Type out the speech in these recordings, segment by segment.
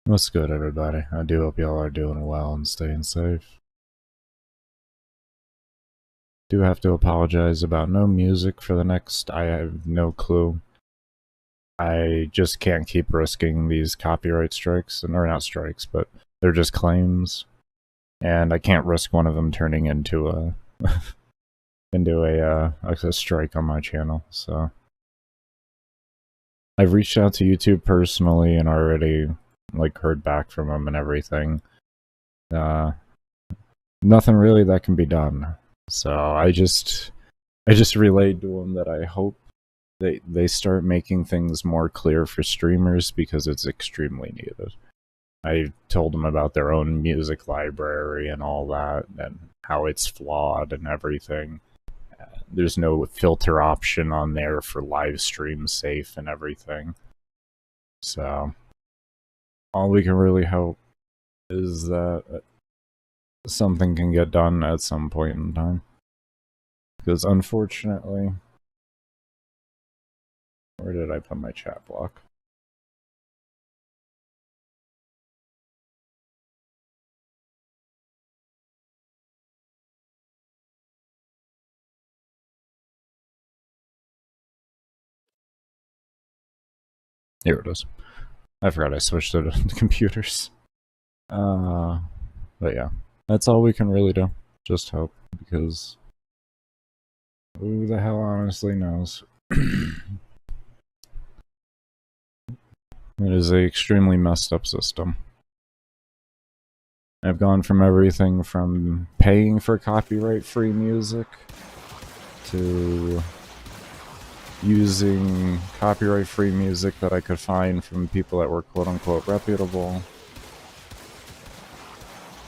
What's good, everybody? I do hope y'all are doing well and staying safe. Do have to apologize about no music for the next. I have no clue. I just can't keep risking these copyright strikes, or not strikes, but they're just claims, and I can't risk one of them turning into a a strike on my channel. So I've reached out to YouTube personally and already heard back from them and everything. Nothing really that can be done. So I just relayed to them that I hope they start making things more clear for streamers because it's extremely needed. I told them about their own music library and all that, and how it's flawed and everything. There's no filter option on there for live stream safe and everything. So all we can really hope is that something can get done at some point in time. Because unfortunately... Where did I put my chat block? Here it is. I forgot I switched to the computers. But yeah, that's all we can really do. Just hope, because who the hell honestly knows? It is an extremely messed up system. I've gone from everything from paying for copyright-free music to using copyright-free music that I could find from people that were quote-unquote reputable.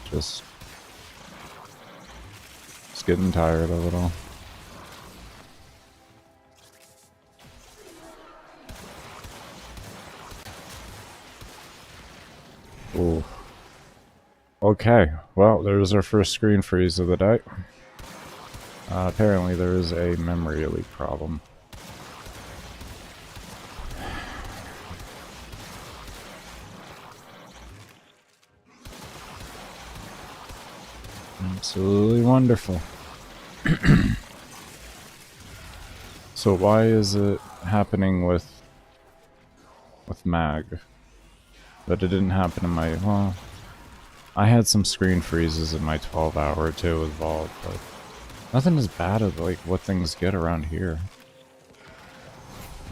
Just getting tired of it all. Ooh. Okay, well, there's our first screen freeze of the day. Apparently there is a memory leak problem. Absolutely wonderful. So why is it happening with Mag? But it didn't happen in my... Well, I had some screen freezes in my 12-hour too with Vault, but nothing as bad as what things get around here.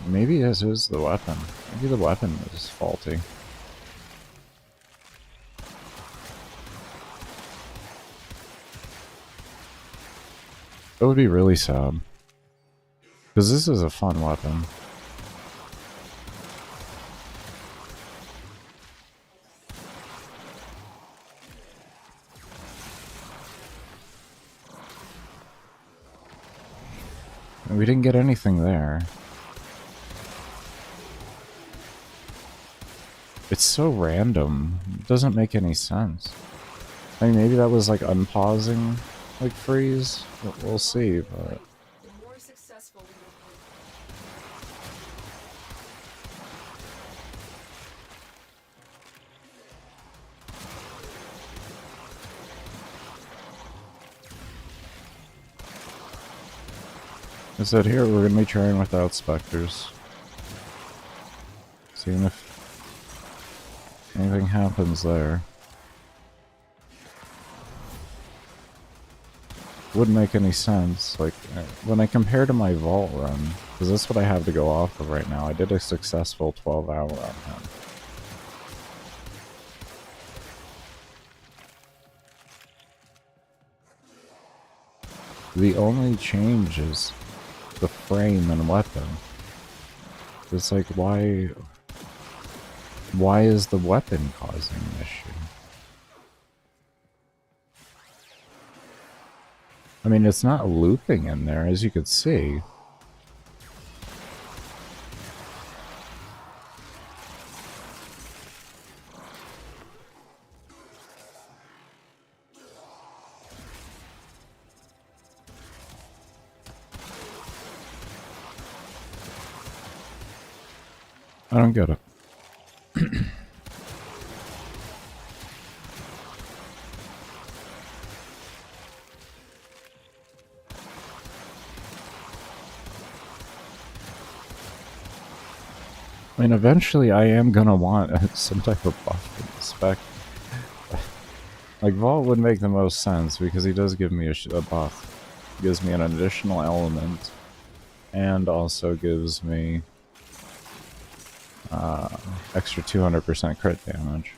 Maybe this is the weapon. Maybe the weapon is faulty. That would be really sad. Because this is a fun weapon. We didn't get anything there. It's so random. It doesn't make any sense. I mean, maybe that was unpausing, freeze. We'll see, but... I said here we're going to be trying without specters. Seeing if anything happens there. Wouldn't make any sense. When I compare to my Vault run, because that's what I have to go off of right now, I did a successful 12-hour on him. The only change is the frame and weapon. It's why is the weapon causing an issue? I mean, it's not looping in there, as you could see. I don't get it. I mean, eventually I am gonna want some type of buff in the spec. Like, Vault would make the most sense because he does give me a buff. He gives me an additional element, and also gives me extra 200% crit damage.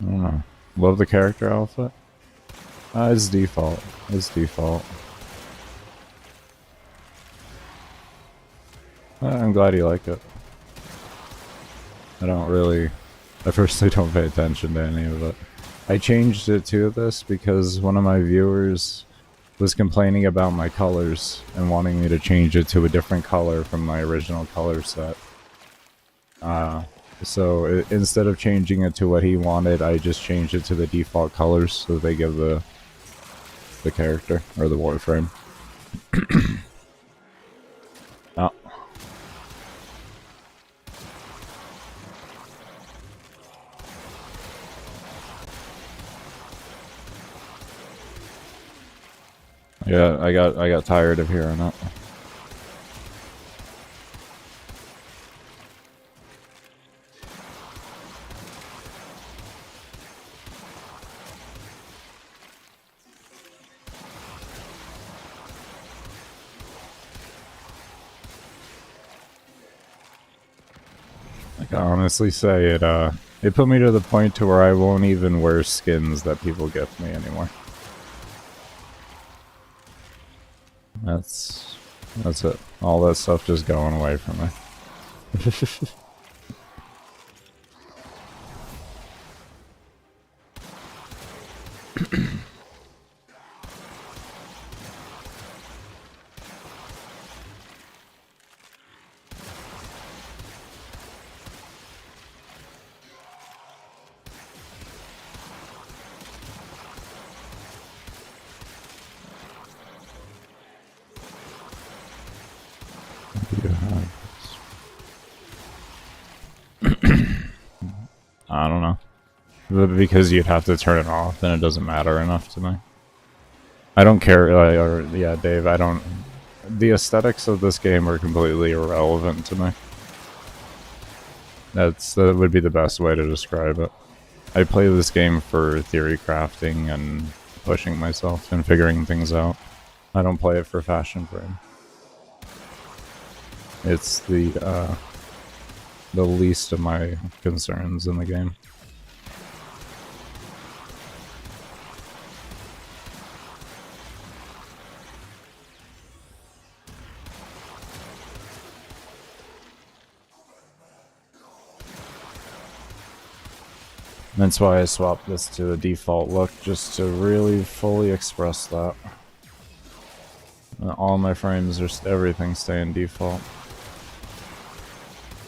I don't know. Love the character outfit. It's default. It's default. I'm glad you like it. I personally don't pay attention to any of it. I changed it to this because one of my viewers was complaining about my colors and wanting me to change it to a different color from my original color set. So instead of changing it to what he wanted, I just changed it to the default colors so they give the character, or the warframe. Oh. Yeah, I got tired of hearing it. I can honestly say it put me to the point to where I won't even wear skins that people gift me anymore. That's it. All that stuff just going away from me. I don't know. But because you'd have to turn it off, then it doesn't matter enough to me. I don't care, yeah, Dave, I don't... The aesthetics of this game are completely irrelevant to me. That would be the best way to describe it. I play this game for theory crafting and pushing myself and figuring things out. I don't play it for fashion frame. It's the least of my concerns in the game. That's why I swapped this to the default look, just to really fully express that. All my frames are everything staying default.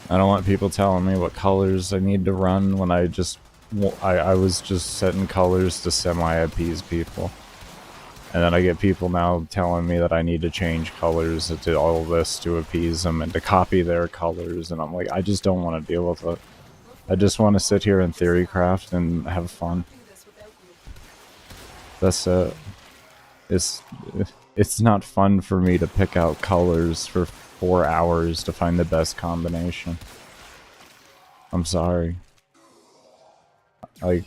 I don't want people telling me what colors I need to run when I was just setting colors to semi-appease people. And then I get people now telling me that I need to change colors to all this to appease them and to copy their colors, and I'm like, I just don't want to deal with it. I just want to sit here and theory craft and have fun. That's it. It's not fun for me to pick out colors for 4 hours to find the best combination. I'm sorry. Like,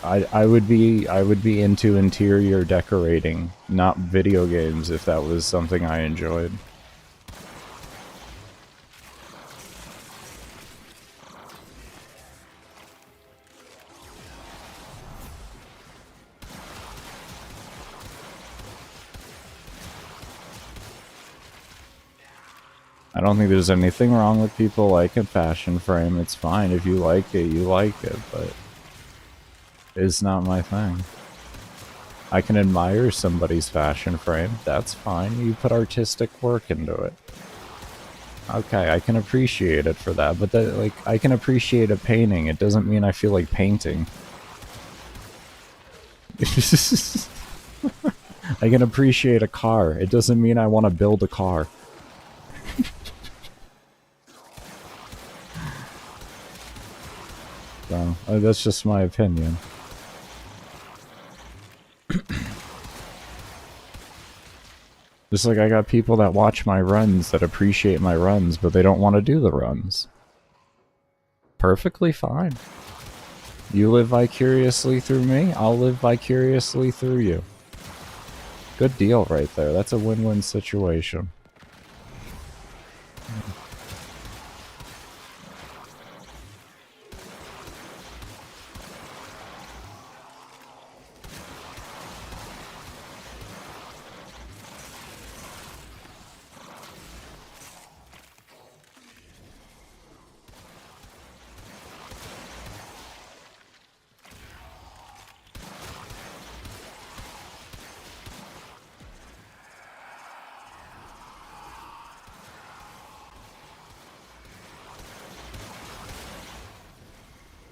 I would be into interior decorating, not video games, if that was something I enjoyed. I don't think there's anything wrong with people liking fashion frame. It's fine. If you like it, you like it, but it's not my thing. I can admire somebody's fashion frame. That's fine. You put artistic work into it. Okay, I can appreciate it for that, but like, I can appreciate a painting. It doesn't mean I feel like painting. I can appreciate a car. It doesn't mean I want to build a car. So, that's just my opinion. Just like I got people that watch my runs, that appreciate my runs, but they don't want to do the runs. Perfectly fine. You live vicariously through me, I'll live vicariously through you. Good deal right there. That's a win-win situation.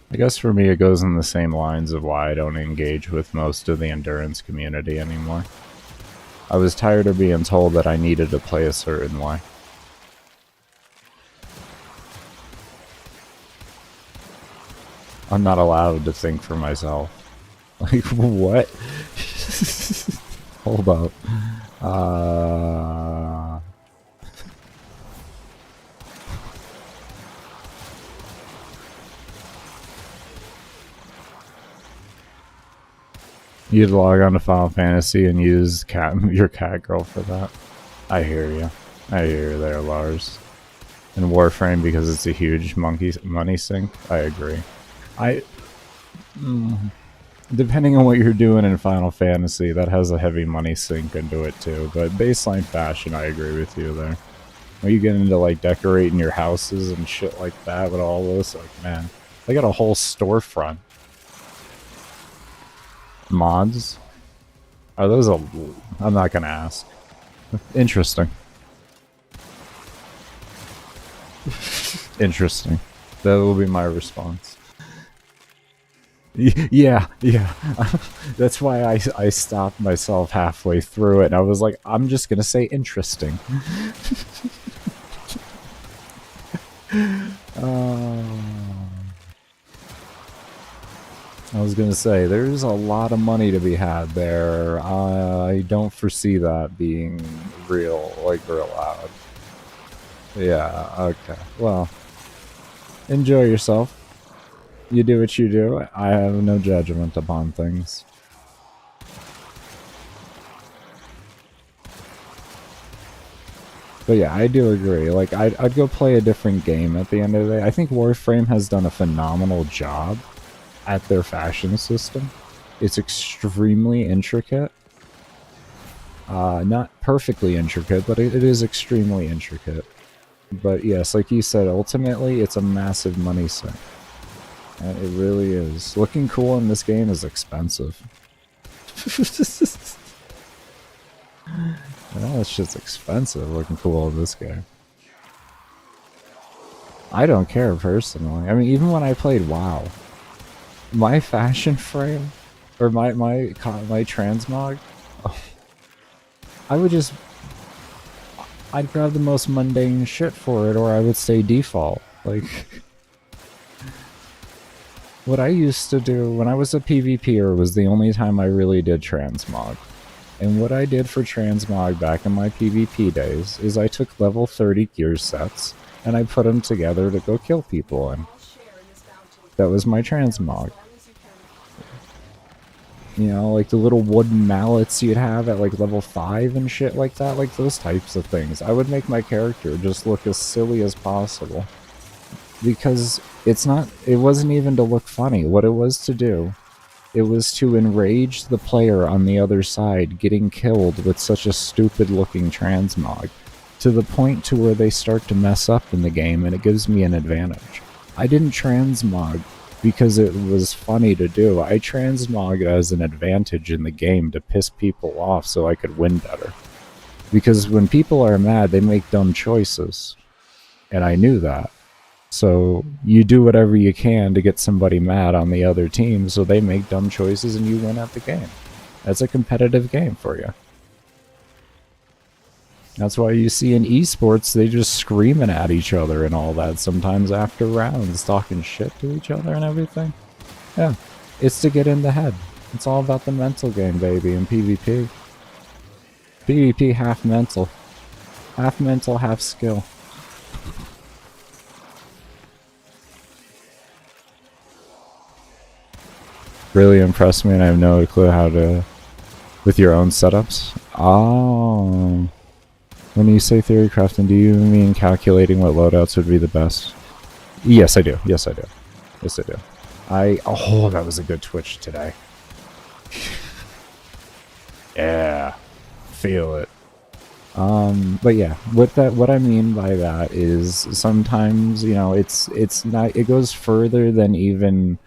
I guess for me it goes in the same lines of why I don't engage with most of the endurance community anymore. I was tired of being told that I needed to play a certain way. I'm not allowed to think for myself. Like, what? Hold up. You'd log on to Final Fantasy and use your cat girl for that. I hear you. I hear you there, Lars. And Warframe because it's a huge money sink. I agree. Depending on what you're doing in Final Fantasy, that has a heavy money sink into it too. But baseline fashion, I agree with you there. When you get into like decorating your houses and shit like that with all this, like, man, they got a whole storefront. Mods? Are those I'm not gonna ask. Interesting. Interesting. That will be my response. Yeah. That's why I stopped myself halfway through it, and I was like, I'm just gonna say interesting. I was gonna say, there's a lot of money to be had there. I don't foresee that being real loud. Yeah, okay. Well, enjoy yourself. You do what you do. I have no judgment upon things. But yeah, I do agree. Like, I'd go play a different game at the end of the day. I think Warframe has done a phenomenal job at their fashion system. It's extremely intricate. Not perfectly intricate, but it is extremely intricate. But yes, like you said, ultimately it's a massive money sink. And it really is. Looking cool in this game is expensive. Well, it's just expensive looking cool in this game. I don't care personally. I mean, even when I played WoW, my fashion frame, or my transmog, I'd grab the most mundane shit for it, or I would stay default. Like, what I used to do when I was a PvPer was the only time I really did transmog. And what I did for transmog back in my PvP days is I took level 30 gear sets and I put them together to go kill people in. That was my transmog. You know, like the little wooden mallets you'd have at like level 5 and shit like that, like those types of things. I would make my character just look as silly as possible. Because it wasn't even to look funny. What it was to do, it was to enrage the player on the other side getting killed with such a stupid looking transmog, to the point to where they start to mess up in the game and it gives me an advantage. I didn't transmog because it was funny to do. I transmogged as an advantage in the game to piss people off so I could win better. Because when people are mad, they make dumb choices. And I knew that. So you do whatever you can to get somebody mad on the other team so they make dumb choices and you win at the game. That's a competitive game for you. That's why you see in esports, they just screaming at each other and all that sometimes after rounds, talking shit to each other and everything. Yeah, it's to get in the head. It's all about the mental game, baby, in PvP. PvP half mental. Half mental, half skill. Really impressed me, and I have no clue how to... With your own setups? Oh. When you say theory crafting, do you mean calculating what loadouts would be the best? Yes, I do. Yes, I do. Yes, I do. Oh, that was a good Twitch today. Yeah. Feel it. But yeah, what I mean by that is sometimes, you know, it's not, it goes further than even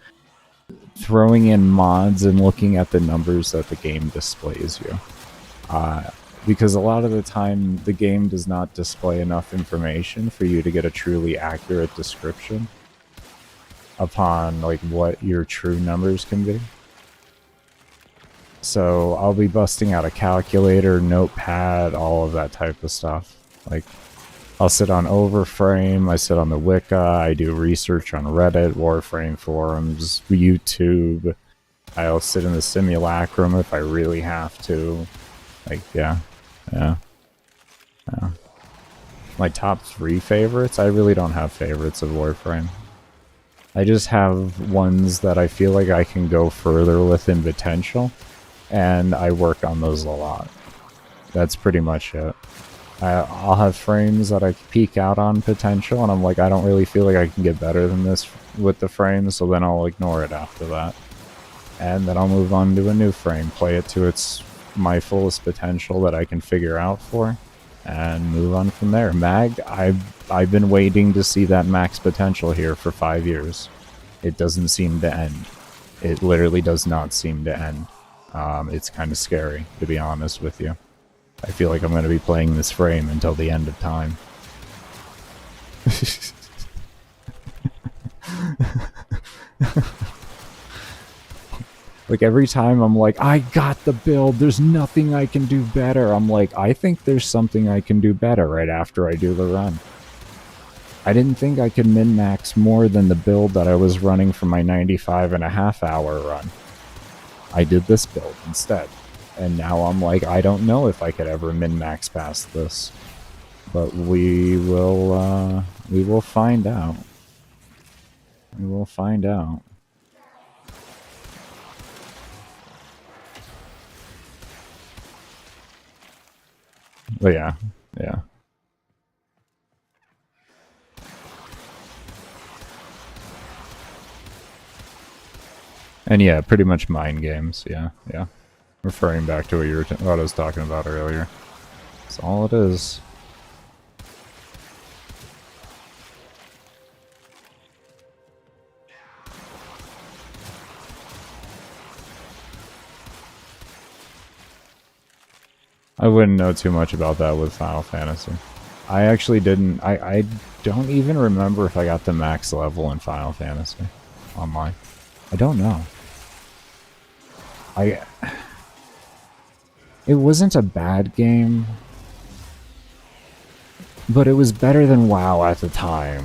throwing in mods and looking at the numbers that the game displays you. Because a lot of the time, the game does not display enough information for you to get a truly accurate description upon, like, what your true numbers can be. So I'll be busting out a calculator, notepad, all of that type of stuff. Like, I'll sit on Overframe, I sit on the Wicca, I do research on Reddit, Warframe forums, YouTube. I'll sit in the simulacrum if I really have to. Like, yeah. My top 3 favorites? I really don't have favorites of Warframe. I just have ones that I feel like I can go further with in potential, and I work on those a lot. That's pretty much it. I'll have frames that I peek out on potential, and I'm like, I don't really feel like I can get better than this with the frame, so then I'll ignore it after that. And then I'll move on to a new frame, play it to my fullest potential that I can figure out for, and move on from there. Mag, I've been waiting to see that max potential here for 5 years. It doesn't seem to end. It literally does not seem to end. It's kind of scary, to be honest with you. I feel like I'm going to be playing this frame until the end of time. Like, every time I'm like, I got the build, there's nothing I can do better. I'm like, I think there's something I can do better right after I do the run. I didn't think I could min-max more than the build that I was running for my 95.5-hour run. I did this build instead. And now I'm like, I don't know if I could ever min-max past this. But we will find out. We will find out. But yeah. And yeah, pretty much mind games, yeah. Referring back to what I was talking about earlier. That's all it is. I wouldn't know too much about that with Final Fantasy. I actually didn't. I don't even remember if I got the max level in Final Fantasy online. I don't know. It wasn't a bad game, but it was better than WoW at the time,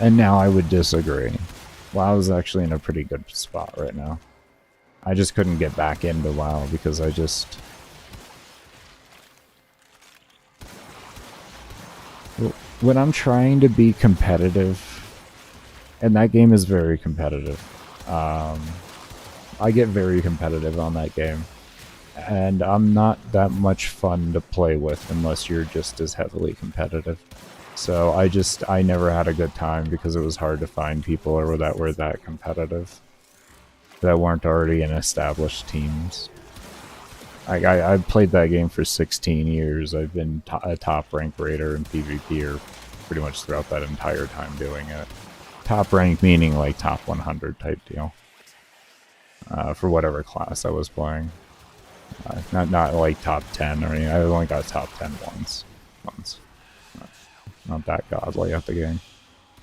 and now I would disagree. WoW is actually in a pretty good spot right now. I just couldn't get back into WoW because when I'm trying to be competitive, and that game is very competitive, I get very competitive on that game, and I'm not that much fun to play with unless you're just as heavily competitive. So I never had a good time because it was hard to find people that were that competitive, that weren't already in established teams. I played that game for 16 years. I've been a top rank raider and PvPer pretty much throughout that entire time doing it. Top rank meaning like top 100 type deal. For whatever class I was playing. Not like top 10 or anything. I only got top 10 once. Not that godly at the game.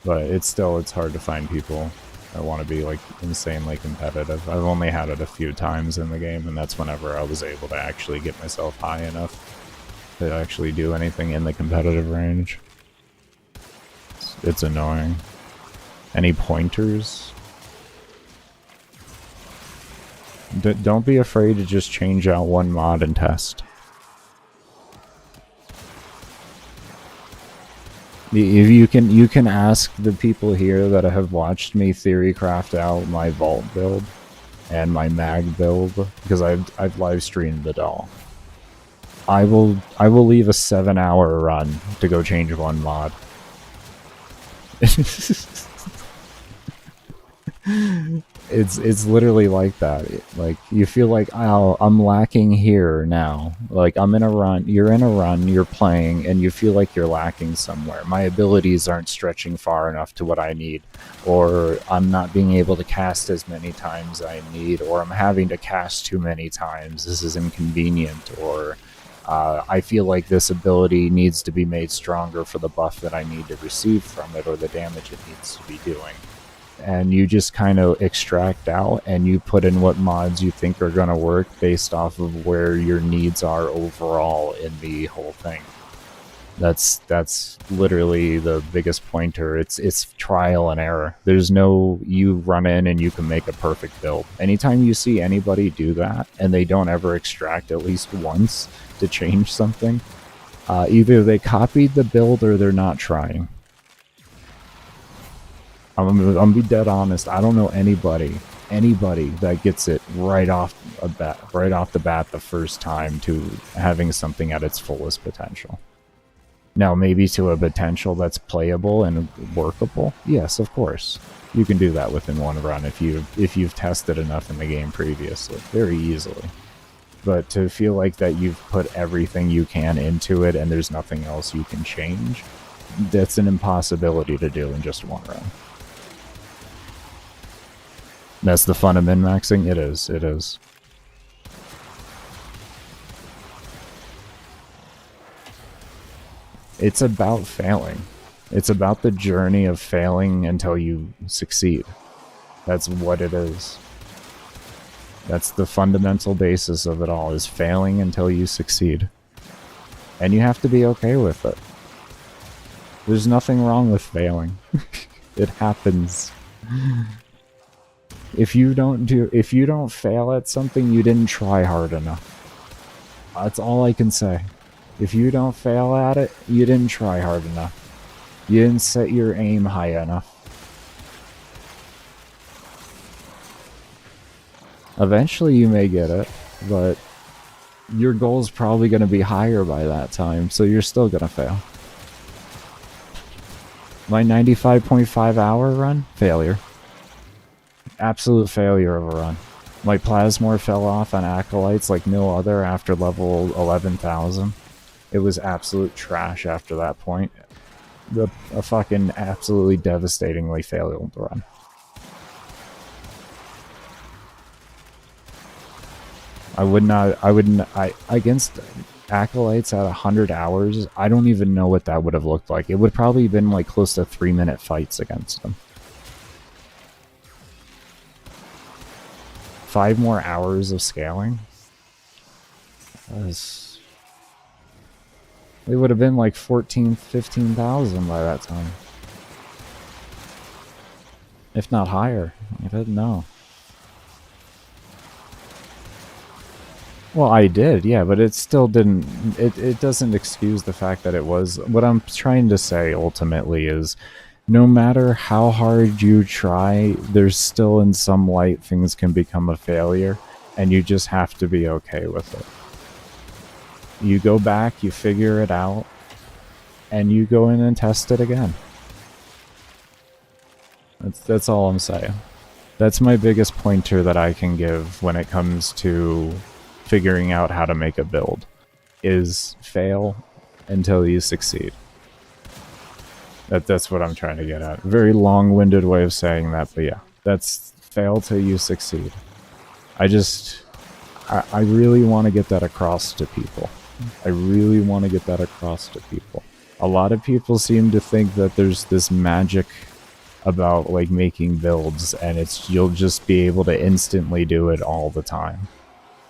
But it's hard to find people that want to be like insanely competitive. I've only had it a few times in the game, and that's whenever I was able to actually get myself high enough to actually do anything in the competitive range. It's annoying. Any pointers? Don't be afraid to just change out one mod and test. If you can ask the people here that have watched me theorycraft out my vault build and my mag build, because I've live streamed it all. I will leave a 7-hour run to go change one mod. It's literally like that. Like, you feel like, oh, I'm lacking here now. Like, I'm in a run, you're in a run, you're playing, and you feel like you're lacking somewhere. My abilities aren't stretching far enough to what I need, or I'm not being able to cast as many times as I need, or I'm having to cast too many times. This is inconvenient, or I feel like this ability needs to be made stronger for the buff that I need to receive from it, or the damage it needs to be doing. And you just kind of extract out and you put in what mods you think are going to work based off of where your needs are overall in the whole thing. That's literally the biggest pointer. It's trial and error. There's no, you run in and you can make a perfect build. Anytime you see anybody do that and they don't ever extract at least once to change something, either they copied the build or they're not trying. I'm gonna be dead honest. I don't know anybody that gets it right off the bat the first time to having something at its fullest potential. Now, maybe to a potential that's playable and workable. Yes, of course, you can do that within one run if you've tested enough in the game previously, very easily. But to feel like that you've put everything you can into it and there's nothing else you can change, that's an impossibility to do in just one run. That's the fun of min-maxing? It is, it is. It's about failing. It's about the journey of failing until you succeed. That's what it is. That's the fundamental basis of it all, is failing until you succeed. And you have to be okay with it. There's nothing wrong with failing. It happens. If you don't fail at something, you didn't try hard enough. That's all I can say. If you don't fail at it, you didn't try hard enough. You didn't set your aim high enough. Eventually you may get it, but your goal is probably going to be higher by that time, so you're still going to fail. My 95.5 hour run? Failure. Absolute failure of a run. My Plasmor fell off on Acolytes like no other after level 11,000. It was absolute trash after that point. A fucking absolutely devastatingly failed run. Against Acolytes at 100 hours, I don't even know what that would have looked like. It would probably have been like close to 3-minute fights against them. 5 more hours of scaling? It would have been like 14,000, 15,000 by that time. If not higher. I didn't know. Well, I did, yeah, but it still didn't... It doesn't excuse the fact that it was... What I'm trying to say, ultimately, is no matter how hard you try, there's still in some light things can become a failure, and you just have to be okay with it. You go back, you figure it out, and you go in and test it again. That's all I'm saying. That's my biggest pointer that I can give when it comes to figuring out how to make a build, is fail until you succeed. That's what I'm trying to get at. Very long-winded way of saying that, but yeah, that's fail till you succeed. I really want to get that across to people. I really want to get that across to people. A lot of people seem to think that there's this magic about like making builds and you'll just be able to instantly do it all the time.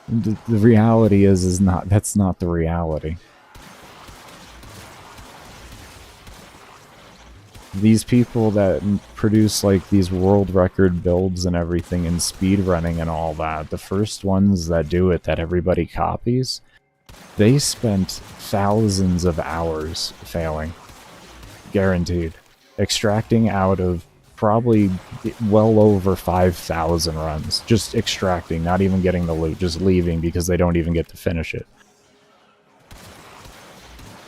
The reality is that's not the reality. These people that produce like these world record builds and everything and speedrunning and all that, the first ones that do it that everybody copies, they spent thousands of hours failing. Guaranteed. Extracting out of probably well over 5,000 runs. Just extracting, not even getting the loot, just leaving because they don't even get to finish it.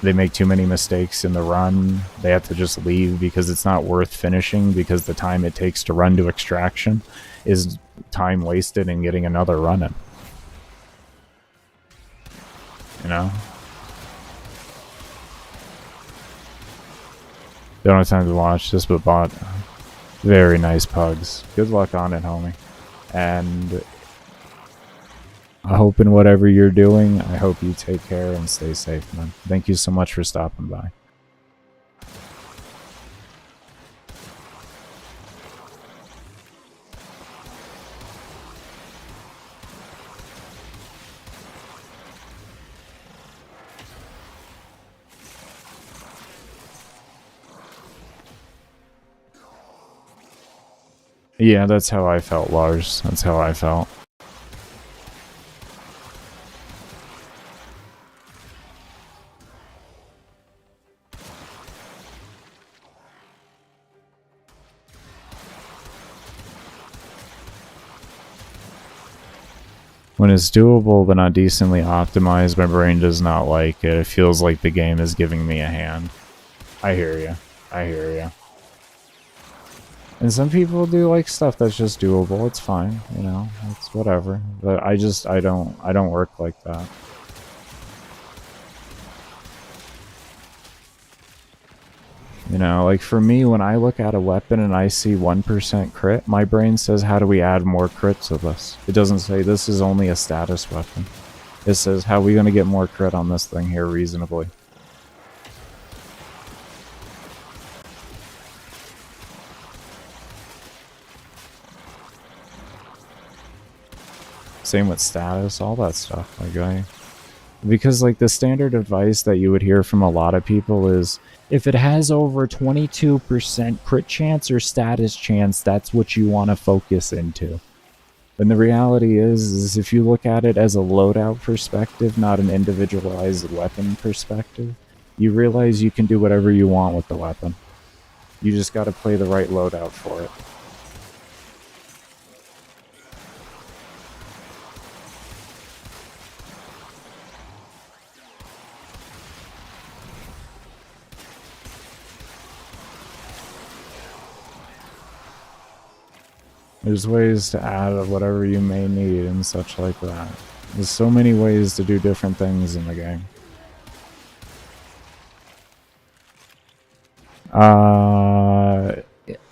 They make too many mistakes in the run. They have to just leave because it's not worth finishing, because the time it takes to run to extraction is time wasted in getting another run in. You know? Don't have time to watch this, but bought very nice pugs. Good luck on it, homie. And I hope in whatever you're doing, I hope you take care and stay safe, man. Thank you so much for stopping by. Yeah, that's how I felt, Lars. That's how I felt. When it's doable but not decently optimized, my brain does not like it. It feels like the game is giving me a hand. I hear you. I hear you. And some people do like stuff that's just doable. It's fine, you know. It's whatever. But I don't work like that. You know, like for me, when I look at a weapon and I see 1% crit, my brain says, how do we add more crits to this? It doesn't say this is only a status weapon. It says, how are we going to get more crit on this thing here reasonably? Same with status, all that stuff. Because like the standard advice that you would hear from a lot of people is, if it has over 22% crit chance or status chance, that's what you want to focus into. And the reality is if you look at it as a loadout perspective, not an individualized weapon perspective, you realize you can do whatever you want with the weapon. You just got to play the right loadout for it. There's ways to add whatever you may need and such like that. There's so many ways to do different things in the game.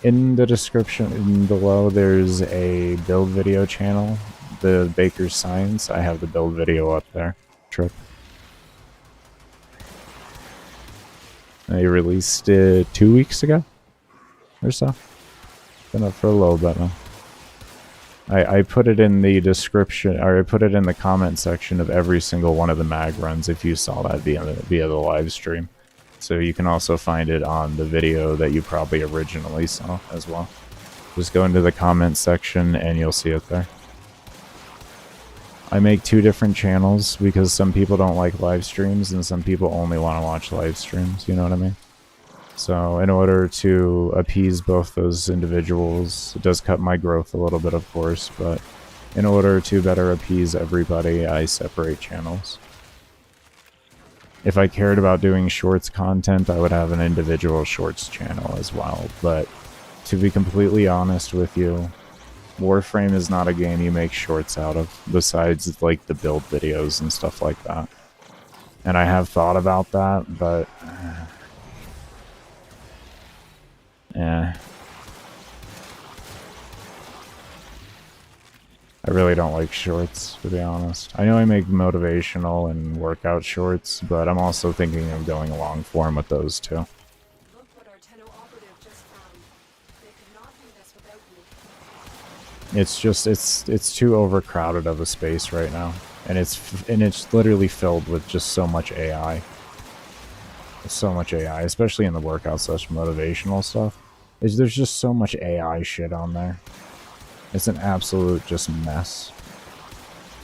In the description below, there's a build video channel, the Baker's Science. I have the build video up there. Trip. They released it 2 weeks ago or so. Been up for a little bit now. I put it in the description, or I put it in the comment section of every single one of the mag runs if you saw that via the live stream. So you can also find it on the video that you probably originally saw as well. Just go into the comment section and you'll see it there. I make 2 different channels because some people don't like live streams and some people only want to watch live streams, you know what I mean? So in order to appease both those individuals, it does cut my growth a little bit, of course, but in order to better appease everybody, I separate channels. If I cared about doing shorts content, I would have an individual shorts channel as well, but to be completely honest with you, Warframe is not a game you make shorts out of, besides like the build videos and stuff like that. And I have thought about that, but yeah. I really don't like shorts, to be honest. I know I make motivational and workout shorts, but I'm also thinking of going long form with those too. Look what our Tenno operative just found. They could not do this without me. It's just it's too overcrowded of a space right now, and it's literally filled with just so much AI. So much AI, especially in the workout slash motivational stuff. There's just so much AI shit on there. It's an absolute just mess.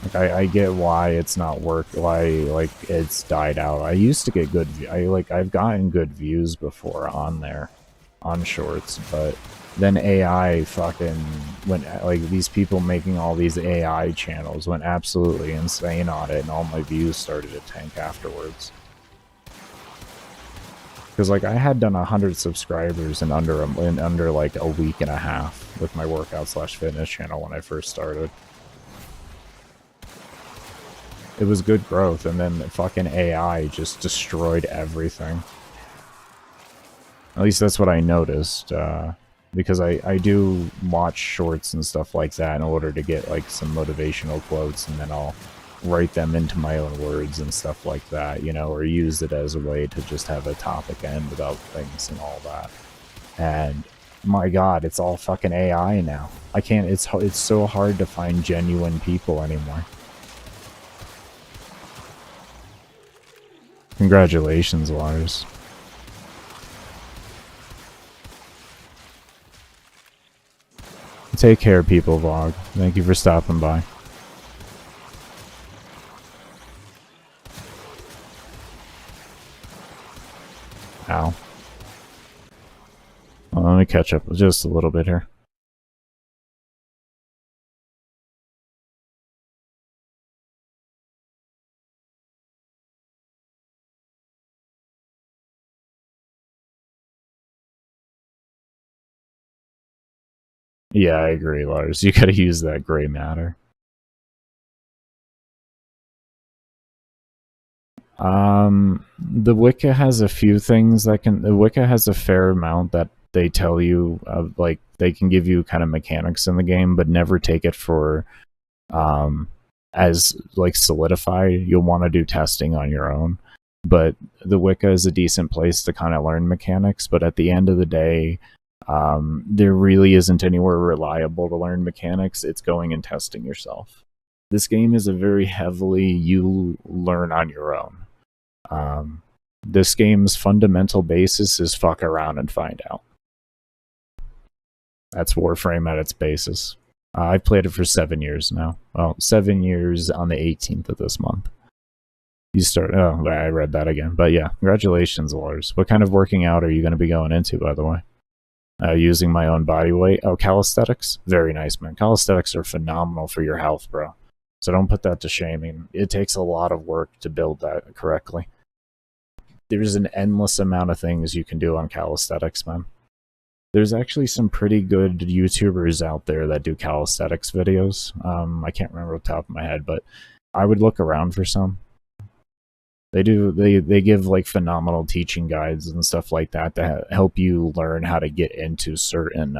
Like, I get why it's not why, like, it's died out. I used to get good, I've gotten good views before on there, on shorts, but then AI fucking went, like, these people making all these AI channels went absolutely insane on it, and all my views started to tank afterwards. Because, like, I had done 100 subscribers in under like a week and a half with my workout/fitness channel when I first started. It was good growth, and then fucking AI just destroyed everything. At least that's what I noticed, because I do watch shorts and stuff like that in order to get, like, some motivational quotes, and then I'll write them into my own words and stuff like that, you know, or use it as a way to just have a topic end about things and all that. And my god, it's all fucking AI now. I can't, it's so hard to find genuine people anymore. Congratulations, Lars. Take care, people, vlog. Thank you for stopping by. Ow. Well, let me catch up just a little bit here. Yeah, I agree, Lars. You gotta use that gray matter. The Wicca has a few things that can... The Wicca has a fair amount that they tell you, like, they can give you kind of mechanics in the game, but never take it for, as, like, solidified. You'll want to do testing on your own. But the Wicca is a decent place to kind of learn mechanics, but at the end of the day, there really isn't anywhere reliable to learn mechanics. It's going and testing yourself. This game is a very heavily you learn on your own. This game's fundamental basis is fuck around and find out. That's Warframe at its basis. I've played it for 7 years now. Well, 7 years on the 18th of this month. You start... Oh, I read that again. But yeah, congratulations, Lars. What kind of working out are you going to be going into, by the way? Using my own body weight. Oh, calisthenics? Very nice, man. Calisthenics are phenomenal for your health, bro. So don't put that to shame. I mean, it takes a lot of work to build that correctly. There's an endless amount of things you can do on calisthenics, man. There's actually some pretty good YouTubers out there that do calisthenics videos. I can't remember off the top of my head, but I would look around for some. They give, like, phenomenal teaching guides and stuff like that to help you learn how to get into certain,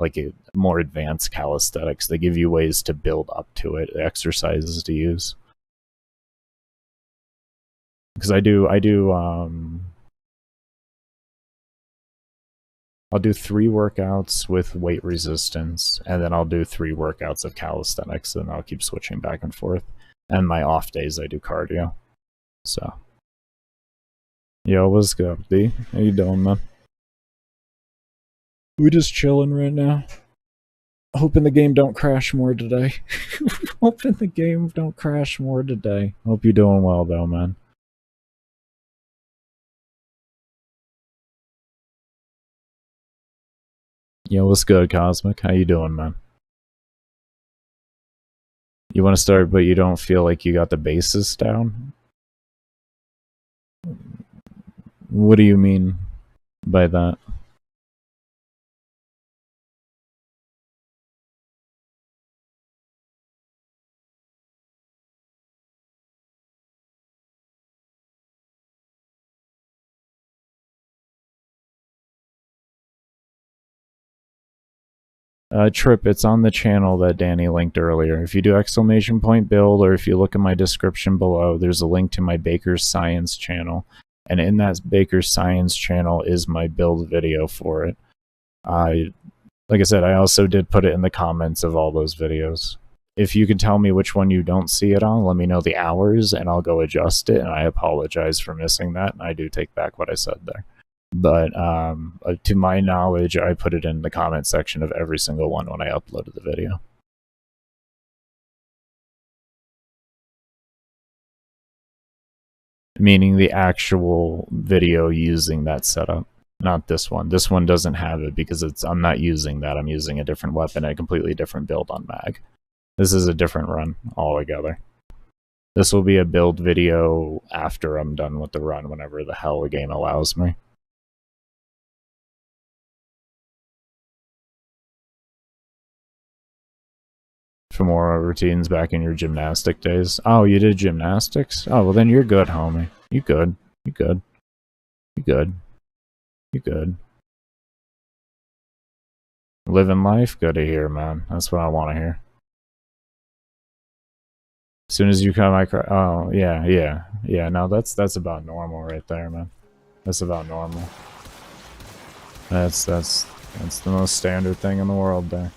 like, more advanced calisthenics. They give you ways to build up to it, exercises to use. Because I'll do 3 workouts with weight resistance, and then I'll do 3 workouts of calisthenics, and I'll keep switching back and forth. And my off days, I do cardio. So, yo, what's good, D? How you doing, man? We just chilling right now. Hoping the game don't crash more today. Hoping the game don't crash more today. Hope you're doing well, though, man. Yo, what's good, Cosmic? How you doing, man? You want to start, but you don't feel like you got the basis down? What do you mean by that? Trip, it's on the channel that Danny linked earlier. If you do exclamation point build, or if you look in my description below, there's a link to my Baker's Science channel. And in that Baker's Science channel is my build video for it. Like I said, I also did put it in the comments of all those videos. If you can tell me which one you don't see it on, let me know the hours, and I'll go adjust it, and I apologize for missing that, and I do take back what I said there. But to my knowledge, I put it in the comment section of every single one when I uploaded the video. Meaning the actual video using that setup, not this one. This one doesn't have it because I'm not using that. I'm using a different weapon, a completely different build on mag. This is a different run altogether. This will be a build video after I'm done with the run, whenever the hell the game allows me. For more routines back in your gymnastic days. Oh, you did gymnastics? Oh, well then you're good, homie. You good. You good. You good. You good. Living life? Good to hear, man. That's what I want to hear. As soon as you come, I cry. Oh, yeah. No, that's about normal right there, man. That's about normal. That's the most standard thing in the world there.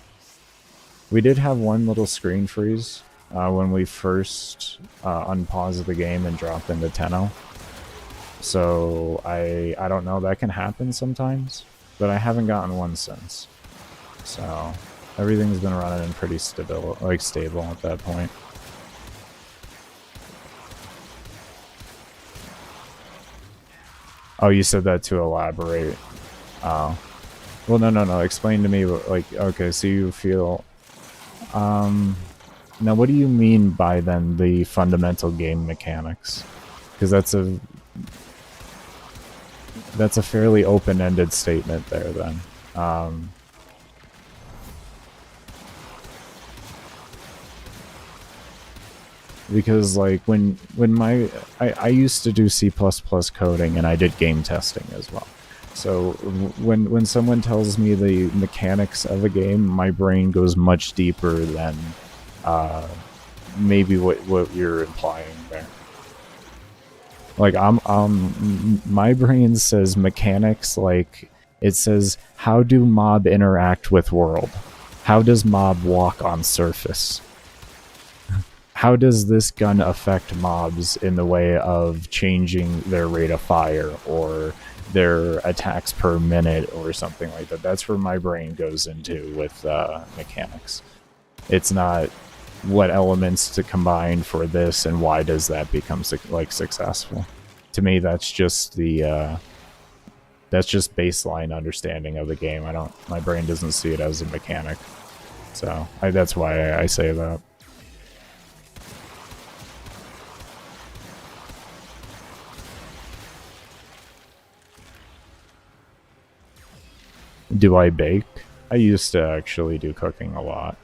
We did have one little screen freeze when we first unpaused the game and dropped into Tenno. So I don't know, that can happen sometimes, but I haven't gotten one since. So everything's been running in pretty stable at that point. Oh, you said that to elaborate. Oh. Well, no. Explain to me, like, okay, so you feel... Now, what do you mean by, then, the fundamental game mechanics? Because that's a fairly open-ended statement there, then. Because, like, when I used to do C++ coding, and I did game testing as well. So when someone tells me the mechanics of a game, my brain goes much deeper than maybe what you're implying there. Like, my brain says mechanics, like, it says, how do mob interact with world? How does mob walk on surface? How does this gun affect mobs in the way of changing their rate of fire or their attacks per minute or something like that? That's where my brain goes into with mechanics. It's not what elements to combine for this and why does that become successful. To me, that's just the that's just baseline understanding of the game. My brain doesn't see it as a mechanic, so that's why I say that. Do I bake? I used to actually do cooking a lot,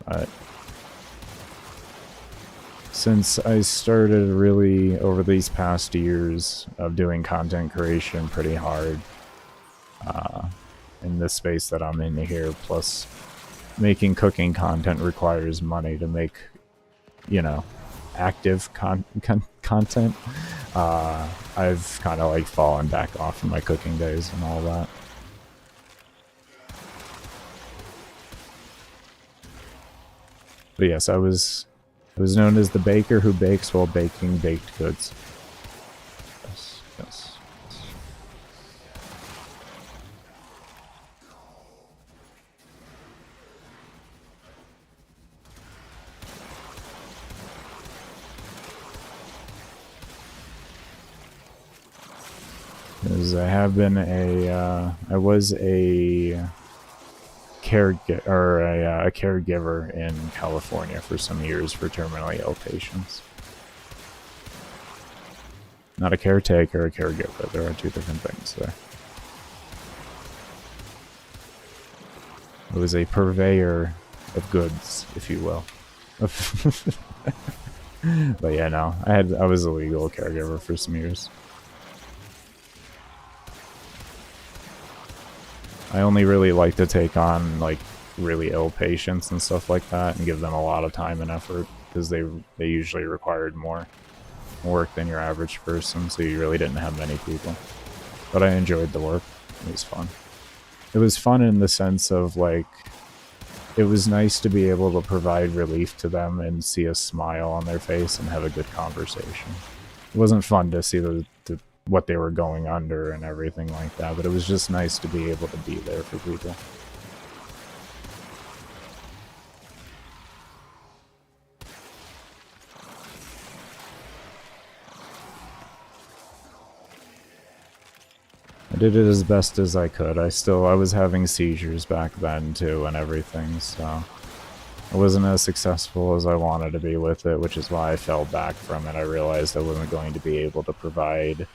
but since I started really over these past years of doing content creation pretty hard in this space that I'm in here, plus making cooking content requires money to make, you know, active content, I've kind of like fallen back off from my cooking days and all that. But yes, I was known as the baker who bakes while baking baked goods. Yes. Because I was a caregiver in California for some years for terminally ill patients. Not a caretaker, a caregiver. There are two different things there. I was a purveyor of goods, if you will. But yeah, no, I was a legal caregiver for some years. I only really like to take on, like, really ill patients and stuff like that and give them a lot of time and effort, because they usually required more work than your average person, so you really didn't have many people. But I enjoyed the work. It was fun. It was fun in the sense of, like, it was nice to be able to provide relief to them and see a smile on their face and have a good conversation. It wasn't fun to see what they were going under and everything like that, but it was just nice to be able to be there for people. did it as best as I could. I was having seizures back then too and everything, so I wasn't as successful as I wanted to be with it, which is why I fell back from it. I realized I wasn't going to be able to provide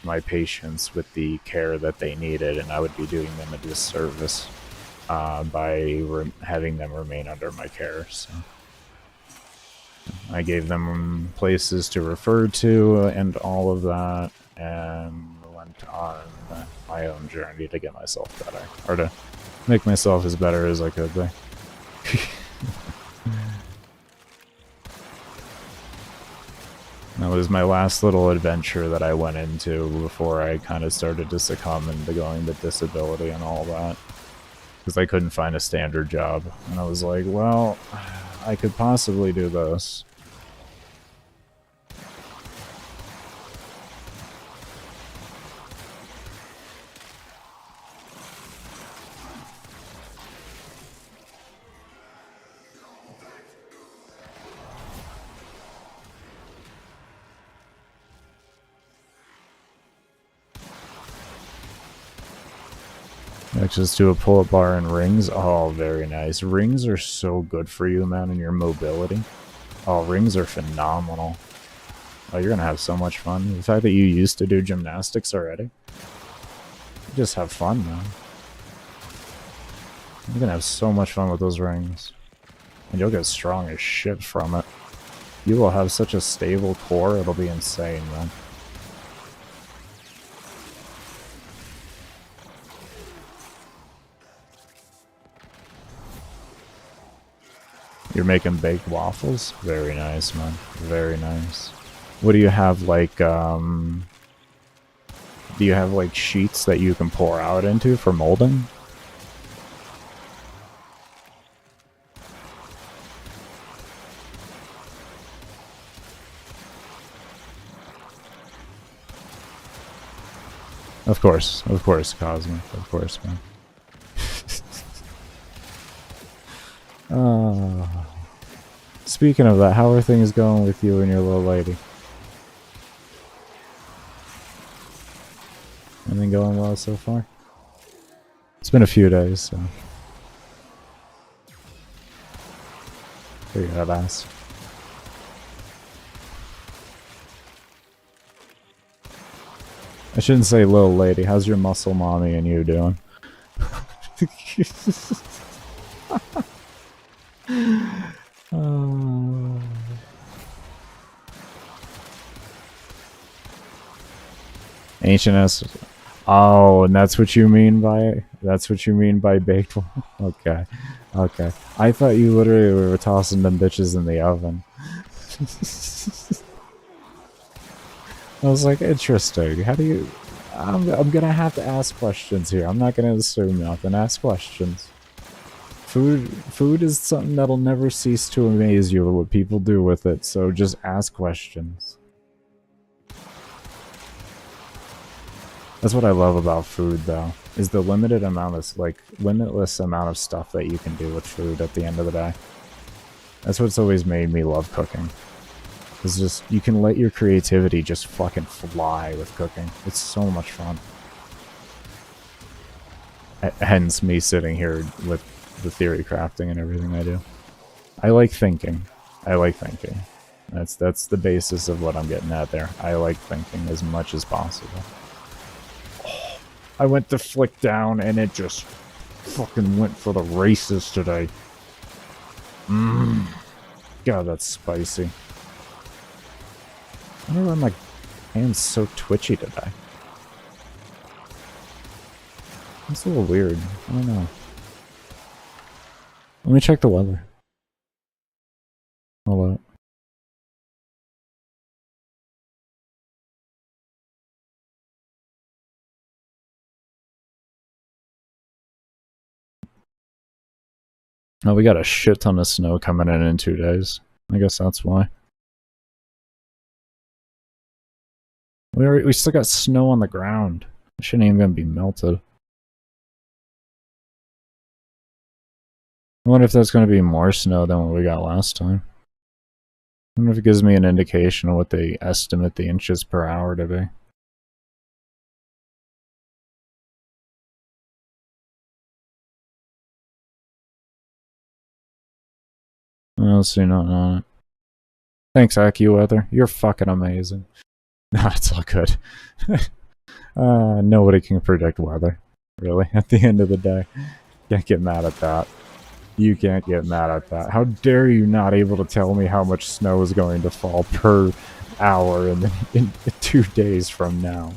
my patients with the care that they needed, and I would be doing them a disservice by having them remain under my care. So I gave them places to refer to and all of that, and went on my own journey to get myself better, or to make myself as better as I could be. That was my last little adventure that I went into before I kind of started to succumb into going to disability and all that. Because I couldn't find a standard job. And I was like, well, I could possibly do this. Access to a pull-up bar and rings. Oh, very nice. Rings are so good for you, man, and your mobility. Oh, rings are phenomenal. Oh, you're gonna have so much fun. The fact that you used to do gymnastics already. You just have fun, man. You're gonna have so much fun with those rings. And you'll get strong as shit from it. You will have such a stable core, it'll be insane, man. You're making baked waffles? Very nice, man. Very nice. What do you have, like, do you have, like, sheets that you can pour out into for molding? Of course, Cosmic. Of course, man. Speaking of that, how are things going with you and your little lady? Anything going well so far? It's been a few days, so figured I'd ask. I shouldn't say little lady. How's your muscle mommy and you doing? Ancient S. Oh, and that's what you mean by baked one? Okay. Okay. I thought you literally were tossing them bitches in the oven. I was like, interesting. How do you... I'm gonna have to ask questions here. I'm not gonna assume nothing. Ask questions. Food is something that'll never cease to amaze you what people do with it, so just ask questions. That's what I love about food, though, is the limited amount of, like, limitless amount of stuff that you can do with food at the end of the day. That's what's always made me love cooking. It's just, you can let your creativity just fucking fly with cooking. It's so much fun. Hence me sitting here with the theory crafting and everything I do. I like thinking. I like thinking. That's the basis of what I'm getting at there. I like thinking as much as possible. Oh, I went to flick down and it just fucking went for the races today. Mmm. God, that's spicy. I don't know why my hand's so twitchy today. It's a little weird. I don't know. Let me check the weather. Hold up. Oh, we got a shit ton of snow coming in 2 days. I guess that's why. We still got snow on the ground. It shouldn't even gonna be melted. I wonder if that's gonna be more snow than what we got last time. I wonder if it gives me an indication of what they estimate the inches per hour to be. don't see nothing on it. Thanks, AccuWeather. You're fucking amazing. No, it's all good. Nobody can predict weather, really, at the end of the day. Can't get mad at that. You can't get mad at that. How dare you not able to tell me how much snow is going to fall per hour in 2 days from now?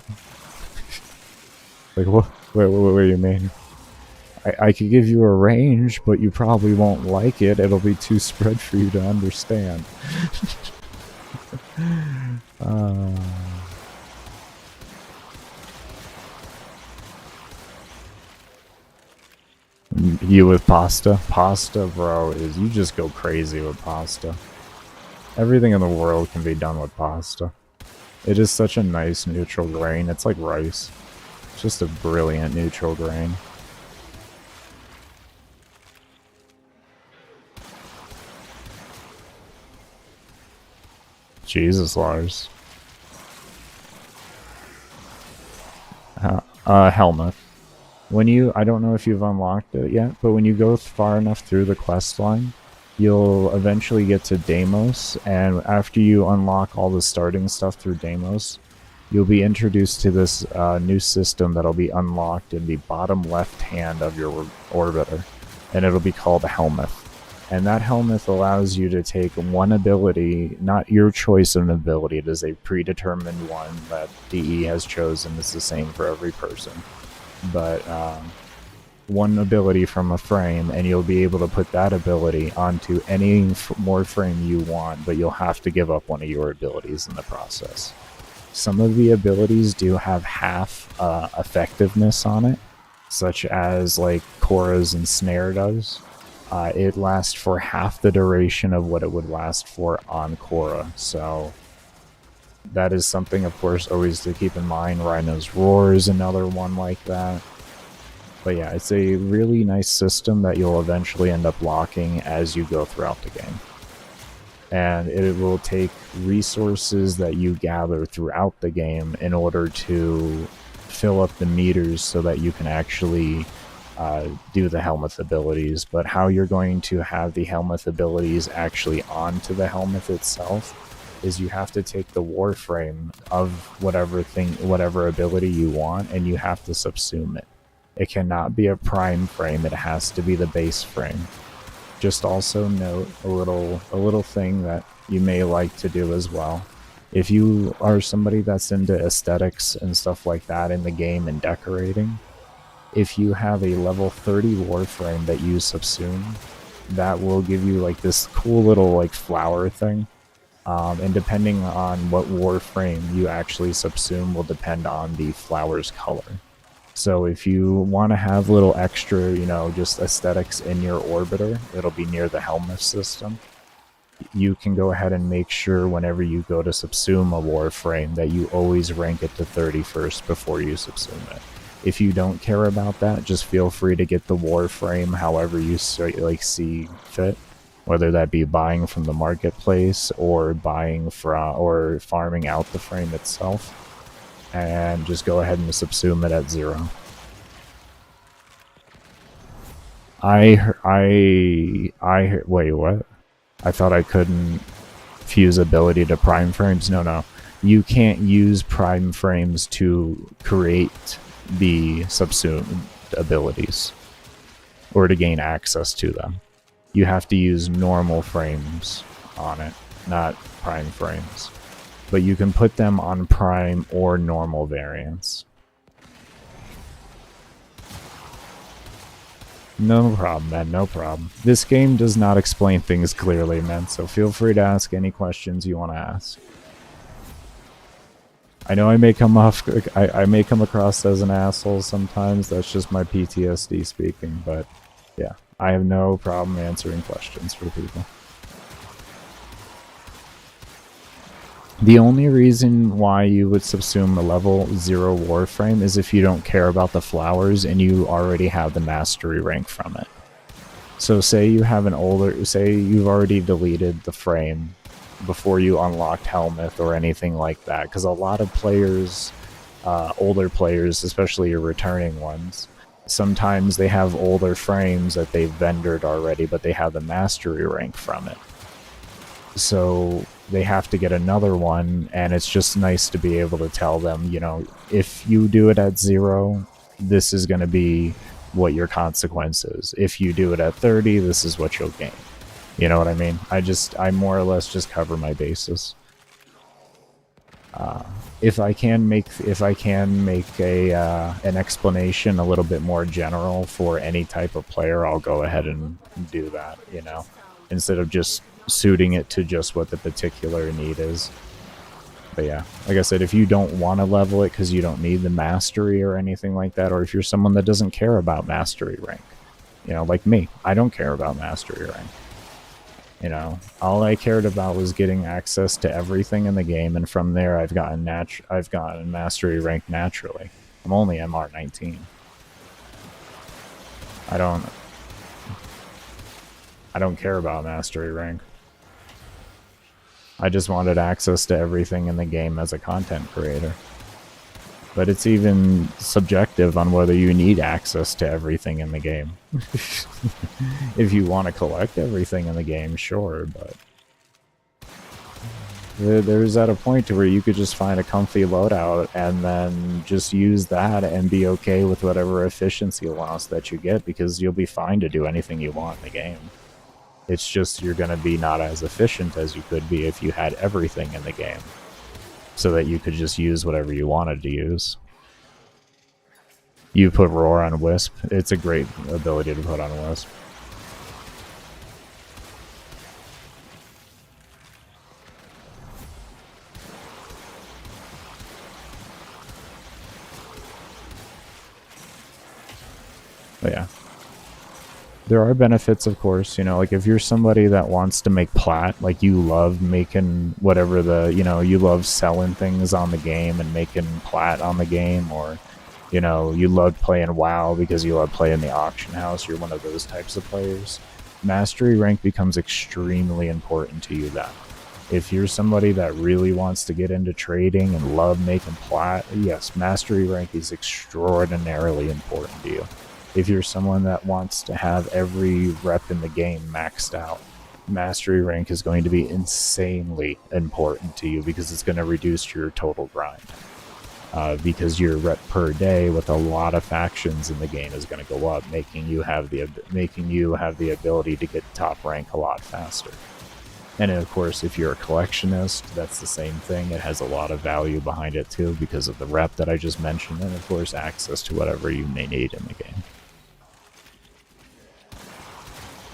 Like, what do you mean? I could give you a range, but you probably won't like it. It'll be too spread for you to understand. You with pasta? Pasta, bro, is you just go crazy with pasta. Everything in the world can be done with pasta. It is such a nice neutral grain. It's like rice. It's just a brilliant neutral grain. Jesus, Lars. Helmet. When you, I don't know if you've unlocked it yet, but when you go far enough through the quest line, you'll eventually get to Deimos, and after you unlock all the starting stuff through Deimos, you'll be introduced to this new system that'll be unlocked in the bottom left hand of your orbiter, and it'll be called Helmuth. And that Helmuth allows you to take one ability, not your choice of an ability, it is a predetermined one that DE has chosen. It's the same for every person. But one ability from a frame, and you'll be able to put that ability onto any more frame you want, but you'll have to give up one of your abilities in the process. Some of the abilities do have half effectiveness on it, such as like Korra's and Snare does. It lasts for half the duration of what it would last for on Korra, so that is something, of course, always to keep in mind. Rhino's Roar is another one like that. But yeah, it's a really nice system that you'll eventually end up locking as you go throughout the game. And it will take resources that you gather throughout the game in order to fill up the meters so that you can actually do the Helmuth abilities. But how you're going to have the Helmuth abilities actually onto the Helmuth itself is you have to take the warframe of whatever ability you want, and you have to subsume it. It cannot be a prime frame, it has to be the base frame. Just also note a little thing that you may like to do as well. If you are somebody that's into aesthetics and stuff like that in the game and decorating, if you have a level 30 warframe that you subsume, that will give you like this cool little like flower thing. And depending on what warframe you actually subsume will depend on the flower's color. So if you want to have little extra, just aesthetics in your orbiter, it'll be near the Helmuth system. You can go ahead and make sure whenever you go to subsume a warframe that you always rank it to 30 first before you subsume it. If you don't care about that, just feel free to get the warframe however you see fit. Whether that be buying from the marketplace or buying from or farming out the frame itself, and just go ahead and subsume it at 0. Wait, what? I thought I couldn't fuse ability to prime frames. No. You can't use prime frames to create the subsumed abilities or to gain access to them. You have to use normal frames on it, not prime frames. But you can put them on prime or normal variants. No problem, man, no problem. This game does not explain things clearly, man, so feel free to ask any questions you want to ask. I know I may come across as an asshole sometimes, that's just my PTSD speaking, but yeah, I have no problem answering questions for people. The only reason why you would subsume a level 0 warframe is if you don't care about the flowers and you already have the mastery rank from it. So say you have say you've already deleted the frame before you unlocked Helmuth or anything like that, because a lot of players, older players, especially your returning ones, sometimes they have older frames that they've vendored already, but they have the mastery rank from it. So they have to get another one, and it's just nice to be able to tell them, you know, if you do it at 0, this is going to be what your consequence is. If you do it at 30, this is what you'll gain. You know what I mean? I more or less just cover my bases. If I can make a an explanation a little bit more general for any type of player, I'll go ahead and do that, you know, instead of just suiting it to just what the particular need is. But yeah, like I said, if you don't want to level it because you don't need the mastery or anything like that, or if you're someone that doesn't care about mastery rank, you know, like me, I don't care about mastery rank. You know, all I cared about was getting access to everything in the game, and from there I've gotten mastery rank naturally. I'm only MR19. I don't care about mastery rank. I just wanted access to everything in the game as a content creator. But it's even subjective on whether you need access to everything in the game. If you want to collect everything in the game, sure, but there's at a point to where you could just find a comfy loadout and then just use that and be okay with whatever efficiency loss that you get, because you'll be fine to do anything you want in the game. It's just you're going to be not as efficient as you could be if you had everything in the game, so that you could just use whatever you wanted to use. You put Roar on Wisp. It's a great ability to put on Wisp. But yeah. There are benefits, of course, you know, like if you're somebody that wants to make plat, like you love making whatever the, you know, you love selling things on the game and making plat on the game, or, you know, you love playing WoW because you love playing the auction house, you're one of those types of players, mastery rank becomes extremely important to you then. If you're somebody that really wants to get into trading and love making plat, yes, mastery rank is extraordinarily important to you. If you're someone that wants to have every rep in the game maxed out, mastery rank is going to be insanely important to you, because it's going to reduce your total grind. Because your rep per day with a lot of factions in the game is going to go up, making you have the ability to get top rank a lot faster. And of course, if you're a collectionist, that's the same thing. It has a lot of value behind it too, because of the rep that I just mentioned, and of course access to whatever you may need in the game.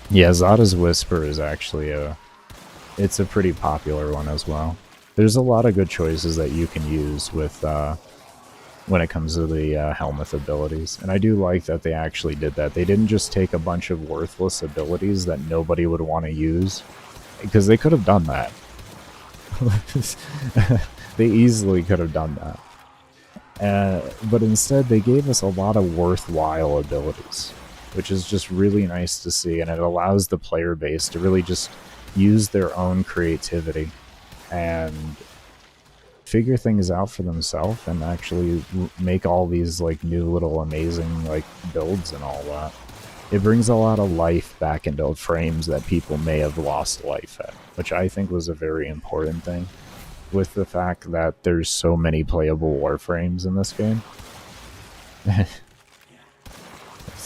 Yeah, Zada's Whisper is actually it's a pretty popular one as well. There's a lot of good choices that you can use with when it comes to the Helmuth abilities, and I do like that they actually did that. They didn't just take a bunch of worthless abilities that nobody would want to use, because they could have done that. They easily could have done that. But instead, they gave us a lot of worthwhile abilities, which is just really nice to see, and it allows the player base to really just use their own creativity and figure things out for themselves, and actually make all these like new little amazing like builds and all that. It brings a lot of life back into frames that people may have lost life at, which I think was a very important thing, with the fact that there's so many playable warframes in this game.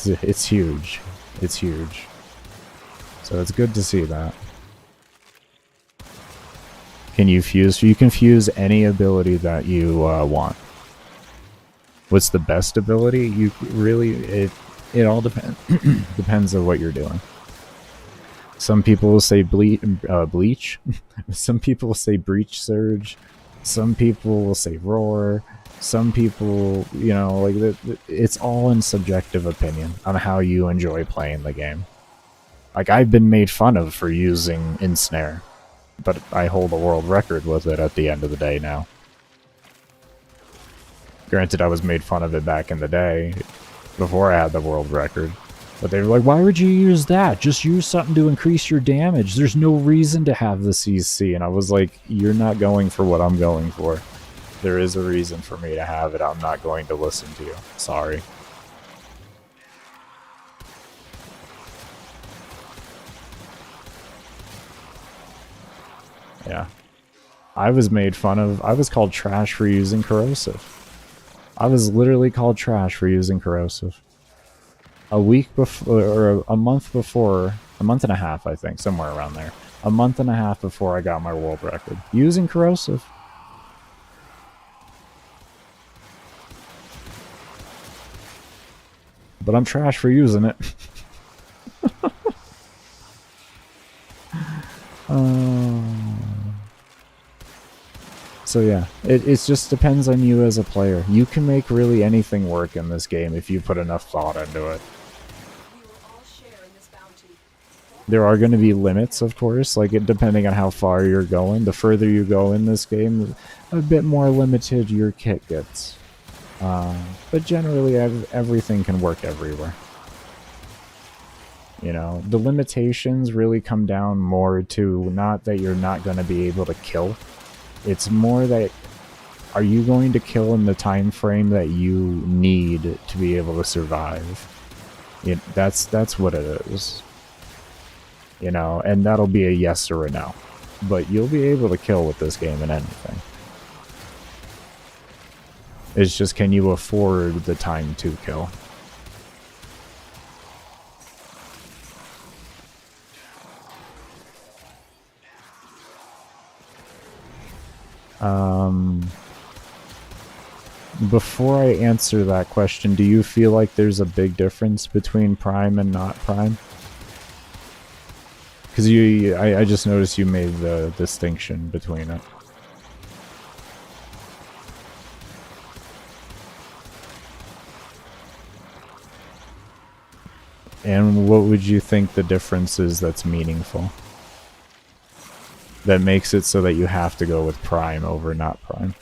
It's huge. It's huge. So it's good to see that. Can you fuse? You can fuse any ability that you want. What's the best ability? You really, it all depends. Depends on what you're doing. Some people will say bleach. Some people will say breach surge. Some people will say roar. Some people, you know, like it's all in subjective opinion on how you enjoy playing the game. Like, I've been made fun of for using Ensnare, but I hold a world record with it at the end of the day now. Granted, I was made fun of it back in the day, before I had the world record. But they were like, why would you use that? Just use something to increase your damage. There's no reason to have the CC. And I was like, you're not going for what I'm going for. There is a reason for me to have it. I'm not going to listen to you. Sorry. Yeah. I was made fun of. I was called trash for using corrosive. I was literally called trash for using corrosive. A week before, or a month before, a month and a half, I think, somewhere around there. A month and a half before I got my world record. Using corrosive. But I'm trash for using it. So yeah, it just depends on you as a player. You can make really anything work in this game if you put enough thought into it. There are going to be limits, of course, like depending on how far you're going. The further you go in this game, a bit more limited your kit gets. But generally, everything can work everywhere. You know, the limitations really come down more to not that you're not going to be able to kill. It's more that, are you going to kill in the time frame that you need to be able to survive? That's what it is. You know, and that'll be a yes or a no. But you'll be able to kill with this game and anything. It's just, can you afford the time to kill? Before I answer that question, do you feel like there's a big difference between Prime and not Prime? Because I just noticed you made the distinction between it. And what would you think the difference is that's meaningful? That makes it so that you have to go with Prime over not Prime?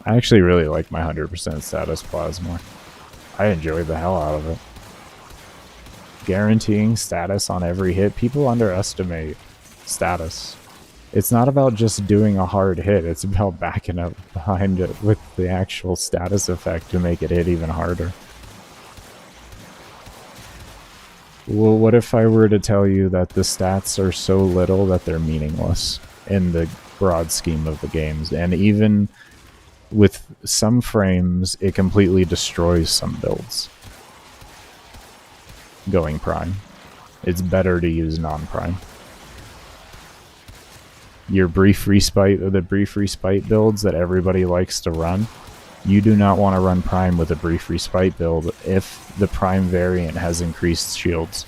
I actually really like my 100% status plasma. I enjoy the hell out of it. Guaranteeing status on every hit. People underestimate status. It's not about just doing a hard hit, it's about backing up behind it with the actual status effect to make it hit even harder. Well, what if I were to tell you that the stats are so little that they're meaningless in the broad scheme of the games, and even with some frames, it completely destroys some builds. Going Prime. It's better to use non-Prime. Your brief respite, or the brief respite builds that everybody likes to run, you do not want to run Prime with a brief respite build if the Prime variant has increased shields,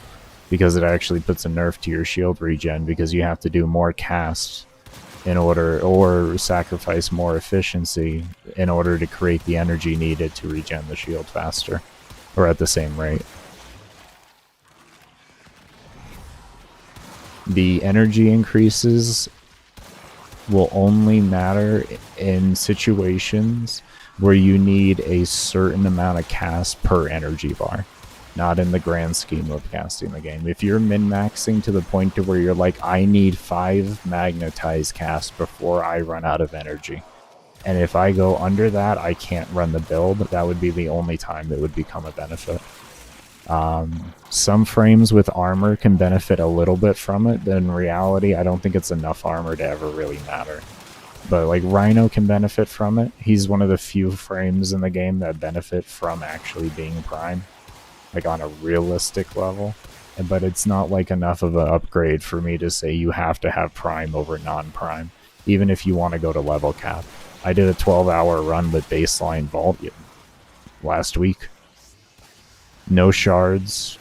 because it actually puts a nerf to your shield regen, because you have to do more casts in order, or sacrifice more efficiency in order to create the energy needed to regen the shield faster, or at the same rate. The energy increases will only matter in situations where you need a certain amount of cast per energy bar, not in the grand scheme of casting the game. If you're min-maxing to the point to where you're like, I need 5 magnetized casts before I run out of energy, and if I go under that, I can't run the build, that would be the only time it would become a benefit. Some frames with armor can benefit a little bit from it, but in reality, I don't think it's enough armor to ever really matter. But like Rhino can benefit from it. He's one of the few frames in the game that benefit from actually being Prime, like on a realistic level. But it's not like enough of an upgrade for me to say you have to have Prime over non-Prime, even if you want to go to level cap. I did a 12-hour run with baseline vault last week. No shards.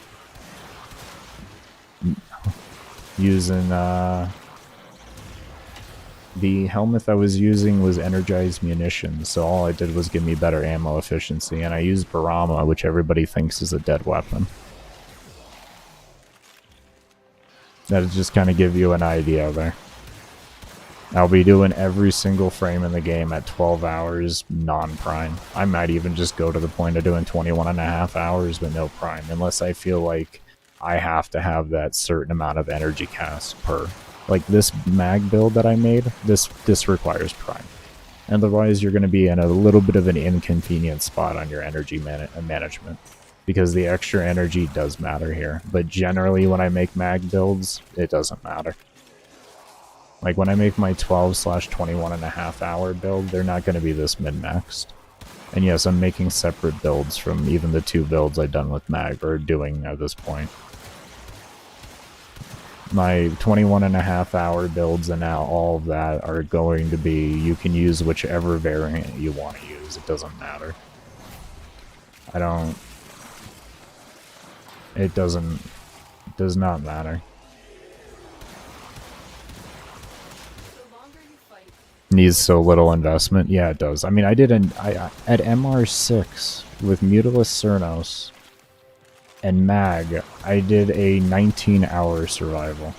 Using the helmet I was using was energized munitions, so all I did was give me better ammo efficiency, and I used Barama, which everybody thinks is a dead weapon. That'll just kind of give you an idea there. I'll be doing every single frame in the game at 12 hours non-prime. I might even just go to the point of doing 21.5 hours with no prime, unless I feel like I have to have that certain amount of energy cast per. Like this mag build that I made, this requires prime. Otherwise, you're going to be in a little bit of an inconvenient spot on your energy management, because the extra energy does matter here. But generally, when I make mag builds, it doesn't matter. Like when I make my 12/21.5 hour build, they're not going to be this min-maxed. And yes, I'm making separate builds from even the 2 builds I've done with mag, or doing at this point. My 21.5 hour builds and now all of that are going to be, you can use whichever variant you want to use, it doesn't matter. It does not matter. Needs so little investment. Yeah, it does. I mean, I did at MR6 with Mutilus Cernos and Mag, I did a 19-hour survival.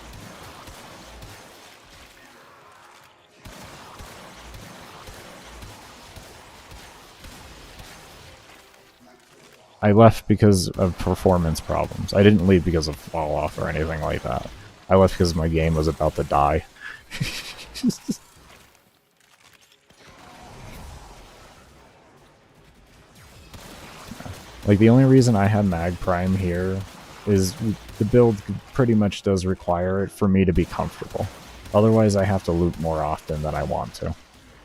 I left because of performance problems. I didn't leave because of fall off or anything like that. I left because my game was about to die. Like, the only reason I had Mag Prime here is the build pretty much does require it for me to be comfortable. Otherwise, I have to loot more often than I want to.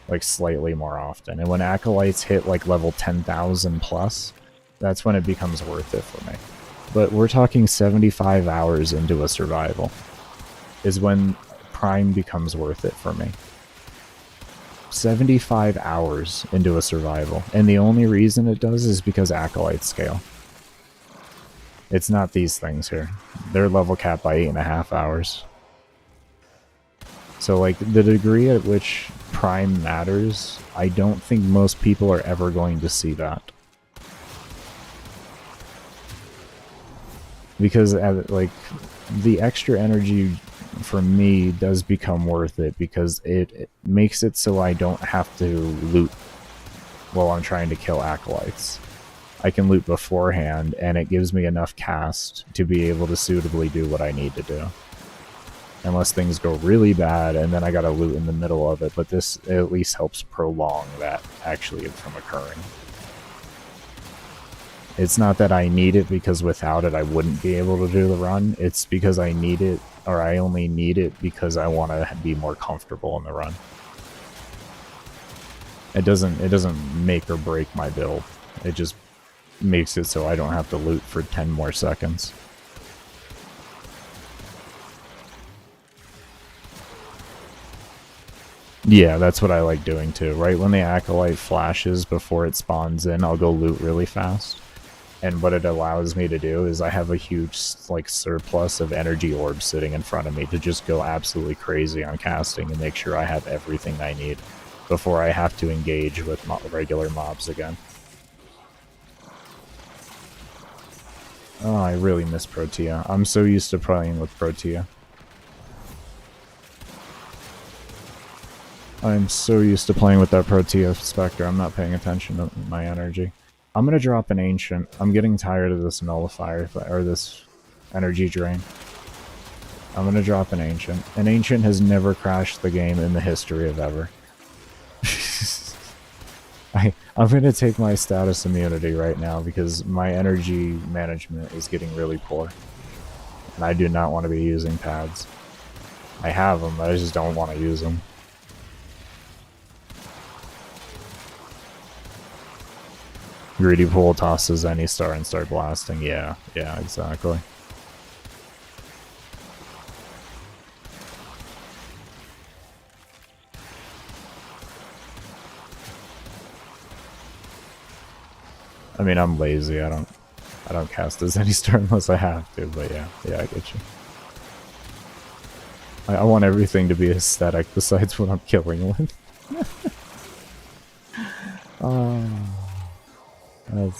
Like, slightly more often. And when Acolytes hit, like, level 10,000 plus, that's when it becomes worth it for me. But we're talking 75 hours into a survival is when Prime becomes worth it for me. 75 hours into a survival, and the only reason it does is because Acolytes scale. It's not these things here. They're level capped by 8.5 hours. So, like, the degree at which Prime matters, I don't think most people are ever going to see that. Because, like, the extra energy for me does become worth it, because it makes it so I don't have to loot while I'm trying to kill Acolytes. I can loot beforehand, and it gives me enough cast to be able to suitably do what I need to do. Unless things go really bad, and then I gotta loot in the middle of it, but this at least helps prolong that actually from occurring. It's not that I need it, because without it I wouldn't be able to do the run. It's because I need it, or I only need it because I want to be more comfortable in the run. It doesn't make or break my build. It just makes it so I don't have to loot for 10 more seconds. Yeah, that's what I like doing too. Right when the Acolyte flashes before it spawns in, I'll go loot really fast. And what it allows me to do is I have a huge, like, surplus of energy orbs sitting in front of me to just go absolutely crazy on casting and make sure I have everything I need before I have to engage with regular mobs again. Oh, I really miss Protea. I'm so used to playing with Protea. I'm so used to playing with that Protea Spectre, I'm not paying attention to my energy. I'm gonna drop an Ancient. I'm getting tired of this Nullifier, or this energy drain. I'm gonna drop an Ancient. An Ancient has never crashed the game in the history of ever. I'm gonna take my status immunity right now because my energy management is getting really poor. And I do not want to be using pads. I have them, but I just don't want to use them. Greedy Pool tosses any star and start blasting. Yeah, exactly. I mean, I'm lazy. I don't cast as any star unless I have to. But yeah, I get you. I want everything to be aesthetic besides what I'm killing with.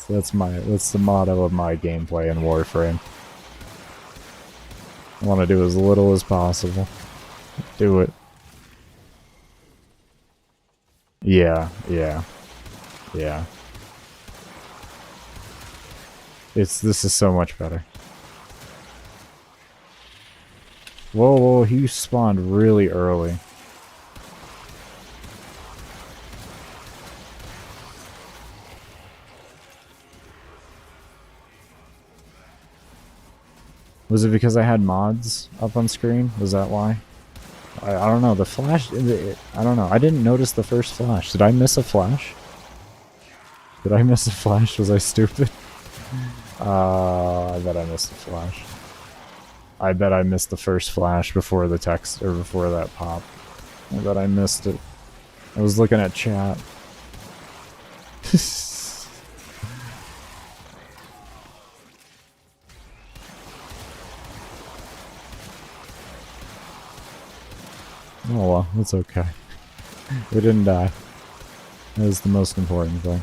That's the motto of my gameplay in Warframe. I want to do as little as possible. Do it. Yeah, yeah, yeah. This is so much better. Whoa, whoa, he spawned really early. Was it because I had mods up on screen? Was that why? I don't know. The flash... I don't know. I didn't notice the first flash. Did I miss a flash? Did I miss a flash? Was I stupid? I bet I missed the flash. I bet I missed the first flash before the text, or before that pop. I bet I missed it. I was looking at chat. Oh well, it's okay. We didn't die. That is the most important thing.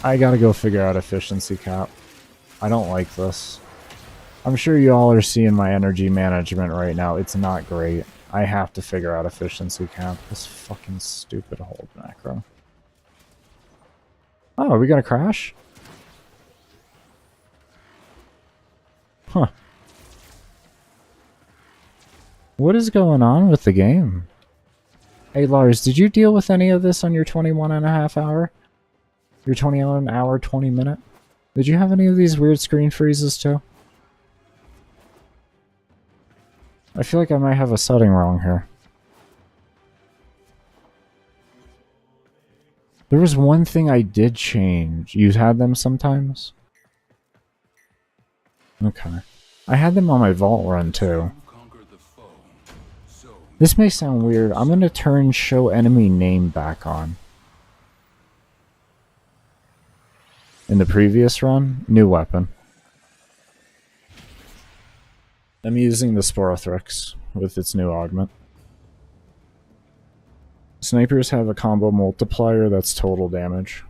I gotta go figure out efficiency cap. I don't like this. I'm sure you all are seeing my energy management right now. It's not great. I have to figure out efficiency cap. This fucking stupid hold macro. Oh, are we gonna crash? Huh. What is going on with the game? Hey Lars, did you deal with any of this on your 21.5 hour? Your 21 hour, 20 minute? Did you have any of these weird screen freezes too? I feel like I might have a setting wrong here. There was one thing I did change. You had them sometimes? Okay. I had them on my vault run too. This may sound weird. I'm gonna turn show enemy name back on. In the previous run, new weapon. I'm using the Sporothrix with its new augment. Snipers have a combo multiplier that's total damage.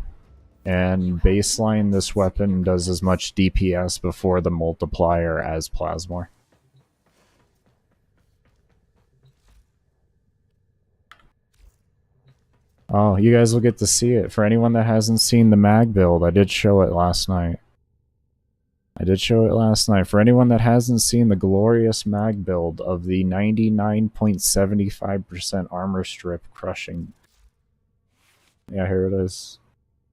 And baseline, this weapon does as much DPS before the multiplier as Plasmor. Oh, you guys will get to see it. For anyone that hasn't seen the mag build, I did show it last night. For anyone that hasn't seen the glorious mag build of the 99.75% armor strip crushing. Yeah, here it is.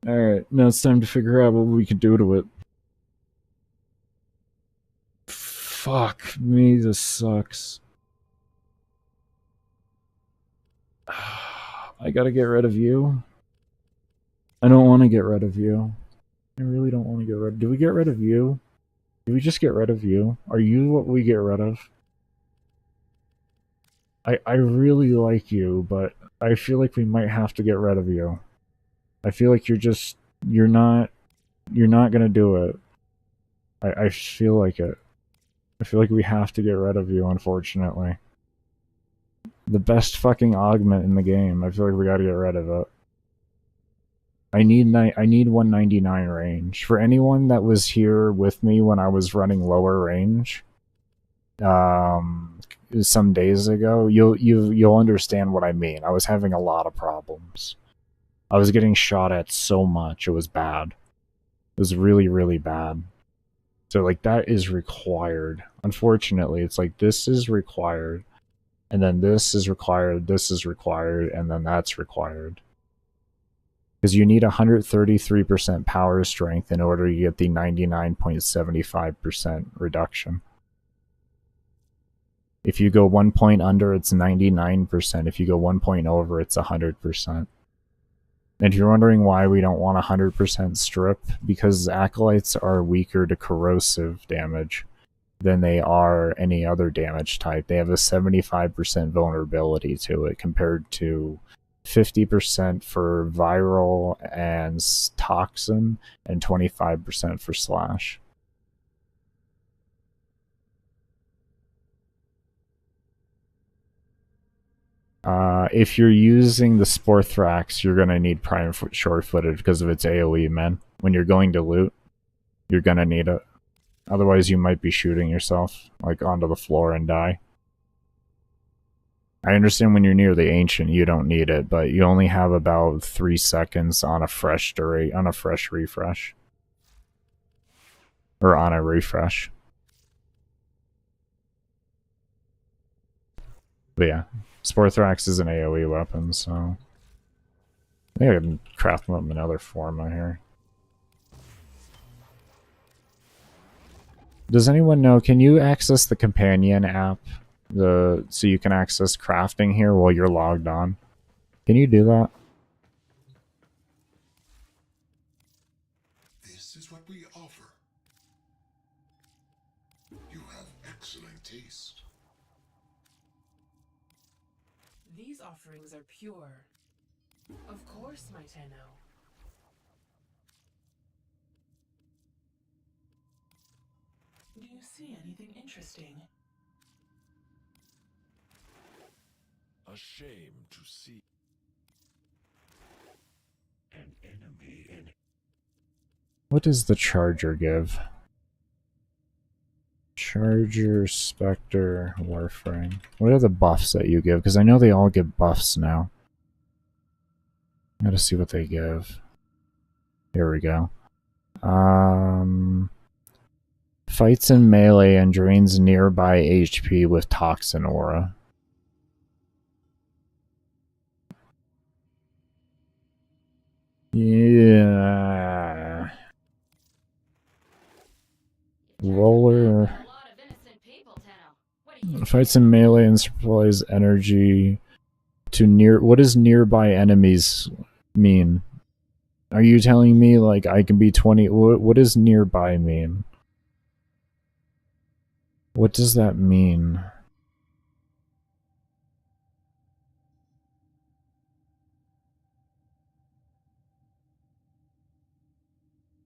Alright, now it's time to figure out what we can do to it. Fuck me, this sucks. I gotta get rid of you. I don't want to get rid of you. I really don't want to get rid of... Do we get rid of you? Do we just get rid of you? Are you what we get rid of? I really like you, but I feel like we might have to get rid of you. I feel like you're not gonna do it. I feel like it. I feel like we have to get rid of you, unfortunately. The best fucking augment in the game. I feel like we gotta get rid of it. I need 199 range. For anyone that was here with me when I was running lower range, some days ago, you'll understand what I mean. I was having a lot of problems. I was getting shot at so much. It was bad. It was really, really bad. So, like, that is required. Unfortunately, it's like, this is required. And then this is required, and then that's required. Because you need 133% power strength in order to get the 99.75% reduction. If you go 1 point under, it's 99%. If you go 1 point over, it's 100%. And if you're wondering why we don't want 100% strip, because acolytes are weaker to corrosive damage. than they are any other damage type. They have a 75% vulnerability to it compared to 50% for viral and toxin and 25% for slash. If you're using the Sporothrix, you're going to need prime short-footed because of its AoE, man. When you're going to loot, you're going to need it. Otherwise, you might be shooting yourself, like, onto the floor and die. I understand when you're near the Ancient, you don't need it, but you only have about 3 seconds on a fresh refresh. Or on a refresh. But yeah, Sporothrix is an AoE weapon, so I think I can craft them up in another form out here. Does anyone know, can you access the companion app? So you can access crafting here while you're logged on? Can you do that? This is what we offer. You have excellent taste. These offerings are pure. Of course, my Tenno. Do you see anything interesting? A shame to see an enemy in. What does the Charger give? Charger, Spectre, Warframe. What are the buffs that you give? Because I know they all give buffs now. I gotta see what they give. Here we go. Fights in melee and drains nearby HP with Toxin Aura. Yeah. Roller. Fights in melee and supplies energy to near. What does nearby enemies mean? Are you telling me like I can be 20? What does nearby mean? What does that mean?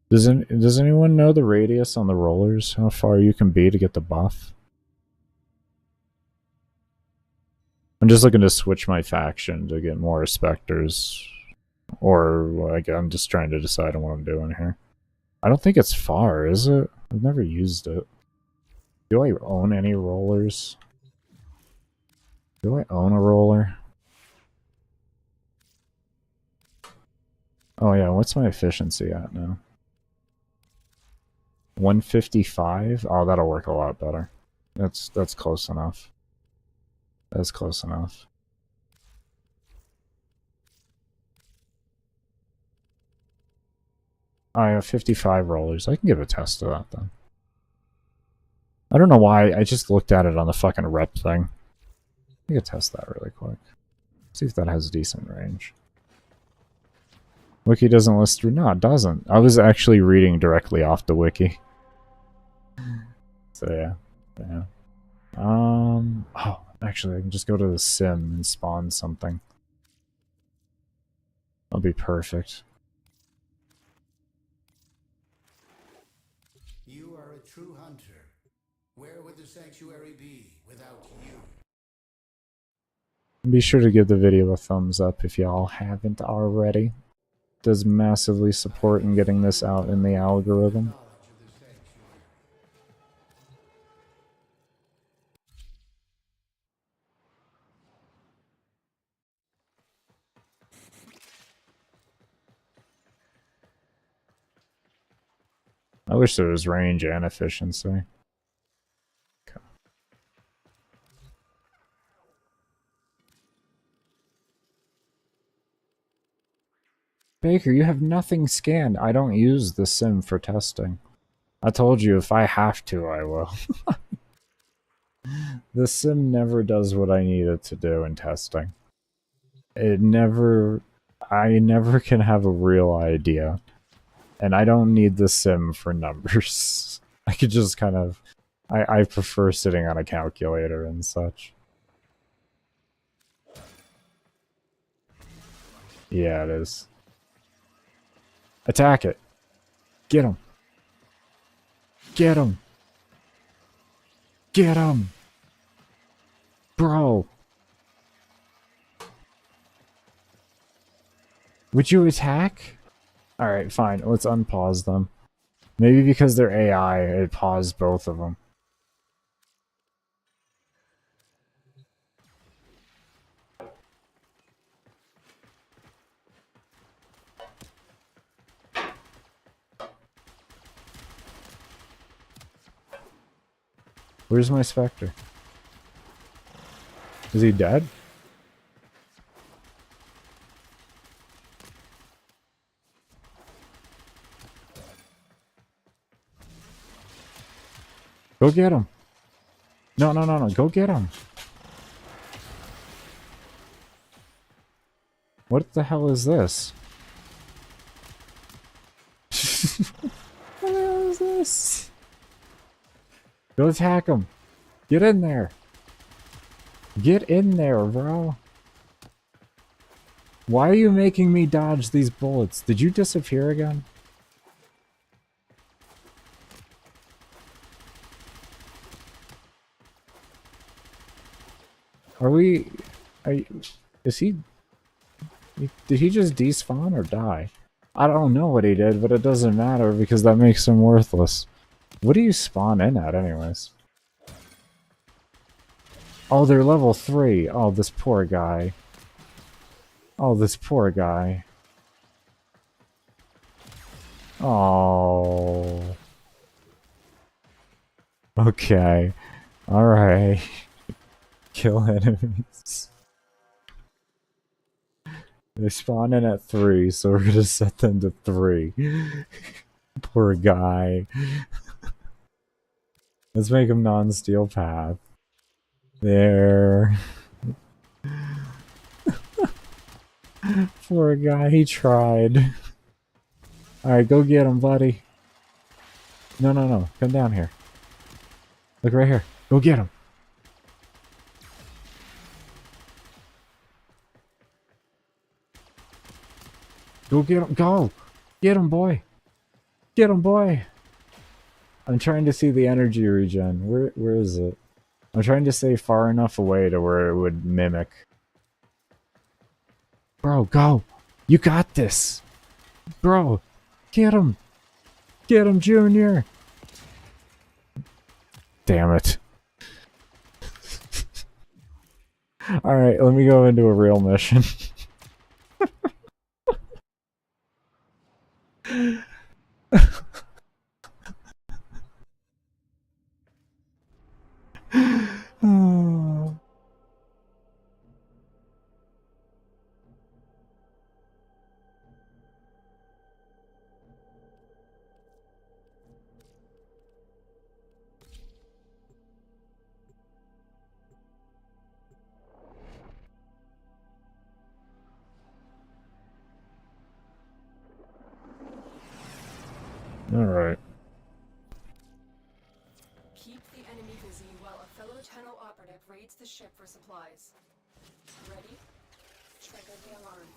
Does anyone know the radius on the rollers? How far you can be to get the buff? I'm just looking to switch my faction to get more Spectres. Or, like, I'm just trying to decide on what I'm doing here. I don't think it's far, is it? I've never used it. Do I own any rollers? Do I own a roller? Oh yeah, what's my efficiency at now? 155? Oh, that'll work a lot better. That's close enough. That's close enough. I have 55 rollers. I can give a test of that then. I don't know why. I just looked at it on the fucking rep thing. I can test that really quick. See if that has decent range. Wiki doesn't list through. No, it doesn't. I was actually reading directly off the wiki. So yeah. Oh, actually, I can just go to the sim and spawn something. That'll be perfect. You are a true hunter. Where would the sanctuary be without you? Be sure to give the video a thumbs up if y'all haven't already. It does massively support in getting this out in the algorithm. I wish there was range and efficiency. Okay. Baker, you have nothing scanned. I don't use the sim for testing. I told you if I have to, I will. The sim never does what I need it to do in testing. I never can have a real idea. And I don't need the sim for numbers. I could just kind of I prefer sitting on a calculator and such. Yeah, it is. Attack it. Get him. Get him. Get him. Bro. Would you attack? Alright, fine. Let's unpause them. Maybe because they're AI, it paused both of them. Where's my Spectre? Is he dead? Go get him. No, no, no, no. Go get him. What the hell is this? What the hell is this? Go attack him. Get in there. Get in there, bro. Why are you making me dodge these bullets? Did you disappear again? Are we... is he... Did he just despawn or die? I don't know what he did, but it doesn't matter because that makes him worthless. What do you spawn in at anyways? Oh, they're level 3. Oh, this poor guy. Oh, this poor guy. Oh. Okay. Alright. Kill enemies. They spawn in at 3, so we're gonna set them to 3. Poor guy. Let's make him non-steel path. There. Poor guy, he tried. Alright, go get him, buddy. No, no, no. Come down here. Look right here. Go get him. Go get him. Go! Get him, boy! Get him, boy! I'm trying to see the energy regen. Where is it? I'm trying to stay far enough away to where it would mimic. Bro, go! You got this! Bro! Get him! Get him, Junior! Damn it. Alright, let me go into a real mission. Oh. Alright. Keep the enemy busy while a fellow tunnel operative raids the ship for supplies. Ready? Trigger the alarm.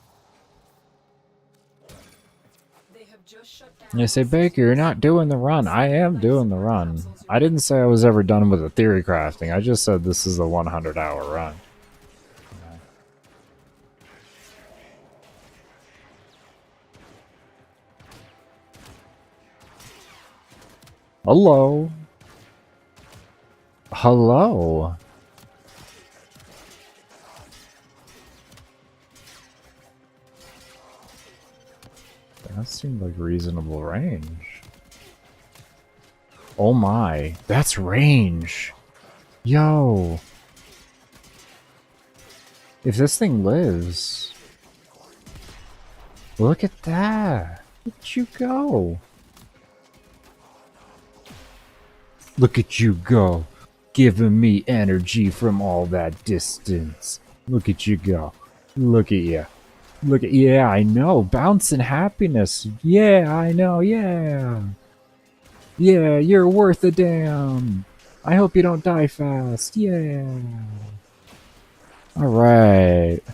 They have just shut down. You say, Baker, you're not doing the run. I am doing the run. I didn't say I was ever done with the theory crafting. I just said this is a 100-hour run. Hello? Hello? That seemed like reasonable range. Oh my, that's range. Yo. If this thing lives. Look at that. Look at you go. Look at you go. Giving me energy from all that distance. Look at you go. Look at you. Look at, yeah, I know. Bouncing happiness. Yeah, I know. Yeah. Yeah, you're worth a damn. I hope you don't die fast. Yeah. Alright.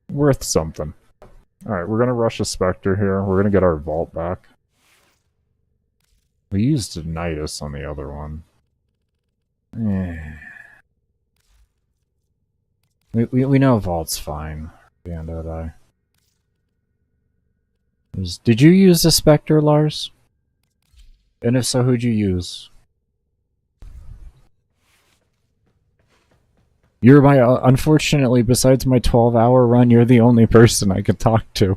Worth something. Alright, we're gonna rush a Spectre here. We're gonna get our Vault back. We used Nidus on the other one. We know Vault's fine at the end of the day. Did you use the Spectre, Lars? And if so, who'd you use? You're my... unfortunately, besides my 12-hour run, you're the only person I could talk to.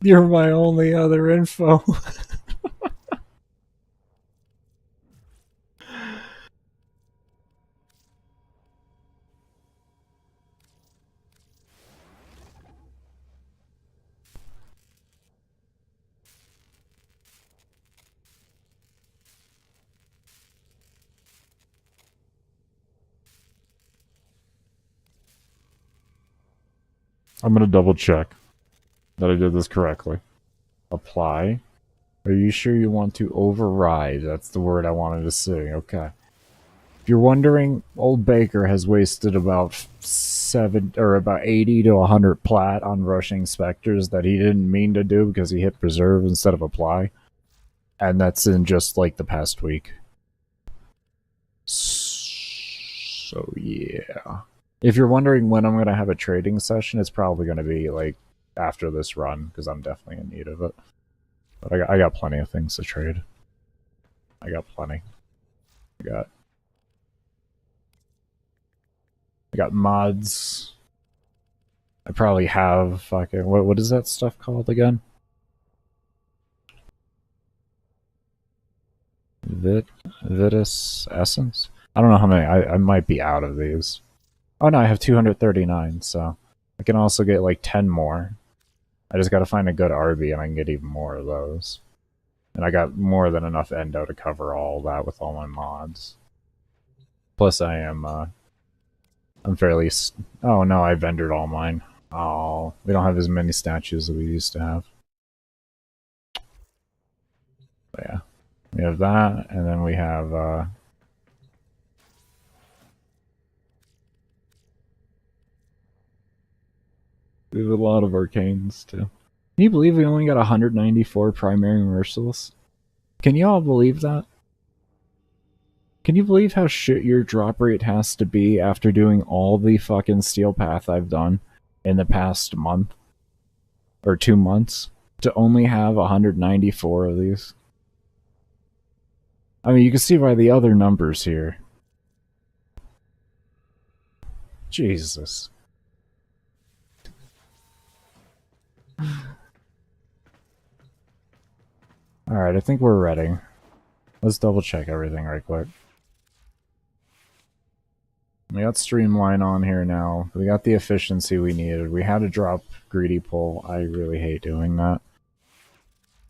You're my only other info. I'm gonna double check that I did this correctly. Apply. Are you sure you want to override? That's the word I wanted to say. Okay. If you're wondering, old Baker has wasted about 80 to 100 plat on rushing Spectres that he didn't mean to do because he hit preserve instead of apply. And that's in just like the past week. So yeah. If you're wondering when I'm going to have a trading session, it's probably going to be like after this run because I'm definitely in need of it. But I got plenty of things to trade. I got plenty. I got mods. I probably have fucking... What is that stuff called again? Vitus Essence? I don't know how many. I might be out of these. Oh no, I have 239, so I can also get like 10 more. I just gotta find a good RB and I can get even more of those. And I got more than enough endo to cover all that with all my mods. Plus I am, I'm fairly... Oh no, I vendored all mine. Oh, we don't have as many statues as we used to have. But yeah. We have that, and then we have, we have a lot of arcanes, too. Can you believe we only got 194 primary merciless? Can you all believe that? Can you believe how shit your drop rate has to be after doing all the fucking steel path I've done in the past month? Or 2 months? To only have 194 of these? I mean, you can see by the other numbers here. Jesus. Alright, I think we're ready. Let's double check everything right quick. We got Streamline on here now. We got the efficiency we needed. We had to drop Greedy Pull. I really hate doing that.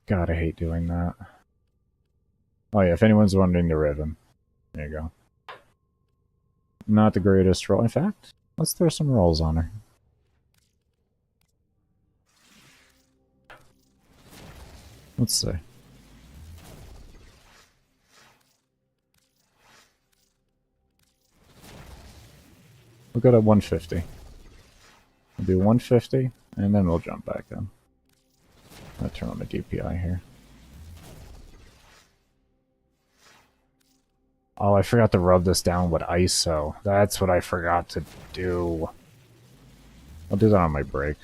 God, I hate doing that. Oh yeah, if anyone's wondering, the Riven. There you go. Not the greatest roll. In fact, let's throw some rolls on her. Let's see. We'll go to 150. We'll do 150, and then we'll jump back in. I'll turn on the DPI here. Oh, I forgot to rub this down with ISO. That's what I forgot to do. I'll do that on my break.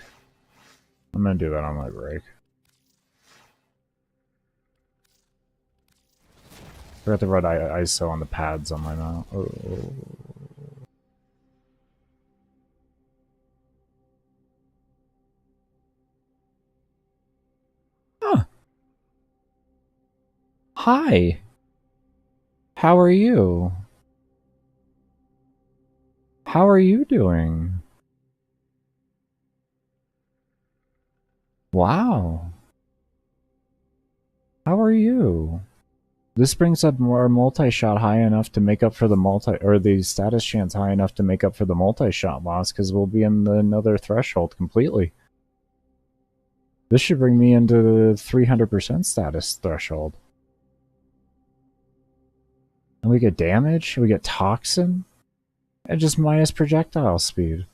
I'm gonna do that on my break. Forgot to rub ISO on the pads on my mount. Oh. Huh. Hi. How are you? How are you doing? Wow. How are you? This brings up more multi-shot high enough to make up for the the status chance high enough to make up for the multi-shot loss, because we'll be in another threshold completely. This should bring me into the 300% status threshold. And we get damage, we get toxin, and just minus projectile speed.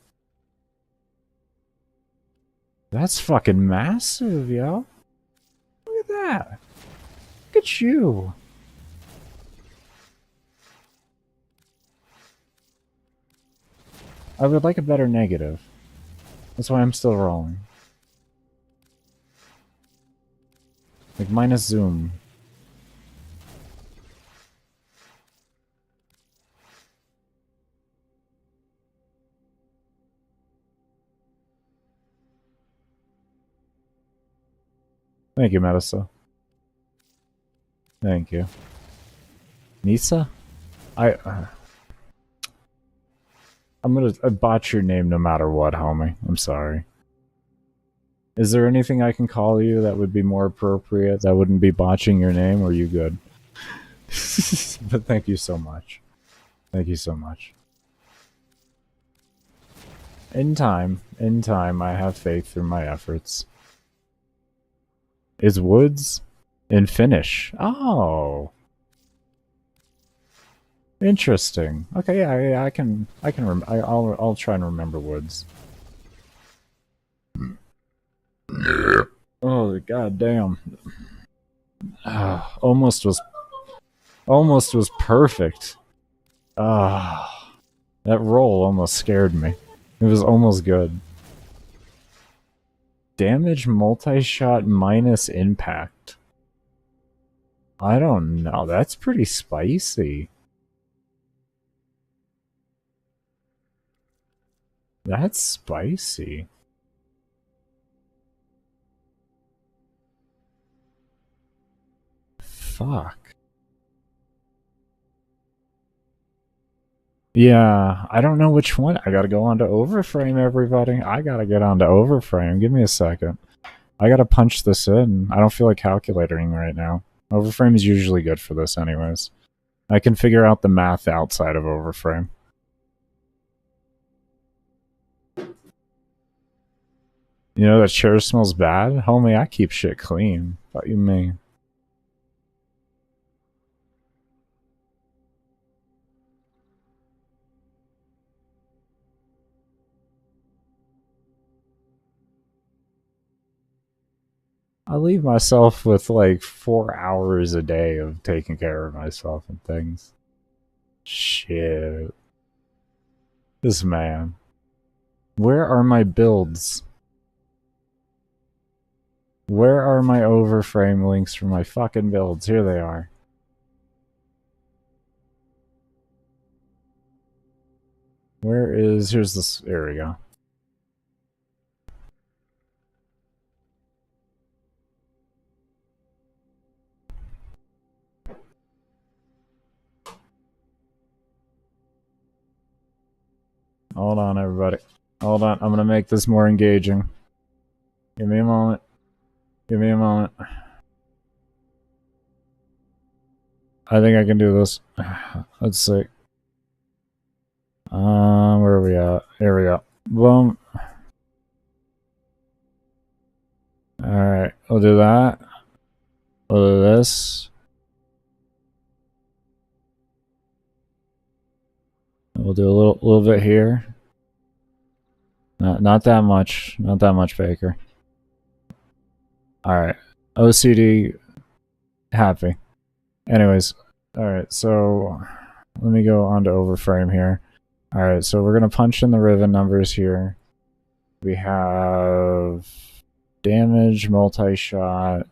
That's fucking massive, yo. Look at that. Look at you. I would like a better negative. That's why I'm still rolling. Like minus zoom. Thank you, Metasa. Thank you. Nisa? I'm gonna botch your name no matter what, homie. I'm sorry. Is there anything I can call you that would be more appropriate, that wouldn't be botching your name, or are you good? But thank you so much. Thank you so much. In time, I have faith through my efforts. Is Woods in Finnish? Oh, interesting. Okay, yeah, I'll try and remember Woods. Oh, god damn. Almost was perfect. That roll almost scared me. It was almost good. Damage multi-shot minus impact. I don't know. That's pretty spicy. That's spicy. Fuck. Yeah, I don't know which one. I gotta go on to overframe, everybody. I gotta get on to overframe. Give me a second. I gotta punch this in. I don't feel like calculating right now. Overframe is usually good for this anyways. I can figure out the math outside of overframe. You know that chair smells bad? Homie, I keep shit clean. What you mean? I leave myself with like 4 hours a day of taking care of myself and things. Shit. This man. Where are my builds? Where are my overframe links for my fucking builds? Here they are. Here's this, there we go. Hold on, everybody. Hold on, I'm gonna make this more engaging. Give me a moment. Give me a moment. I think I can do this. Let's see. Where are we at? Here we go. Boom. Alright, we'll do that. We'll do this. We'll do a little bit here. Not that much. Not that much, Baker. Alright. OCD happy. Anyways. Alright, so let me go on to overframe here. Alright, so we're gonna punch in the Riven numbers here. We have damage, multi-shot,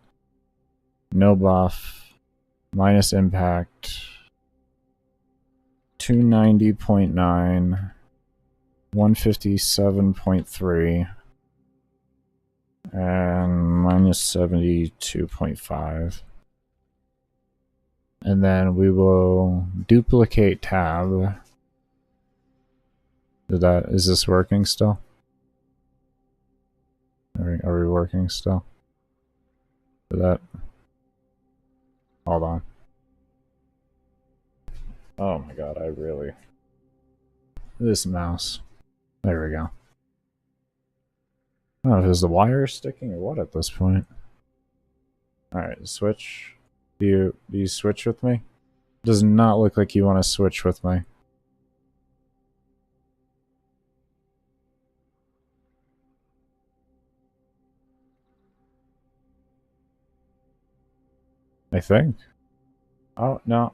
no buff, minus impact, 290.9, 157.3, and minus 72.5. And then we will duplicate tab. Is this working still? Are we working still? Did that? Hold on. Oh my god, this mouse. There we go. I don't know if it's the wire sticking or what at this point. Alright, switch. Do you switch with me? Does not look like you want to switch with me. I think. Oh, no.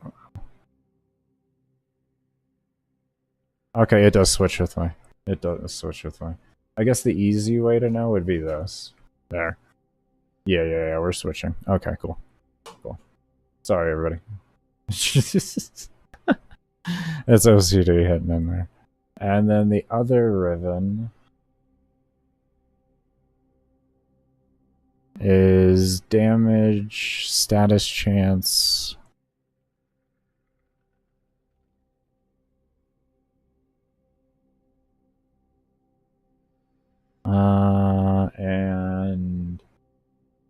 Okay, it does switch with me. It does switch with me. I guess the easy way to know would be this. There. Yeah, we're switching. Okay, cool. Cool. Sorry, everybody. That's OCD hitting in there. And then the other ribbon is damage, status chance. And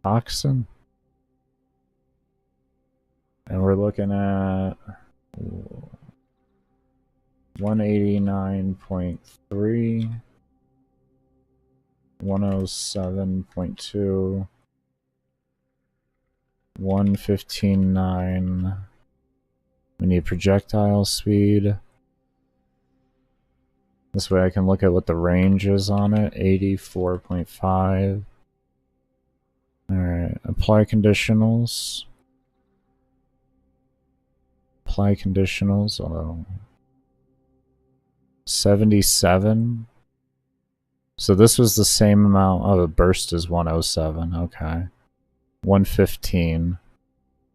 toxin. And we're looking at 189.3, 107.2, 115.9. We need projectile speed. This way I can look at what the range is on it. 84.5. Alright, apply conditionals. Apply conditionals. 77. So this was the same amount. Oh, the burst is 107. Okay. 115.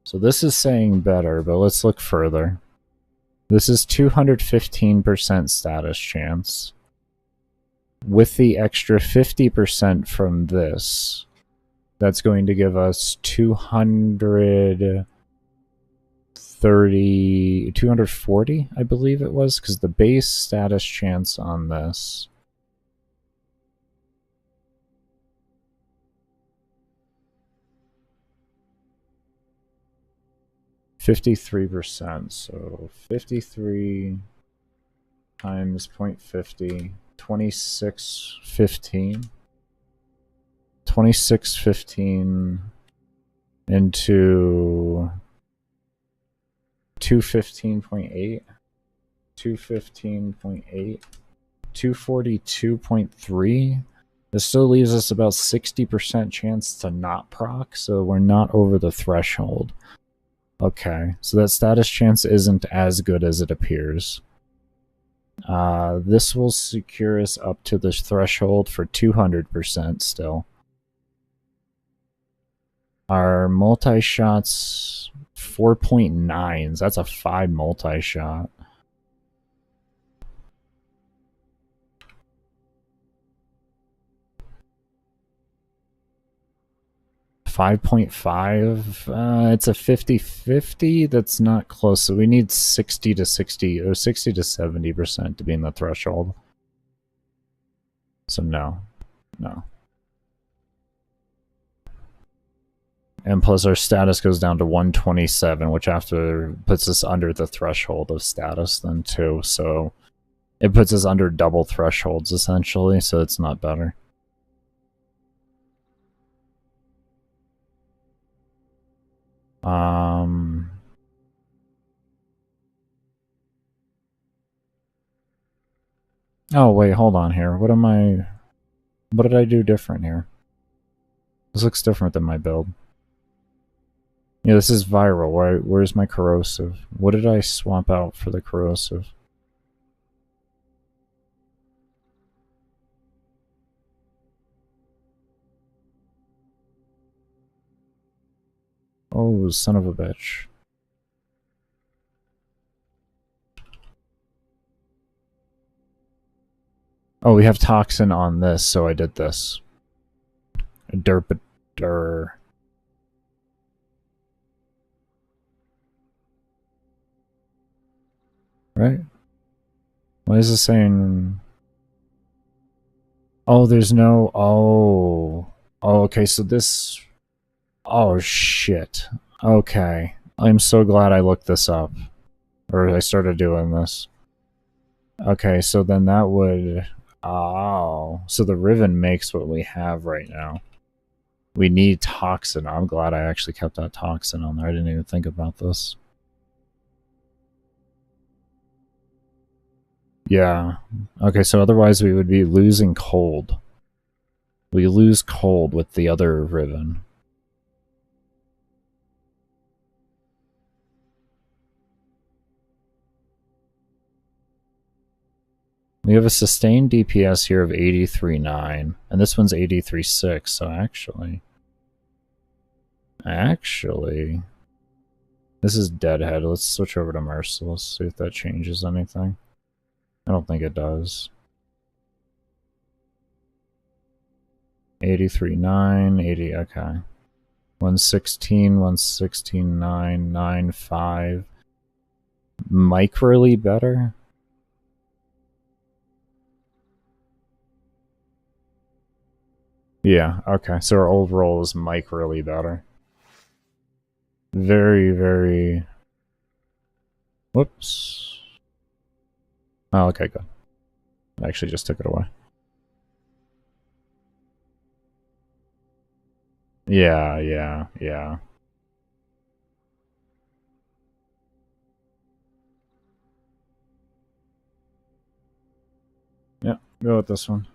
So this is saying better, but let's look further. This is 215% status chance. With the extra 50% from this, that's going to give us 240, I believe it was, because the base status chance on this 53%, so 53 times 0.50, 2615. 2615 into 215.8, 215.8, 242.3. This still leaves us about 60% chance to not proc, so we're not over the threshold. Okay, so that status chance isn't as good as it appears. This will secure us up to the threshold for 200% still. Our multi-shots 4.9s. That's a 5 multi-shot. $5.5. It's a 50-50. That's not close. So we need 60 to 70% to be in the threshold. So no. And plus our status goes down to 127, which after puts us under the threshold of status then too. So it puts us under double thresholds essentially, so it's not better. Oh wait, hold on here. What did I do different here? This looks different than my build. Yeah, this is viral. Where's my corrosive? What did I swap out for the corrosive? Oh, son of a bitch. Oh, we have toxin on this, so I did this. Derpader. Right? Why is it saying Oh, there's no... Oh. Oh, okay, so this... Oh, shit. Okay. I'm so glad I looked this up. Or I started doing this. Okay, so then that would... Oh. So the Riven makes what we have right now. We need Toxin. I'm glad I actually kept that Toxin on there. I didn't even think about this. Yeah. Okay, so otherwise we would be losing Cold. We lose Cold with the other Riven. We have a sustained DPS here of 83.9, and this one's 83.6, so actually, this is Deadhead. Let's switch over to Merciless, see if that changes anything. I don't think it does. 83.9, 80, okay. 116, 116.9, 9.5. Microly better? Yeah, okay. So our overall is microly better. Very, very... Whoops. Oh, okay, good. I actually just took it away. Yeah, yeah, yeah. Yeah, go with this one.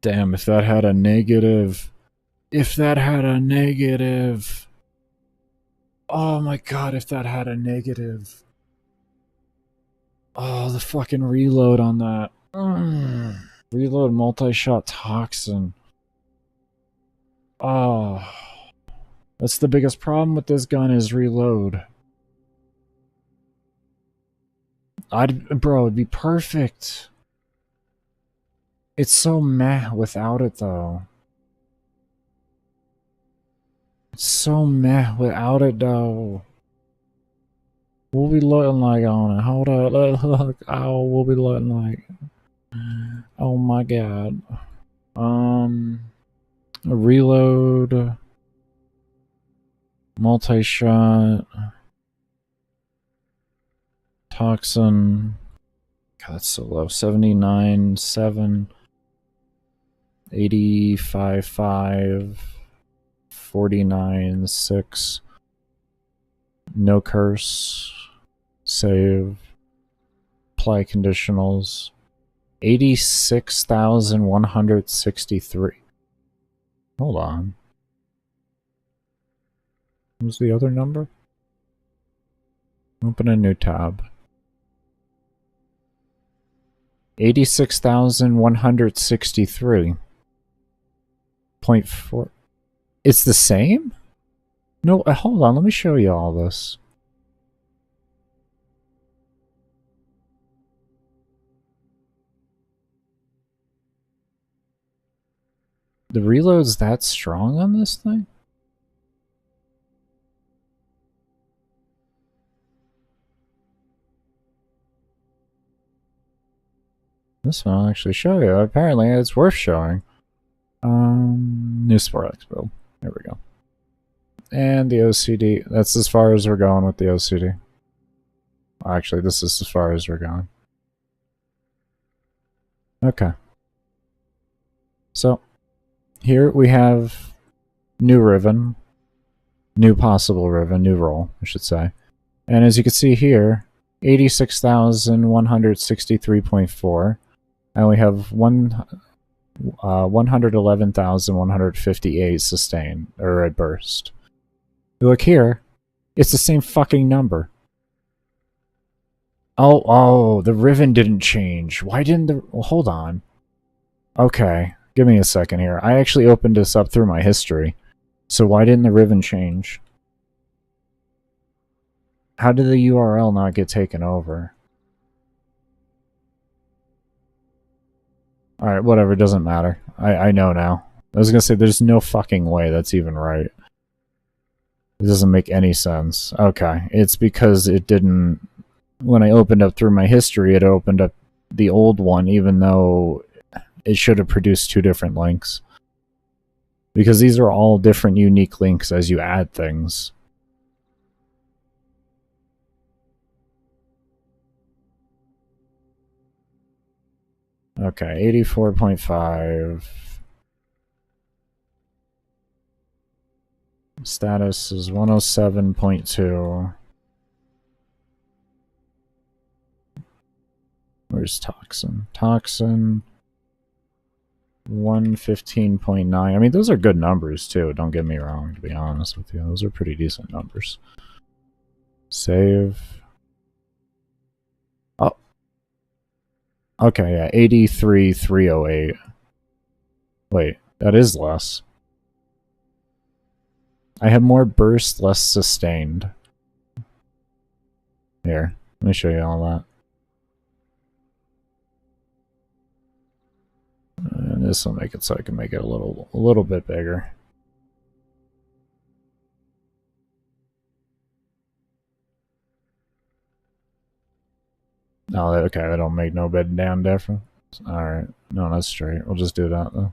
Damn, if that had a negative... If that had a negative... Oh my god, if that had a negative... Oh, the fucking reload on that. Reload multi-shot Toxin. Oh. That's the biggest problem with this gun is reload. Bro, it'd be perfect. It's so meh without it, though. It's so meh without it, though. We'll be looking like on it. Hold up, look. Oh, we'll be looking like... Oh my god. Reload. Multi-shot. Toxin. God, that's so low. 79.7. 85.5. 49.6. No curse. Save. Apply conditionals. 86,163. Hold on. What was the other number? Open a new tab. 86,163.4. It's the same? No, hold on. Let me show you all this. The reload's that strong on this thing? This one I'll actually show you. Apparently it's worth showing. New Sporothrix build. There we go. And the OCD. That's as far as we're going with the OCD. Actually, this is as far as we're going. Okay. So, here we have new Riven. New possible riven, new roll, I should say. And as you can see here, 86,163.4. And we have 111,158 sustain, or a burst. Look here, it's the same fucking number. Oh, the riven didn't change. Why didn't the... Well, hold on. Okay, give me a second here. I actually opened this up through my history. So why didn't the riven change? How did the URL not get taken over? Alright, whatever, doesn't matter. I know now. I was gonna say, there's no fucking way that's even right. It doesn't make any sense. Okay, it's because it didn't... When I opened up through my history, it opened up the old one, even though it should have produced two different links. Because these are all different unique links as you add things. Okay, 84.5. Status is 107.2. Where's Toxin? Toxin 115.9. I mean, those are good numbers too, don't get me wrong, to be honest with you. Those are pretty decent numbers. Save. Oh. Okay, yeah, 83,308. Wait, that is less. I have more burst, less sustained. Here, let me show you all that. And this will make it so I can make it a little bit bigger. Oh, okay, that'll make no bed down difference. Alright, no, that's straight. We'll just do that though.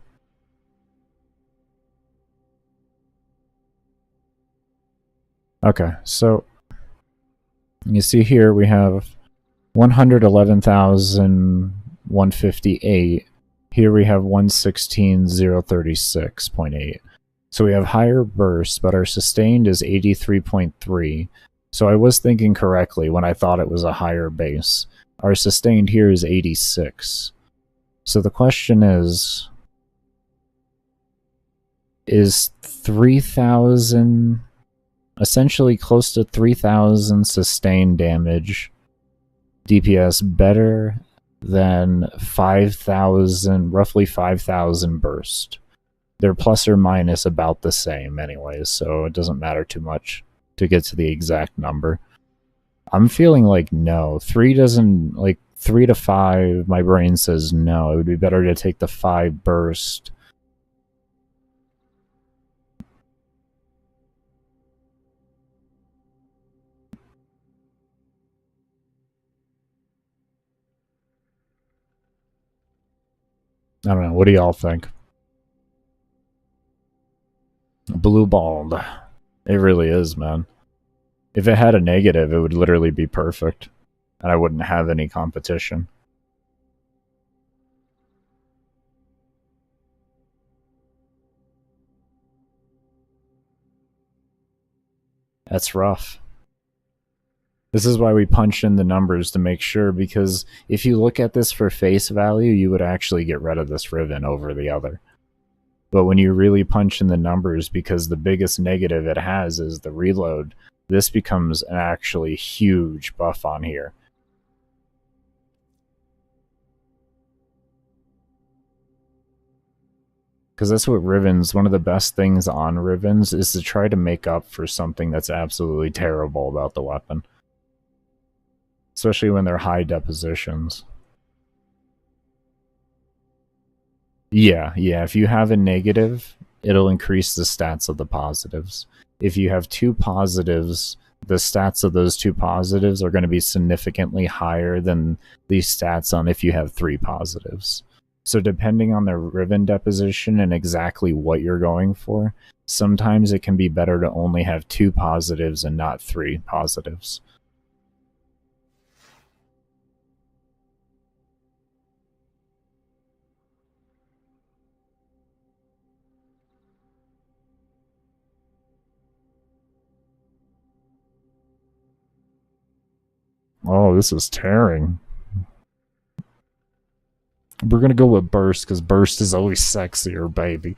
Okay, so you see here we have 111,158. Here we have 116,036.8. So we have higher bursts, but our sustained is 83.3. So I was thinking correctly when I thought it was a higher base. Our sustained here is 86. So the question is 3,000, essentially close to 3,000 sustained damage DPS better than 5,000, roughly 5,000 burst? They're plus or minus about the same anyways, so it doesn't matter too much to get to the exact number. I'm feeling like no. 3 doesn't, like 3 to 5, my brain says no. It would be better to take the 5 burst. I don't know. What do y'all think? Blue balled. It really is, man. If it had a negative, it would literally be perfect. And I wouldn't have any competition. That's rough. This is why we punch in the numbers to make sure, because if you look at this for face value, you would actually get rid of this ribbon over the other. But when you really punch in the numbers, because the biggest negative it has is the reload, this becomes an actually huge buff on here. Because that's what Rivens, one of the best things on Rivens is to try to make up for something that's absolutely terrible about the weapon. Especially when they're high depositions. Yeah, if you have a negative, it'll increase the stats of the positives. If you have 2 positives, the stats of those 2 positives are going to be significantly higher than the stats on if you have 3 positives. So depending on the ribbon deposition and exactly what you're going for, sometimes it can be better to only have 2 positives and not 3 positives. Oh, this is tearing. We're gonna go with burst, because burst is always sexier, baby.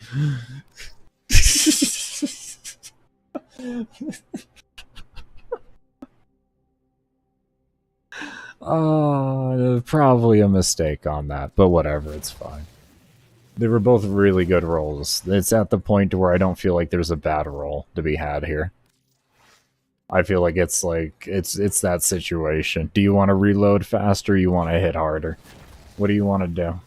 Probably a mistake on that, but whatever, it's fine. They were both really good rolls. It's at the point where I don't feel like there's a bad roll to be had here. I feel like it's that situation. Do you want to reload faster or you want to hit harder? What do you want to do?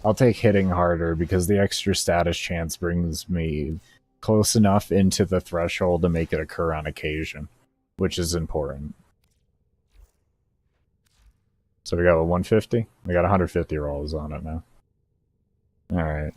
I'll take hitting harder because the extra status chance brings me close enough into the threshold to make it occur on occasion, which is important. So we got a 150? We got 150 rolls on it now. Alright.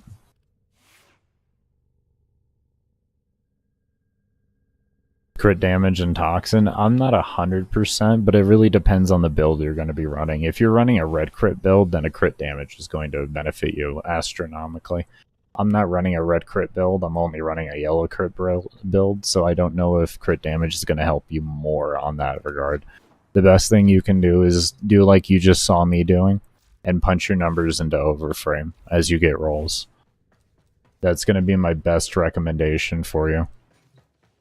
Crit damage and toxin, I'm not 100%, but it really depends on the build you're going to be running. If you're running a red crit build, then a crit damage is going to benefit you astronomically. I'm not running a red crit build, I'm only running a yellow crit build, so I don't know if crit damage is going to help you more on that regard. The best thing you can do is do like you just saw me doing, and punch your numbers into overframe as you get rolls. That's going to be my best recommendation for you.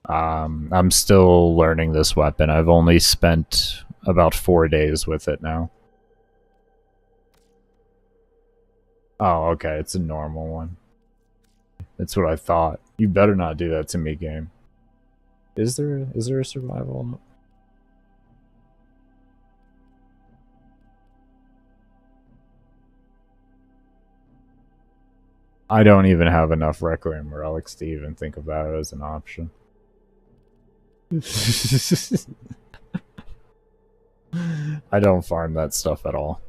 I'm still learning this weapon. I've only spent about 4 days with it now. Oh, okay, it's a normal one. That's what I thought. You better not do that to me, game. Is there a survival? I don't even have enough Requiem relics to even think of that as an option. I don't farm that stuff at all.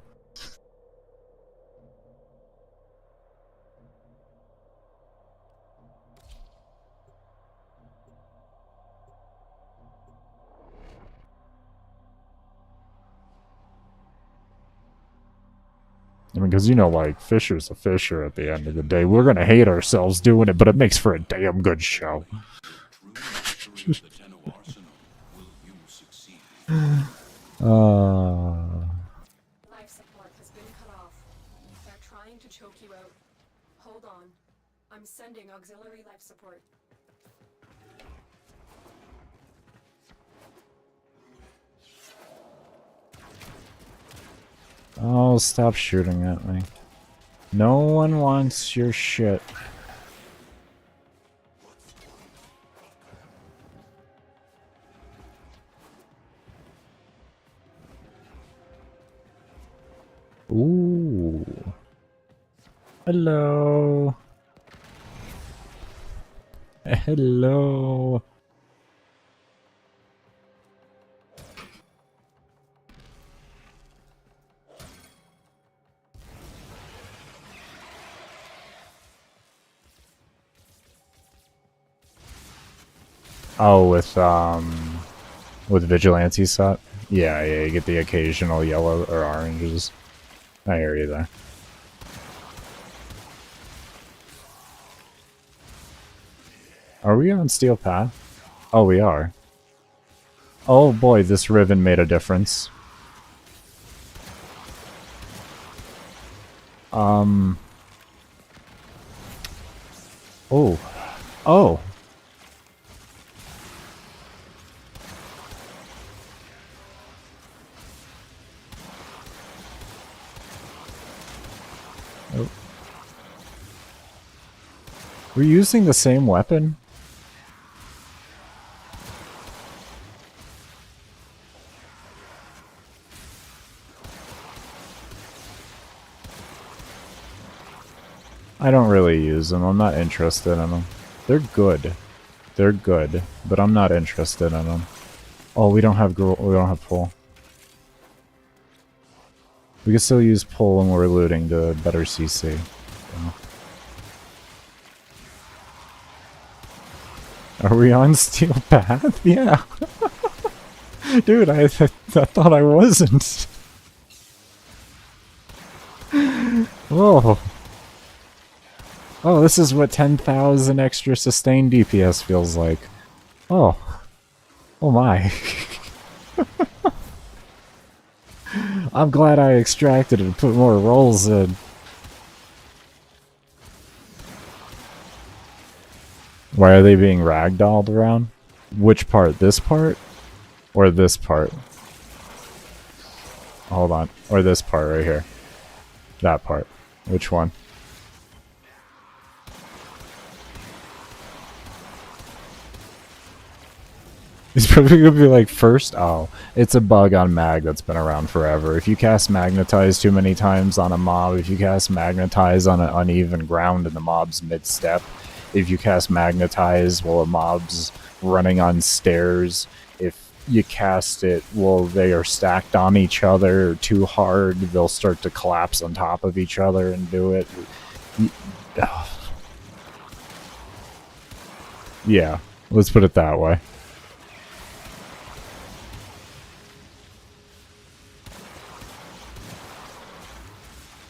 I mean, because, you know, like, Fisher's a Fisher at the end of the day. We're gonna hate ourselves doing it, but it makes for a damn good show. Life support has been cut off. They're trying to choke you out. Hold on. I'm sending auxiliary life support. Oh, stop shooting at me. No one wants your shit. Ooh. Hello. Hello. Oh, with Vigilante set? Yeah, you get the occasional yellow or oranges. I hear you there. Are we on Steel Path? Oh, we are. Oh boy, this Riven made a difference. Oh. Oh. Oh. We're using the same weapon? I don't really use them. I'm not interested in them. They're good. They're good, but I'm not interested in them. Oh, we don't have pull. We can still use pull when we're looting to better CC. So. Are we on Steel Path? Yeah. Dude, I thought I wasn't. Whoa. Oh, this is what 10,000 extra sustained DPS feels like. Oh. Oh my. I'm glad I extracted and put more rolls in. Why are they being ragdolled around? Which part? This part? Or this part? Hold on. Or this part right here. That part. Which one? He's probably gonna be like, first, oh, it's a bug on mag that's been around forever. If you cast Magnetize too many times on a mob, if you cast Magnetize on an uneven ground in the mob's mid-step, if you cast Magnetize while a mob's running on stairs, if you cast it while they are stacked on each other too hard, they'll start to collapse on top of each other and do it. Yeah, let's put it that way.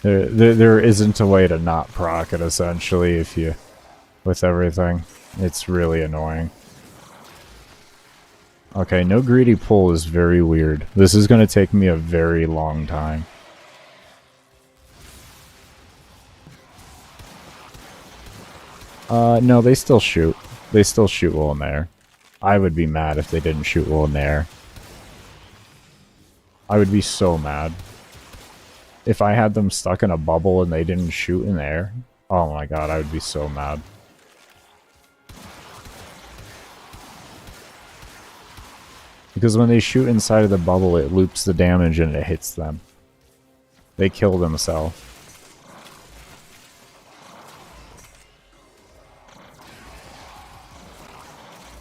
There isn't a way to not proc it, essentially, if you... with everything. It's really annoying. Okay, no greedy pull is very weird. This is going to take me a very long time. No, they still shoot. They still shoot while in there. I would be mad if they didn't shoot while in there. I would be so mad. If I had them stuck in a bubble and they didn't shoot in there, oh my god, I would be so mad. Because when they shoot inside of the bubble, it loops the damage and it hits them. They kill themselves.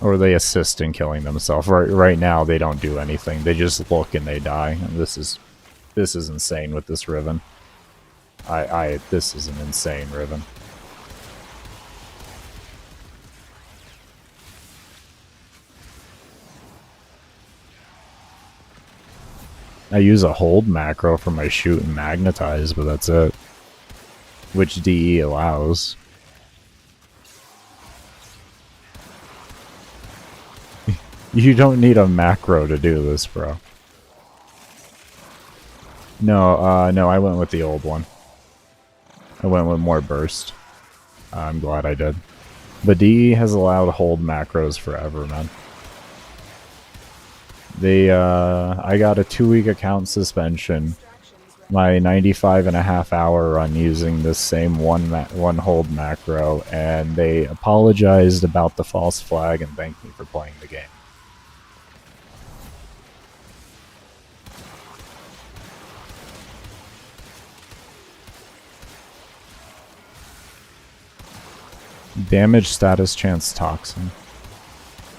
Or they assist in killing themselves. Right now, they don't do anything. They just look and they die. And this is insane with this Riven. This is an insane Riven. I use a hold macro for my shoot and magnetize, but that's it. Which DE allows. You don't need a macro to do this, bro. No, no, I went with the old one. I went with more burst. I'm glad I did. But DE has allowed hold macros forever, man. I got a 2-week account suspension. My 95.5-hour run using this same one hold macro, and they apologized about the false flag and thanked me for playing the game. Damage, status, chance, toxin.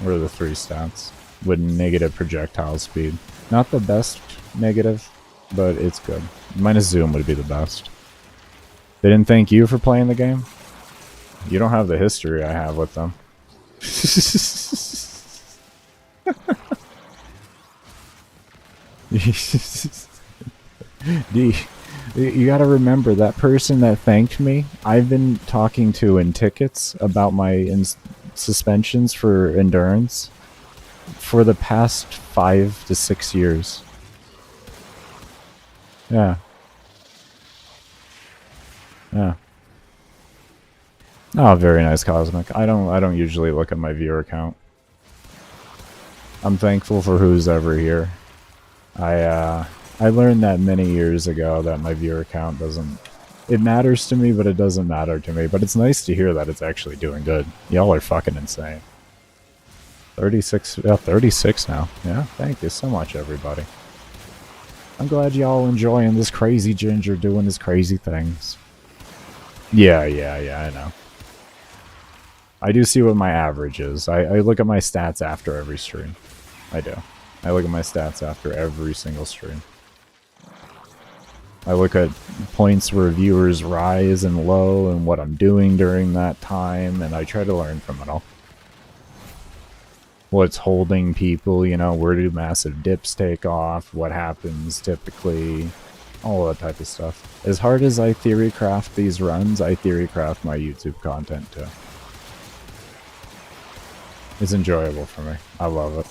What are the 3 stats? With negative projectile speed. Not the best negative, but it's good. Minus zoom would be the best. They didn't thank you for playing the game? You don't have the history I have with them. D, you gotta remember, that person that thanked me, I've been talking to in tickets about my suspensions for endurance for the past 5 to 6 years. Yeah. Yeah. Oh, very nice, Cosmic. I don't usually look at my viewer count. I'm thankful for who's ever here. I learned that many years ago that my viewer count doesn't... It matters to me, but it doesn't matter to me. But it's nice to hear that it's actually doing good. Y'all are fucking insane. 36, yeah, 36 now. Yeah, thank you so much, everybody. I'm glad y'all enjoying this crazy ginger doing his crazy things. Yeah, I know. I do see what my average is. I look at my stats after every stream. I do. I look at my stats after every single stream. I look at points where viewers rise and low and what I'm doing during that time, and I try to learn from it all. What's holding people, you know, where do massive dips take off, what happens typically, all that type of stuff. As hard as I theory craft these runs, I theory craft my YouTube content too. It's enjoyable for me. I love it.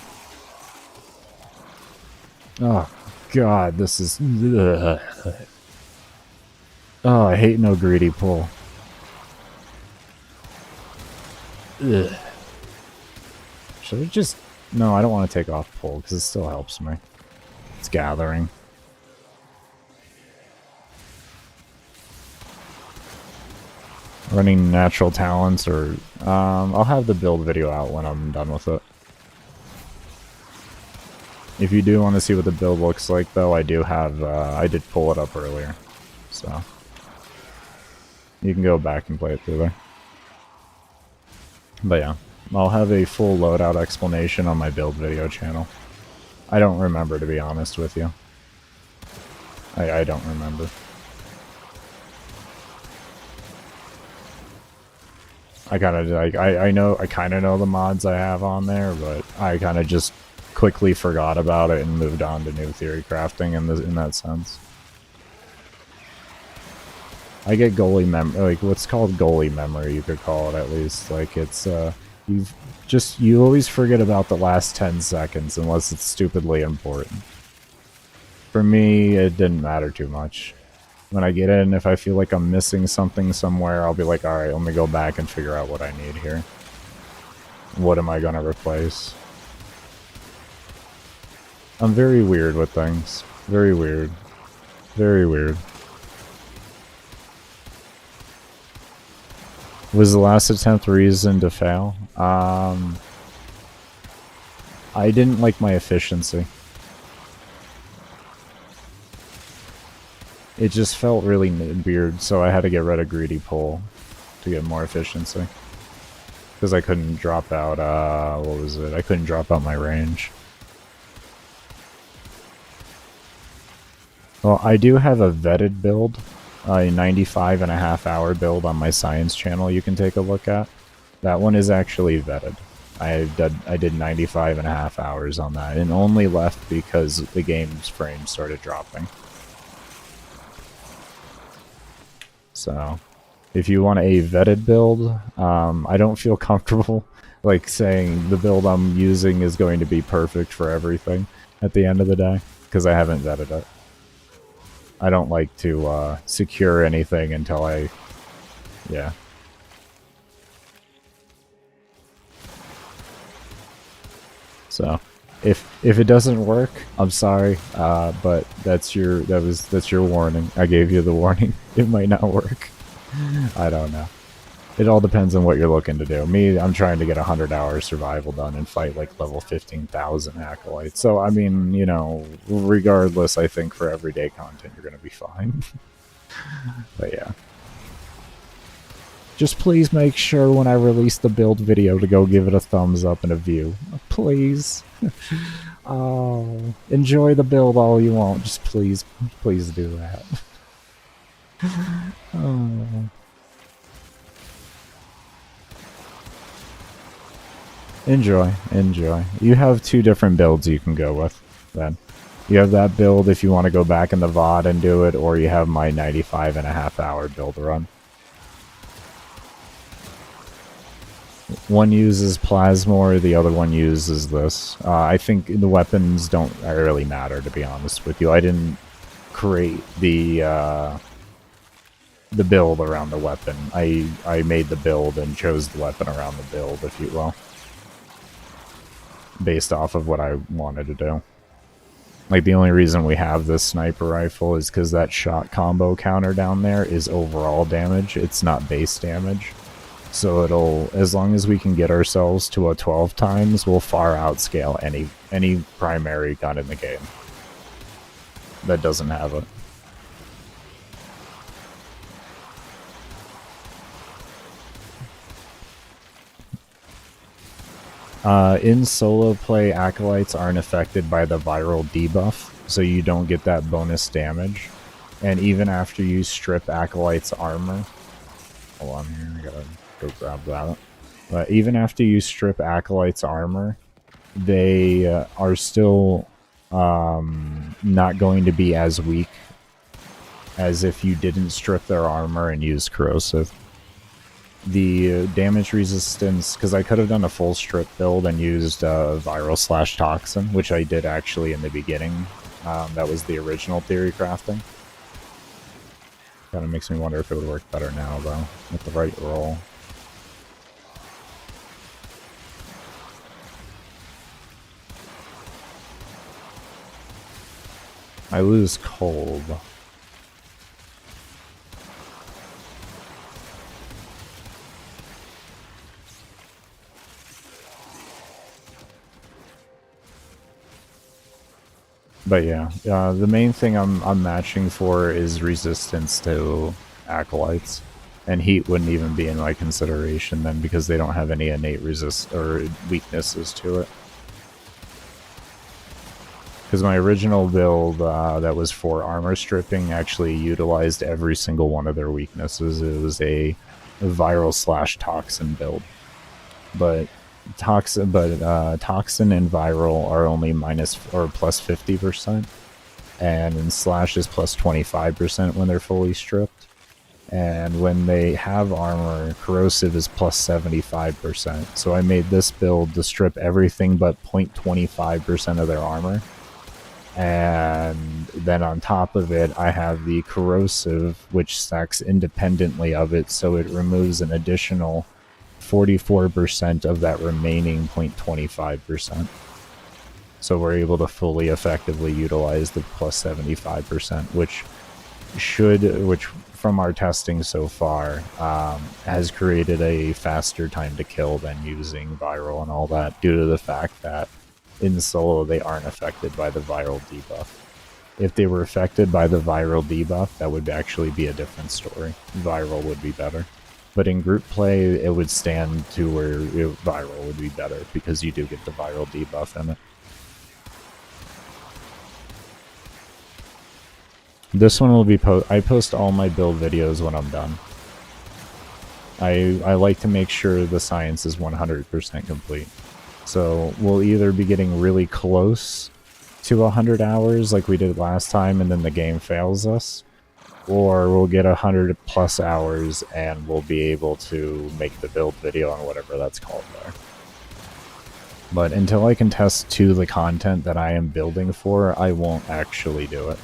Oh, God, this is... Ugh. Oh, I hate no greedy pull. Ugh. Should I just... No, I don't want to take off pull, because it still helps me. It's gathering. Running natural talents, or... I'll have the build video out when I'm done with it. If you do want to see what the build looks like, though, I do have... I did pull it up earlier. So... You can go back and play it through there. But yeah, I'll have a full loadout explanation on my build video channel. I don't remember, to be honest with you. I don't remember. I kind of like I kind of know the mods I have on there, but I kind of just quickly forgot about it and moved on to new theory crafting in that sense. I get goalie like what's called goalie memory, you could call it at least. Like it's you always forget about the last 10 seconds unless it's stupidly important. For me, it didn't matter too much. When I get in, if I feel like I'm missing something somewhere, I'll be like, alright, let me go back and figure out what I need here. What am I gonna replace? I'm very weird with things. Very weird. Very weird. Was the last attempt reason to fail? I didn't like my efficiency. It just felt really weird, so I had to get rid of greedy pull to get more efficiency. Because I couldn't drop out, what was it? I couldn't drop out my range. Well, I do have a vetted build. A 95.5 hour build on my science channel you can take a look at. That one is actually vetted. I did 95.5 hours on that and only left because the game's frames started dropping. So, if you want a vetted build, I don't feel comfortable like saying the build I'm using is going to be perfect for everything at the end of the day, because I haven't vetted it. I don't like to secure anything until yeah. So, if it doesn't work, I'm sorry, but that's your warning. I gave you the warning. It might not work. I don't know. It all depends on what you're looking to do. Me, I'm trying to get 100-hour survival done and fight like level 15,000 acolytes. So, I mean, you know, regardless, I think for everyday content, you're going to be fine. But yeah. Just please make sure when I release the build video to go give it a thumbs up and a view. Please. Oh, enjoy the build all you want. Just please do that. Oh. Enjoy. You have two different builds you can go with, then. You have that build if you want to go back in the VOD and do it, or you have my 95.5 hour build run. One uses Plasmor, the other one uses this. I think the weapons don't really matter, to be honest with you. I didn't create the build around the weapon. I made the build and chose the weapon around the build, if you will. Based off of what I wanted to do. Like, the only reason we have this sniper rifle is because that shot combo counter down there is overall damage. It's not base damage. So it'll, as long as we can get ourselves to a 12 times, we'll far outscale any primary gun in the game that doesn't have it. In solo play, acolytes aren't affected by the viral debuff, so you don't get that bonus damage. And even after you strip acolytes' armor, hold on here, I gotta go grab that. But even after you strip acolytes' armor, they are still not going to be as weak as if you didn't strip their armor and use corrosive. The damage resistance, because I could have done a full strip build and used viral/toxin, which I did actually in the beginning That was the original theory crafting. Kind of makes me wonder if it would work better now, though, with the right roll. I lose cold. But yeah, the main thing I'm matching for is resistance to acolytes, and heat wouldn't even be in my consideration then because they don't have any innate resist or weaknesses to it. Because my original build that was for armor stripping actually utilized every single one of their weaknesses. It was a viral / toxin build, but toxin and viral are only minus or plus 50%, and slash is plus 25% when they're fully stripped. And when they have armor, corrosive is plus 75%. So I made this build to strip everything but 0.25% of their armor. And then on top of it, I have the corrosive, which stacks independently of it, so it removes an additional 44% of that remaining 0.25%. So we're able to fully effectively utilize the plus 75%, which from our testing so far has created a faster time to kill than using viral and all that, due to the fact that in solo they aren't affected by the viral debuff. If they were affected by the viral debuff, that would actually be a different story. Viral would be better. But in group play, it would stand to where viral would be better, because you do get the viral debuff in it. This one will be I post all my build videos when I'm done. I like to make sure the science is 100% complete. So we'll either be getting really close to 100 hours like we did last time and then the game fails us, or we'll get 100 plus hours and we'll be able to make the build video on whatever that's called there. But until I can test to the content that I am building for, I won't actually do it.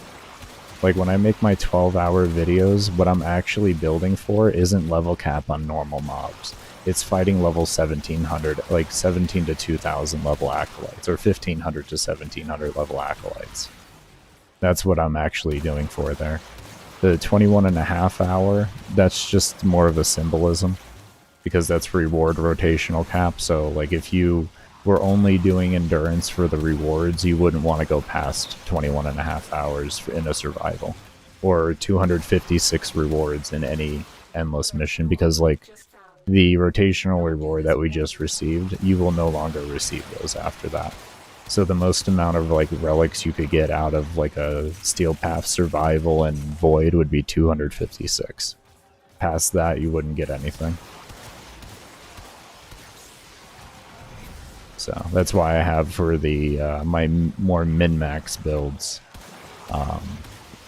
Like when I make my 12-hour videos, what I'm actually building for isn't level cap on normal mobs. It's fighting level 1700, like 17 to 2000 level acolytes, or 1500 to 1700 level acolytes. That's what I'm actually doing for there. The 21.5 hour, that's just more of a symbolism, because that's reward rotational cap. So like if you were only doing endurance for the rewards, you wouldn't want to go past 21.5 hours in a survival, or 256 rewards in any endless mission, because like the rotational reward that we just received, you will no longer receive those after that. So the most amount of like relics you could get out of like a Steel Path survival and void would be 256. Past that, you wouldn't get anything. So that's why I have for the my more min-max builds.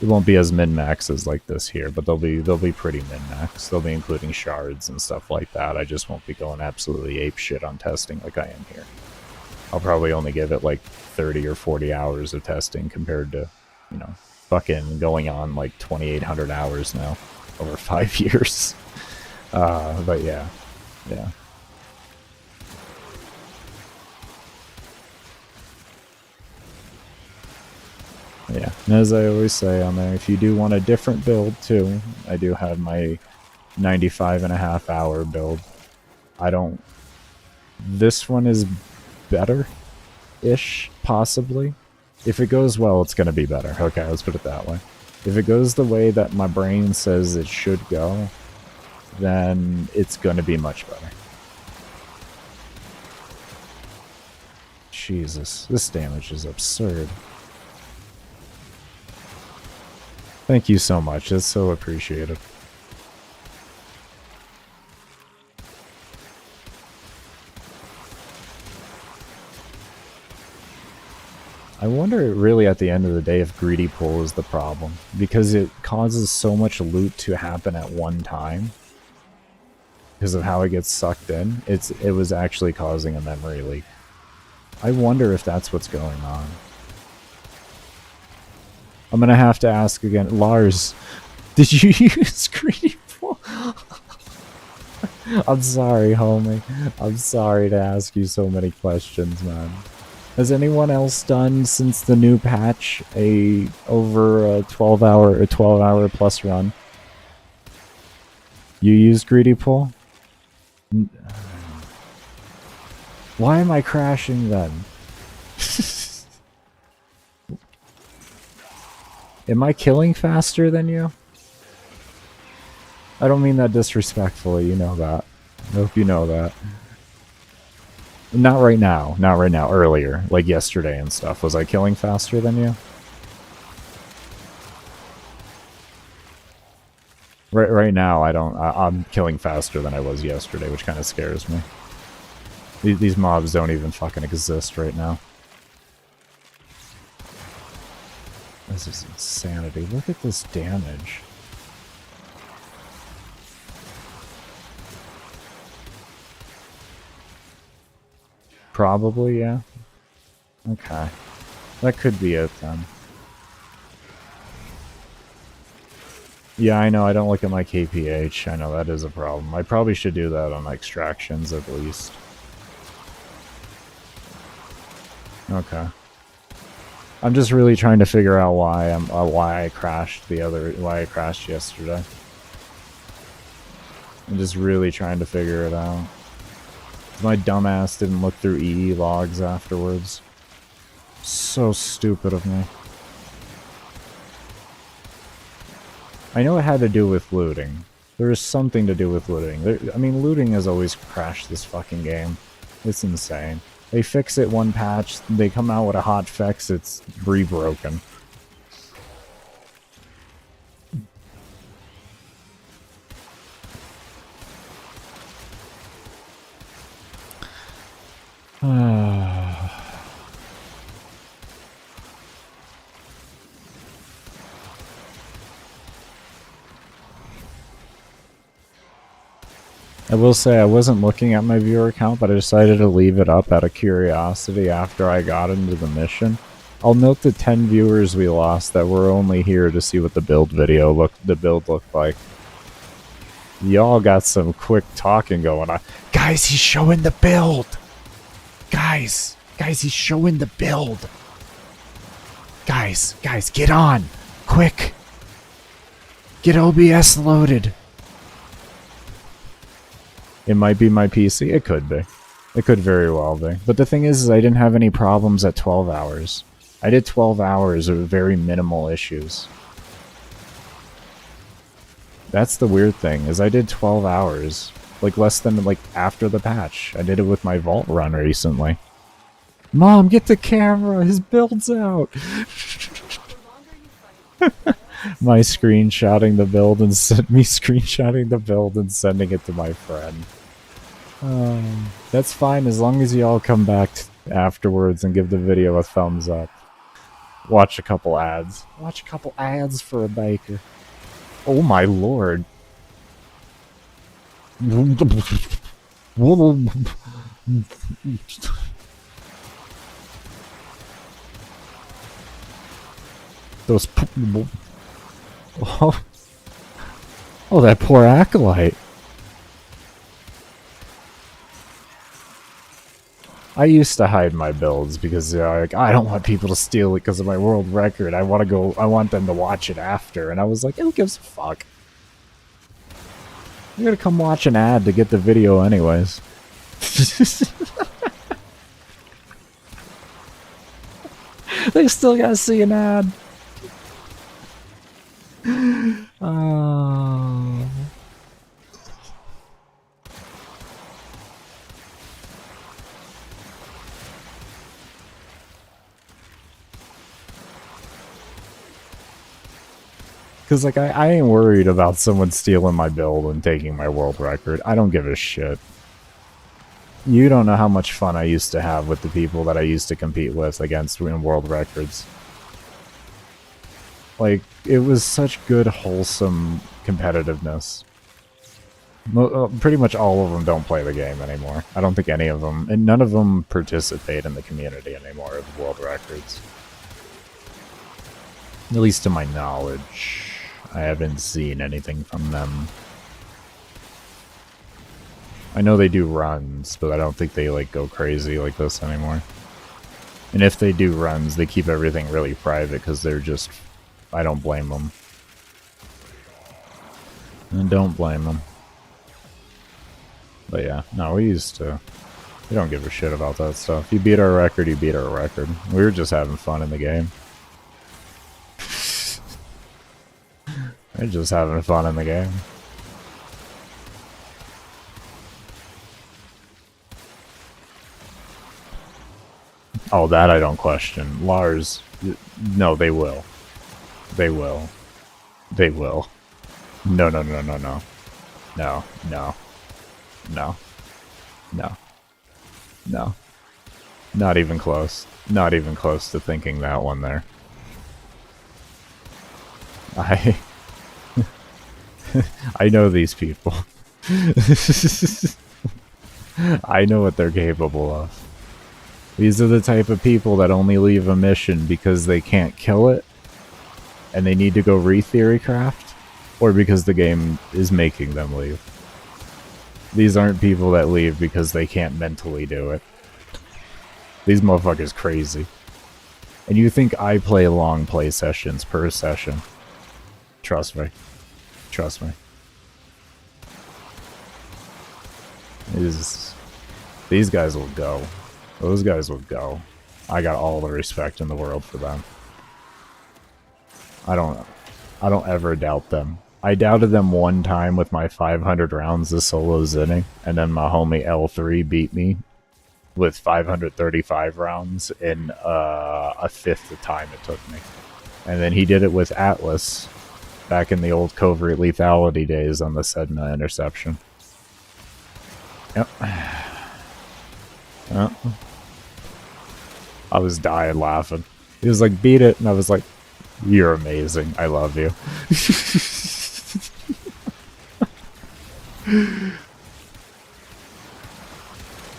It won't be as min-max as like this here, but they'll be pretty min-max. They'll be including shards and stuff like that. I just won't be going absolutely ape shit on testing like I am here. I'll probably only give it like 30 or 40 hours of testing compared to, you know, fucking going on like 2,800 hours now over 5 years. But yeah. Yeah, and as I always say on there, if you do want a different build too, I do have my 95.5 hour build. This one is better-ish, possibly. If it goes well, it's going to be better. Okay, let's put it that way. If it goes the way that my brain says it should go, then it's going to be much better. Jesus, this damage is absurd. Thank you so much, it's so appreciated. I wonder really at the end of the day if greedy pull is the problem, because it causes so much loot to happen at one time because of how it gets sucked in. It was actually causing a memory leak. I wonder if that's what's going on. I'm gonna have to ask again. Lars, did you use greedy pool? I'm sorry, homie. I'm sorry to ask you so many questions, man. Has anyone else done since the new patch over a 12-hour plus run? You used greedy pool? Why am I crashing then? Am I killing faster than you? I don't mean that disrespectfully, you know that. I hope you know that. Not right now. Not right now. Earlier. Like yesterday and stuff. Was I killing faster than you? Right now, I'm killing faster than I was yesterday, which kind of scares me. These mobs don't even fucking exist right now. This is insanity. Look at this damage. Probably, yeah. Okay. That could be it then. Yeah, I know, I don't look at my KPH. I know that is a problem. I probably should do that on extractions at least. Okay. I'm just really trying to figure out why I crashed yesterday. I'm just really trying to figure it out. My dumbass didn't look through EE logs afterwards. So stupid of me. I know it had to do with looting. There is something to do with looting. I mean, looting has always crashed this fucking game. It's insane. They fix it one patch, they come out with a hot fix, it's re-broken. I will say I wasn't looking at my viewer count, but I decided to leave it up out of curiosity after I got into the mission. I'll note the 10 viewers we lost that were only here to see what the build looked like. Y'all got some quick talking going on. Guys, he's showing the build! Guys, he's showing the build! Guys, get on! Quick! Get OBS loaded! It might be my PC. It could be. It could very well be. But the thing is I didn't have any problems at 12 hours. I did 12 hours of very minimal issues. That's the weird thing, is I did 12 hours. Like, less than, like, after the patch. I did it with my Vault run recently. Mom, get the camera! His build's out! My screenshotting the build and sending it to my friend. That's fine as long as y'all come back afterwards and give the video a thumbs up. Watch a couple ads. Watch a couple ads for a baker. Oh my lord. Those oh, that poor acolyte. I used to hide my builds because like, I don't want people to steal it because of my world record. I want them to watch it after. And I was like, who gives a fuck? You're gonna come watch an ad to get the video anyways. They still gotta see an ad. Oh. Because, like, I ain't worried about someone stealing my build and taking my world record. I don't give a shit. You don't know how much fun I used to have with the people that I used to compete with against in world records. Like, it was such good, wholesome competitiveness. Pretty much all of them don't play the game anymore. I don't think any of them, and none of them participate in the community anymore of world records. At least to my knowledge, I haven't seen anything from them. I know they do runs, but I don't think they like go crazy like this anymore. And if they do runs, they keep everything really private because they're just... I don't blame them. I don't blame them. But yeah, no, we used to... We don't give a shit about that stuff. You beat our record, you beat our record. We were just having fun in the game. We're just having fun in the game. Oh, that I don't question. Lars, no, they will. They will. They will. No, no, no, no, no. No, no. No. No. No. Not even close. Not even close to thinking that one there. I know these people. I know what they're capable of. These are the type of people that only leave a mission because they can't kill it and they need to go re-theory craft, or because the game is making them leave. These aren't people that leave because they can't mentally do it. These motherfuckers crazy. And you think I play long play sessions per session? Trust me. Trust me. These guys will go. Those guys will go. I got all the respect in the world for them. I don't ever doubt them. I doubted them one time with my 500 rounds of solo zinning, and then my homie L3 beat me with 535 rounds in a fifth the time it took me. And then he did it with Atlas back in the old covert lethality days on the Sedna interception. Yep. Yep. I was dying laughing. He was like, beat it, and I was like, you're amazing. I love you.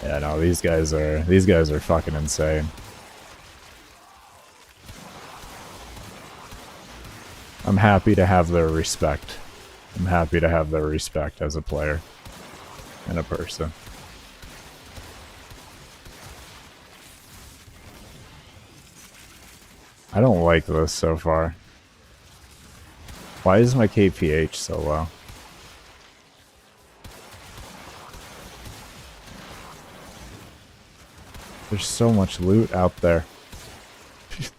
Yeah, no, these guys are fucking insane. I'm happy to have their respect. I'm happy to have their respect as a player and a person. I don't like this so far. Why is my KPH so low? There's so much loot out there.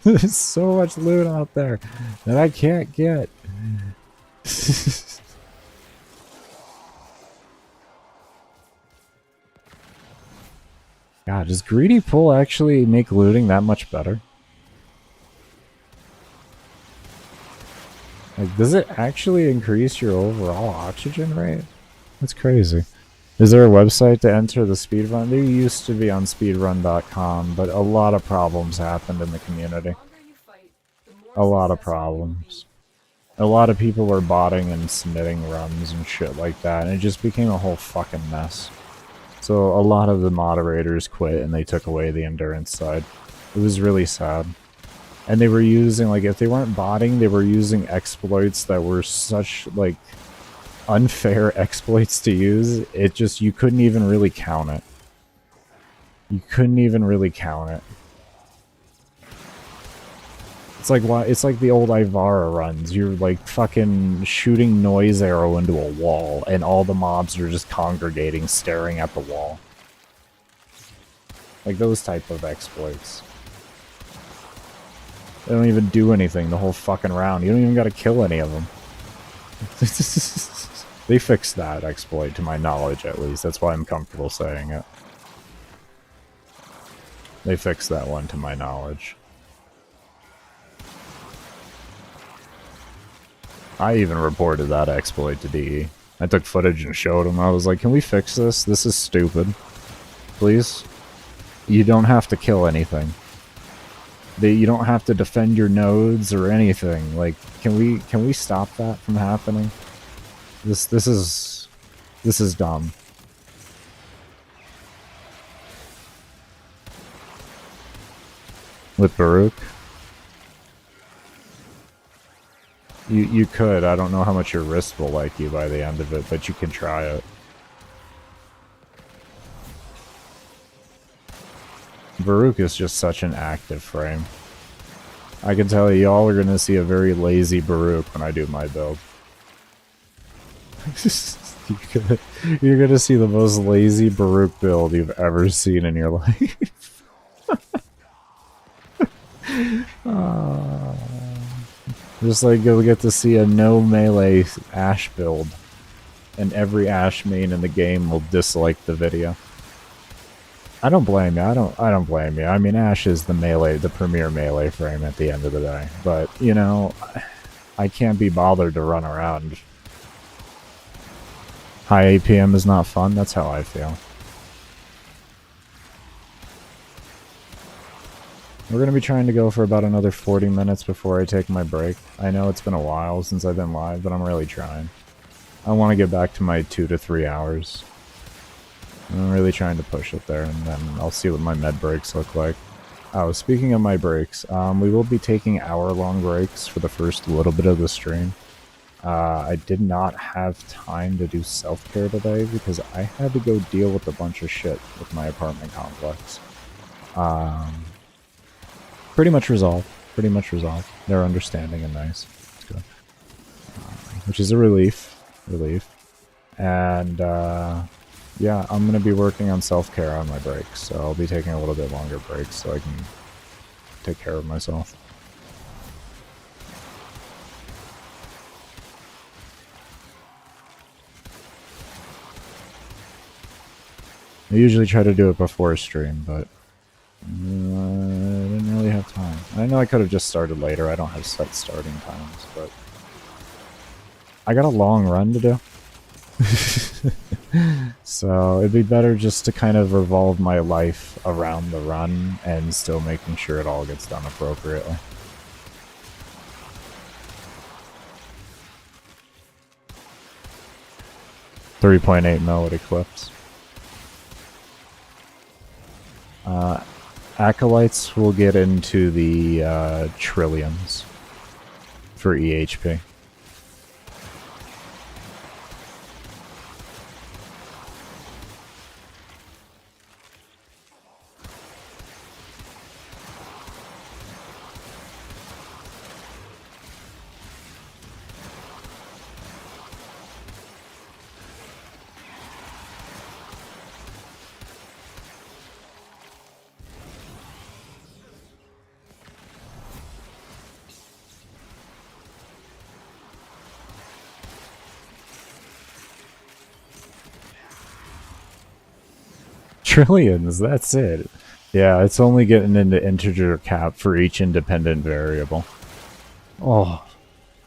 There's so much loot out there that I can't get. God, does Greedy Pull actually make looting that much better? Like, does it actually increase your overall oxygen rate? That's crazy. Is there a website to enter the speedrun? There used to be on speedrun.com, but a lot of problems happened in the community. A lot of problems. A lot of people were botting and submitting runs and shit like that, and it just became a whole fucking mess. So a lot of the moderators quit and they took away the endurance side. It was really sad. And they were using, like, if they weren't botting, they were using exploits that were such, like, unfair exploits to use. It just, you couldn't even really count it. You couldn't even really count it. It's like, it's like the old Ivara runs. You're, like, fucking shooting noise arrow into a wall, and all the mobs are just congregating, staring at the wall. Like, those type of exploits. They don't even do anything the whole fucking round. You don't even gotta kill any of them. They fixed that exploit, to my knowledge, at least. That's why I'm comfortable saying it. They fixed that one, to my knowledge. I even reported that exploit to DE. I took footage and showed him. I was like, can we fix this? This is stupid. Please? You don't have to kill anything. You don't have to defend your nodes or anything. Like, can we stop that from happening? This is dumb. With Baruch? You could. I don't know how much your wrist will like you by the end of it, but you can try it. Baruch is just such an active frame. I can tell you, y'all are going to see a very lazy Baruch when I do my build. You're going to see the most lazy Baruch build you've ever seen in your life. Just like you'll get to see a no melee Ashe build. And every Ashe main in the game will dislike the video. I don't blame you. I don't blame you. I mean, Ashe is the premier melee frame at the end of the day. But, you know, I can't be bothered to run around. High APM is not fun. That's how I feel. We're going to be trying to go for about another 40 minutes before I take my break. I know it's been a while since I've been live, but I'm really trying. I want to get back to my 2 to 3 hours. I'm really trying to push it there, and then I'll see what my med breaks look like. Oh, speaking of my breaks, we will be taking hour-long breaks for the first little bit of the stream. I did not have time to do self-care today because I had to go deal with a bunch of shit with my apartment complex. Pretty much resolved. Pretty much resolved. They're understanding and nice. It's good. Which is a relief. And, yeah, I'm going to be working on self-care on my breaks, so I'll be taking a little bit longer breaks so I can take care of myself. I usually try to do it before stream, but I didn't really have time. I know I could have just started later. I don't have set starting times, but I got a long run to do. So it'd be better just to kind of revolve my life around the run and still making sure it all gets done appropriately. .3.8 mil at Eclipse. Acolytes will get into the trillions for EHP. Trillions, that's it. Yeah, it's only getting into integer cap for each independent variable. Oh,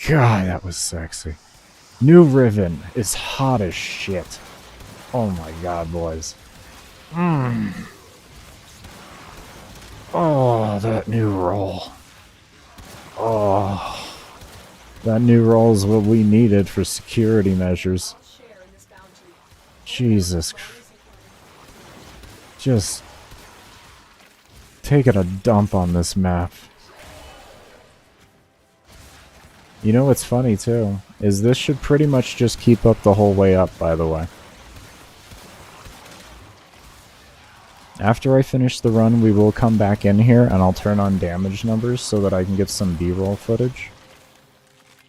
God, that was sexy. New Riven is hot as shit. Oh my God, boys. Oh, that new roll. Oh, that new roll is what we needed for security measures. Jesus Christ. Just taking a dump on this map. You know what's funny too, is this should pretty much just keep up the whole way up, by the way. After I finish the run, we will come back in here and I'll turn on damage numbers so that I can get some B-roll footage.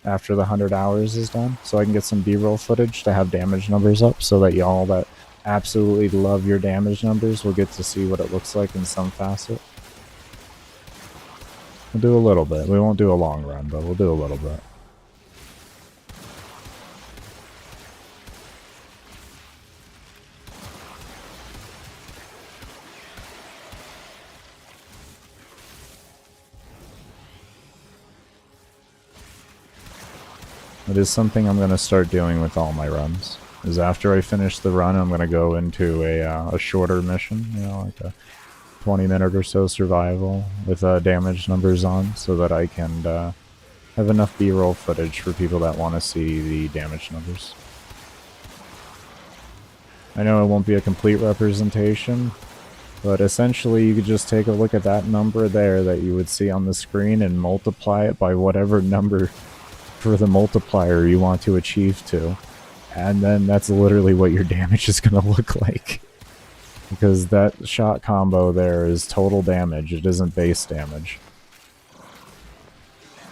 After the 100 hours is done, so I can get some B-roll footage to have damage numbers up so that y'all that absolutely love your damage numbers will get to see what it looks like in some facet. We'll do a little bit. We won't do a long run, but we'll do a little bit. It is something I'm going to start doing with all my runs. Is after I finish the run, I'm going to go into a shorter mission, you know, like a 20-minute or so survival with damage numbers on, so that I can have enough B-roll footage for people that want to see the damage numbers. I know it won't be a complete representation, but essentially you could just take a look at that number there that you would see on the screen and multiply it by whatever number whatever the multiplier you want to achieve to. And then that's literally what your damage is going to look like. Because that shot combo there is total damage, it isn't base damage.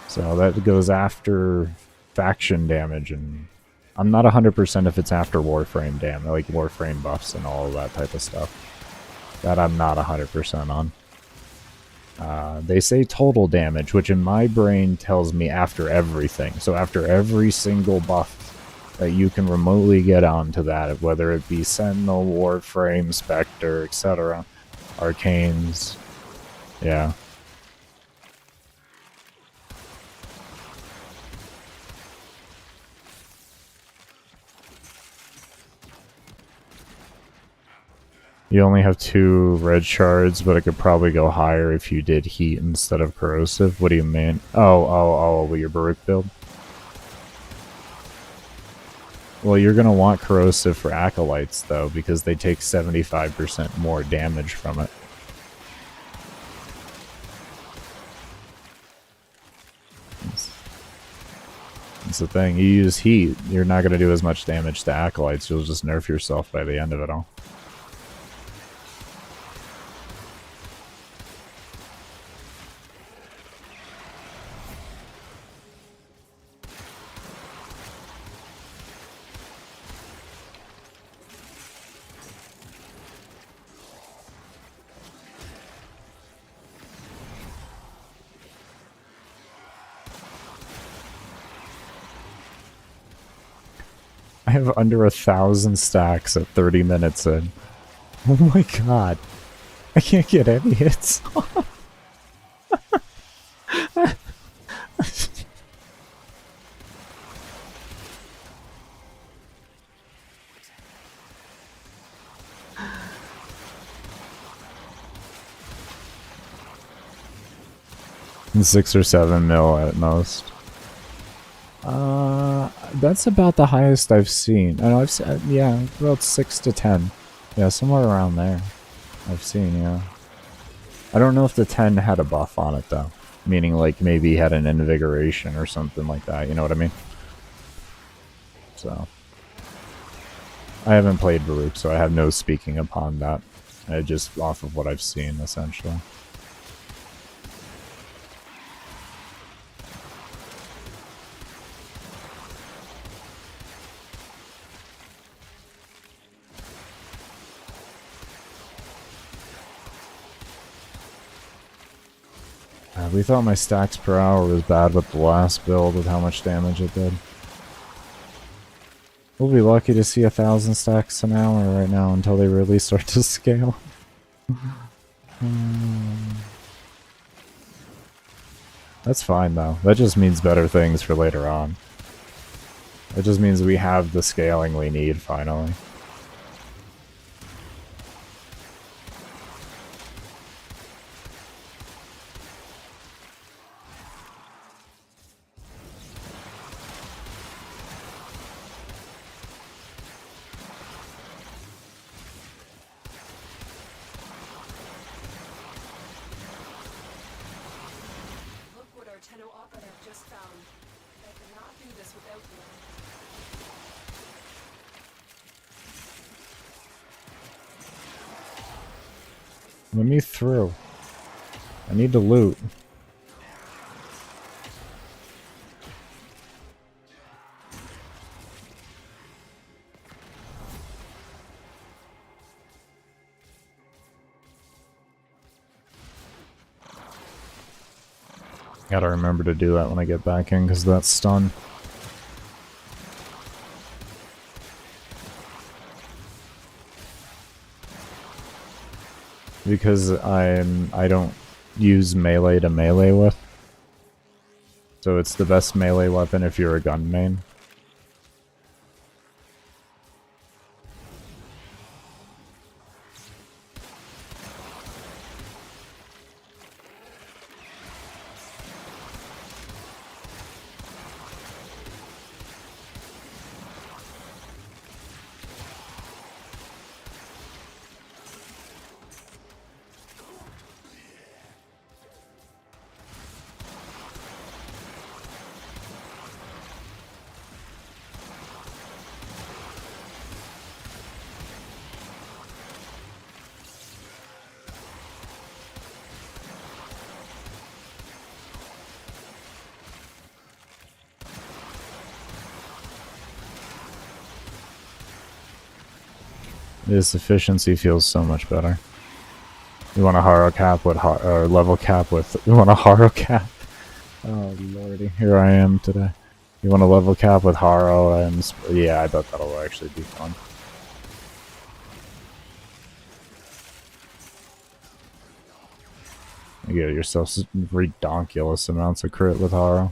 So that goes after faction damage, and I'm not 100% if it's after Warframe damage, like Warframe buffs and all of that type of stuff. That I'm not 100% on. They say total damage, which in my brain tells me after everything. So after every single buff that you can remotely get onto that, whether it be Sentinel, Warframe, Spectre, etc. Arcanes. Yeah. You only have 2 red shards, but it could probably go higher if you did heat instead of corrosive. What do you mean? Oh, your Baruch build? Well, you're going to want corrosive for acolytes, though, because they take 75% more damage from it. That's the thing. You use heat, you're not going to do as much damage to acolytes. You'll just nerf yourself by the end of it all. I have under 1,000 stacks at 30 minutes in. Oh my god. I can't get any hits. And 6 or 7 mil at most. That's about the highest I've seen. I know I've seen, yeah, about 6 to 10. Yeah, somewhere around there. I've seen, yeah. I don't know if the 10 had a buff on it, though. Meaning, like, maybe he had an invigoration or something like that, you know what I mean? So. I haven't played Baruch, so I have no speaking upon that. Just off of what I've seen, essentially. We thought my stacks per hour was bad with the last build with how much damage it did. We'll be lucky to see 1,000 stacks an hour right now until they really start to scale. That's fine though. That just means better things for later on. It just means we have the scaling we need finally. Let me through. I need to loot. Gotta remember to do that when I get back in, because that's stun. Because I don't use melee to melee with. So it's the best melee weapon if you're a gun main. This efficiency feels so much better. You want a haro cap with or level cap with. You want a haro cap? Oh lordy, here I am today. You want a level cap with haro and yeah, I bet that'll actually be fun. You get yourself redonkulous amounts of crit with haro.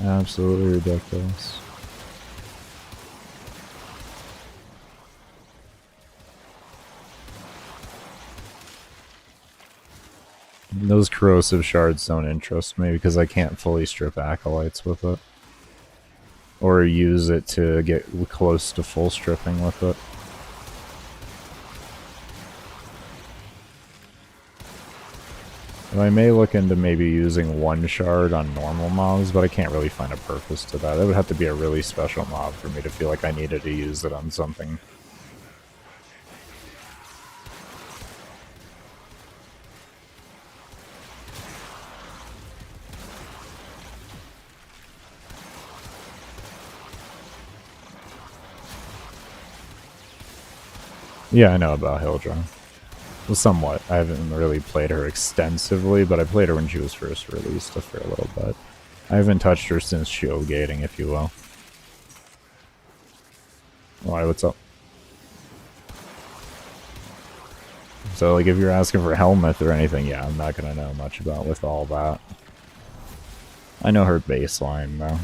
Absolutely ridiculous. Those corrosive shards don't interest me because I can't fully strip acolytes with it. Or use it to get close to full stripping with it. I may look into maybe using one shard on normal mobs, but I can't really find a purpose to that. It would have to be a really special mob for me to feel like I needed to use it on something. Yeah, I know about Hilldra. Well, somewhat. I haven't really played her extensively, but I played her when she was first released for a little bit. I haven't touched her since shield gating, if you will. Why, what's up? So, like, if you're asking for Helmuth or anything, yeah, I'm not gonna know much about with all that. I know her baseline, though.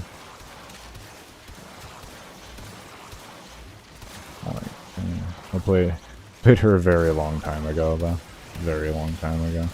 I played her a very long time ago, though. Very long time ago.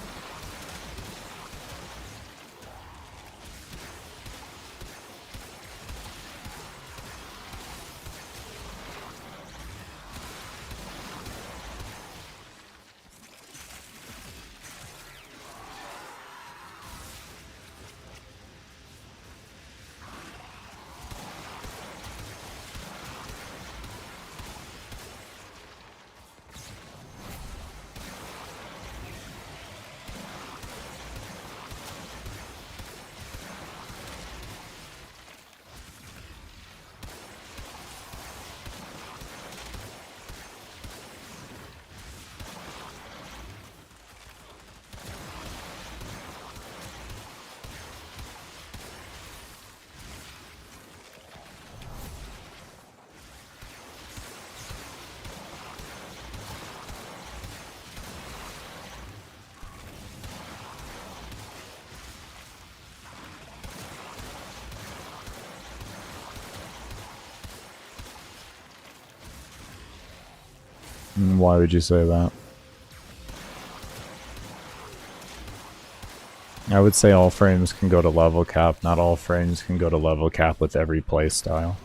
Why would you say that? I would say all frames can go to level cap, not all frames can go to level cap with every playstyle.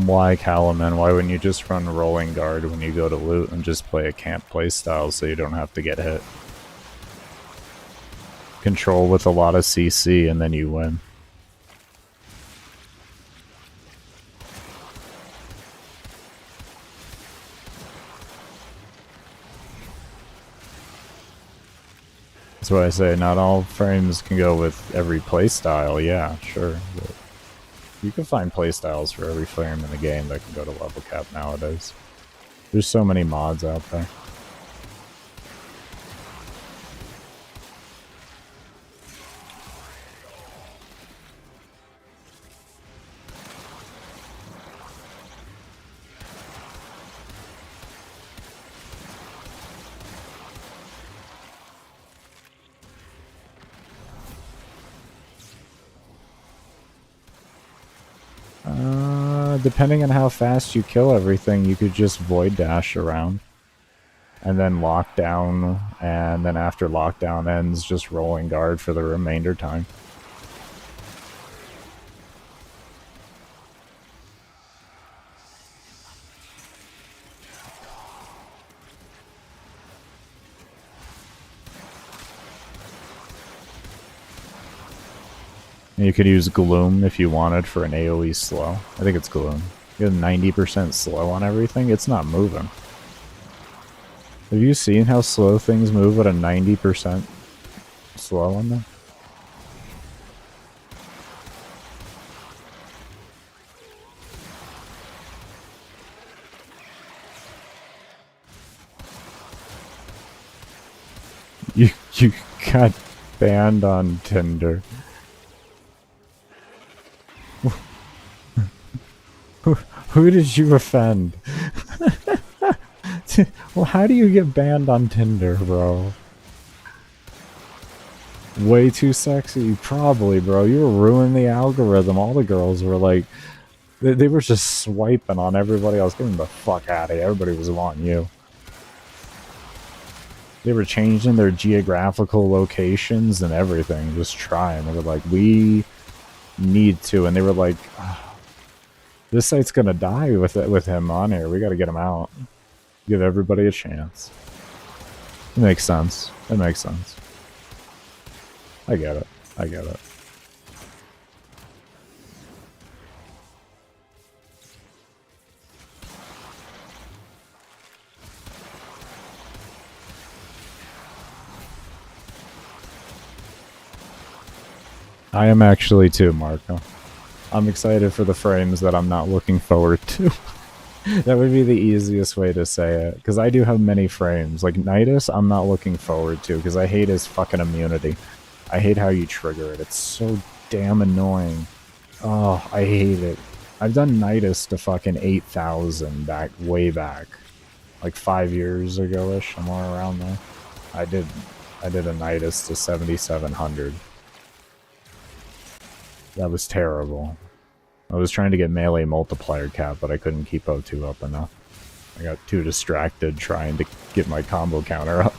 Why Calaman? Why wouldn't you just run rolling guard when you go to loot and just play a camp playstyle so you don't have to get hit? Control with a lot of CC and then you win. That's what I say, not all frames can go with every playstyle, yeah, sure. But you can find playstyles for every frame in the game that can go to level cap nowadays. There's so many mods out there. Depending on how fast you kill everything, you could just void dash around. and then lockdown, and then after lockdown ends, just rolling guard for the remainder time. You could use Gloom if you wanted for an AoE slow. I think it's Gloom. You have 90% slow on everything. It's not moving. Have you seen how slow things move at a 90% slow on them? You got banned on Tinder. Who did you offend? Well, how do you get banned on Tinder, bro? Way too sexy? Probably, bro. You were ruining the algorithm. All the girls were like... They were just swiping on everybody else. Getting the fuck out of here. Everybody was wanting you. They were changing their geographical locations and everything. Just trying. They were like, we need to. And they were like... This site's gonna die with him on here. We gotta get him out. Give everybody a chance. It makes sense. It makes sense. I get it. I get it. I am actually too, Marco. I'm excited for the frames that I'm not looking forward to. That would be the easiest way to say it. Because I do have many frames. Like Nidus, I'm not looking forward to. Because I hate his fucking immunity. I hate how you trigger it. It's so damn annoying. Oh, I hate it. I've done Nidus to fucking 8,000 back, way back. Like 5 years ago-ish, somewhere around there. I did a Nidus to 7,700. That was terrible. I was trying to get melee multiplier cap, but I couldn't keep O2 up enough. I got too distracted trying to get my combo counter up.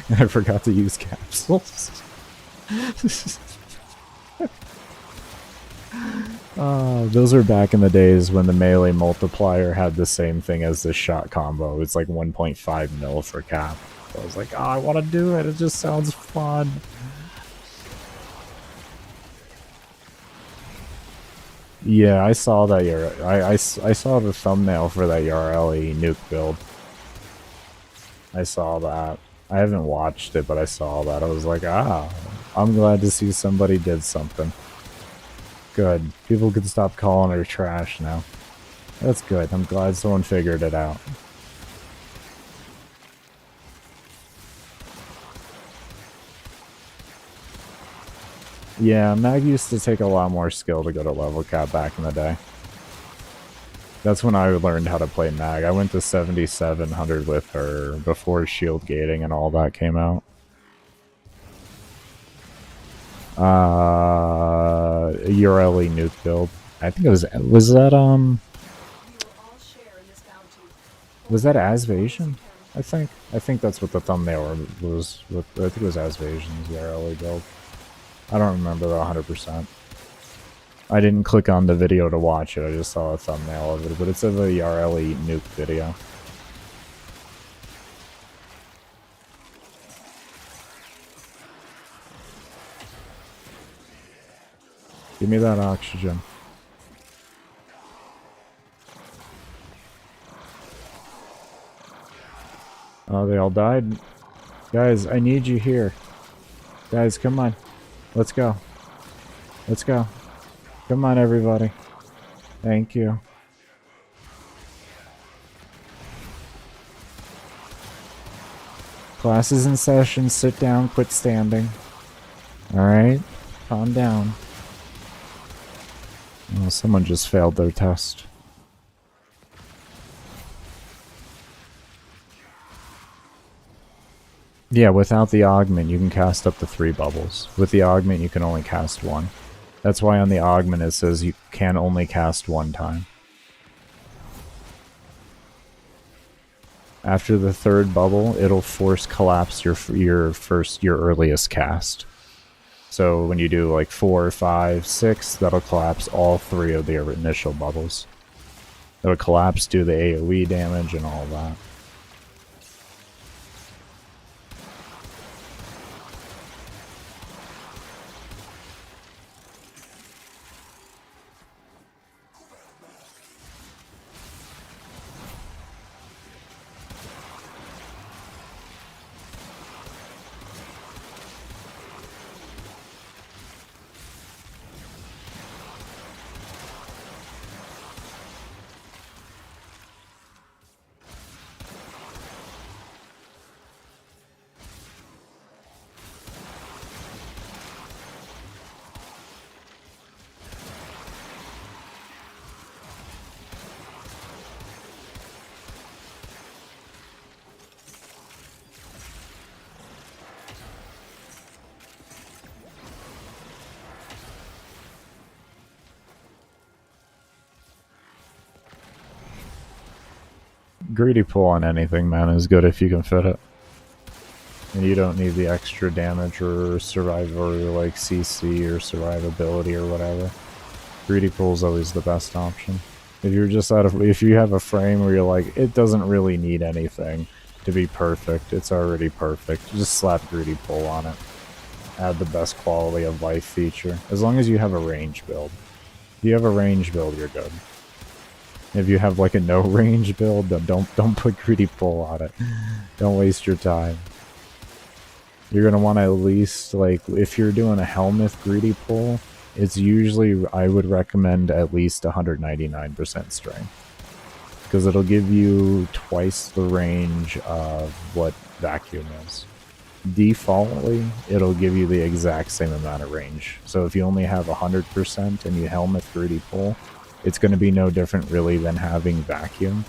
And I forgot to use capsules. Those were back in the days when the melee multiplier had the same thing as the shot combo. It's like 1.5 mil for cap. So I was like, oh, I want to do it. It just sounds fun. Yeah, I saw that I saw the thumbnail for that Yareli nuke build. I saw that. I haven't watched it, but I saw that. I was like, ah, I'm glad to see somebody did something. Good. People can stop calling her trash now. That's good. I'm glad someone figured it out. Yeah, Mag used to take a lot more skill to go to level cap back in the day. That's when I learned how to play Mag. I went to 7,700 with her before shield gating and all that came out. Ureli nuke build. I think it was that was that Asvasion? I think that's what the thumbnail was. I think it was Asvasion's Ureli build. I don't remember that 100%. I didn't click on the video to watch it, I just saw a thumbnail of it, but it's of a Yareli nuke video. Give me that oxygen. Oh, they all died? Guys, I need you here. Guys, come on. Let's go. Let's go. Come on, everybody. Thank you. Class is in session. Sit down. Quit standing. Alright? Calm down. Oh, someone just failed their test. Yeah, without the augment, you can cast up to 3 bubbles. With the augment, you can only cast 1. That's why on the augment it says you can only cast 1 time. After the third bubble, it'll force collapse your earliest cast. So when you do like 4, 5, 6, that'll collapse all 3 of the initial bubbles. It'll collapse, do the AoE damage and all that. Greedy pull on anything, man, is good if you can fit it. And you don't need the extra damage or survive or like CC or survivability or whatever. Greedy pull is always the best option. If you're just if you have a frame where you're like, it doesn't really need anything to be perfect, it's already perfect, just slap greedy pull on it. Add the best quality of life feature. As long as you have a range build. If you have a range build, you're good. If you have like a no range build, then don't put greedy pull on it. Don't waste your time. You're gonna want to at least, like, if you're doing a helmet greedy pull, it's usually, I would recommend at least 199% strength. Because it'll give you twice the range of what vacuum is. Defaultly, it'll give you the exact same amount of range. So if you only have 100% and you helmet greedy pull, it's going to be no different really than having vacuum.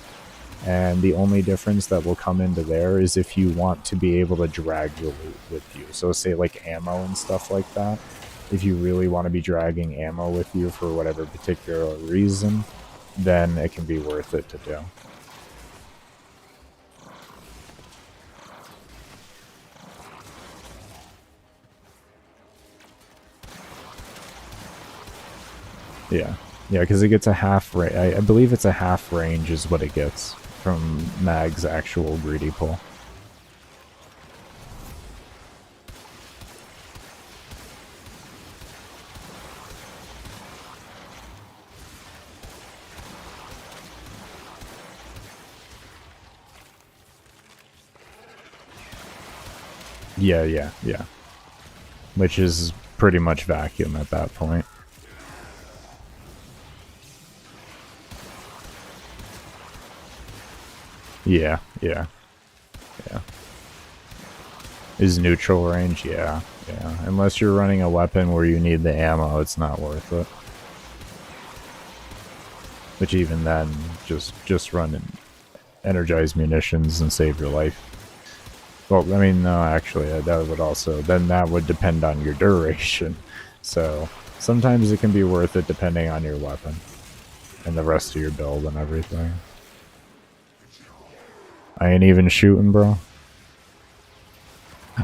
And the only difference that will come into there is if you want to be able to drag your loot with you. So say like ammo and stuff like that. If you really want to be dragging ammo with you for whatever particular reason, then it can be worth it to do. Yeah. Yeah, because it gets a half range. I believe it's a half range is what it gets from Mag's actual greedy pull. Yeah. Which is pretty much vacuum at that point. Yeah. Is neutral range? Yeah. Unless you're running a weapon where you need the ammo, it's not worth it. Which even then, just run energized munitions and save your life. Well, I mean, no, actually, that would also, then that would depend on your duration. So sometimes it can be worth it depending on your weapon and the rest of your build and everything. I ain't even shooting, bro.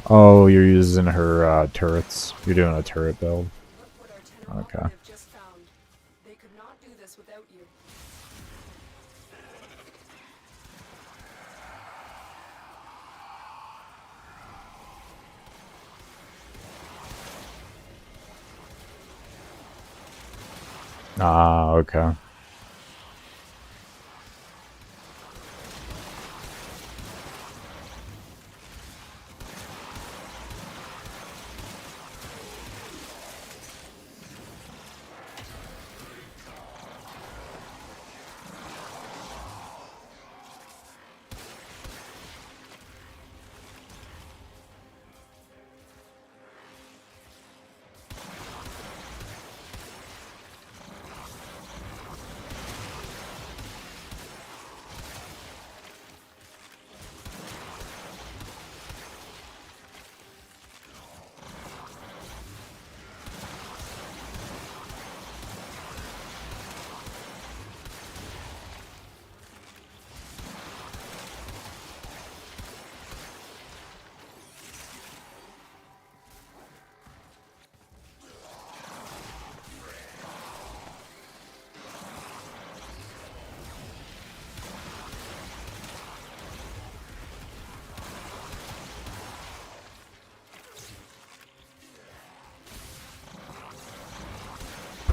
Oh, you're using her turrets. You're doing a turret build. Okay. They could not do this without you. Ah, okay.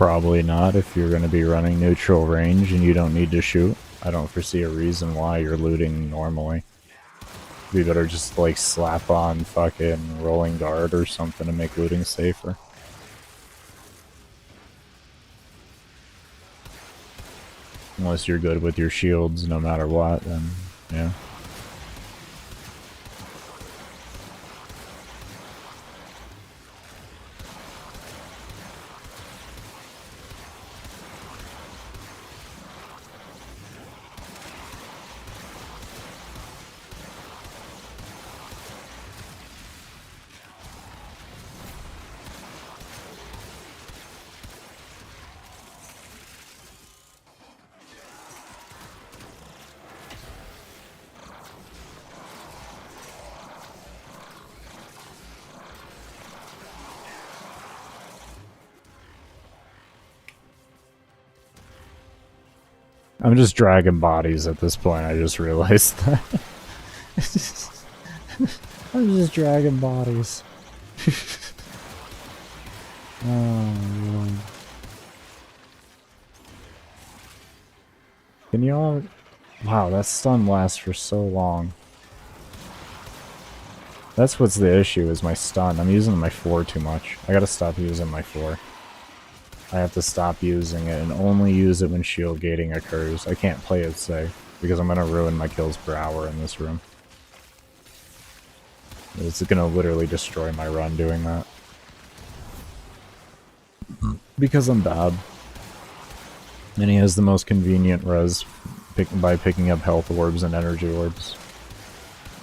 Probably not if you're going to be running neutral range and you don't need to shoot. I don't foresee a reason why you're looting normally. We better just like slap on fucking rolling guard or something to make looting safer. Unless you're good with your shields no matter what, then yeah. I'm just dragging bodies at this point, I just realized that. I'm just dragging bodies. Oh, man. Can y'all... Wow, that stun lasts for so long. That's what's the issue, is my stun. I'm using my 4 too much. I gotta stop using my 4. I have to stop using it and only use it when shield gating occurs. I can't play it safe, because I'm gonna ruin my kills per hour in this room. It's gonna literally destroy my run doing that. Because I'm bad. And he has the most convenient res by picking up health orbs and energy orbs.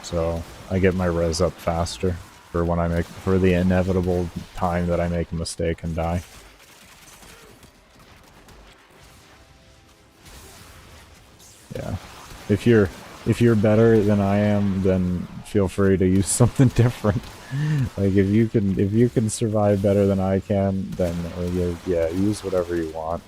So I get my res up faster for when for the inevitable time that I make a mistake and die. Yeah. If you're better than I am, then feel free to use something different. Like if you can survive better than I can, then yeah, use whatever you want.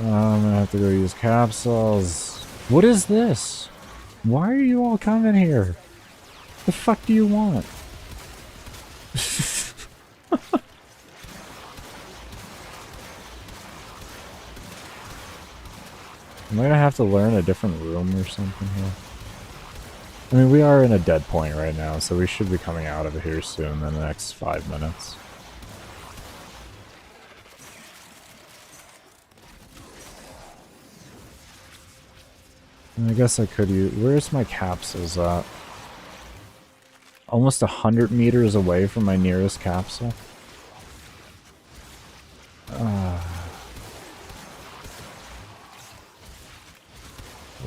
I'm gonna have to go use capsules. What is this? Why are you all coming here? The fuck do you want? Am I gonna have to learn a different room or something here? I mean, we are in a dead point right now, so we should be coming out of here soon in the next 5 minutes. I guess I could use... Where's my capsules at? Almost 100 meters away from my nearest capsule?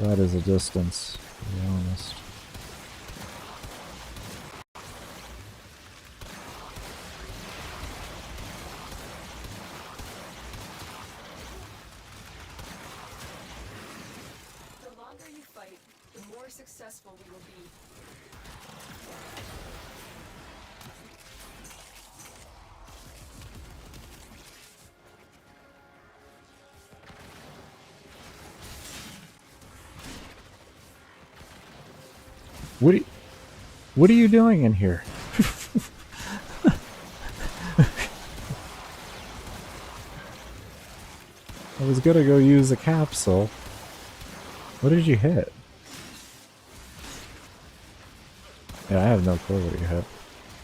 That is a distance, to be honest. The longer you fight, the more successful we will be. What are you doing in here? I was gonna go use a capsule. What did you hit? Yeah, I have no clue what you hit.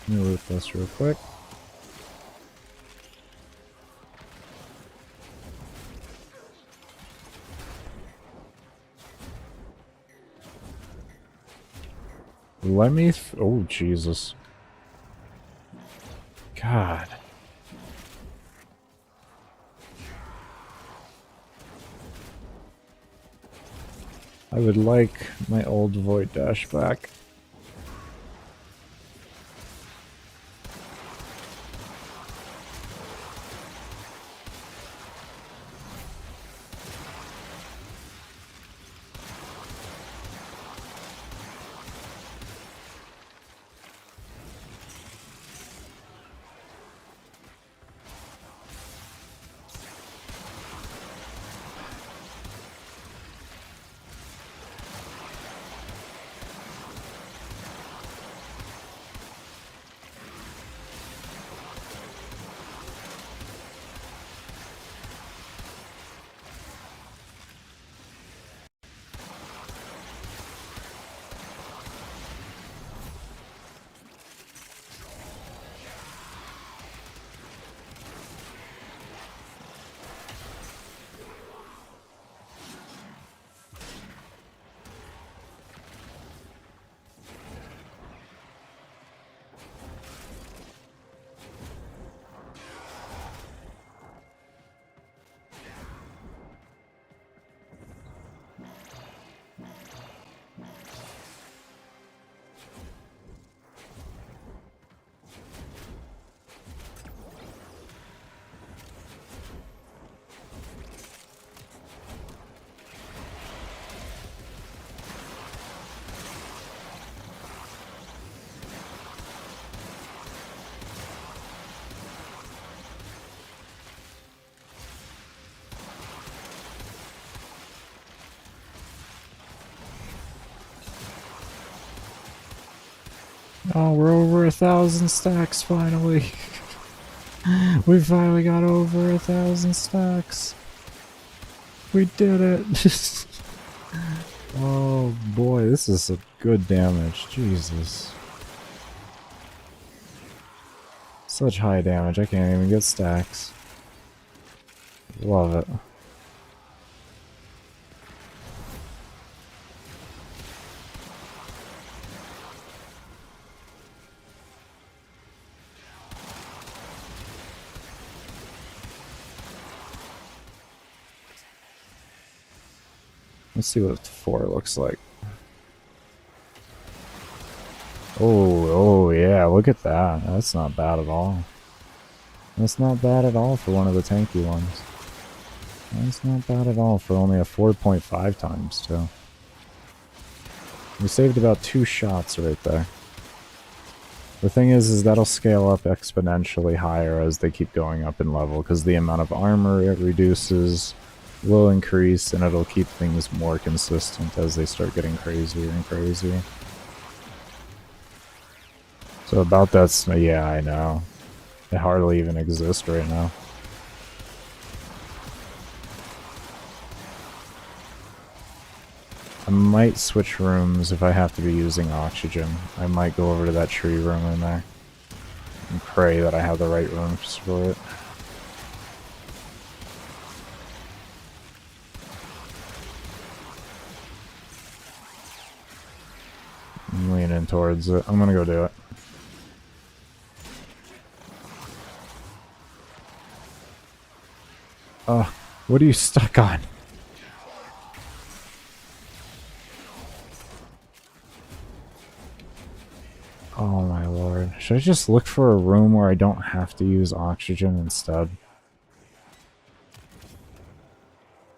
Let me loot this real quick. Let me... oh, Jesus. God. I would like my old Void Dash back. Oh, we're over 1,000 stacks finally. We finally got over 1,000 stacks. We did it. Oh boy, this is some good damage. Jesus. Such high damage, I can't even get stacks. Love it. Let's see what 4 looks like. Oh yeah, look at that. That's not bad at all. That's not bad at all for one of the tanky ones. That's not bad at all for only a 4.5 times, too. We saved about 2 shots right there. The thing is that'll scale up exponentially higher as they keep going up in level, because the amount of armor it reduces will increase, and it'll keep things more consistent as they start getting crazier and crazier. So about that's, yeah, I know. They hardly even exist right now. I might switch rooms if I have to be using oxygen. I might go over to that tree room in there and pray that I have the right rooms for it. I'm leaning towards it. I'm gonna go do it. What are you stuck on? Oh my lord. Should I just look for a room where I don't have to use oxygen instead?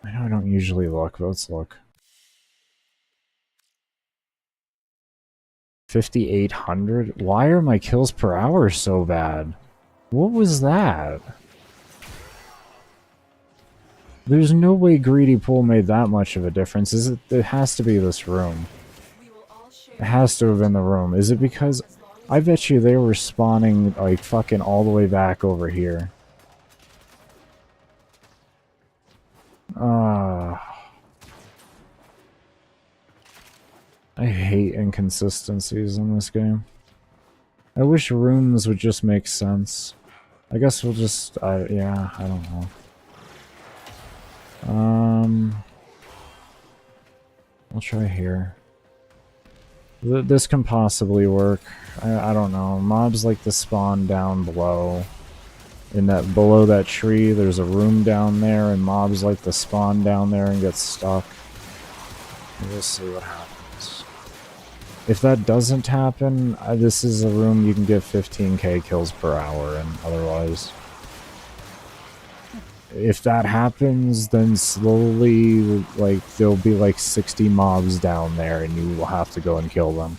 I know I don't usually look, but let's look. 5,800? Why are my kills per hour so bad? What was that? There's no way Greedy Pool made that much of a difference. Is it? It has to be this room. It has to have been the room. Is it because... I bet you they were spawning, like, fucking all the way back over here. I hate inconsistencies in this game. I wish rooms would just make sense. I guess we'll just... yeah, I don't know. I'll try here. This can possibly work. I don't know. Mobs like to spawn down below. Below that tree, there's a room down there, and mobs like to spawn down there and get stuck. We'll see what happens. If that doesn't happen, this is a room you can get 15k kills per hour, and otherwise... If that happens, then slowly, like, there'll be like 60 mobs down there, and you will have to go and kill them.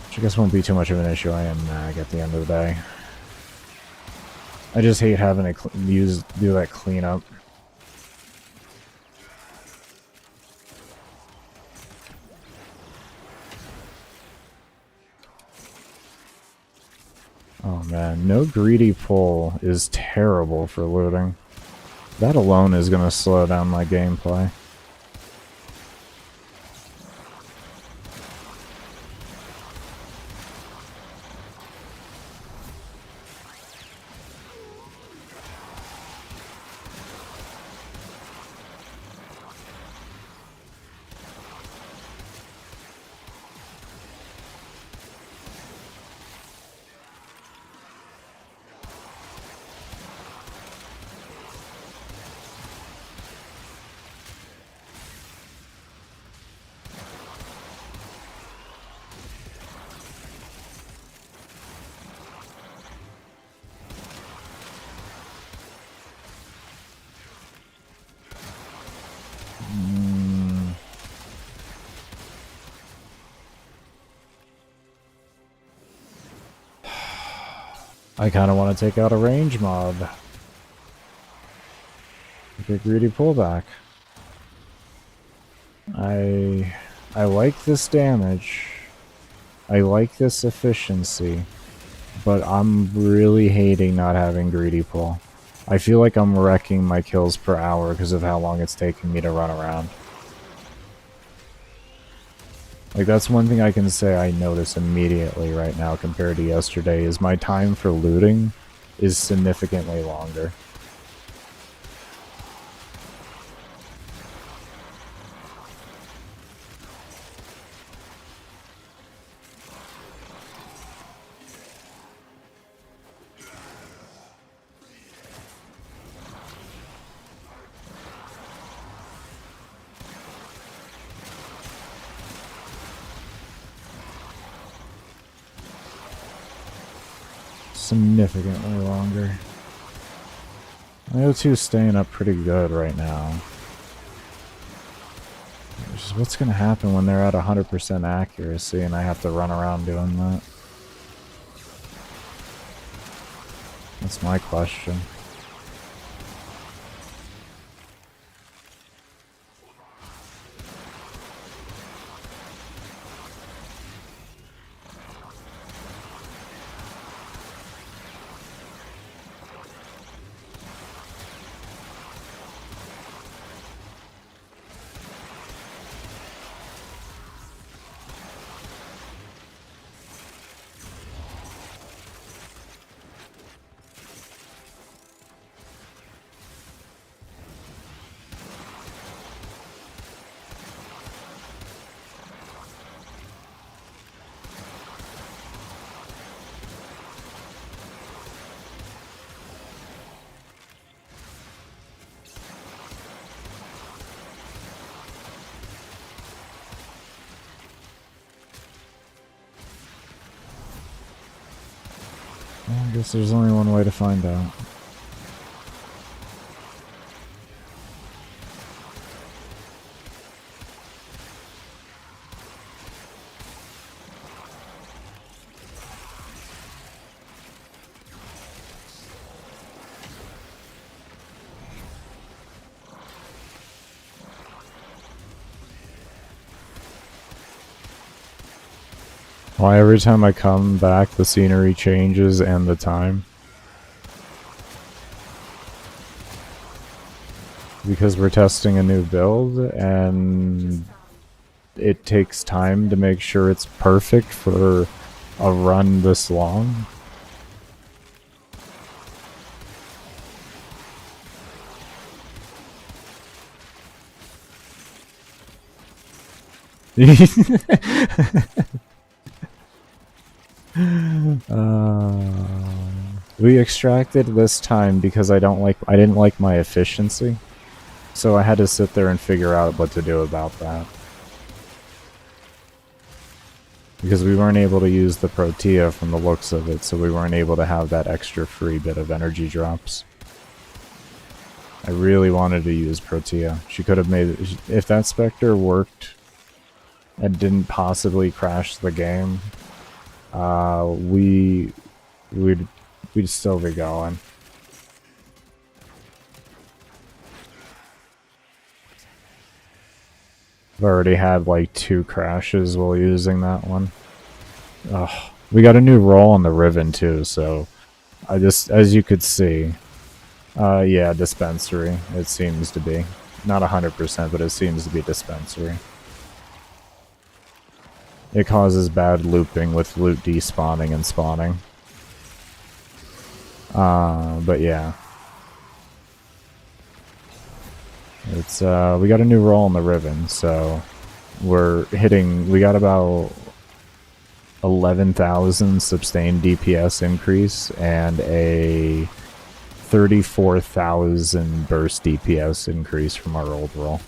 Which I guess won't be too much of an issue. I am Mag at the end of the day. I just hate having to do that cleanup. Oh man, no greedy pull is terrible for looting. That alone is going to slow down my gameplay. I kind of want to take out a range mob. Get greedy pullback. I like this damage. I like this efficiency, but I'm really hating not having greedy pull. I feel like I'm wrecking my kills per hour because of how long it's taking me to run around. Like, that's one thing I can say I notice immediately right now compared to yesterday, is my time for looting is significantly longer. Significantly longer. My O2 is staying up pretty good right now. Which is what's going to happen when they're at 100% accuracy and I have to run around doing that? That's my question. Well, I guess there's only one way to find out. Why every time I come back the scenery changes and the time? Because we're testing a new build and it takes time to make sure it's perfect for a run this long. We extracted this time because I didn't like my efficiency, so I had to sit there and figure out what to do about that. Because we weren't able to use the Protea from the looks of it, so we weren't able to have that extra free bit of energy drops. I really wanted to use Protea. She could have made it, if that Spectre worked and didn't possibly crash the game, we'd still be going. I've already had like 2 crashes while using that one. Ugh. We got a new roll on the Riven too, so I just, as you could see, yeah, dispensary. It seems to be. Not 100%, but it seems to be dispensary. It causes bad looping with loot despawning and spawning. But yeah. It's, we got a new roll on the Riven, so we got about 11,000 sustained DPS increase and a 34,000 burst DPS increase from our old roll.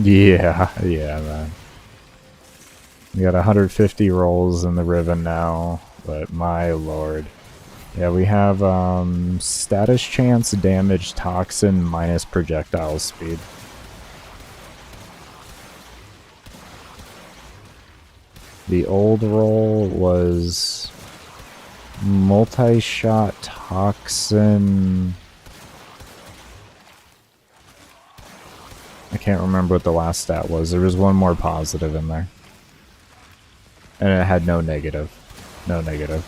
Yeah, man. We got 150 rolls in the Riven now, but my lord. Yeah, we have status chance, damage, toxin, minus projectile speed. The old roll was Multi-shot toxin. I can't remember what the last stat was. There was one more positive in there. And it had no negative. No negative.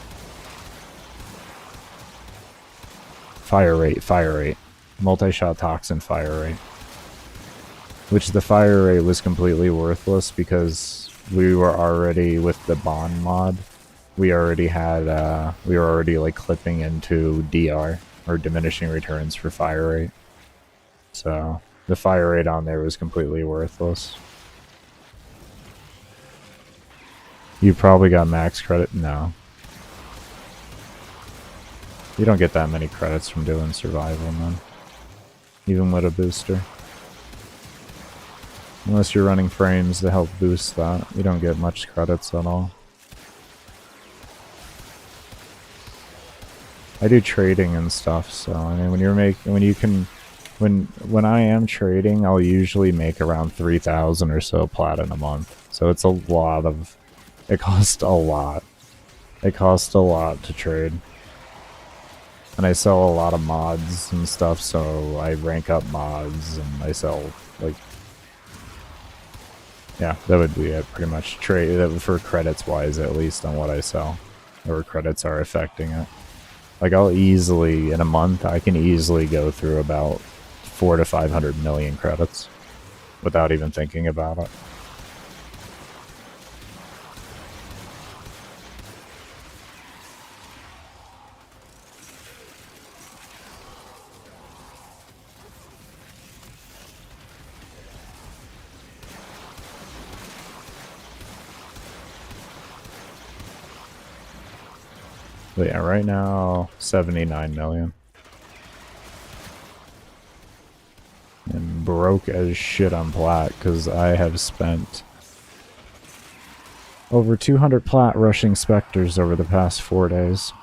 Fire rate. Multi-shot toxin fire rate. Which the fire rate was completely worthless because we were already with the bond mod. We already had, we were already like clipping into DR, or diminishing returns for fire rate. So, the fire rate on there was completely worthless. You probably got max credit? No. You don't get that many credits from doing survival, man. Even with a booster. Unless you're running frames to help boost that, you don't get much credits at all. I do trading and stuff, so I mean when I am trading, I'll usually make around 3,000 or so plat in a month. So it's a lot of, it costs a lot. It costs a lot to trade. And I sell a lot of mods and stuff, so I rank up mods and I sell, like, yeah, that would be it pretty much. Trade for credits wise, at least on what I sell, or credits are affecting it. Like, I'll easily, in a month, I can easily go through about 400 to 500 million credits without even thinking about it. But yeah, right now, 79 million. And broke as shit on plat, because I have spent over 200 plat rushing specters over the past 4 days.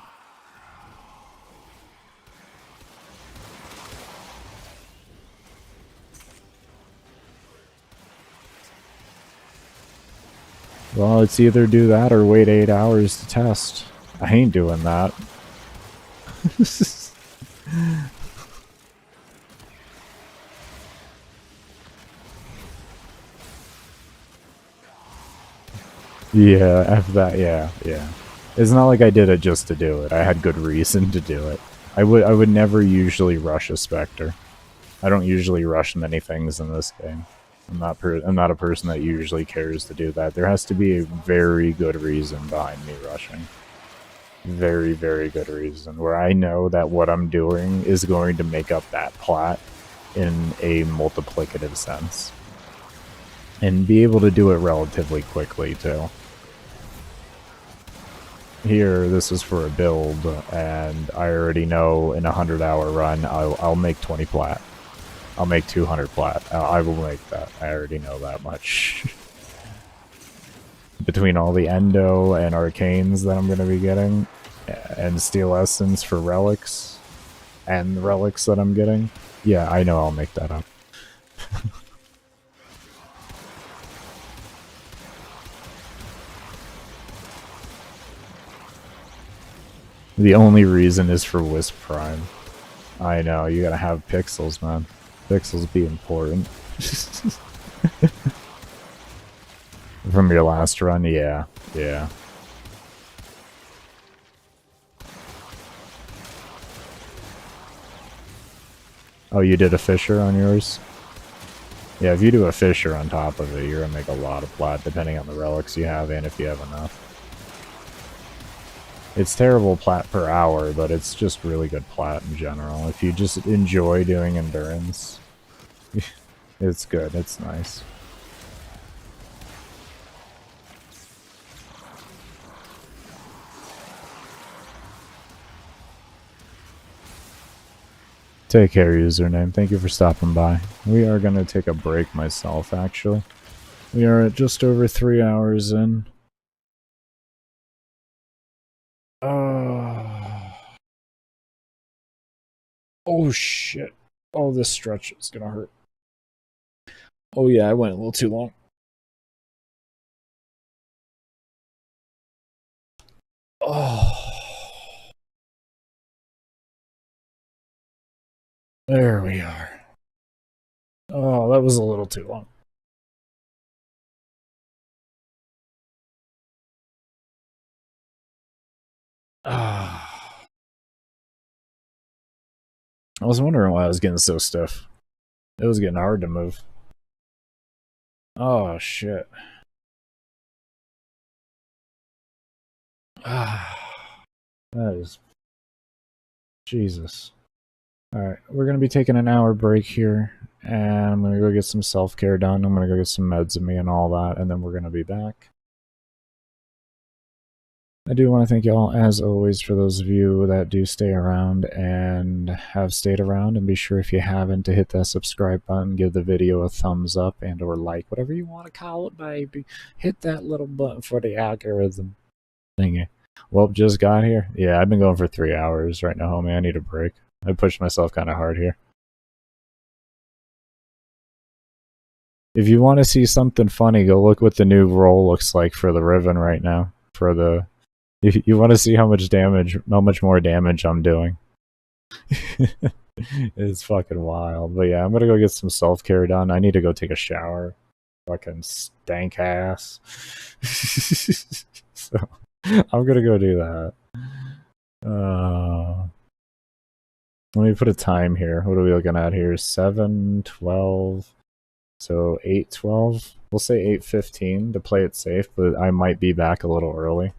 Well, it's either do that or wait 8 hours to test. I ain't doing that. Yeah, after that, yeah. It's not like I did it just to do it. I had good reason to do it. I would never usually rush a Spectre. I don't usually rush many things in this game. I'm not a person that usually cares to do that. There has to be a very good reason behind me rushing. Very, very good reason. Where I know that what I'm doing is going to make up that plat in a multiplicative sense. And be able to do it relatively quickly, too. Here, this is for a build, and I already know in a 100-hour run, I'll make 20 plat. I'll make 200 plat. I will make that. I already know that much. Between all the endo and arcanes that I'm going to be getting, and steel essence for relics, and the relics that I'm getting, yeah, I know I'll make that up. The only reason is for Wisp Prime. I know, you gotta have pixels, man. Pixels be important. From your last run, yeah. Oh, you did a Fisher on yours? Yeah, if you do a Fisher on top of it, you're gonna make a lot of plat, depending on the relics you have and if you have enough. It's terrible plat per hour, but it's just really good plat in general. If you just enjoy doing endurance, it's good, it's nice. Take care, username. Thank you for stopping by. We are going to take a break myself, actually. We are at just over 3 hours in. Oh, shit. Oh, this stretch is going to hurt. Oh, yeah, I went a little too long. Oh. There we are. Oh, that was a little too long. I was wondering why I was getting so stiff. It was getting hard to move. Oh, shit. That is... Jesus. Alright, we're going to be taking an hour break here, and I'm going to go get some self-care done. I'm going to go get some meds in me and all that, and then we're going to be back. I do want to thank y'all, as always, for those of you that do stay around and have stayed around, and be sure, if you haven't, to hit that subscribe button, give the video a thumbs up and or like, whatever you want to call it, baby. Hit that little button for the algorithm thingy. Well, just got here. Yeah, I've been going for 3 hours right now, homie. I need a break. I pushed myself kind of hard here. If you want to see something funny, go look what the new roll looks like for the Riven right now. For the... If you want to see how much more damage I'm doing. It's fucking wild. But yeah, I'm gonna go get some self-care done. I need to go take a shower. Fucking stank ass. So I'm gonna go do that. Let me put a time here. What are we looking at here? 7:12. So 8:12. We'll say 8:15 to play it safe, but I might be back a little early.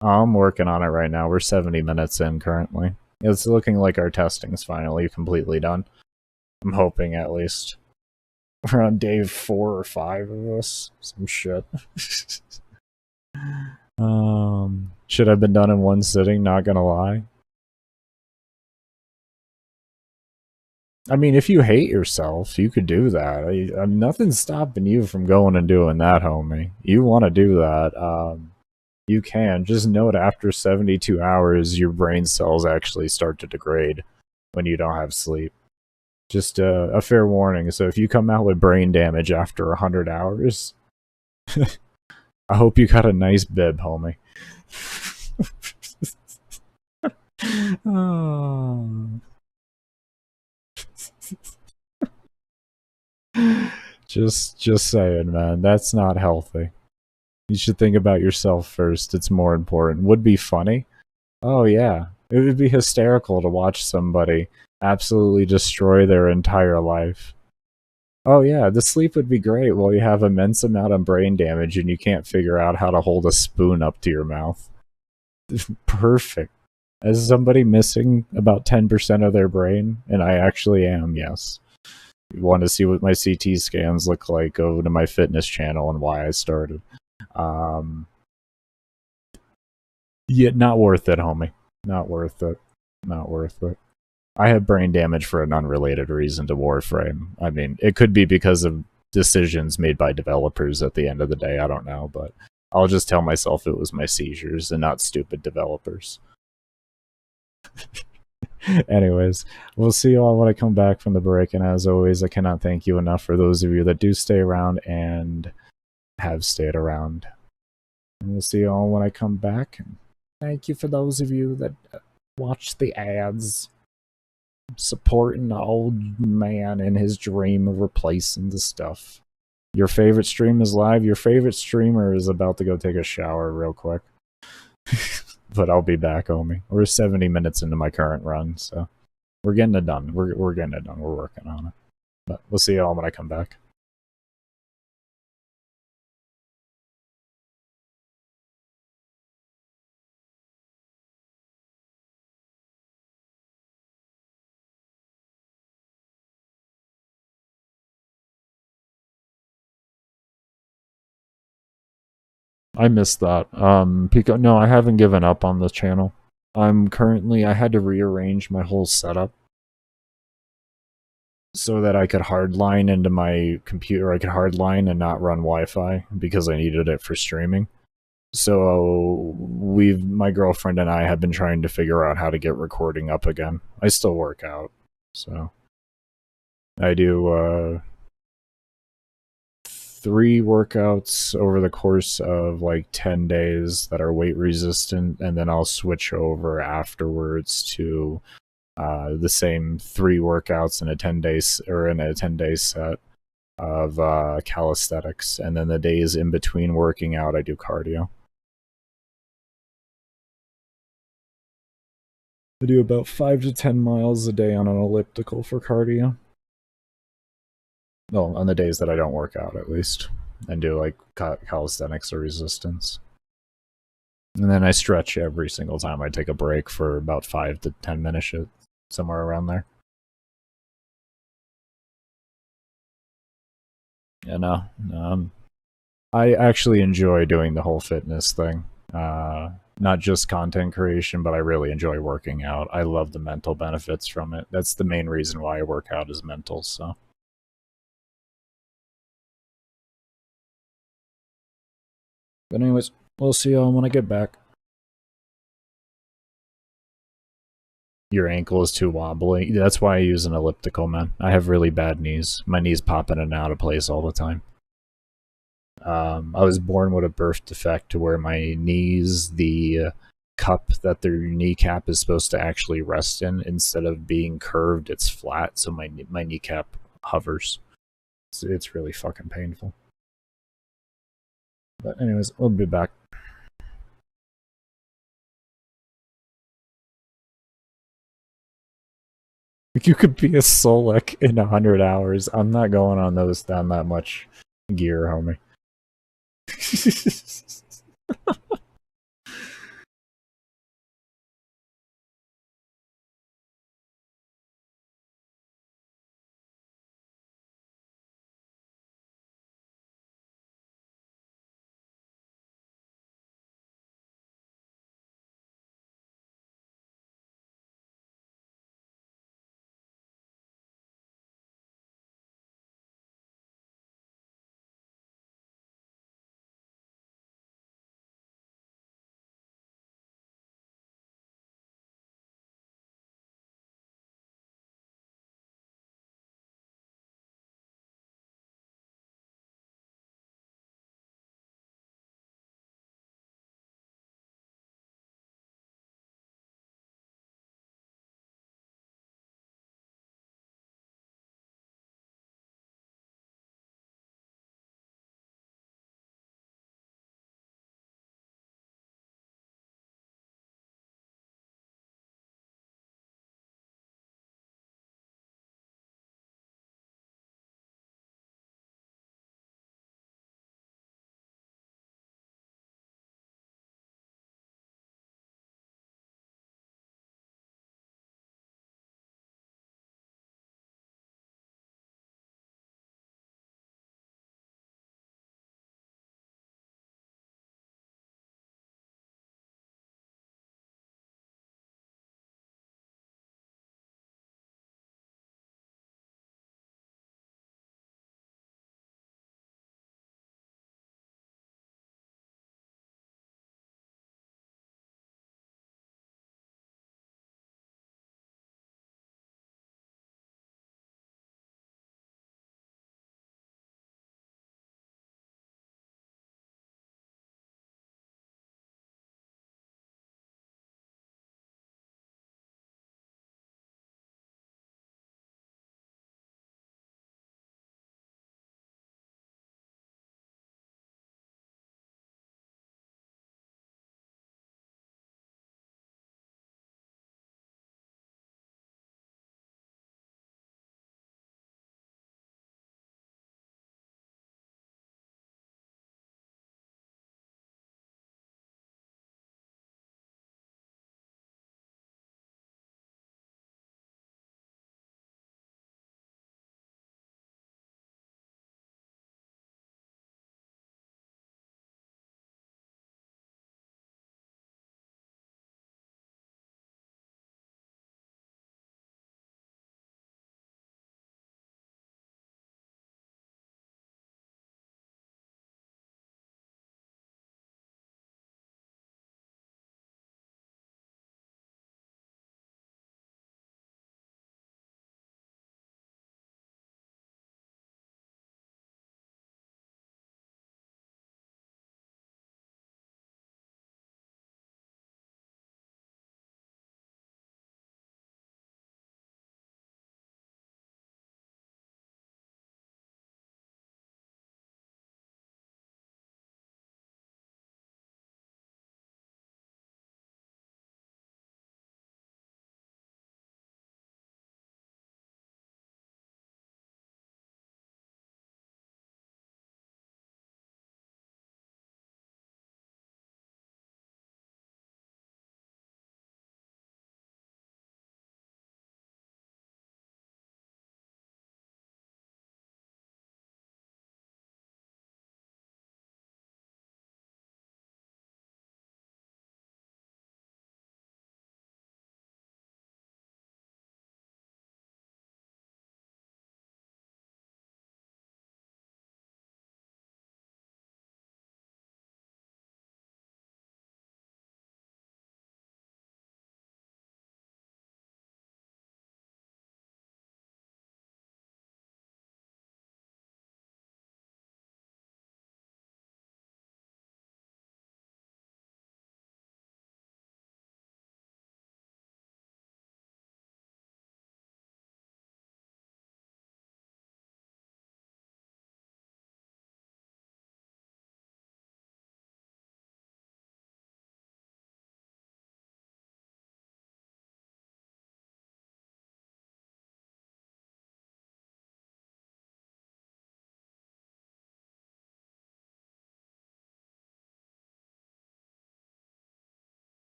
I'm working on it right now. We're 70 minutes in currently. It's looking like our testing's finally completely done. I'm hoping, at least. We're on day 4 or 5 of this. Some shit. Should have been done in one sitting, not gonna lie. I mean, if you hate yourself, you could do that. Nothing's stopping you from going and doing that, homie. You want to do that. You can. Just note, after 72 hours, your brain cells actually start to degrade when you don't have sleep. Just a fair warning. So if you come out with brain damage after 100 hours, I hope you got a nice bib, homie. Oh. Just saying, man. That's not healthy. You should think about yourself first. It's more important. Would be funny. Oh yeah. It would be hysterical to watch somebody absolutely destroy their entire life. Oh yeah, the sleep would be great while you have immense amount of brain damage and you can't figure out how to hold a spoon up to your mouth. Perfect. As somebody missing about 10% of their brain, and I actually am, yes. You want to see what my CT scans look like, go to my fitness channel and why I started. Yeah, not worth it, homie. Not worth it. Not worth it. I have brain damage for an unrelated reason to Warframe. I mean, it could be because of decisions made by developers at the end of the day. I don't know, but I'll just tell myself it was my seizures and not stupid developers. Anyways, we'll see you all when I come back from the break, and as always, I cannot thank you enough for those of you that do stay around and have stayed around. And we'll see you all when I come back. Thank you for those of you that watch the ads, supporting the old man in his dream of replacing the stuff. Your favorite stream is live. Your favorite streamer is about to go take a shower real quick. But I'll be back, homie. We're 70 minutes into my current run, so we're getting it done. We're getting it done. We're working on it. But we'll see you all when I come back. I missed that. Pico, no, I haven't given up on the channel. I had to rearrange my whole setup so that I could hardline into my computer. I could hardline and not run Wi-Fi because I needed it for streaming. So my girlfriend and I have been trying to figure out how to get recording up again. I still work out, so I do 3 workouts over the course of like 10 days that are weight resistant, and then I'll switch over afterwards to the same 3 workouts in a 10-day set of calisthenics, and then the days in between working out I do cardio. I do about 5 to 10 miles a day on an elliptical for cardio. Well, on the days that I don't work out, at least, and do like calisthenics or resistance. And then I stretch every single time I take a break for about 5 to 10 minutes, somewhere around there. Yeah, no, I actually enjoy doing the whole fitness thing. Not just content creation, but I really enjoy working out. I love the mental benefits from it. That's the main reason why I work out, is mental, so. But anyways, we'll see y'all when I get back. Your ankle is too wobbly. That's why I use an elliptical, man. I have really bad knees. My knees pop in and out of place all the time. I was born with a birth defect to where my knees, the cup that their kneecap is supposed to actually rest in, instead of being curved, it's flat, so my kneecap hovers. It's really fucking painful. But anyways, we'll be back. You could be a Solek in 100 hours. I'm not going on those down that much gear, homie.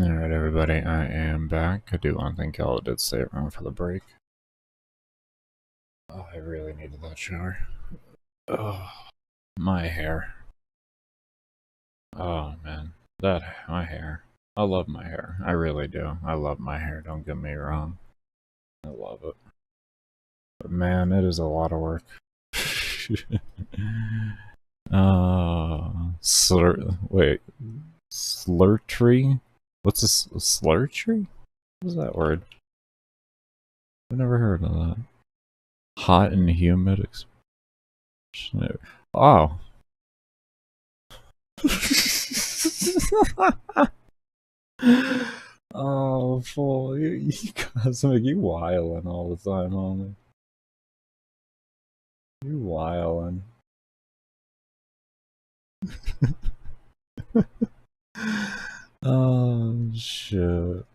Alright, everybody, I am back. I do want to thank y'all who did stay around for the break. Oh, I really needed that shower. Oh, my hair. Oh, man. My hair. I love my hair. I really do. I love my hair, don't get me wrong. I love it. But man, it is a lot of work. Wait. Slurtree? What's a slurtree? What's that word? I've never heard of that. Hot and humid. Oh. Oh, fool. You Cosmic, you wildin' all the time, homie. You wildin'. Oh, shit.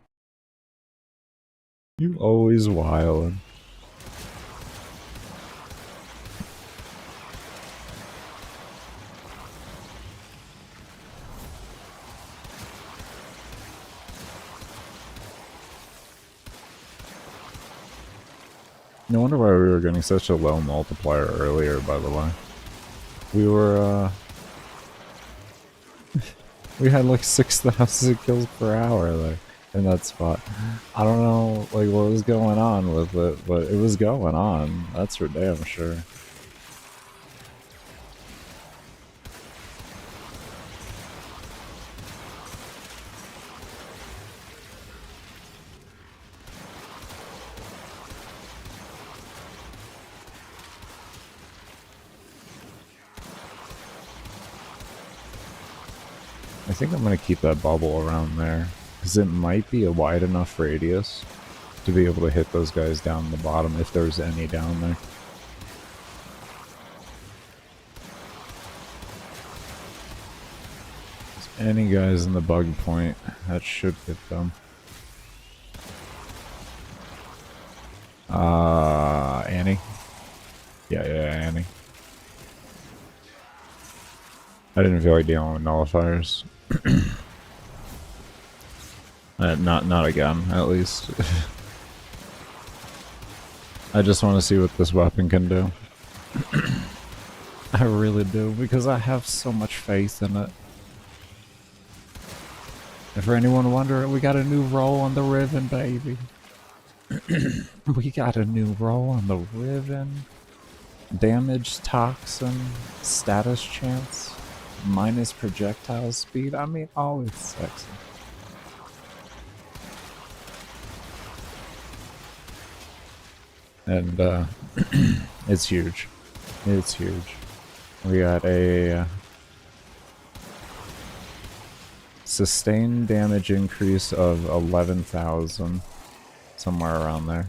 You always wildin'. No wonder why we were getting such a low multiplier earlier, by the way. We were, we had like 6,000 kills per hour there in that spot. I don't know, like, what was going on with it, but it was going on. That's for damn sure. I think I'm going to keep that bubble around there, because it might be a wide enough radius to be able to hit those guys down the bottom, if there's any down there. If there's any guys in the bug point, that should get them. Annie? Yeah, Annie. I didn't feel like dealing with nullifiers. Not again, at least. I just want to see what this weapon can do. I really do, because I have so much faith in it. And for anyone wondering, we got a new role on the Riven, baby. We got a new role on the Riven. Damage, toxin, status chance, minus projectile speed. I mean, oh, it's sexy. And it's huge. It's huge. We got a sustained damage increase of 11,000, somewhere around there,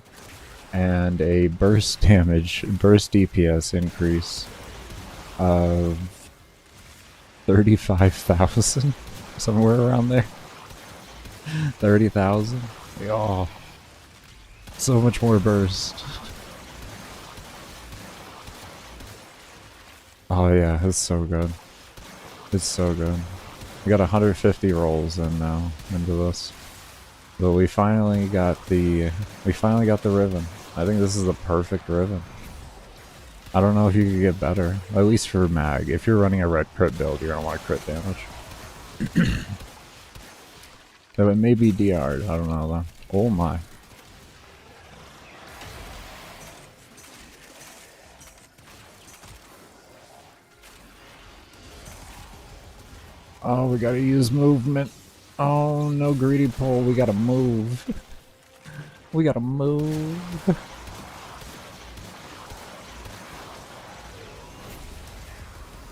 and a burst DPS increase of 35,000, somewhere around there. 30,000. Oh, so much more burst. Oh yeah, it's so good. It's so good. We got 150 rolls in now into this. But we finally got the Riven. I think this is the perfect Riven. I don't know if you could get better. At least for mag. If you're running a red crit build, you're gonna want crit damage. So it may be DR'd, I don't know though. Oh my. Oh, we gotta use movement. Oh, no greedy pull. We gotta move. We gotta move.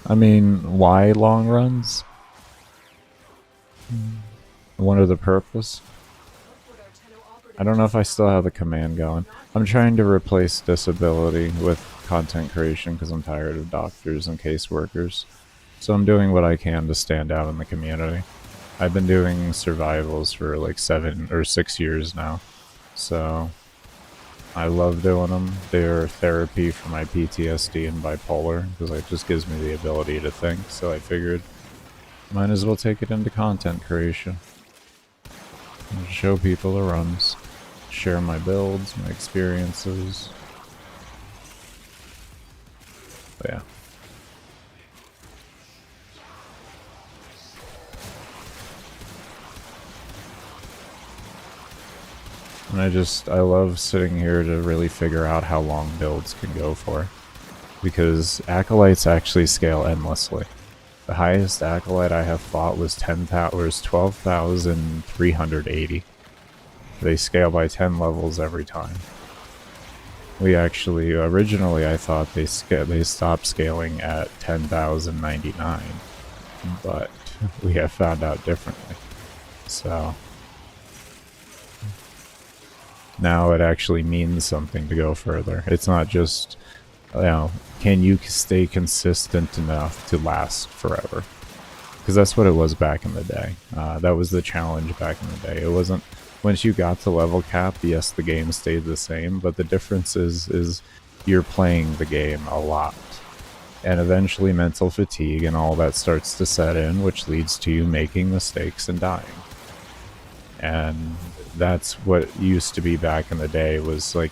I mean, why long runs? I wonder the purpose. I don't know if I still have the command going. I'm trying to replace disability with content creation because I'm tired of doctors and caseworkers. So I'm doing what I can to stand out in the community. I've been doing survivals for like 7 or 6 years now. So I love doing them. They're therapy for my PTSD and bipolar because it just gives me the ability to think. So I figured might as well take it into content creation. Show people the runs. Share my builds, my experiences. But yeah. And I love sitting here to really figure out how long builds can go for. Because Acolytes actually scale endlessly. The highest Acolyte I have fought was 12,380. They scale by 10 levels every time. We actually, originally I thought they stopped scaling at 10,099. But we have found out differently. So now it actually means something to go further. It's not just, you know, can you stay consistent enough to last forever? Because that's what it was back in the day. That was the challenge back in the day. It wasn't, once you got to level cap, yes, the game stayed the same, but the difference is you're playing the game a lot. And eventually mental fatigue and all that starts to set in, which leads to you making mistakes and dying. And that's what used to be back in the day, was like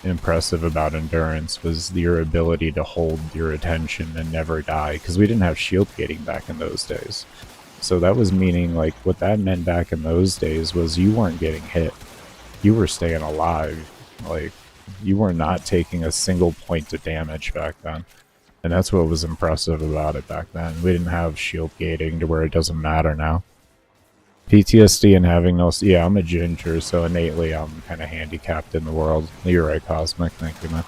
impressive about endurance, was your ability to hold your attention and never die, because we didn't have shield gating back in those days. So that was meaning, like, what that meant back in those days was you weren't getting hit, you were staying alive. Like, you were not taking a single point of damage back then, and that's what was impressive about it back then. We didn't have shield gating to where it doesn't matter now. PTSD and having no... Yeah, I'm a ginger, so innately I'm kind of handicapped in the world. You're right, Cosmic. Thank you, man.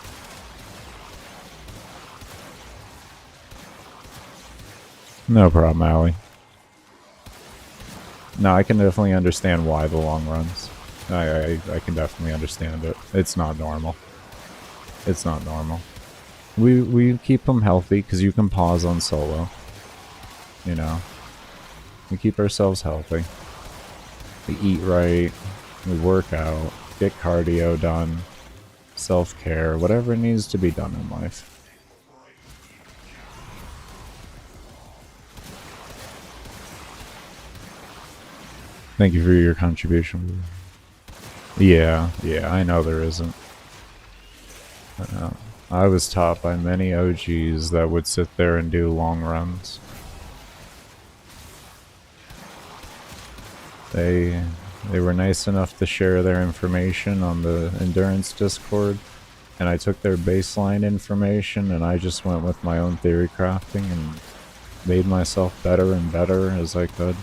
No problem, Allie. No, I can definitely understand why the long runs. I can definitely understand it. It's not normal. It's not normal. We keep them healthy, because you can pause on solo. You know? We keep ourselves healthy. We eat right, we work out, get cardio done, self-care, whatever needs to be done in life. Thank you for your contribution. Yeah, I know there isn't. I was taught by many OGs that would sit there and do long runs. They were nice enough to share their information on the Endurance Discord, and I took their baseline information and I just went with my own theory crafting and made myself better and better as I could.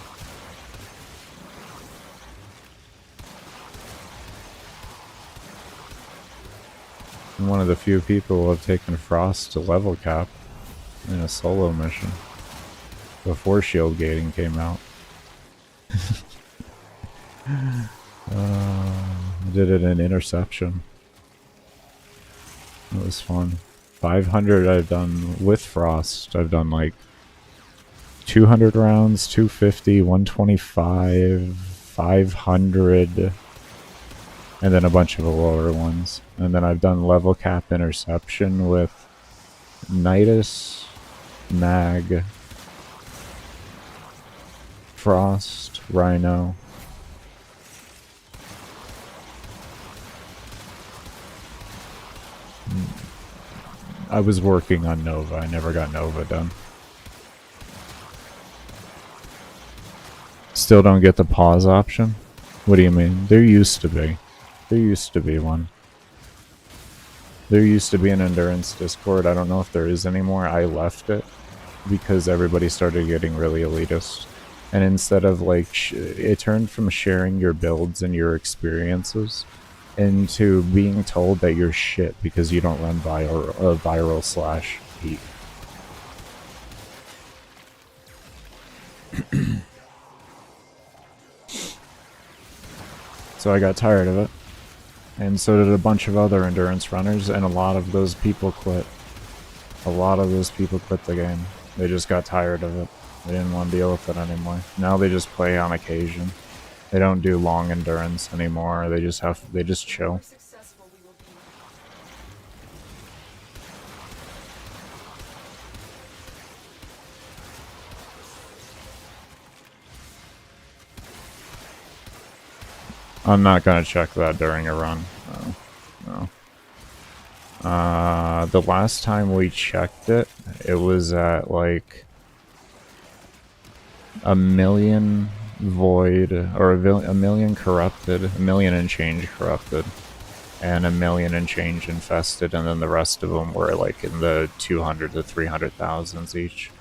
I'm one of the few people who have taken Frost to level cap in a solo mission before shield gating came out. I did it in Interception. It was fun. 500 I've done with Frost. I've done like 200 rounds, 250, 125, 500, and then a bunch of the lower ones. And then I've done level cap Interception with Nidus, Mag, Frost, Rhino. I was working on Nova. I never got Nova done. Still don't get the pause option? What do you mean? There used to be. There used to be one. There used to be an Endurance Discord. I don't know if there is anymore. I left it because everybody started getting really elitist. And instead of like... it turned from sharing your builds and your experiences into being told that you're shit because you don't run viral slash heat. So I got tired of it. And so did a bunch of other endurance runners, and a lot of those people quit. A lot of those people quit the game. They just got tired of it. They didn't want to deal with it anymore. Now they just play on occasion. They don't do long endurance anymore. They just chill. I'm not gonna check that during a run. No. The last time we checked it, it was at like a million void, or a million corrupted, a million and change corrupted, and a million and change infested, and then the rest of them were like in the 200 to 300,000s each.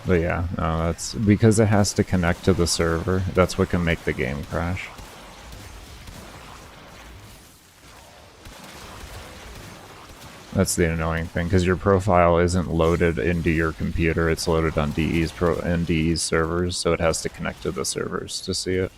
But yeah, no, that's because it has to connect to the server. That's what can make the game crash. That's the annoying thing, because your profile isn't loaded into your computer, it's loaded on DE's servers, so it has to connect to the servers to see it.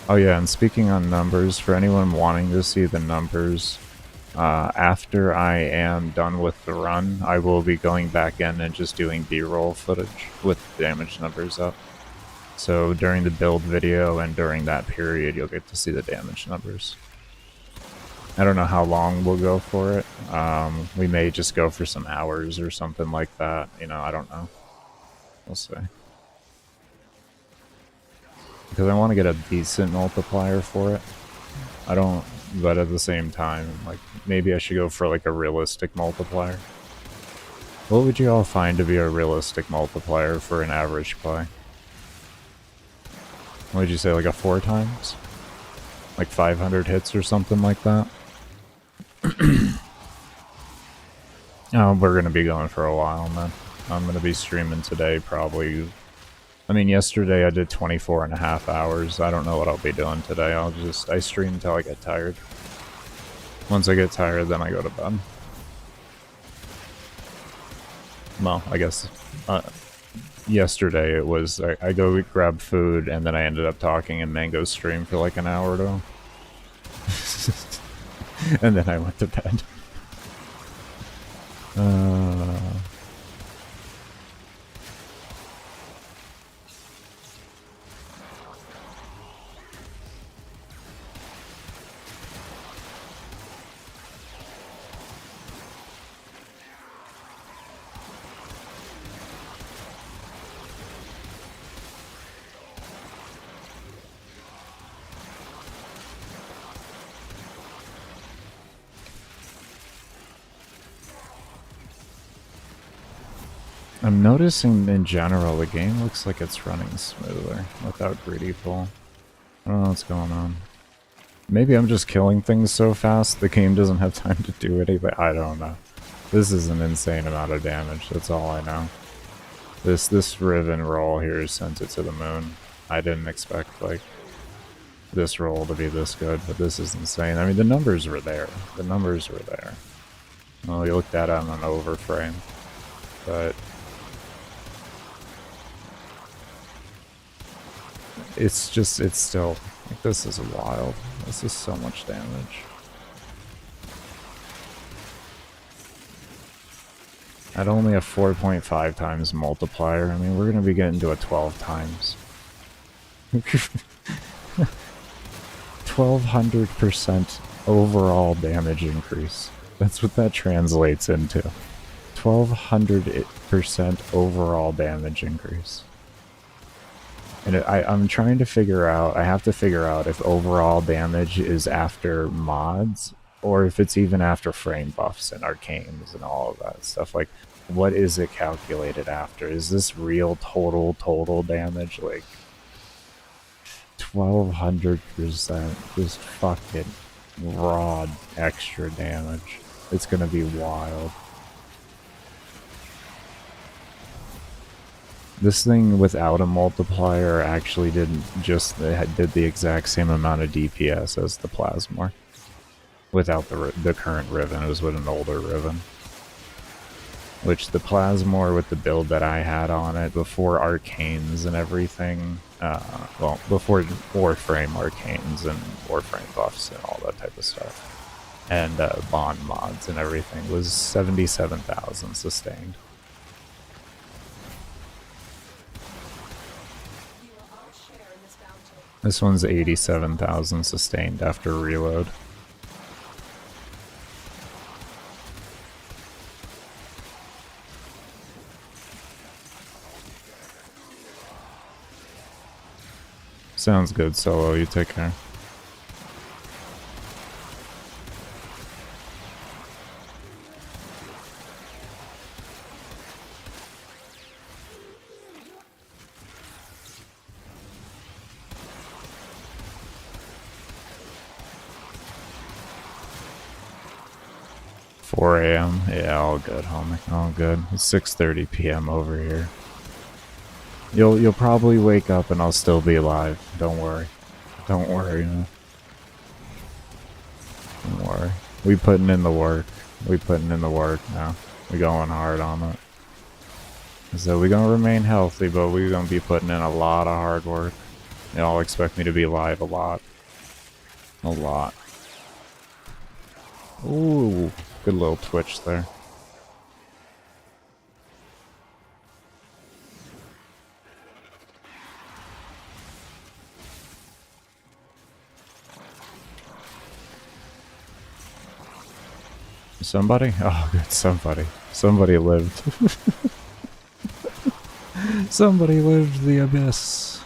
Oh yeah, and speaking on numbers, for anyone wanting to see the numbers, after I am done with the run, I will be going back in and just doing B-roll footage with damage numbers up. So during the build video and during that period, you'll get to see the damage numbers. I don't know how long we'll go for it. We may just go for some hours or something like that. You know, I don't know. We'll see. Because I want to get a decent multiplier for it. I don't, but at the same time, like, maybe I should go for like a realistic multiplier. What would you all find to be a realistic multiplier for an average play? What would you say, like a 4 times? Like 500 hits or something like that? Oh, we're gonna be going for a while, man. I'm gonna be streaming today, probably. I mean, yesterday I did 24.5 hours. I don't know what I'll be doing today. I stream until I get tired. Once I get tired, then I go to bed. Well, I guess yesterday it was, I go grab food, and then I ended up talking in Mango's stream for like an hour though. And then I went to bed. I'm noticing in general the game looks like it's running smoother without greedy pull. I don't know what's going on. Maybe I'm just killing things so fast the game doesn't have time to do anything. I don't know. This is an insane amount of damage, that's all I know. This Riven roll here sent it to the moon. I didn't expect like this roll to be this good, but this is insane. I mean, the numbers were there. The numbers were there. Well, we looked at it on an overframe, but it's just, it's still, like, this is wild. This is so much damage. At only a 4.5 times multiplier, I mean, we're going to be getting to a 12 times. 1200% overall damage increase. That's what that translates into. 1200% overall damage increase. And I'm trying to figure out, I have to figure out if overall damage is after mods, or if it's even after frame buffs and arcanes and all of that stuff. Like, what is it calculated after? Is this real total damage? Like, 1200%, just fucking raw extra damage. It's gonna be wild. This thing without a multiplier actually did the exact same amount of DPS as the Plasmor. Without the current Riven, it was with an older Riven. Which the Plasmor with the build that I had on it before arcanes and everything, well, before Warframe arcanes and Warframe buffs and all that type of stuff, and bond mods and everything, was 77,000 sustained. This one's 87,000 sustained after reload. Sounds good, Solo. You take care. $4 a.m. Yeah, all good, homie. All good. It's 6:30 p.m. over here. You'll probably wake up and I'll still be alive. Don't worry. Don't worry, man. Don't worry. We putting in the work. We putting in the work now. We going hard on it. So we gonna remain healthy, but we gonna be putting in a lot of hard work. Y'all expect me to be alive a lot. A lot. Ooh, good little twitch there. Somebody? Oh, good. Somebody. Somebody lived. Somebody lived the abyss.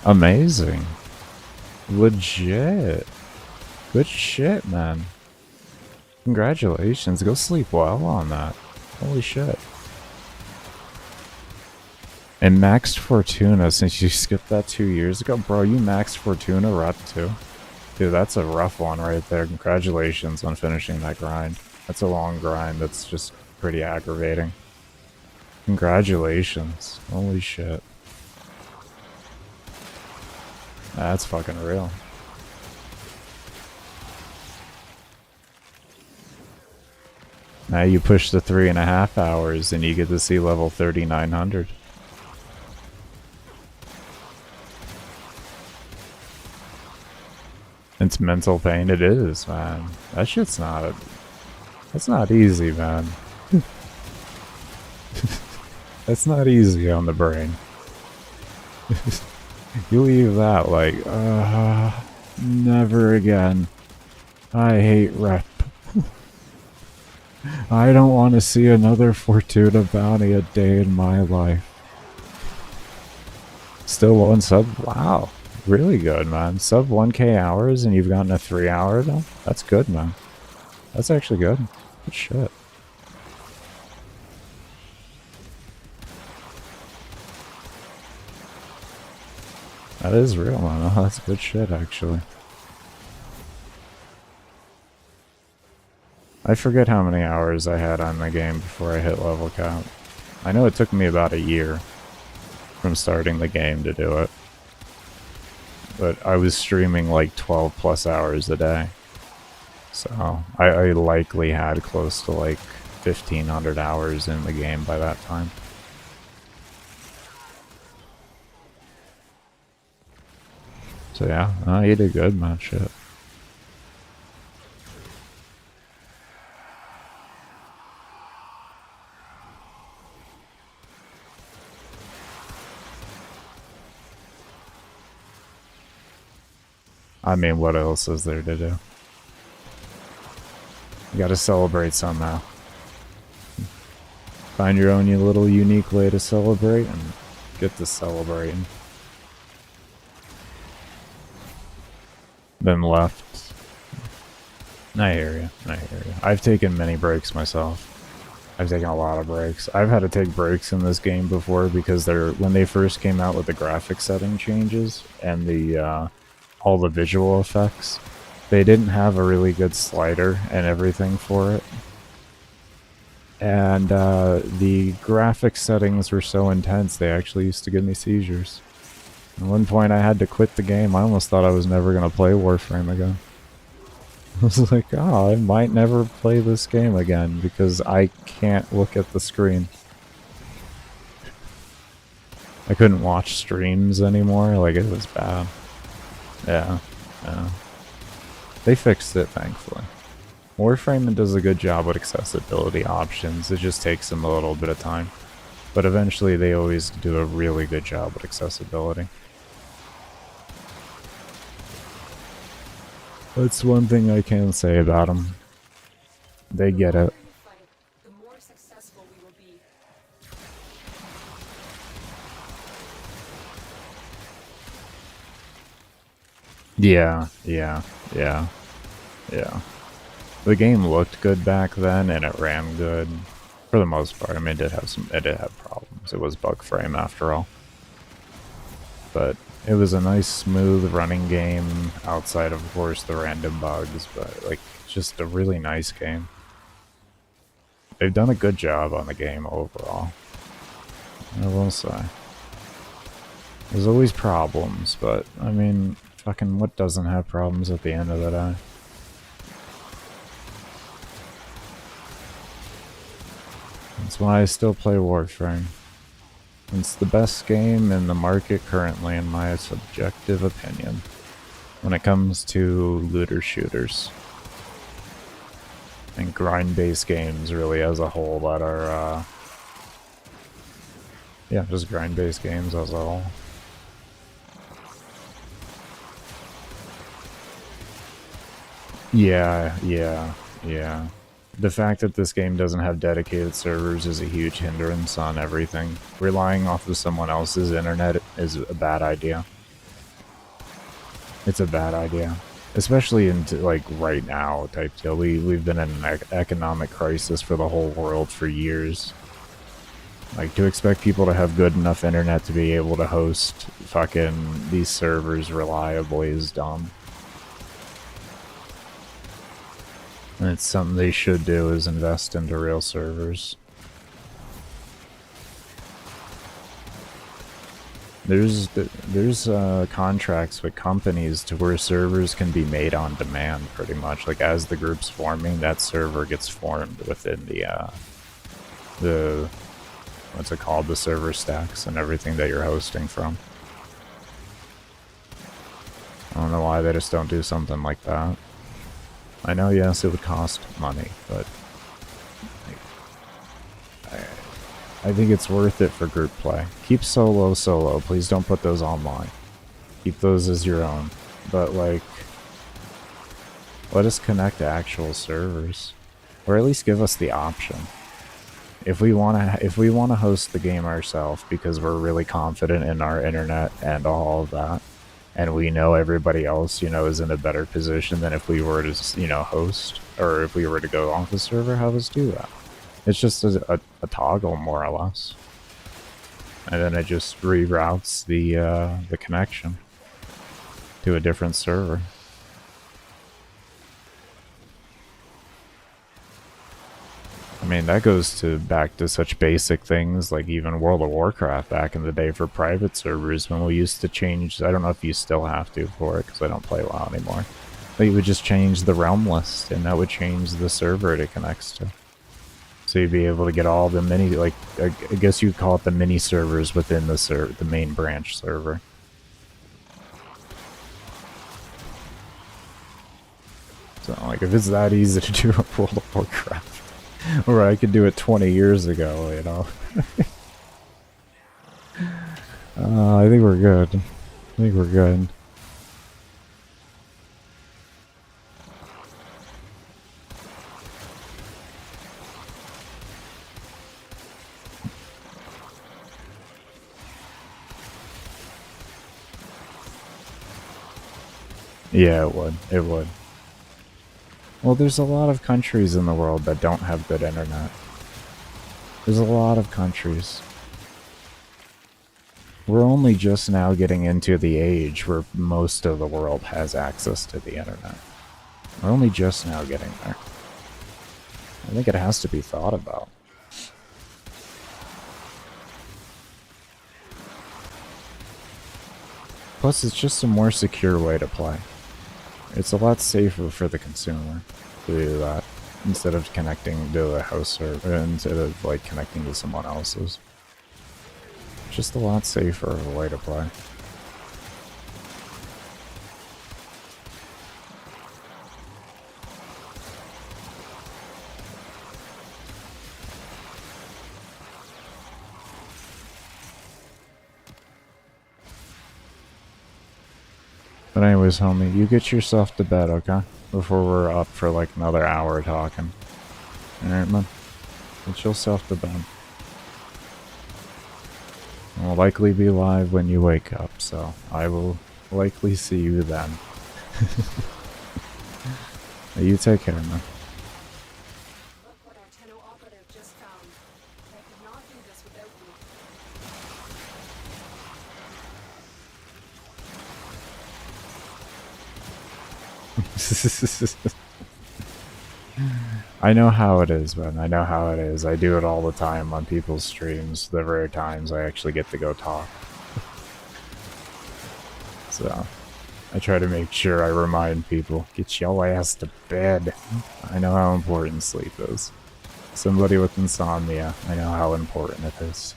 Amazing. Legit. Good shit, man. Congratulations. Go sleep well on that. Holy shit. And maxed Fortuna, since you skipped that 2 years ago. Bro, you maxed Fortuna Rep too? Dude, that's a rough one right there. Congratulations on finishing that grind. That's a long grind. That's just pretty aggravating. Congratulations. Holy shit. That's fucking real. Now you push the 3.5 hours and you get to see level 3900. It's mental pain. It is, man. That shit's not... That's not easy, man. That's not easy on the brain. You leave that like, never again. I hate rep. I don't want to see another Fortuna bounty a day in my life. Still one sub? Wow. Really good, man. Sub 1k hours and you've gotten a 3 hour though? That's good, man. That's actually good. Good shit. That is real, man. Oh, that's good shit, actually. I forget how many hours I had on the game before I hit level cap. I know it took me about a year from starting the game to do it. But I was streaming like 12 plus hours a day. So I likely had close to like 1,500 hours in the game by that time. So yeah, you did good, man. Shit. I mean, what else is there to do? You gotta celebrate somehow. Find your own little unique way to celebrate and get to celebrating. Then left. I hear you. I hear you. I've taken many breaks myself. I've taken a lot of breaks. I've had to take breaks in this game before because when they first came out with the graphic setting changes and the all the visual effects, they didn't have a really good slider and everything for it. And the graphic settings were so intense they actually used to give me seizures. At one point I had to quit the game. I almost thought I was never going to play Warframe again. I was like, oh, I might never play this game again because I can't look at the screen. I couldn't watch streams anymore. Like, it was bad. Yeah. They fixed it, thankfully. Warframe does a good job with accessibility options. It just takes them a little bit of time. But eventually they always do a really good job with accessibility. That's one thing I can say about them. They get it. The more successful we will be. Yeah. The game looked good back then, and it ran good for the most part. I mean, it did have problems. It was bug frame after all, but it was a nice, smooth running game outside, of course, the random bugs. But like, just a really nice game. They've done a good job on the game overall, I will say. There's always problems, but I mean, fucking what doesn't have problems at the end of the day? That's why I still play Warframe. It's the best game in the market currently, in my subjective opinion, when it comes to looter shooters. And grind-based games, really, as a whole, that are, yeah, just grind-based games as a whole. Yeah. The fact that this game doesn't have dedicated servers is a huge hindrance on everything. Relying off of someone else's internet is a bad idea. It's a bad idea. Especially into, like, right now type deal. We've been in an economic crisis for the whole world for years. Like, to expect people to have good enough internet to be able to host fucking these servers reliably is dumb. And it's something they should do, is invest into real servers. There's contracts with companies to where servers can be made on demand, pretty much. Like, as the group's forming, that server gets formed within the what's it called, the server stacks and everything that you're hosting from. I don't know why they just don't do something like that. I know, yes, it would cost money, but I think it's worth it for group play. Keep solo. Please don't put those online. Keep those as your own. But, like, let us connect to actual servers, or at least give us the option. If we wanna host the game ourselves because we're really confident in our internet and all of that, and we know everybody else, you know, is in a better position than if we were to, you know, host, or if we were to go off the server, have us do that. It's just a toggle, more or less. And then it just reroutes the connection to a different server. I mean, that goes back to such basic things like even World of Warcraft back in the day for private servers, when we used to change, I don't know if you still have to for it because I don't play WoW anymore, but you would just change the realm list and that would change the server it connects to. So you'd be able to get all the mini, like, I guess you'd call it the mini servers within the main branch server. So, like, if it's that easy to do a World of Warcraft, or I could do it 20 years ago, you know. I think we're good. I think we're good. Yeah, it would. It would. Well, there's a lot of countries in the world that don't have good internet. There's a lot of countries. We're only just now getting into the age where most of the world has access to the internet. We're only just now getting there. I think it has to be thought about. Plus, it's just a more secure way to play. It's a lot safer for the consumer to do that instead of connecting to a house server, instead of like connecting to someone else's. Just a lot safer of a way to play. But anyways, homie, you get yourself to bed, okay? Before we're up for like another hour talking. Alright, man? Get yourself to bed. I'll likely be live when you wake up, so I will likely see you then. You take care, man. Look what our Tenno operative just found. I could not do this without you. I know how it is, man. I know how it is. I do it all the time on people's streams. The rare times I actually get to go talk. So, I try to make sure I remind people, get your ass to bed. I know how important sleep is. Somebody with insomnia, I know how important it is.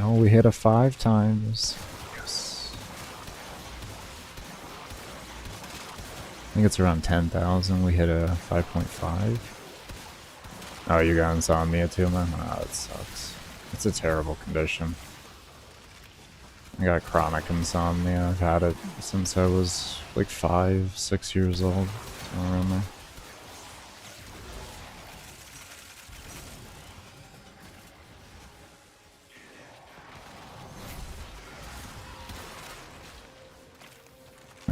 Oh, we hit a 5 times. Yes. I think it's around 10,000. We hit a 5.5. Oh, you got insomnia too, man? Oh, that sucks. It's a terrible condition. I got chronic insomnia. I've had it since I was like 5, 6 years old. Somewhere around there.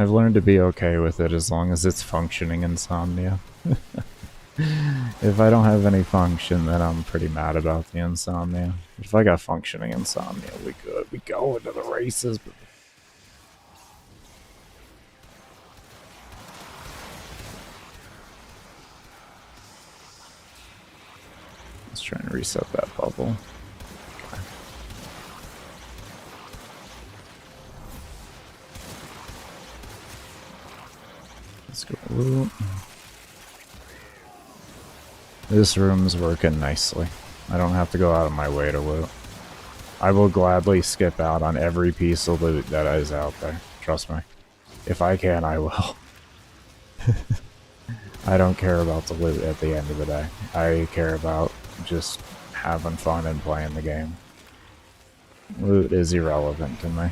I've learned to be okay with it as long as it's functioning insomnia. If I don't have any function, then I'm pretty mad about the insomnia. If I got functioning insomnia, we good. We go into the races. Let's try and reset that bubble. Okay. Let's go loot. This room's working nicely. I don't have to go out of my way to loot. I will gladly skip out on every piece of loot that is out there. Trust me. If I can, I will. I don't care about the loot at the end of the day. I care about just having fun and playing the game. Loot is irrelevant to me.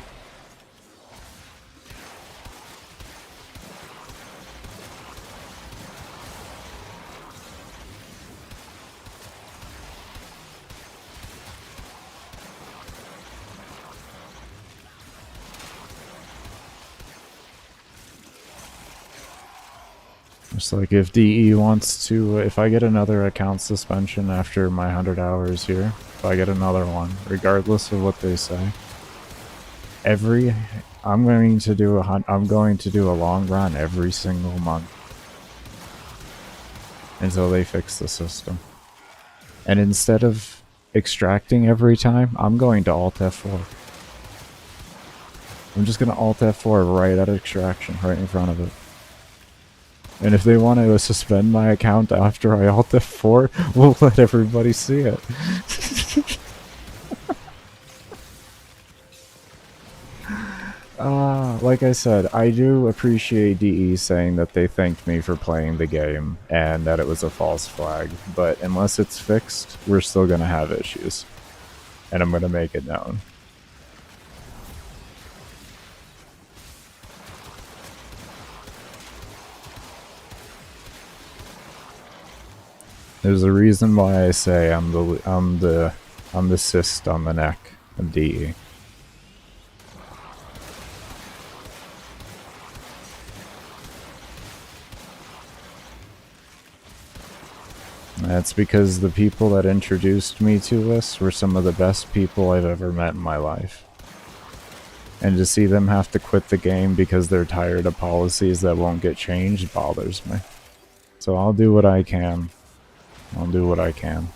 Just like if DE wants to, if I get another account suspension after my 100 hours here, if I get another one, regardless of what they say, I'm going to do a long run every single month until they fix the system. And instead of extracting every time, I'm going to Alt F4. I'm just going to Alt F4 right at extraction, right in front of it. And if they want to suspend my account after I Alt F4, we'll let everybody see it. Like I said, I do appreciate DE saying that they thanked me for playing the game and that it was a false flag, but unless it's fixed, we're still going to have issues. And I'm going to make it known. There's a reason why I say I'm the cyst on the neck of DE. That's because the people that introduced me to this were some of the best people I've ever met in my life. And to see them have to quit the game because they're tired of policies that won't get changed bothers me. So I'll do what I can. I'll do what I can.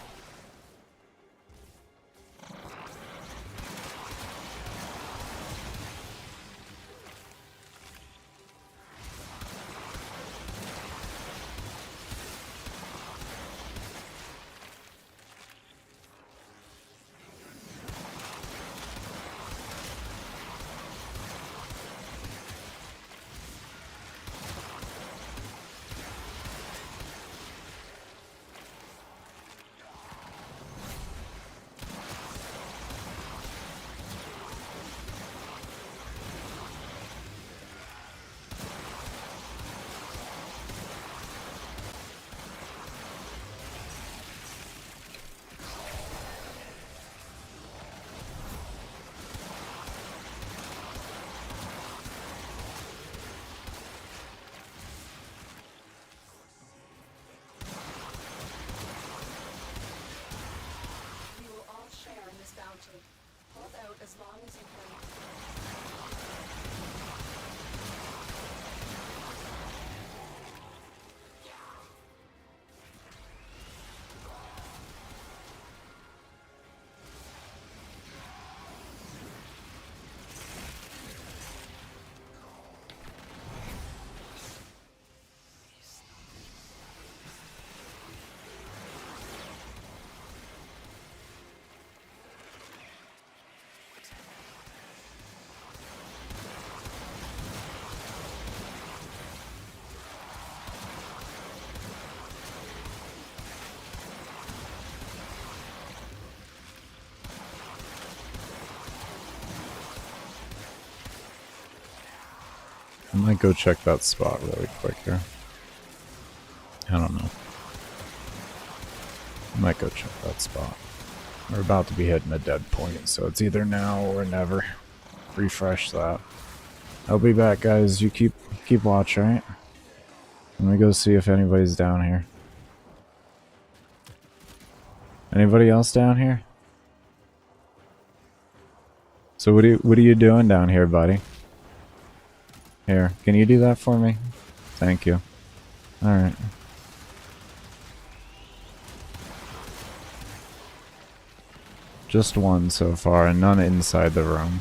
I might go check that spot really quick here. I don't know. I might go check that spot. We're about to be hitting a dead point, so it's either now or never. Refresh that. I'll be back, guys. You keep watch, alright? Let me go see if anybody's down here. Anybody else down here? So what are you doing down here, buddy? Here, can you do that for me? Thank you. Alright. Just one so far, and none inside the room.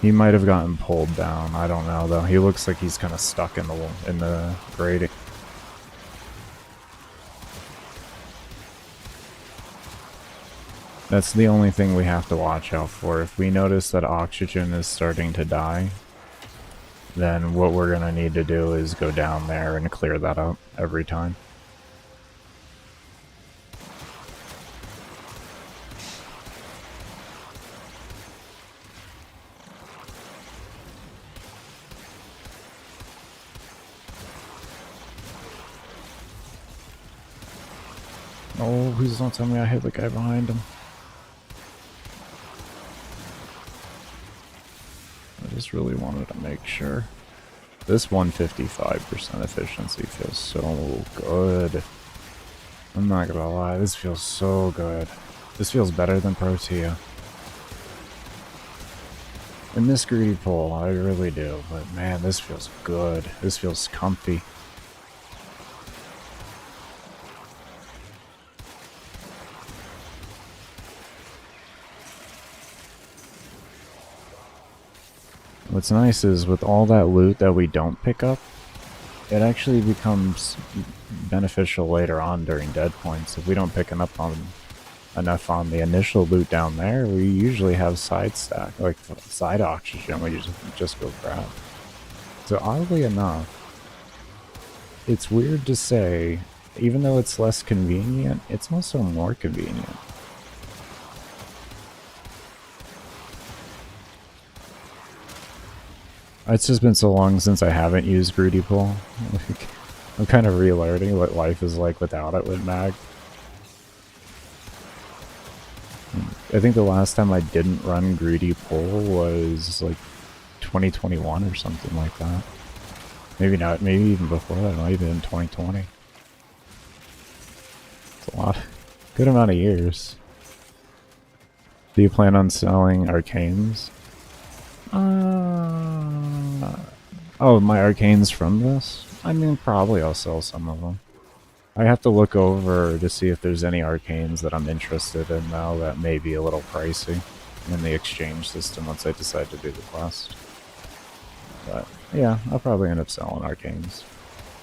He might have gotten pulled down. I don't know though. He looks like he's kind of stuck in the grating. That's the only thing we have to watch out for. If we notice that oxygen is starting to die, then what we're gonna need to do is go down there and clear that up every time. Oh, please don't tell me I hit the guy behind him. I just really wanted to make sure. This 155% efficiency feels so good. I'm not gonna lie, this feels so good. This feels better than Protea. I miss Greedy Pull, I really do, but man, this feels good. This feels comfy. What's nice is with all that loot that we don't pick up, it actually becomes beneficial later on during dead points. If we don't pick enough on the initial loot down there, we usually have side stack, like side oxygen we just go grab. So oddly enough, it's weird to say, even though it's less convenient, it's also more convenient. It's just been so long since I haven't used Greedy Pull. I'm kind of relearning what life is like without it with Mag. I think the last time I didn't run Greedy Pull was like 2021 or something like that. Maybe not, maybe even before that, might have been 2020. It's a lot, good amount of years. Do you plan on selling arcanes? Oh, my arcanes from this? I mean, probably I'll sell some of them. I have to look over to see if there's any arcanes that I'm interested in now that may be a little pricey in the exchange system once I decide to do the quest. But yeah, I'll probably end up selling arcanes.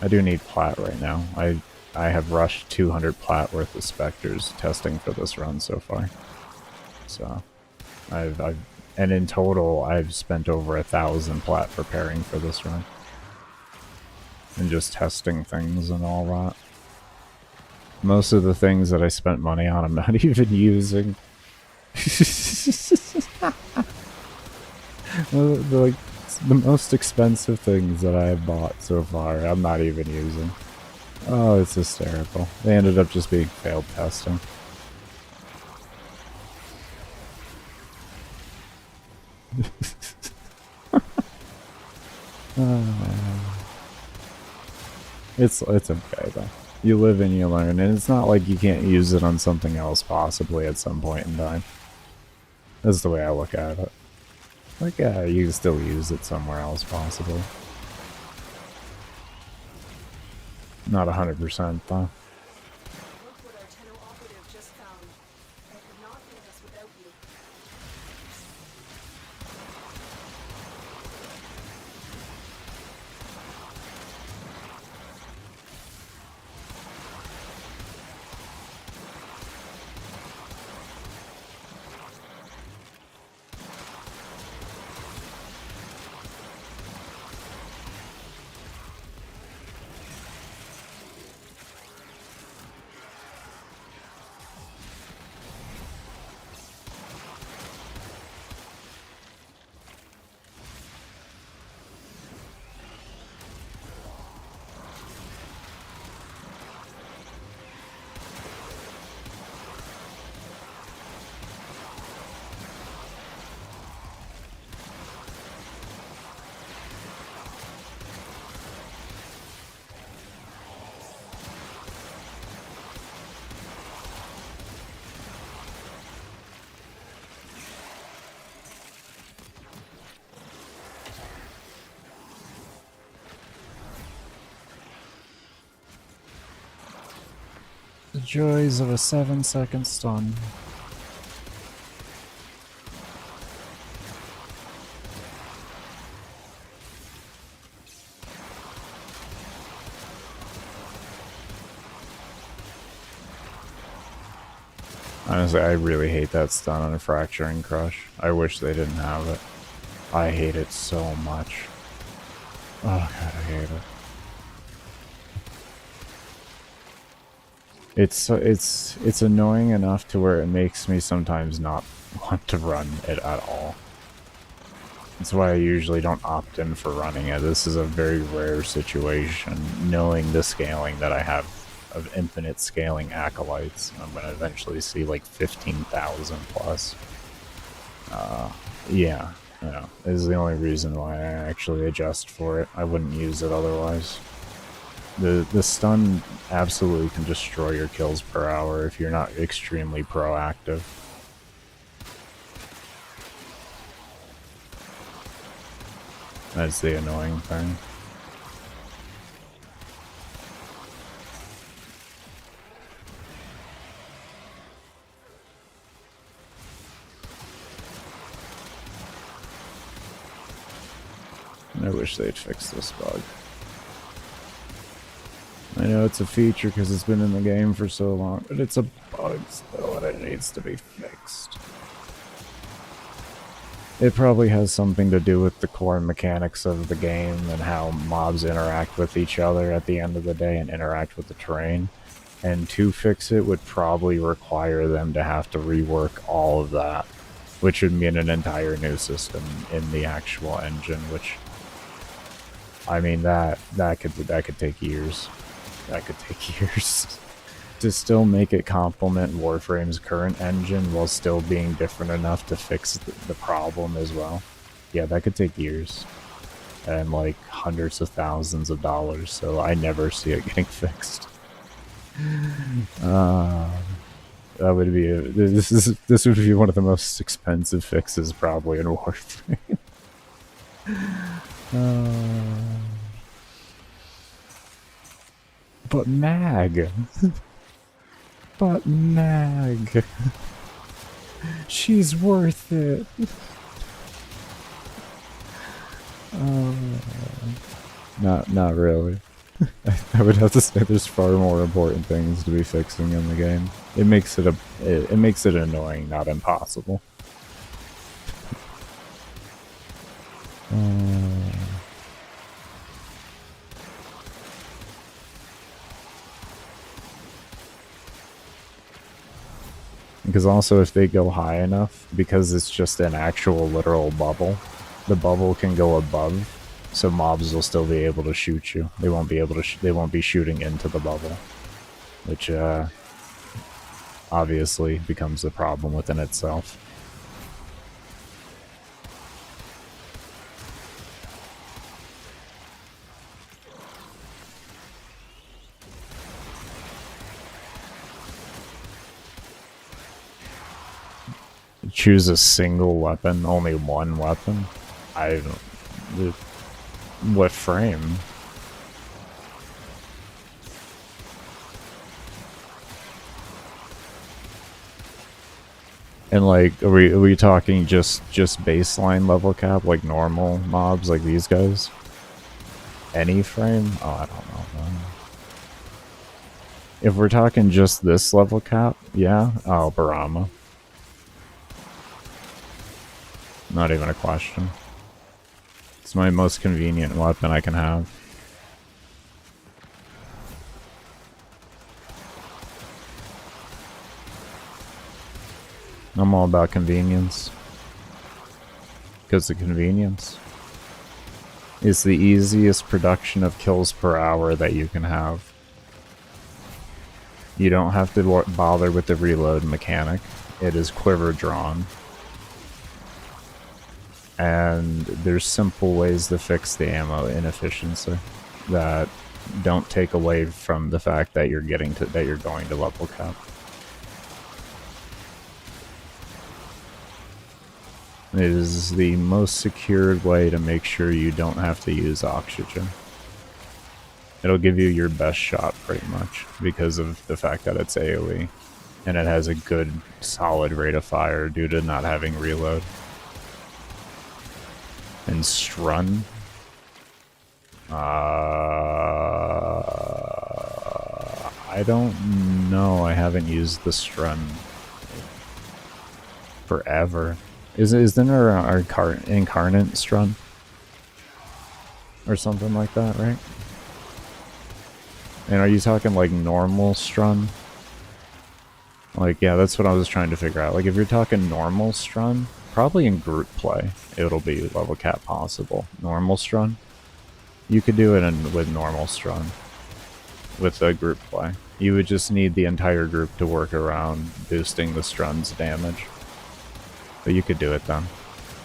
I do need plat right now. I have rushed 200 plat worth of specters testing for this run so far. So and in total, I've spent over 1,000 plat preparing for this run. And just testing things and all that. Most of the things that I spent money on, I'm not even using. the most expensive things that I have bought so far, I'm not even using. Oh, it's hysterical. They ended up just being failed testing. It's okay though. You live and you learn, and it's not like you can't use it on something else possibly at some point in time. That's the way I look at it. Like, yeah, you can still use it somewhere else possibly. Not 100% though. Look what our Tenno operative just found. I could not do this without you. joys of a 7-second stun. Honestly, I really hate that stun on a Fracturing Crush. I wish they didn't have it. I hate it so much. Oh god, I hate it. It's annoying enough to where it makes me sometimes not want to run it at all. That's why I usually don't opt in for running it. This is a very rare situation, knowing the scaling that I have of infinite scaling acolytes. I'm gonna eventually see like 15,000 plus. Yeah, this is the only reason why I actually adjust for it. I wouldn't use it otherwise. The stun absolutely can destroy your kills per hour if you're not extremely proactive. That's the annoying thing. I wish they'd fix this bug. I know it's a feature because it's been in the game for so long, but it's a bug still and it needs to be fixed. It probably has something to do with the core mechanics of the game and how mobs interact with each other at the end of the day and interact with the terrain. And to fix it would probably require them to have to rework all of that, which would mean an entire new system in the actual engine, which, I mean, that could take years. That could take years. To still make it complement Warframe's current engine while still being different enough to fix the problem as well. Yeah, that could take years. And like hundreds of thousands of dollars, so I never see it getting fixed. That would be this would be one of the most expensive fixes probably in Warframe. But Mag. But Mag. She's worth it. Not really. I would have to say there's far more important things to be fixing in the game. It makes it annoying, not impossible. Because also if they go high enough, because it's just an actual literal bubble, the bubble can go above, so mobs will still be able to shoot you. They won't be able to. They won't be shooting into the bubble, which obviously becomes a problem within itself. Choose a single weapon, only one weapon. What frame? And like, are we talking just baseline level cap, like normal mobs, like these guys? Any frame? Oh, I don't know, man. If we're talking just this level cap, yeah. Oh, Barama. Not even a question. It's my most convenient weapon I can have. I'm all about convenience. Because the convenience is the easiest production of kills per hour that you can have. You don't have to bother with the reload mechanic. It is quiver drawn. And there's simple ways to fix the ammo inefficiency that don't take away from the fact that you're going to level cap. It is the most secured way to make sure you don't have to use oxygen. It'll give you your best shot pretty much because of the fact that it's AoE. And it has a good, solid rate of fire due to not having reload. And Strun. I don't know. I haven't used the Strun forever. Isn't there our incarnate Strun? Or something like that, right? And are you talking like normal Strun? Like, yeah, that's what I was trying to figure out. Like, if you're talking normal Strun, probably in group play, it'll be level cap possible. Normal Strun? You could do it with normal Strun. With the group play. You would just need the entire group to work around boosting the Strun's damage. But you could do it then.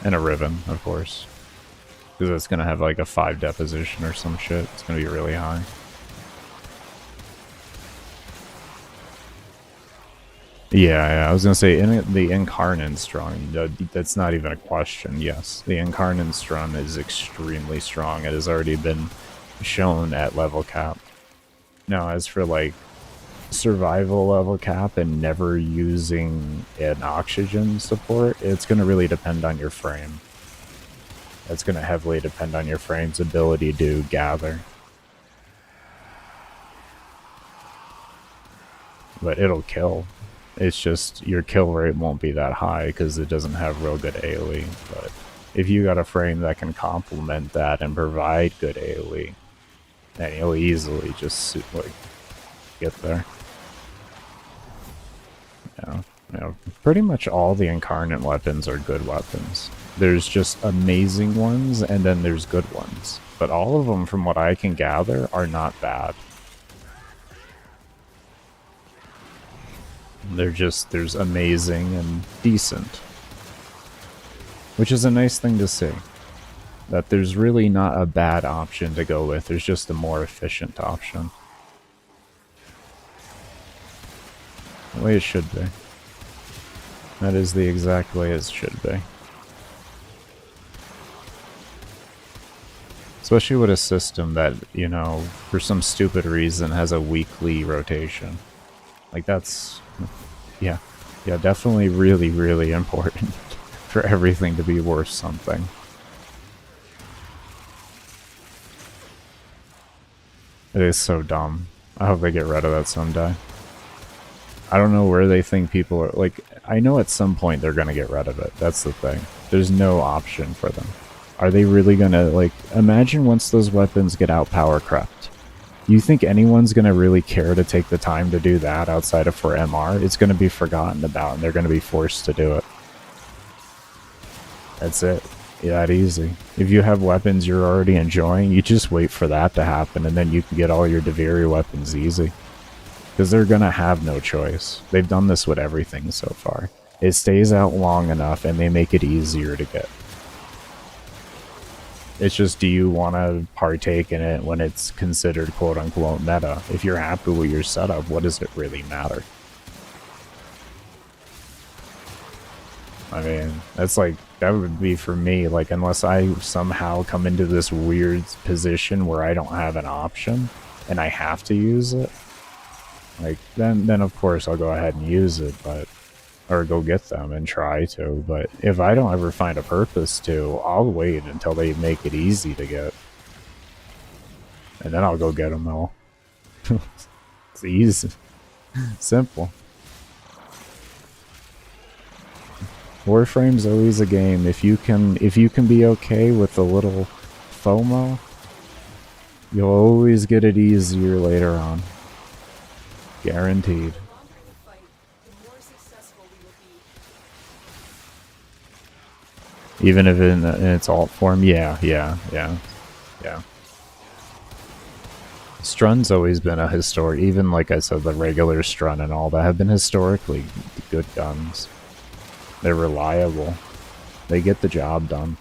And a Riven, of course. Because it's going to have like a 5 deposition or some shit. It's going to be really high. Yeah, I was going to say, the Incarnate Strun, that's not even a question, yes. The Incarnate Strun is extremely strong. It has already been shown at level cap. Now, as for like survival level cap and never using an oxygen support, it's going to really depend on your frame. That's going to heavily depend on your frame's ability to gather. But it'll kill. It's just your kill rate won't be that high because it doesn't have real good AoE. But if you got a frame that can complement that and provide good AoE, then you'll easily just like get there. Yeah, pretty much all the incarnate weapons are good weapons. There's just amazing ones and then there's good ones. But all of them, from what I can gather, are not bad. There's amazing and decent. Which is a nice thing to see. That there's really not a bad option to go with, there's just a more efficient option. The way it should be. That is the exact way it should be. Especially with a system that, you know, for some stupid reason has a weekly rotation. Like that's... Yeah, definitely really, really important for everything to be worth something. It is so dumb. I hope they get rid of that someday. I don't know where they think people are... Like, I know at some point they're gonna get rid of it. That's the thing. There's no option for them. Are they really gonna, like... Imagine once those weapons get out power crept. You think anyone's gonna really care to take the time to do that outside of for MR? It's gonna be forgotten about and they're gonna be forced to do it. That's it. Yeah, that easy. If you have weapons you're already enjoying, you just wait for that to happen and then you can get all your Deviri weapons easy. Because they're gonna have no choice. They've done this with everything so far. It stays out long enough and they make it easier to get. It's just, do you want to partake in it when it's considered quote-unquote meta? If you're happy with your setup, what does it really matter? I mean, that's like, that would be for me, like, unless I somehow come into this weird position where I don't have an option, and I have to use it, like, then of course I'll go ahead and use it, but... Or go get them and try to, but if I don't ever find a purpose to, I'll wait until they make it easy to get. And then I'll go get them all. It's easy. Simple. Warframe's always a game. If you can be okay with a little FOMO, you'll always get it easier later on. Guaranteed. Even if in its alt form, yeah. Strun's always been a historic, even like I said, the regular Strun and all that have been historically good guns. They're reliable. They get the job done.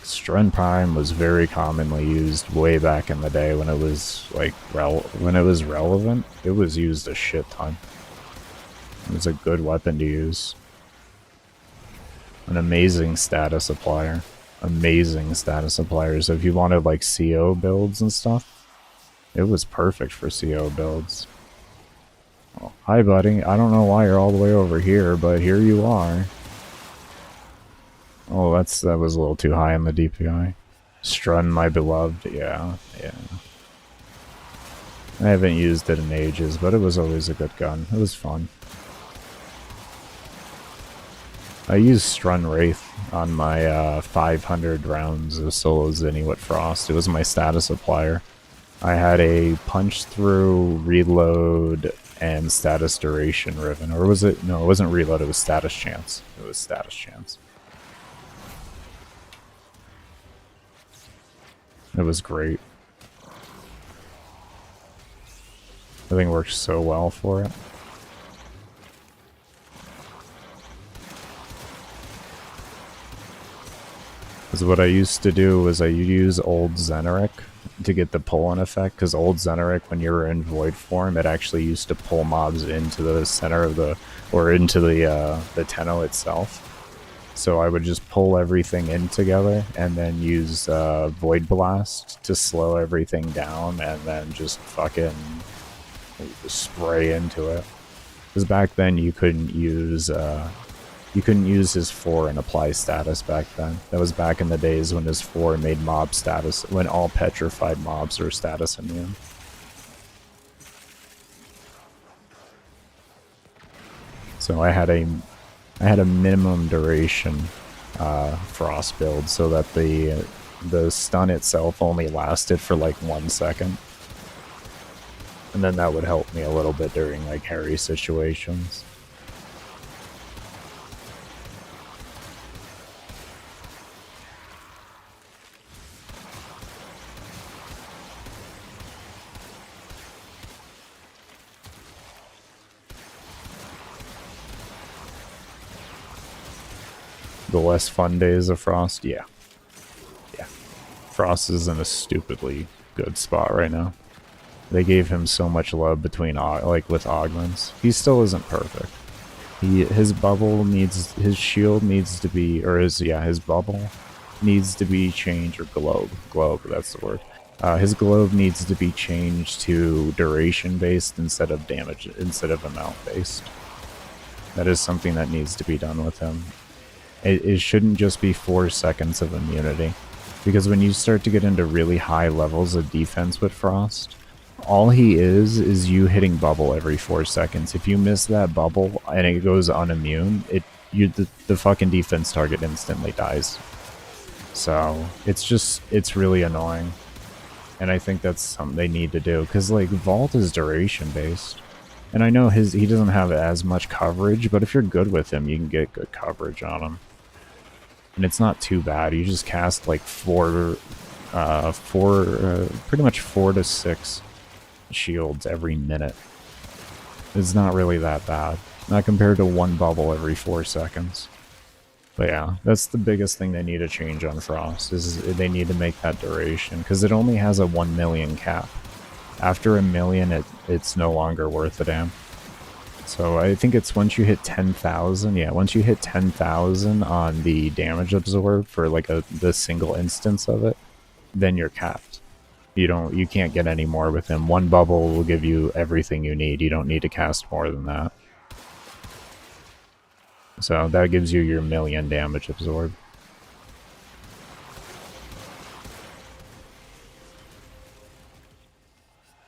Strun Prime was very commonly used way back in the day when it was like when it was relevant. It was used a shit ton. It was a good weapon to use. An amazing status applier. amazing status suppliers. If you wanted like CO builds and stuff, it was perfect for CO builds. Oh, hi buddy, I don't know why you're all the way over here, but here you are. Oh, that was a little too high on the DPI. Strun, my beloved, yeah. I haven't used it in ages, but it was always a good gun. It was fun. I used Strun Wraith on my 500 rounds of solo Zinni with Frost. It was my status supplier. I had a punch through, reload, and status duration riven. Or was it? No, it wasn't reload, it was status chance. It was status chance. It was great. Everything worked so well for it. Because what I used to do was I use old Zeneric to get the pull-in effect, because old Zeneric, when you were in Void form, it actually used to pull mobs into the center of the, or into the Tenno itself. So I would just pull everything in together, and then use Void Blast to slow everything down, and then just fucking spray into it. Because back then you couldn't use his 4 and apply status back then. That was back in the days when his 4 made mob status, when all petrified mobs were status immune. So I had a minimum duration Frost build, so that the stun itself only lasted for like 1 second. And then that would help me a little bit during like hairy situations. The less fun days of Frost, yeah. Frost is in a stupidly good spot right now. They gave him so much love between, like, with augments. He still isn't perfect. His bubble needs, his shield needs to be, or his bubble needs to be changed, or globe, that's the word. His globe needs to be changed to duration based instead of amount based. That is something that needs to be done with him. It shouldn't just be 4 seconds of immunity, because when you start to get into really high levels of defense with Frost, all he is you hitting bubble every 4 seconds. If you miss that bubble and it goes unimmune, the fucking defense target instantly dies. So it's really annoying, and I think that's something they need to do, because like Vault is duration based, and I know he doesn't have as much coverage, but if you're good with him, you can get good coverage on him. And it's not too bad. You just cast like pretty much 4 to 6 shields every minute. It's not really that bad. Not compared to 1 bubble every 4 seconds. But yeah, that's the biggest thing they need to change on Frost, is they need to make that duration, because it only has a 1 million cap. After 1 million, it's no longer worth a damn. So I think it's once you hit 10,000, yeah, once you hit 10,000 on the damage absorb for like the single instance of it, then you're capped. You can't get any more with him. 1 bubble will give you everything you need. You don't need to cast more than that. So that gives you your 1 million damage absorb.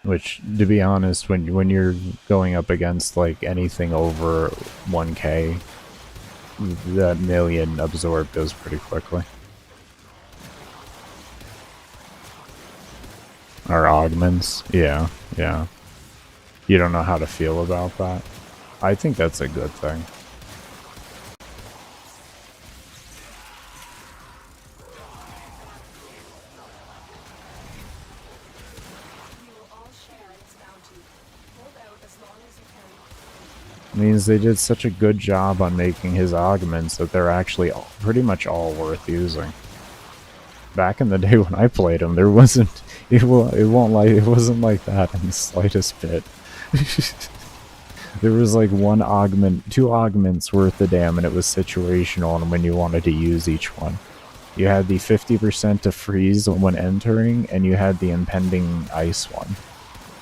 Which, to be honest, when you're going up against like anything over 1k, that 1 million absorb goes pretty quickly. Or augments, yeah. You don't know how to feel about that. I think that's a good thing. Means they did such a good job on making his augments that they're actually pretty much all worth using. Back in the day when I played him, there wasn't it wasn't like that in the slightest bit. There was like 1 augment, 2 augments worth a damn, and it was situational and when you wanted to use each one. You had the 50% to freeze when entering, and you had the impending ice one.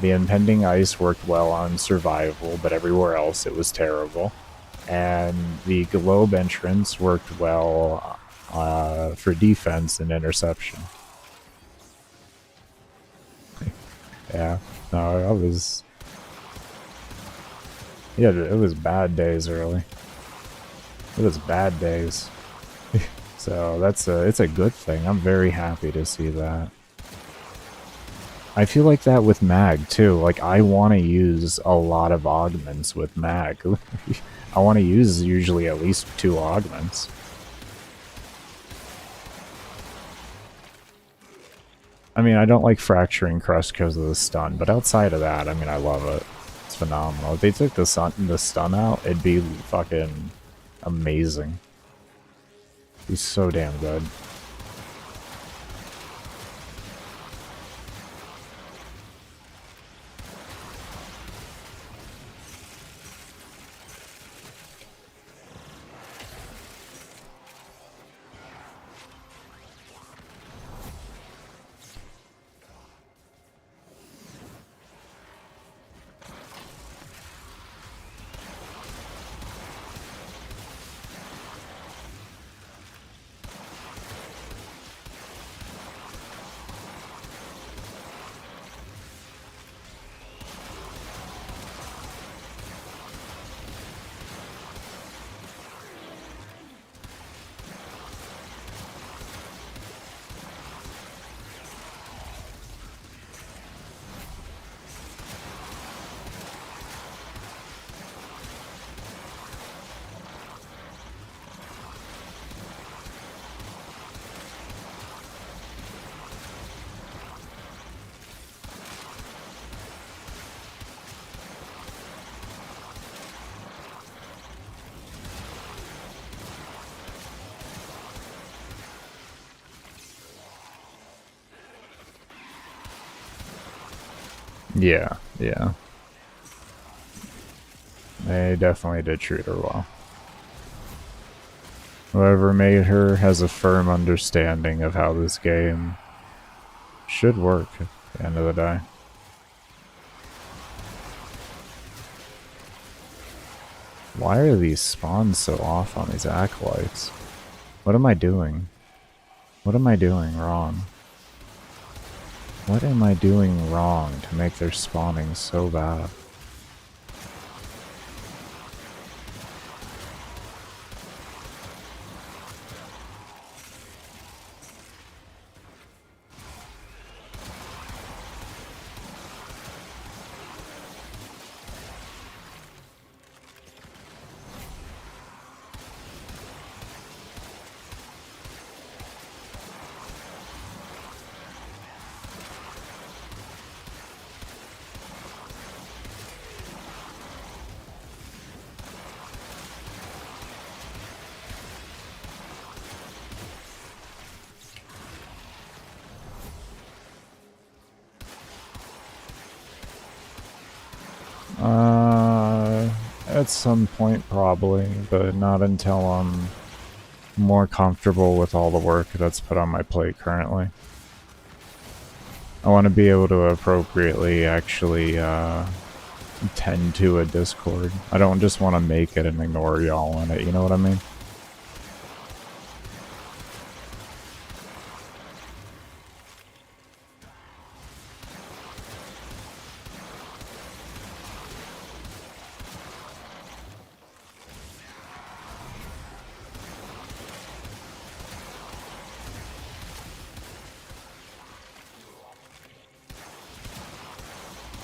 The impending ice worked well on survival, but everywhere else it was terrible. And the globe entrance worked well for defense and interception. Yeah, no, I was... Yeah, it was bad days early. It was bad days. So it's a good thing. I'm very happy to see that. I feel like that with mag too. Like I want to use a lot of augments with mag. I want to use usually at least 2 augments. I mean, I don't like fracturing crust because of the stun, but outside of that, I mean, I love it. It's phenomenal. If they took the stun out, it'd be fucking amazing. It'd be so damn good. Yeah, yeah. They definitely did treat her well. Whoever made her has a firm understanding of how this game should work at the end of the day. Why are these spawns so off on these acolytes? What am I doing? What am I doing wrong? What am I doing wrong to make their spawning so bad? At some point probably, but not until I'm more comfortable with all the work that's put on my plate currently. I want to be able to appropriately actually tend to a Discord. I don't just want to make it and ignore y'all on it, you know what I mean?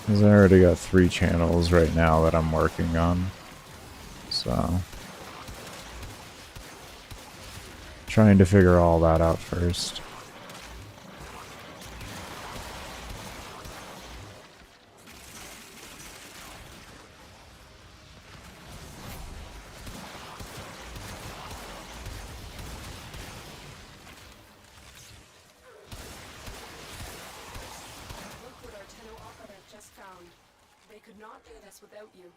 Because I already got 3 channels right now that I'm working on, so trying to figure all that out first. Without you.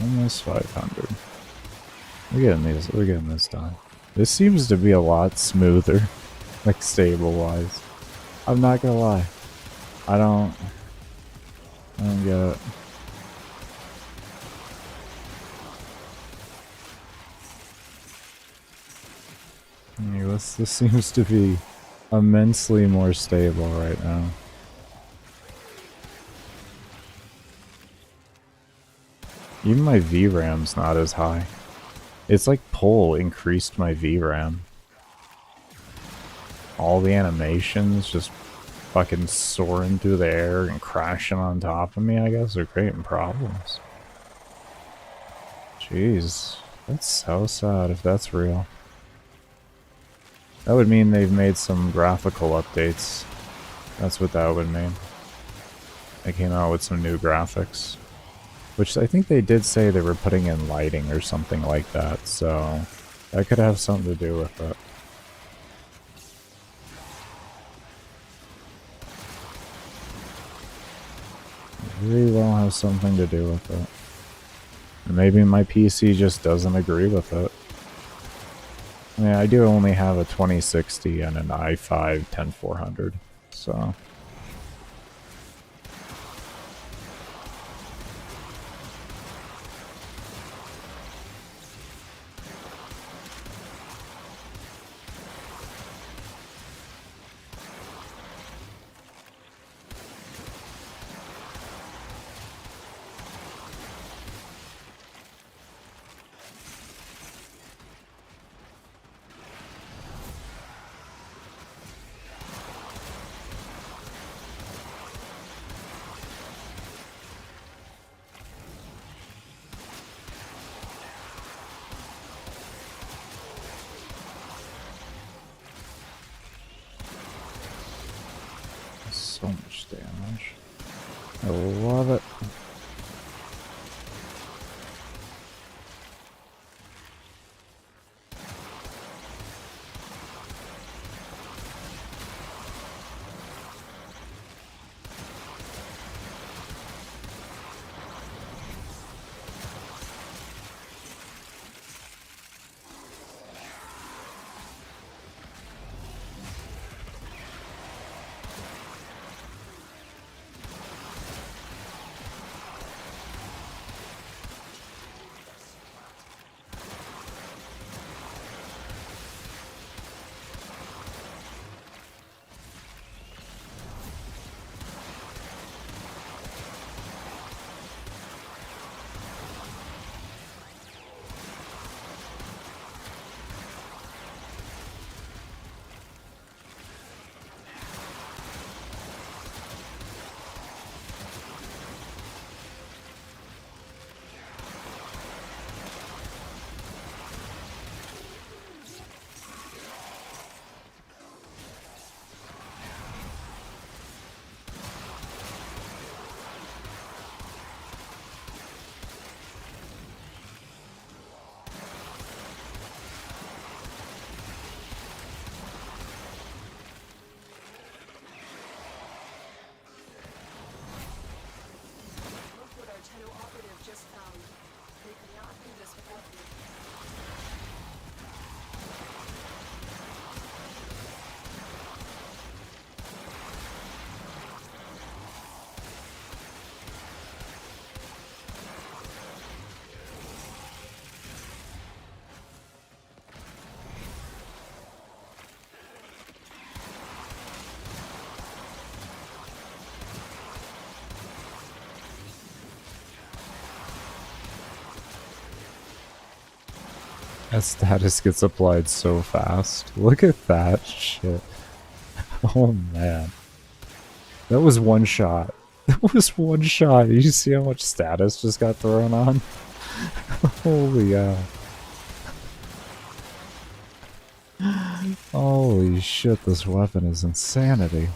Almost 500. We're getting this done. This seems to be a lot smoother, like stable-wise. I'm not gonna lie. I don't get it. Anyways, this seems to be immensely more stable right now. Even my VRAM's not as high. It's like pull increased my VRAM. All the animations just fucking soaring through the air and crashing on top of me, I guess, are creating problems. Jeez, that's so sad if that's real. That would mean they've made some graphical updates. That's what that would mean. They came out with some new graphics. Which I think they did say they were putting in lighting or something like that, so that could have something to do with it. It really well have something to do with it. And maybe my PC just doesn't agree with it. I mean, I do only have a 2060 and an i5 10400, so... So much damage. I love it. That status gets applied so fast. Look at that shit. Oh man. That was one shot. That was one shot. Did you see how much status just got thrown on? Holy Holy shit, this weapon is insanity.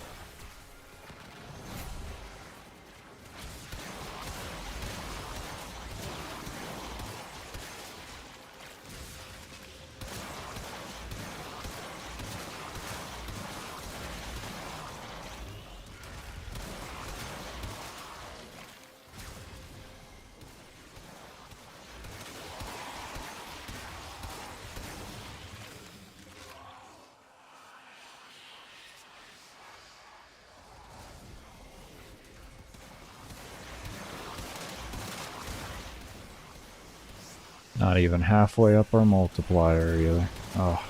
Not even halfway up our multiplier either. Oh,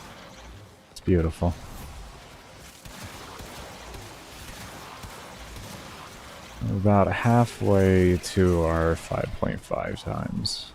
it's beautiful. We're about halfway to our 5.5 times.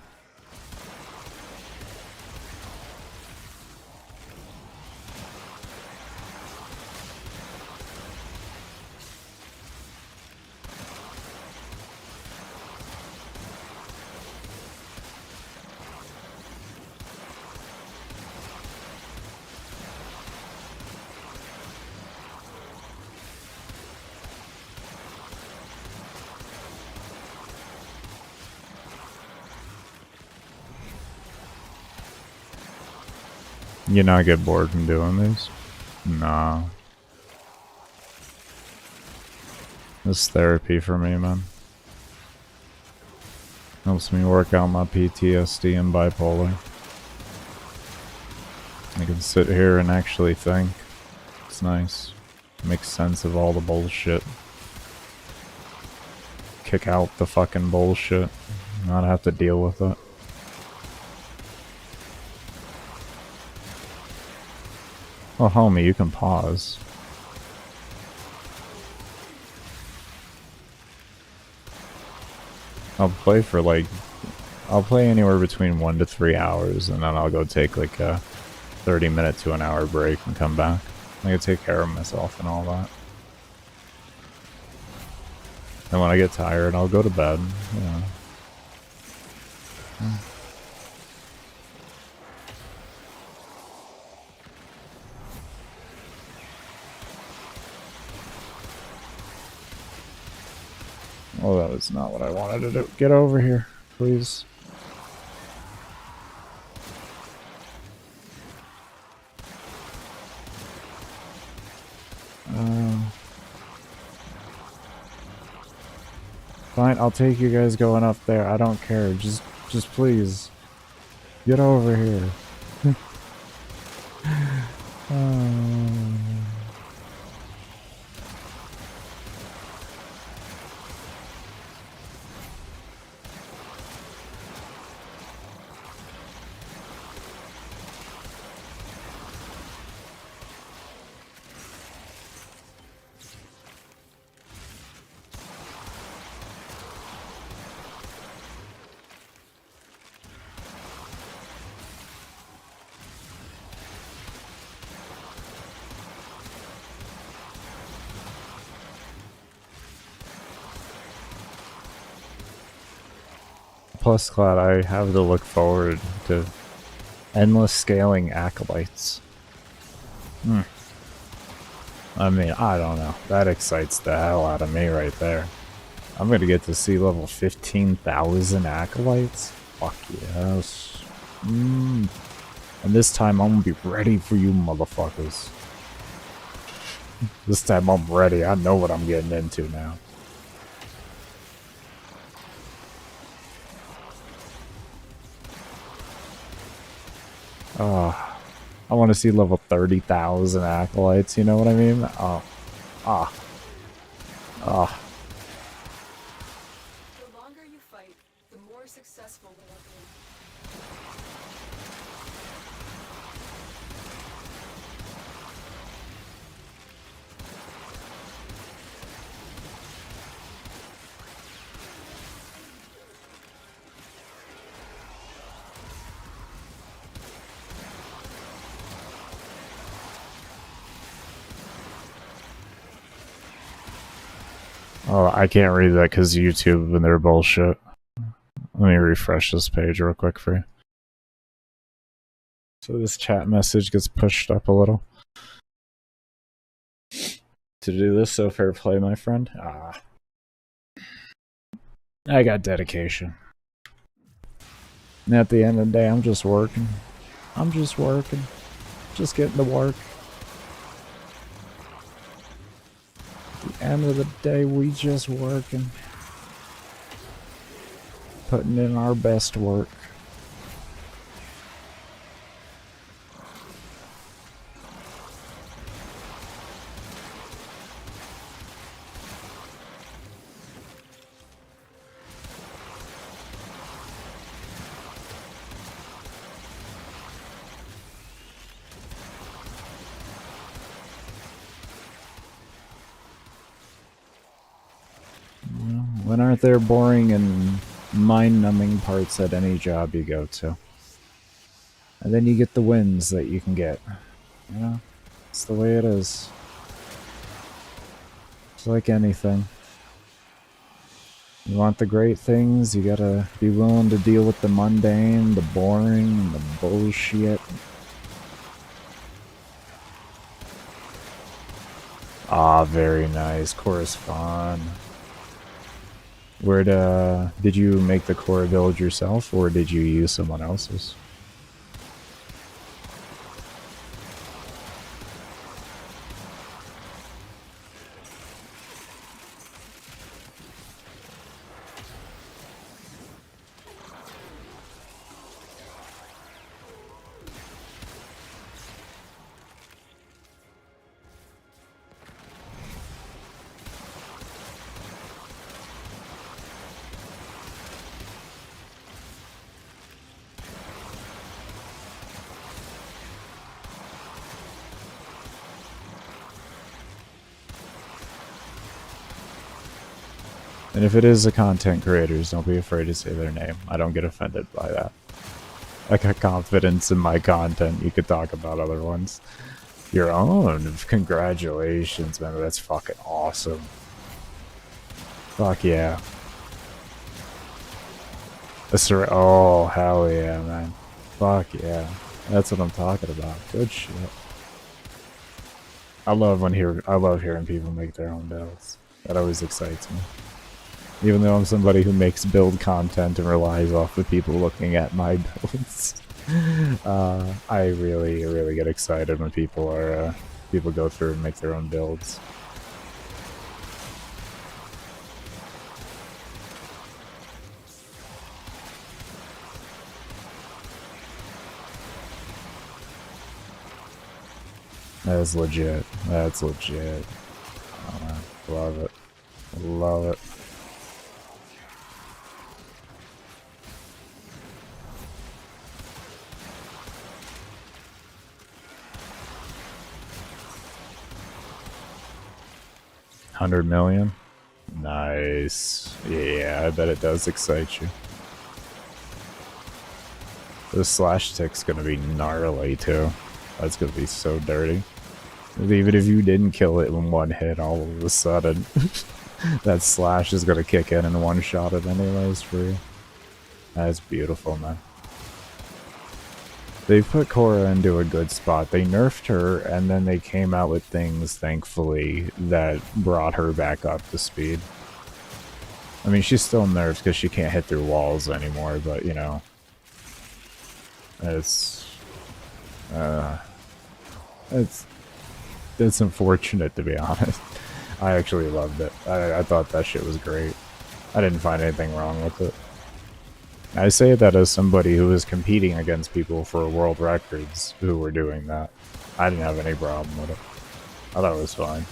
You not get bored from doing these? Nah. This is therapy for me, man. Helps me work out my PTSD and bipolar. I can sit here and actually think. It's nice. Make sense of all the bullshit. Kick out the fucking bullshit. Not have to deal with it. Oh, homie, you can pause. I'll play for like... I'll play anywhere between 1 to 3 hours, and then I'll go take like a 30-minute to an hour break and come back. I can take care of myself and all that. And when I get tired, I'll go to bed, you know. Oh, that was not what I wanted to do. Get over here, please. Fine, I'll take you guys going up there. I don't care. Just please. Get over here. Plus, Clad, I have to look forward to endless scaling acolytes. I mean, I don't know. That excites the hell out of me right there. I'm gonna get to see level 15,000 acolytes? Fuck yes. And this time I'm gonna be ready for you motherfuckers. This time I'm ready. I know what I'm getting into now. Oh, I want to see level 30,000 acolytes, you know what I mean? Oh. The longer you fight, the more successful we will be. Oh, I can't read that because YouTube and their bullshit. Let me refresh this page real quick for you. So this chat message gets pushed up a little. To do this, so fair play, my friend. I got dedication. And at the end of the day, I'm just working. Just getting to work. At the end of the day, we just working. Putting in our best work. When aren't there boring and mind-numbing parts at any job you go to? And then you get the wins that you can get. You know? It's the way it is. It's like anything. You want the great things, you gotta be willing to deal with the mundane, the boring, and the bullshit. Ah, very nice. Correspond. Did you make the core build yourself, or did you use someone else's? And if it is the content creators, don't be afraid to say their name. I don't get offended by that. I got confidence in my content. You could talk about other ones. Your own. Congratulations, man. That's fucking awesome. Fuck yeah. Oh, hell yeah, man. Fuck yeah. That's what I'm talking about. Good shit. I love hearing people make their own builds. That always excites me. Even though I'm somebody who makes build content and relies off of people looking at my builds, I really get excited when people go through and make their own builds. That's legit. That's legit. Love it. Love it. $100 million? Nice. Yeah, I bet it does excite you. This slash tick's gonna be gnarly too. That's gonna be so dirty. Even if you didn't kill it in one hit, all of a sudden, that slash is gonna kick in and one-shot it anyways for you. That's beautiful, man. They put Korra into a good spot. They nerfed her, and then they came out with things, thankfully, that brought her back up to speed. I mean, she's still nerfed because she can't hit through walls anymore, but, you know, it's unfortunate, to be honest. I actually loved it. I thought that shit was great. I didn't find anything wrong with it. I say that as somebody who was competing against people for world records who were doing that. I didn't have any problem with it. I thought it was fine.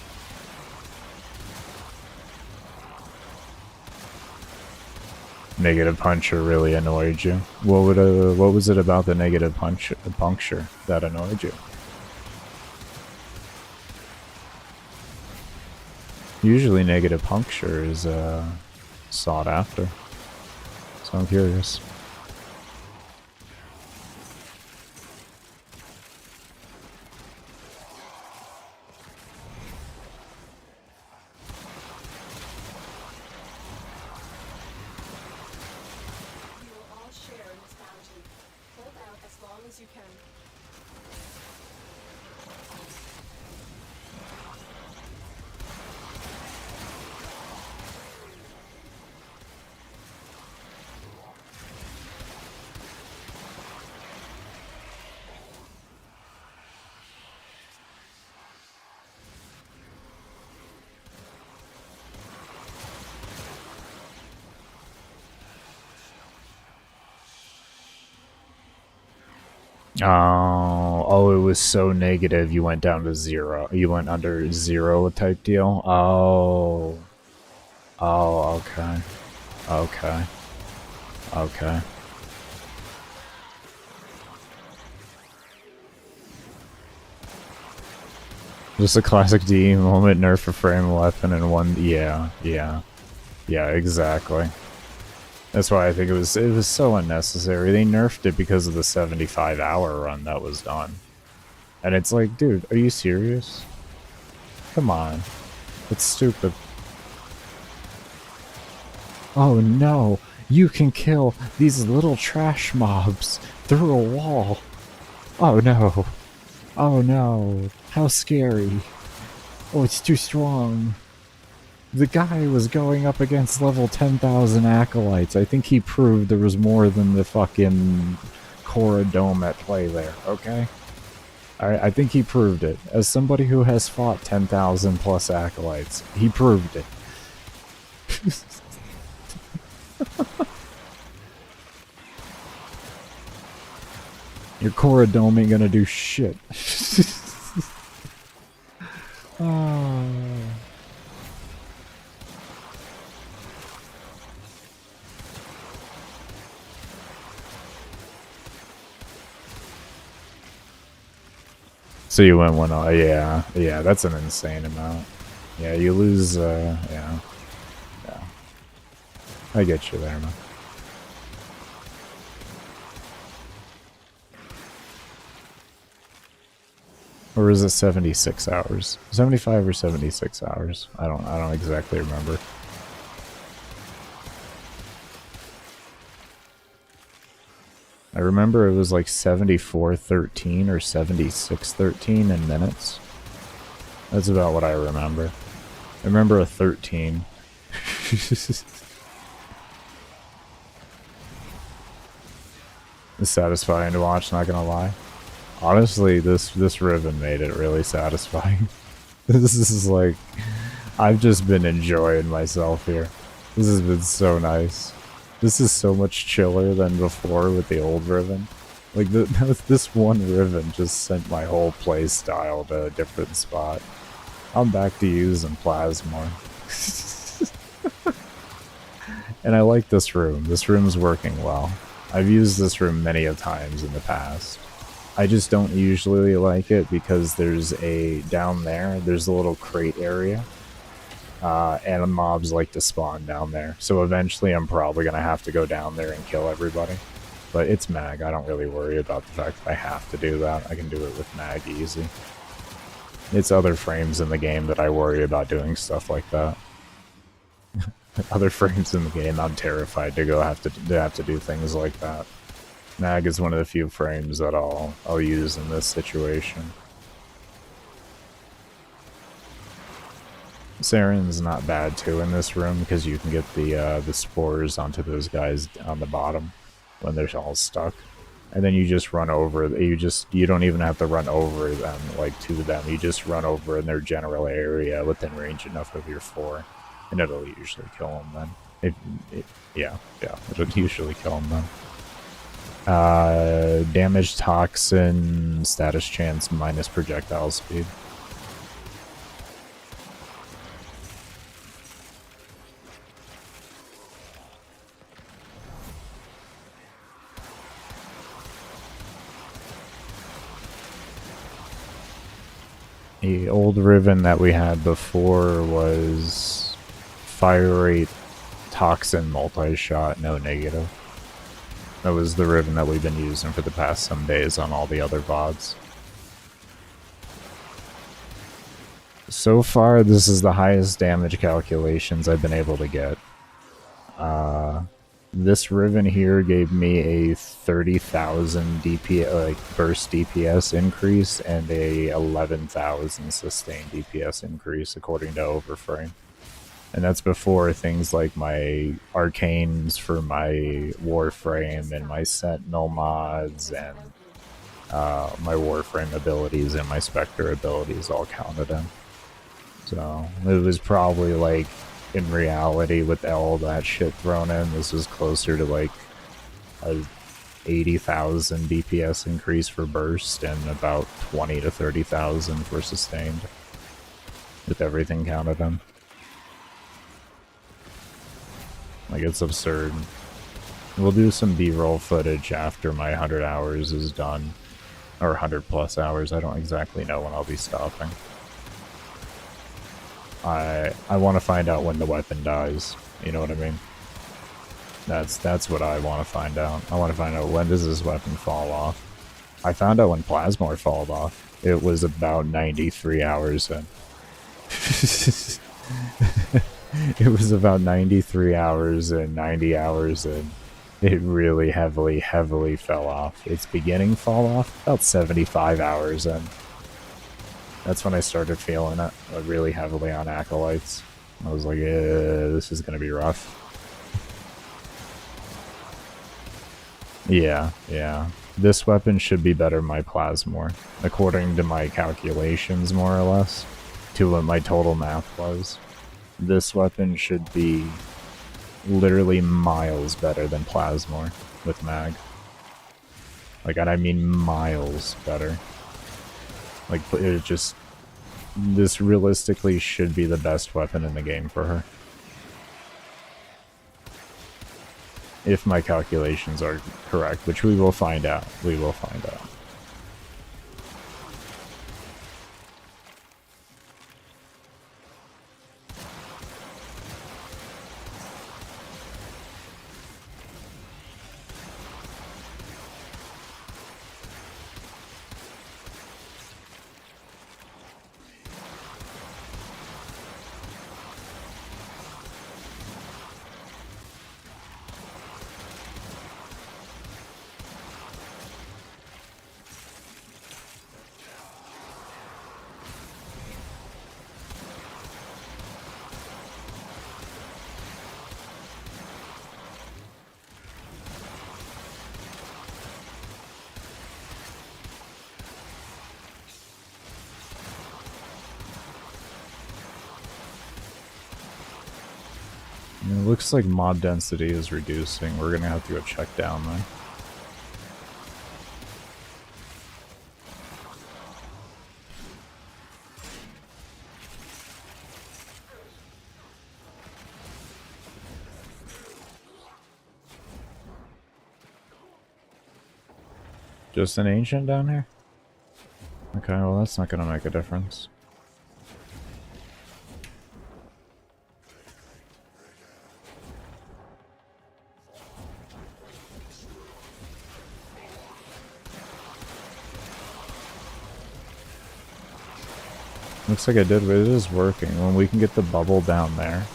Negative puncture really annoyed you. What was it about the negative puncture that annoyed you? Usually negative puncture is sought after. So I'm curious. You will all share in this bounty. Hold out as long as you can. Oh, it was so negative you went down to 0. You went under 0 type deal? Oh. Oh, okay. Okay. Okay. Just a classic DE moment, nerf a frame weapon and one... Yeah, yeah. Yeah, exactly. That's why I think it was so unnecessary. They nerfed it because of the 75-hour run that was done. And it's like, dude, are you serious? Come on. It's stupid. Oh no, you can kill these little trash mobs through a wall. Oh no. Oh no. How scary. Oh, it's too strong. The guy was going up against level 10,000 acolytes. I think he proved there was more than the fucking Cora Dome at play there, okay? I think he proved it. As somebody who has fought 10,000 plus acolytes, he proved it. Your Cora Dome ain't gonna do shit. Oh. So you went one, yeah, that's an insane amount. Yeah, you lose, yeah. I get you there, man. Or is it 76 hours? 75 or 76 hours? I don't exactly remember. I remember it was like 74:13 or 76:13 in minutes. That's about what I remember. I remember a 13. It's satisfying to watch, not gonna lie. Honestly, this ribbon made it really satisfying. This is like, I've just been enjoying myself here. This has been so nice. This is so much chiller than before with the old ribbon. Like, this one ribbon just sent my whole play style to a different spot. I'm back to using Plasmor. And I like this room. This room's working well. I've used this room many a times in the past. I just don't usually like it because there's down there, there's a little crate area. And mobs like to spawn down there. So eventually I'm probably going to have to go down there and kill everybody. But it's mag, I don't really worry about the fact that I have to do that. I can do it with mag easy. It's other frames in the game that I worry about doing stuff like that. Other frames in the game I'm terrified to have to do things like that. Mag is one of the few frames that I'll use in this situation. Saren's not bad too in this room because you can get the spores onto those guys on the bottom when they're all stuck, and then you just run over. You don't even have to run over them like to them. You just run over in their general area within range enough of your 4, and it'll usually kill them then. Yeah, it'll usually kill them then. Damage, toxin, status chance, minus projectile speed. The old ribbon that we had before was fire rate, toxin, multi-shot, no negative. That was the ribbon that we've been using for the past some days on all the other VODs. So far, this is the highest damage calculations I've been able to get. This ribbon here gave me a 30,000 burst DPS increase and a 11,000 sustained DPS increase according to Overframe. And that's before things like my arcanes for my Warframe and my Sentinel mods and my Warframe abilities and my Spectre abilities all counted in. So it was probably like, in reality, with all that shit thrown in, this was closer to like a 80,000 DPS increase for burst and about 20 to 30,000 for sustained, with everything counted in. Like, it's absurd. We'll do some B-roll footage after my 100 hours is done, or 100 plus hours. I don't exactly know when I'll be stopping. I want to find out when the weapon dies. You know what I mean? That's what I want to find out. I want to find out, when does this weapon fall off. I found out when Plasmor fall off. It was about 93 hours in. It was about 93 hours and 90 hours in. It really heavily fell off. Its beginning fall off about 75 hours in. That's when I started feeling it really heavily on Acolytes. I was like, this is gonna be rough. Yeah. This weapon should be better than my Plasmor, according to my calculations, more or less, to what my total math was. This weapon should be literally miles better than Plasmor with mag. Like, and I mean miles better. Like, it just... This realistically should be the best weapon in the game for her. If my calculations are correct, which we will find out. We will find out. It looks like mob density is reducing. We're gonna have to go check down there. Just an ancient down here? Okay, well that's not gonna make a difference. Looks like I did, but it is working. When we can get the bubble down there,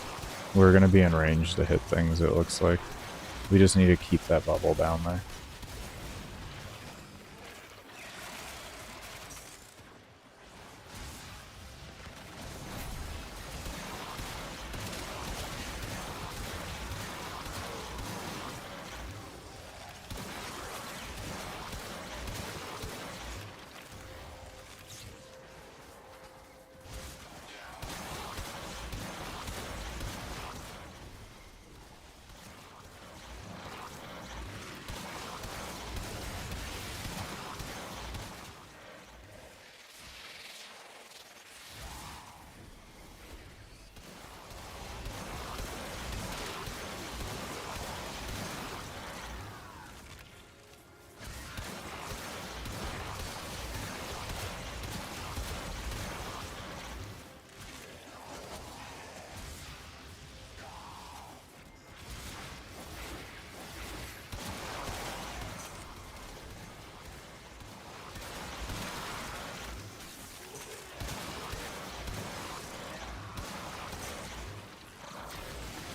we're gonna be in range to hit things, it looks like. We just need to keep that bubble down there.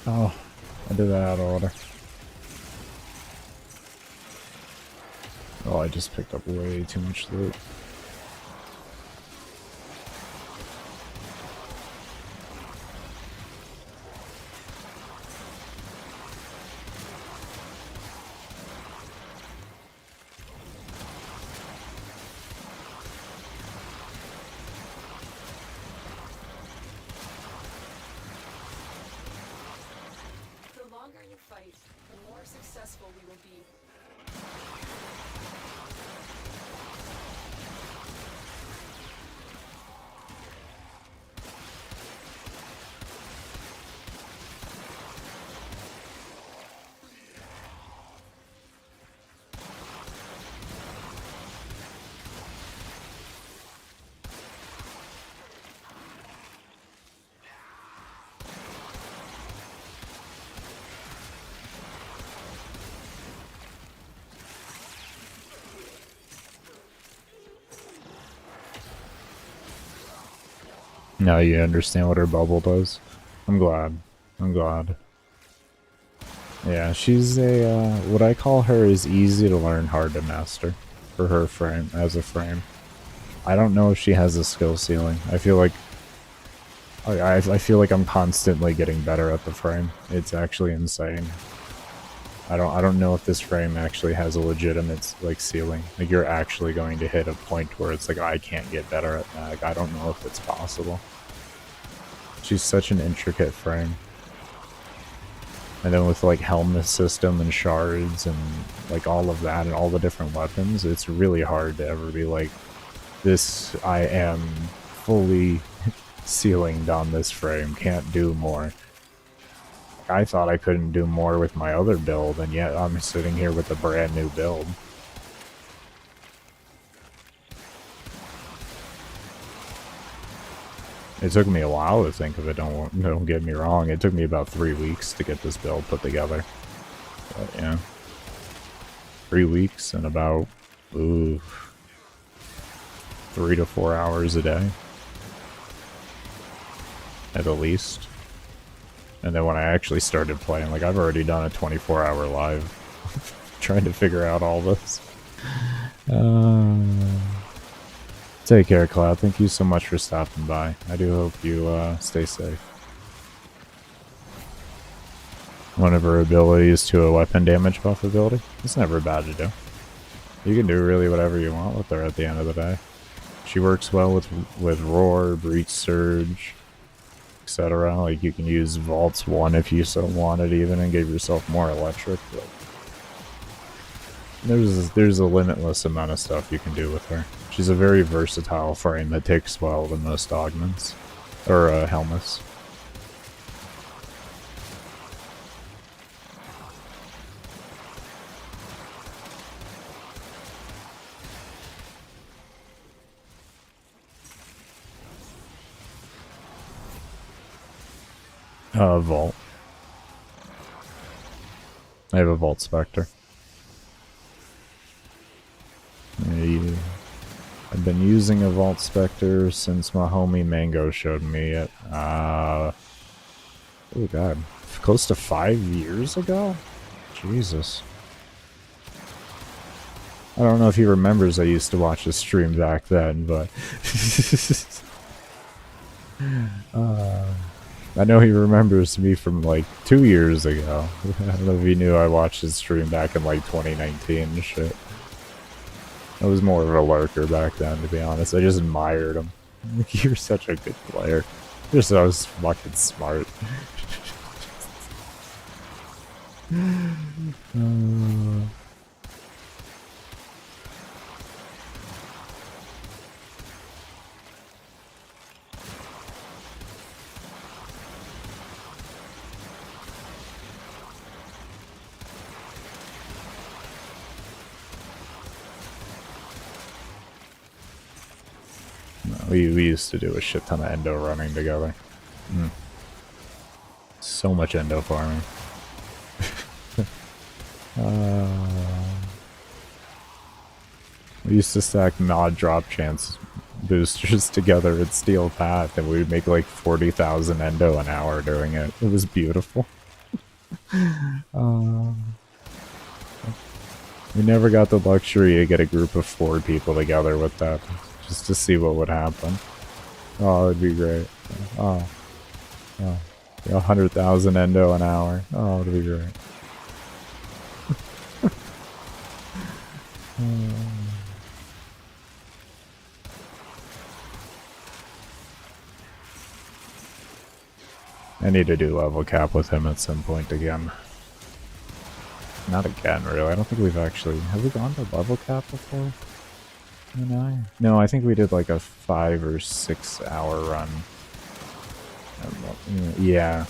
Oh, I did that out of order. Oh, I just picked up way too much loot. The longer you fight, the more successful we will be. Now you understand what her bubble does. I'm glad. I'm glad. Yeah, she's a, what I call her is easy to learn, hard to master. For her frame, as a frame. I don't know if she has a skill ceiling. I feel like I feel like I'm constantly getting better at the frame. It's actually insane. I don't know if this frame actually has a legitimate like ceiling. Like you're actually going to hit a point where it's like I can't get better at that. Like, I don't know if it's possible. She's such an intricate frame. And then with like helmet system and shards and like all of that and all the different weapons, it's really hard to ever be like, this I am fully ceilinged on this frame, can't do more. I thought I couldn't do more with my other build, and yet I'm sitting here with a brand new build. It took me a while to think of it, don't get me wrong. It took me about 3 weeks to get this build put together. But yeah. 3 weeks and about, 3 to 4 hours a day. At the least. And then when I actually started playing, like I've already done a 24-hour live. Trying to figure out all this. Take care, Cloud. Thank you so much for stopping by. I do hope you stay safe. One of her abilities to a weapon damage buff ability. It's never bad to do. You can do really whatever you want with her at the end of the day. She works well with Roar, Breach Surge, etc. Like you can use Vaults 1 if you so wanted even and give yourself more electric. But there's a limitless amount of stuff you can do with her. She's a very versatile frame that takes well to most augments. Or helmets. Vault. I have a Vault Spectre. I've been using a Vault Spectre since my homie Mango showed me it. Oh god. Close to 5 years ago? Jesus. I don't know if he remembers I used to watch his stream back then, but... I know he remembers me from like 2 years ago. I don't know if he knew I watched his stream back in like 2019 and shit. I was more of a lurker back then, to be honest. I just admired him. You're such a good player. You're so fucking smart. We used to do a shit ton of endo running together. So much endo farming. We used to stack mod drop chance boosters together at Steel Path, and we would make like 40,000 endo an hour doing it. It was beautiful. We never got the luxury to get a group of 4 people together with that, just to see what would happen. Oh, it'd be great. Oh. 100,000 endo an hour. Oh, it'd be great. I need to do level cap with him at some point again. Not again, really. I don't think we've actually... Have we gone to level cap before? No, I think we did like a 5 or 6 hour run. Yeah.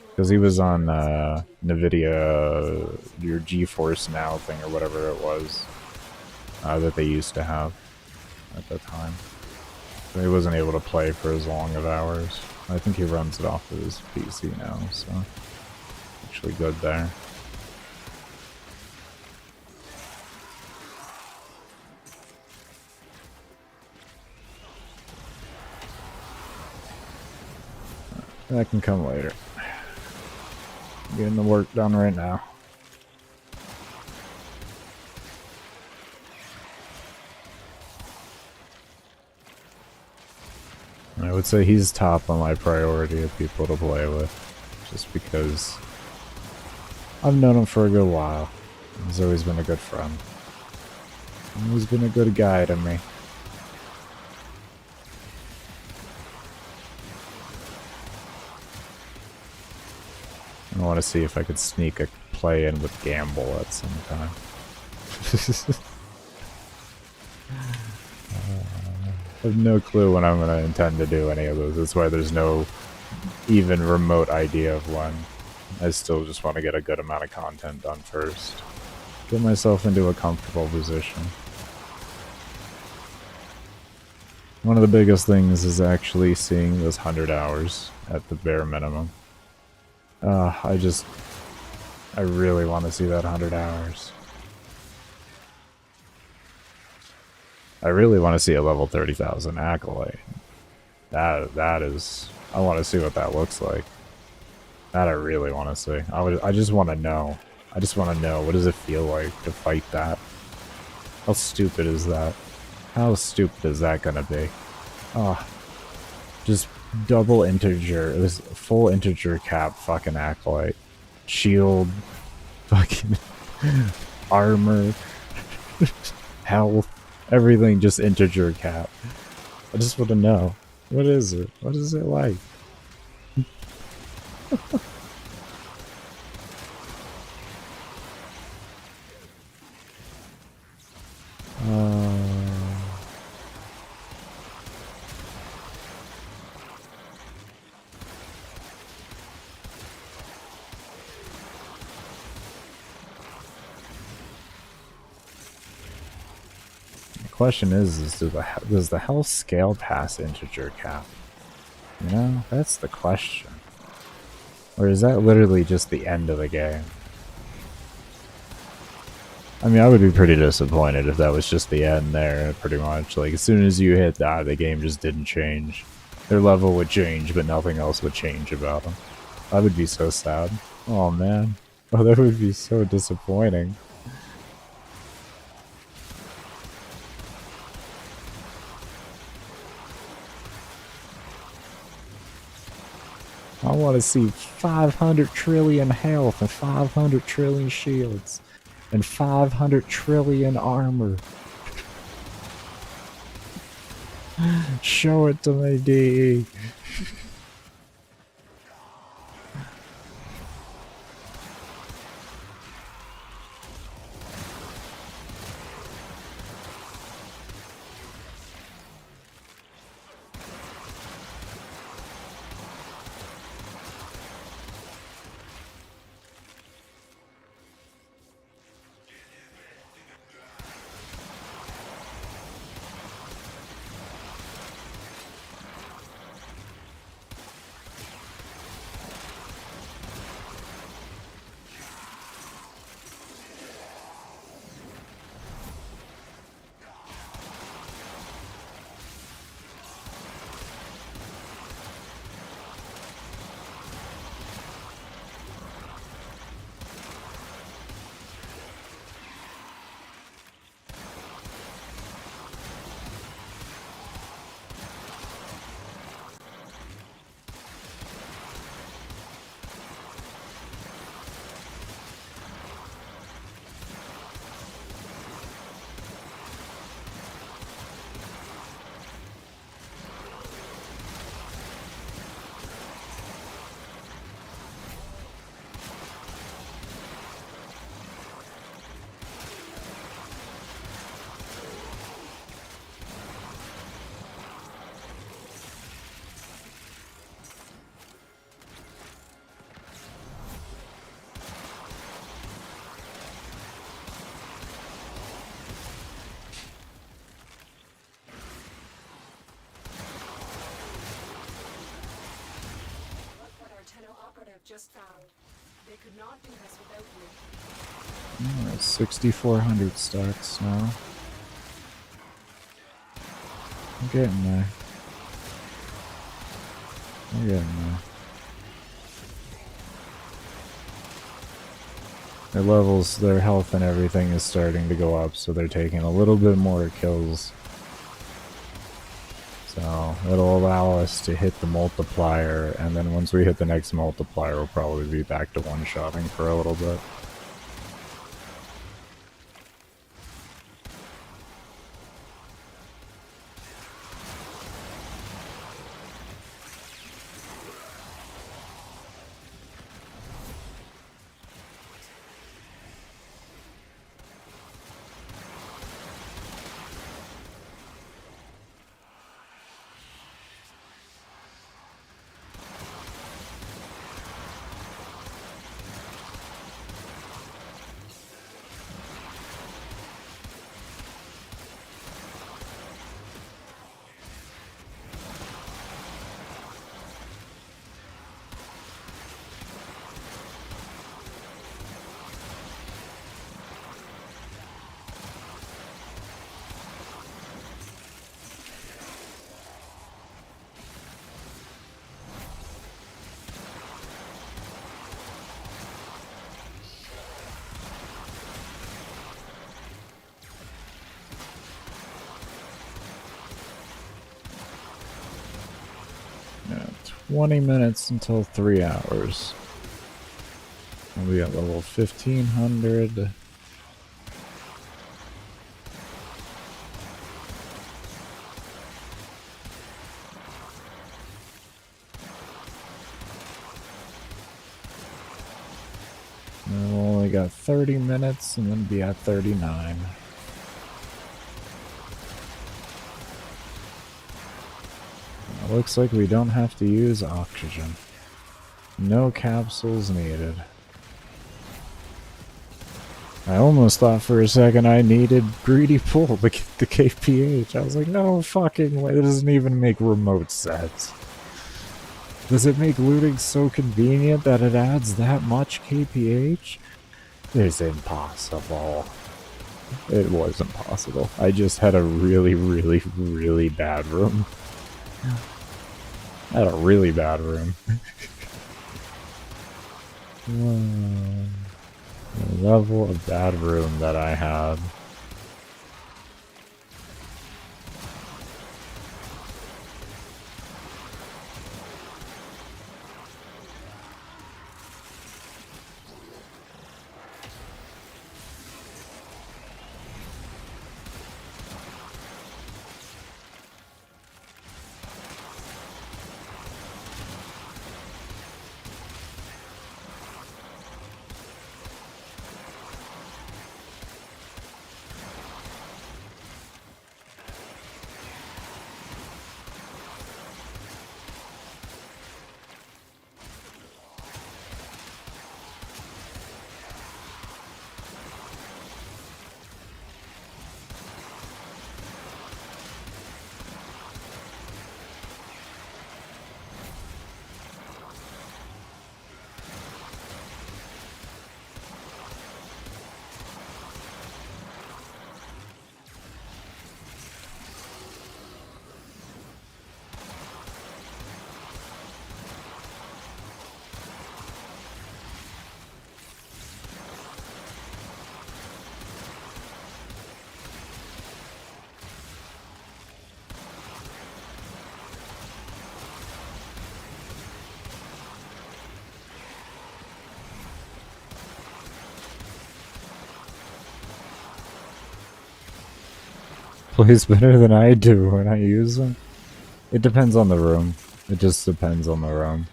Because he was on NVIDIA, your GeForce Now thing or whatever it was that they used to have at that time. So he wasn't able to play for as long of hours. I think he runs it off of his PC now, so actually good there. That can come later. Getting the work done right now. I would say he's top on my priority of people to play with, just because I've known him for a good while. He's always been a good friend. He's been a good guy to me. I want to see if I could sneak a play in with Gamble at some time. I have no clue when I'm going to intend to do any of those. That's why there's no even remote idea of when. I still just want to get a good amount of content done first. Get myself into a comfortable position. One of the biggest things is actually seeing those 100 hours at the bare minimum. I really want to see that 100 hours. I really want to see a level 30,000 Acolyte. That is... I want to see what that looks like. That I really want to see. I just want to know. I just want to know, what does it feel like to fight that? How stupid is that? How stupid is that gonna be? Just double integer, this full integer cap fucking Acolyte. Shield, fucking armor, health, everything just integer cap. I just want to know. What is it? What is it like? The question is does the health scale past integer cap? You know, that's the question. Or is that literally just the end of the game? I mean, I would be pretty disappointed if that was just the end there, pretty much. Like, as soon as you hit that, the game just didn't change. Their level would change, but nothing else would change about them. I would be so sad. Oh, man. Oh, that would be so disappointing. I want to see 500 trillion health and 500 trillion shields and 500 trillion armor. Show it to me, DE. Just found. They could not do this without you. Alright, 6,400 stacks now. I'm getting there. I'm getting there. Their levels, their health and everything is starting to go up, so they're taking a little bit more kills. So it'll allow us to hit the multiplier, and then once we hit the next multiplier, we'll probably be back to one-shotting for a little bit. Yeah, 20 minutes until 3 hours. We'll be at level 1500. And we've only got 30 minutes and then be at 39. It looks like we don't have to use oxygen. No capsules needed. I almost thought for a second I needed Greedy Pull to get the KPH. I was like, no fucking way, that doesn't even make remote sense. Does it make looting so convenient that it adds that much KPH? It's impossible. It was impossible. I just had a really, really, really bad room. I had a really bad room. The level of bad room that I had. Plays better than I do when I use them. It depends on the room. It just depends on the room.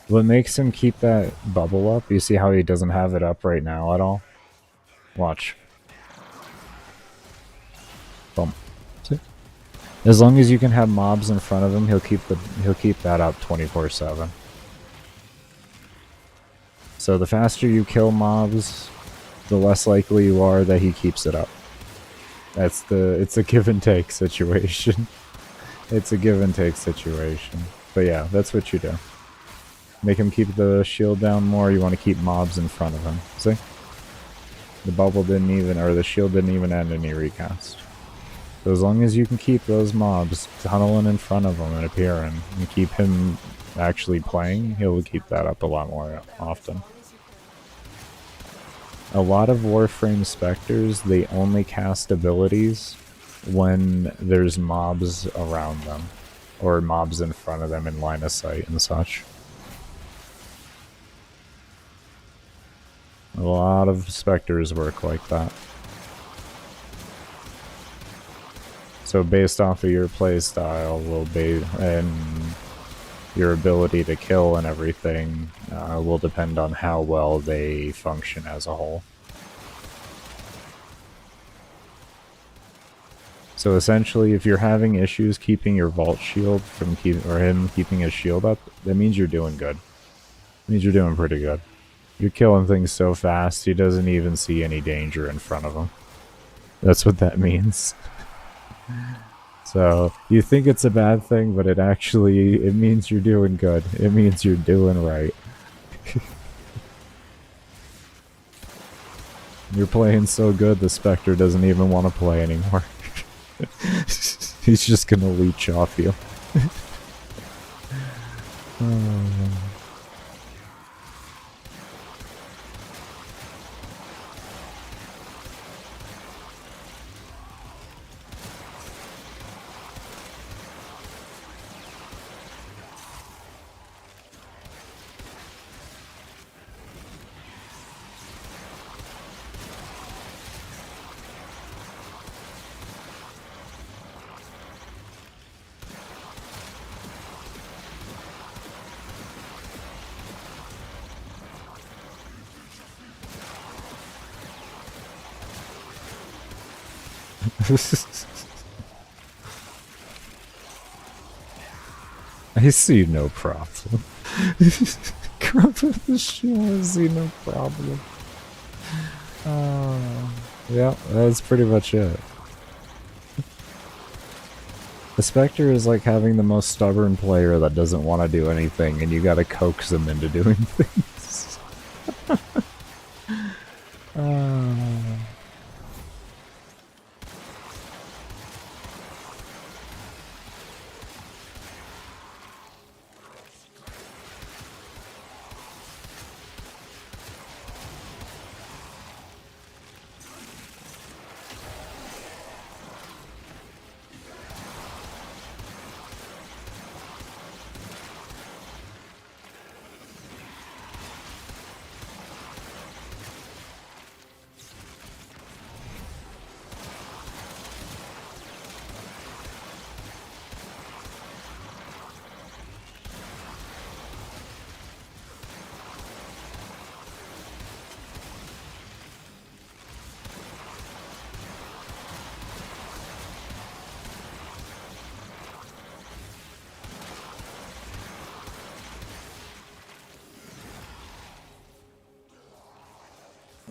What makes him keep that bubble up? You see how he doesn't have it up right now at all? Watch. Boom. See? As long as you can have mobs in front of him, he'll keep that up 24/7. So the faster you kill mobs, the less likely you are that he keeps it up. It's a give and take situation. It's a give and take situation. But yeah, that's what you do. Make him keep the shield down more, you want to keep mobs in front of him. See? The bubble didn't even, or the shield didn't even end any recast. So as long as you can keep those mobs tunneling in front of him and appearing, and keep him actually playing, he'll keep that up a lot more often. a lot of Warframe Spectres, they only cast abilities when there's mobs around them, or mobs in front of them in line of sight and such. A lot of Spectres work like that. So based off of your playstyle and your ability to kill and everything will depend on how well they function as a whole. So essentially, if you're having issues keeping your vault shield from him keeping his shield up, that means you're doing good. It means you're doing pretty good. You're killing things so fast, he doesn't even see any danger in front of him. That's what that means. So, you think it's a bad thing, but it means you're doing good. It means you're doing right. You're playing so good, the Spectre doesn't even want to play anymore. He's just gonna leech off you. Oh. I see no problem. Crap with the shield, I see no problem. Yeah, that's pretty much it. The Spectre is like having the most stubborn player that doesn't want to do anything, and you gotta coax them into doing things.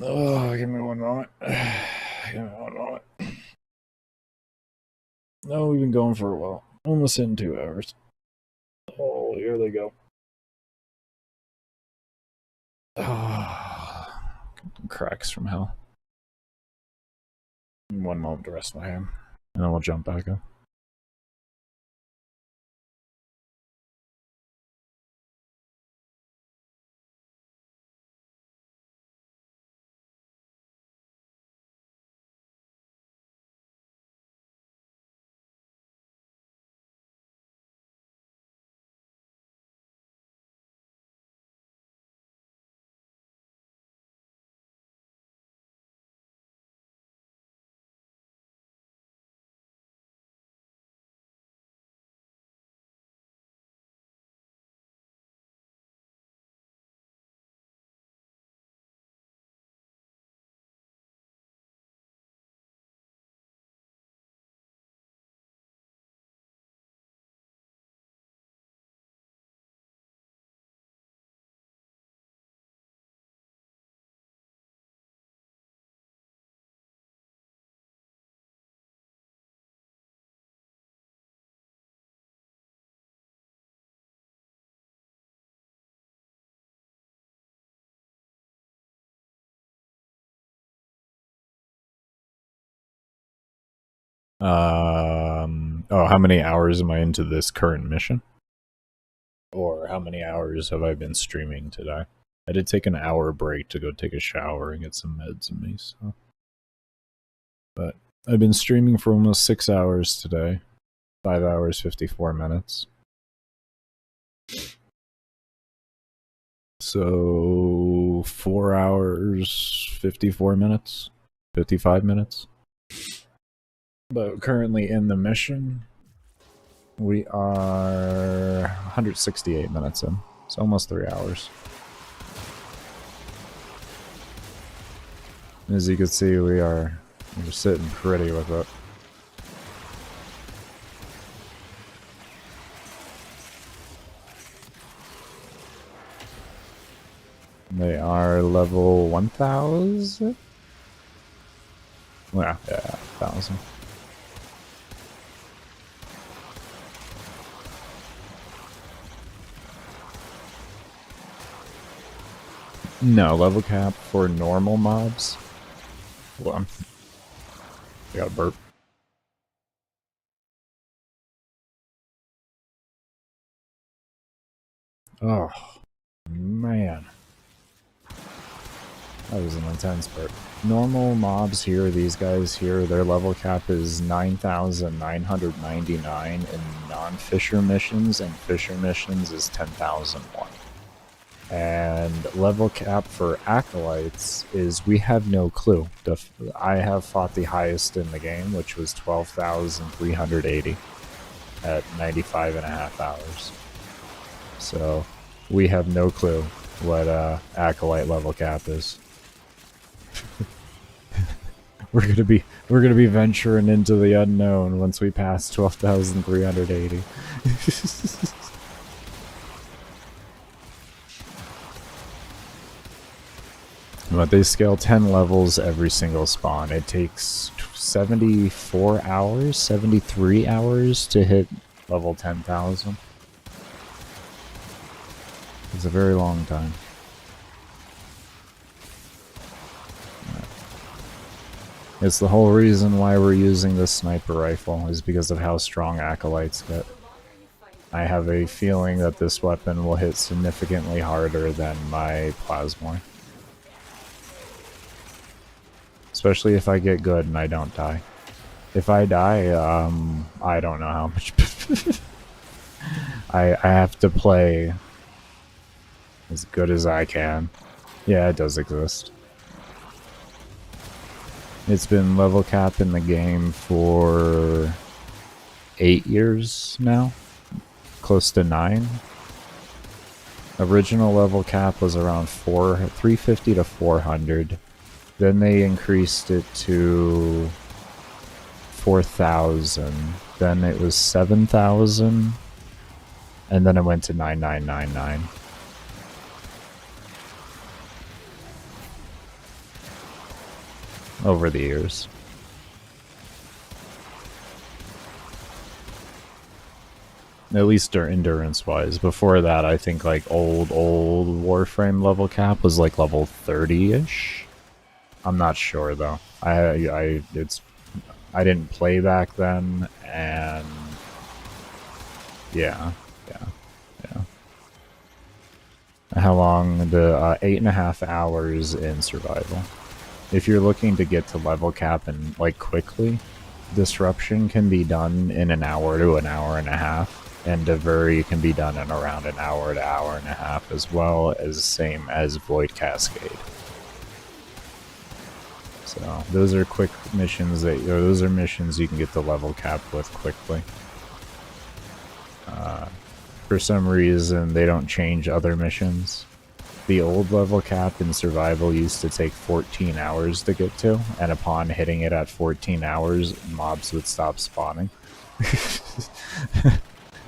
Oh, give me one moment. Give me one moment. No, we've been going for a while. Almost in 2 hours. Oh, here they go. Oh, cracks from hell. 1 moment to rest my hand, and then we'll jump back up. Oh, how many hours am I into this current mission? Or how many hours have I been streaming today? I did take an hour break to go take a shower and get some meds in me, so. But I've been streaming for almost 6 hours today. 5 hours, 54 minutes. So 4 hours, 54 minutes, 55 minutes. But currently in the mission, we are 168 minutes in. It's almost 3 hours. As you can see, we're sitting pretty with it. They are level 1000? Well, yeah, 1000. No, level cap for normal mobs. Hold on. I got a burp. Oh, man. That was an intense burp. Normal mobs here, these guys here, their level cap is 9,999 in non-Fisher missions, and Fisher missions is 10,001. And level cap for Acolytes is, we have no clue. I have fought the highest in the game, which was 12,380 at 95.5 hours. So we have no clue what Acolyte level cap is. We're gonna be venturing into the unknown once we pass 12,380. But they scale 10 levels every single spawn. It takes 74 hours, 73 hours to hit level 10,000. It's a very long time. It's the whole reason why we're using this sniper rifle, is because of how strong Acolytes get. I have a feeling that this weapon will hit significantly harder than my Plasmor. Especially if I get good and I don't die. If I die, I don't know how much. I have to play as good as I can. Yeah, it does exist. It's been level cap in the game for 8 years now. Close to 9. Original level cap was around 350 to 400. Then they increased it to 4,000. Then it was 7,000. And then it went to 9,999. Over the years. At least endurance-wise. Before that, I think like old Warframe level cap was like level 30-ish. I'm not sure though. I didn't play back then, and yeah. How long? The 8.5 hours in survival. If you're looking to get to level cap and like quickly, disruption can be done in an hour to an hour and a half, and Devury can be done in around an hour to hour and a half, as well as same as Void Cascade. So those are quick missions those are missions you can get the level cap with quickly. For some reason, they don't change other missions. The old level cap in survival used to take 14 hours to get to, and upon hitting it at 14 hours, mobs would stop spawning.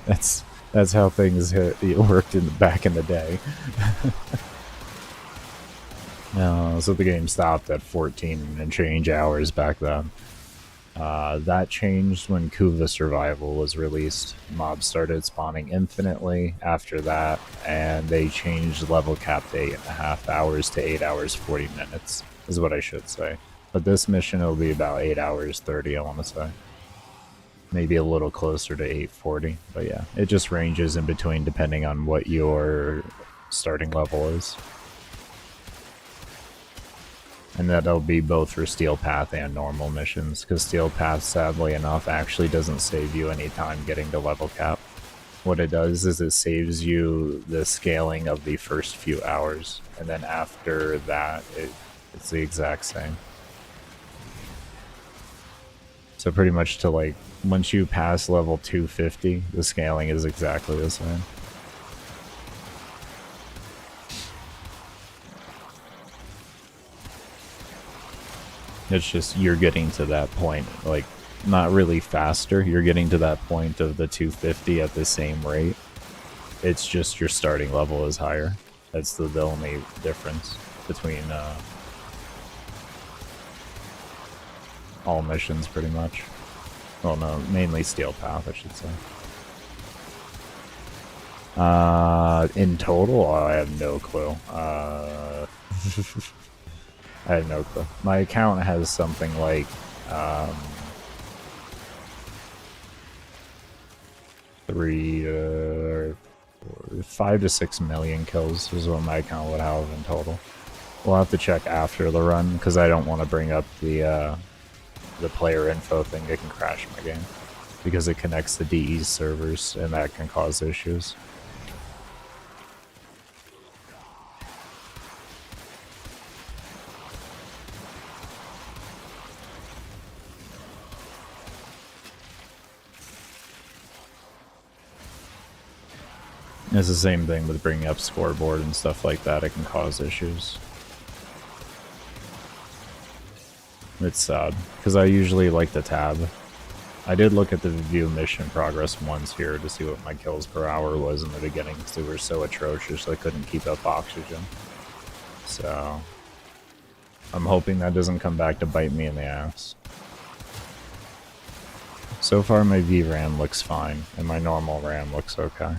That's how things worked back in the day. So the game stopped at 14 and change hours back then. That changed when Kuva Survival was released. Mobs started spawning infinitely after that, and they changed level cap to 8.5 hours to 8 hours 40 minutes, is what I should say. But this mission will be about 8 hours 30, I want to say. Maybe a little closer to 8:40, but yeah, it just ranges in between depending on what your starting level is. And that'll be both for Steel Path and normal missions, because Steel Path, sadly enough, actually doesn't save you any time getting to level cap. What it does is it saves you the scaling of the first few hours, and then after that, it's the exact same. So pretty much to like, once you pass level 250, the scaling is exactly the same. It's just you're getting to that point, like, not really faster. You're getting to that point of the 250 at the same rate. It's just your starting level is higher. That's the only difference between all missions, pretty much. Well, no, mainly Steel Path, I should say. In total, I have no clue. I have no clue. My account has something like 5 to 6 million kills is what my account would have in total. We'll have to check after the run because I don't want to bring up the player info thing. It can crash my game because it connects to DE servers and that can cause issues. It's the same thing with bringing up scoreboard and stuff like that. It can cause issues. It's sad, because I usually like to tab. I did look at the view mission progress once here to see what my kills per hour was in the beginning, because they were so atrocious I couldn't keep up oxygen. So, I'm hoping that doesn't come back to bite me in the ass. So far my VRAM looks fine, and my normal RAM looks okay.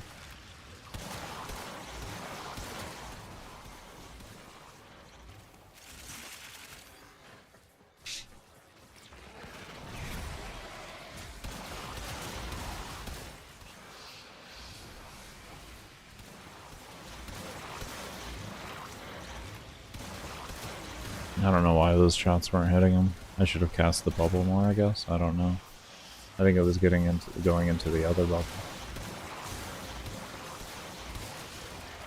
I don't know why those shots weren't hitting him. I should have cast the bubble more, I guess. I don't know. I think it was going into the other bubble.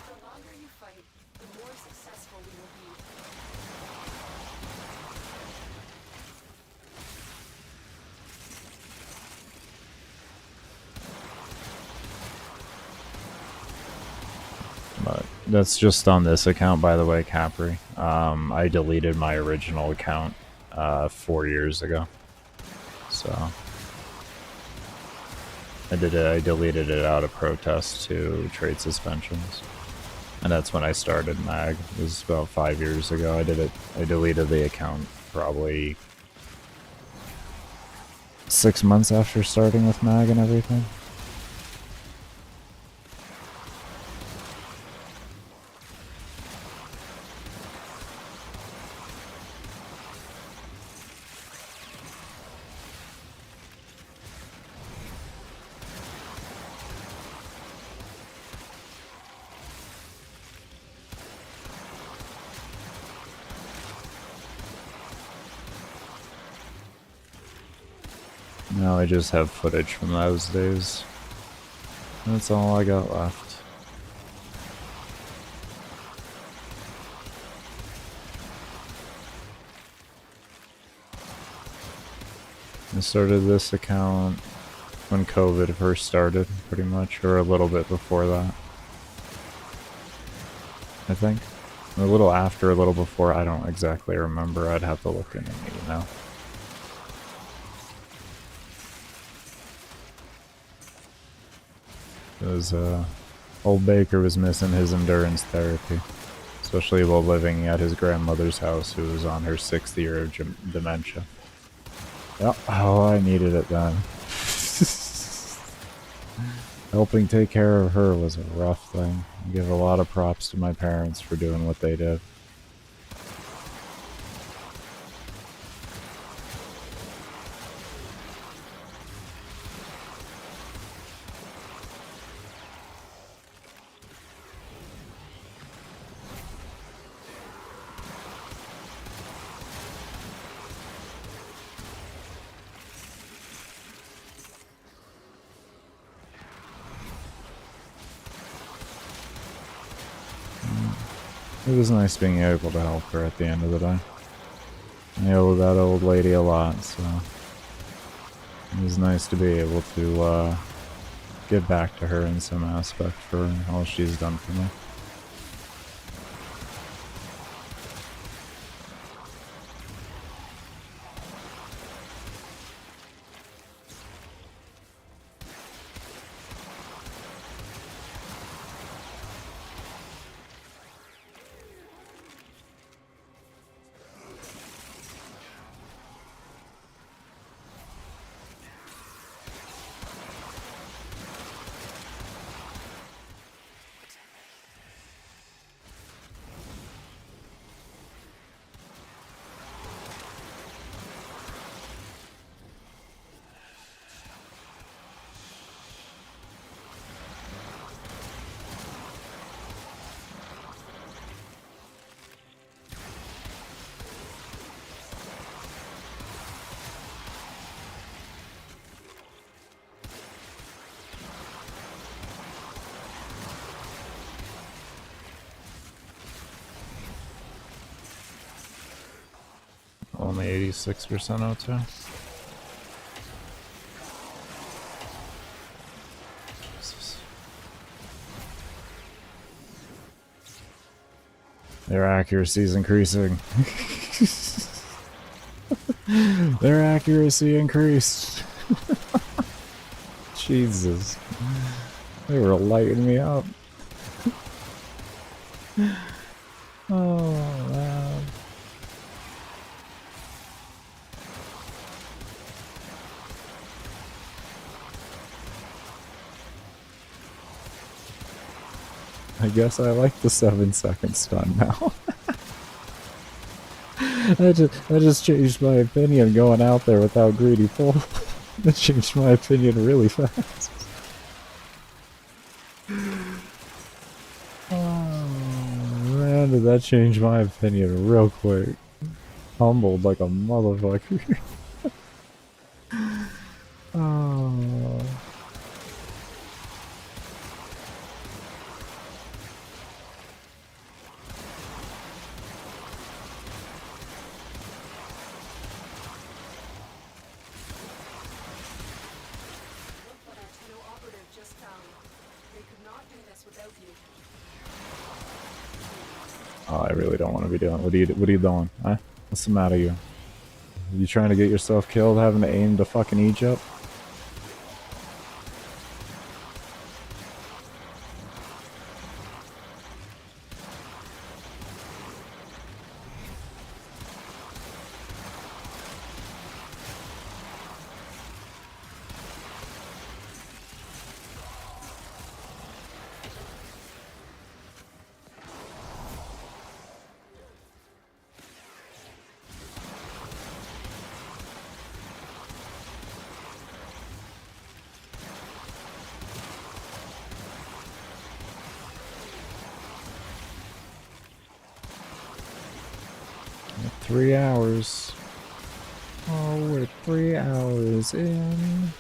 The longer you fight, the more successful we will be. But that's just on this account, by the way, Capri. I deleted my original account 4 years ago. So I deleted it out of protest to trade suspensions. And that's when I started MAG. It was about 5 years ago. I deleted the account probably 6 months after starting with MAG and everything. Now I just have footage from those days. That's all I got left. I started this account when COVID first started, pretty much, or a little bit before that. I think. A little after, a little before, I don't exactly remember. I'd have to look in the email. Because old Baker was missing his endurance therapy, especially while living at his grandmother's house, who was on her 6th year of dementia. Yep, oh, I needed it then. Helping take care of her was a rough thing. I give a lot of props to my parents for doing what they did. It was nice being able to help her at the end of the day. I owe that old lady a lot, so it was nice to be able to give back to her in some aspect for all she's done for me. Only 86% O2. Jesus. Their accuracy is increasing. Their accuracy increased. Jesus. They were lighting me up. Oh, man. I guess I like the 7-second stun now. I just changed my opinion going out there without greedy pull. That changed my opinion really fast. Oh man, did that change my opinion real quick. Humbled like a motherfucker. Oh. Oh, I really don't want to be doing. What are you doing? Huh? What's the matter, you? You trying to get yourself killed, having to aim to fucking Egypt? We're 3 hours. Oh, we're 3 hours in.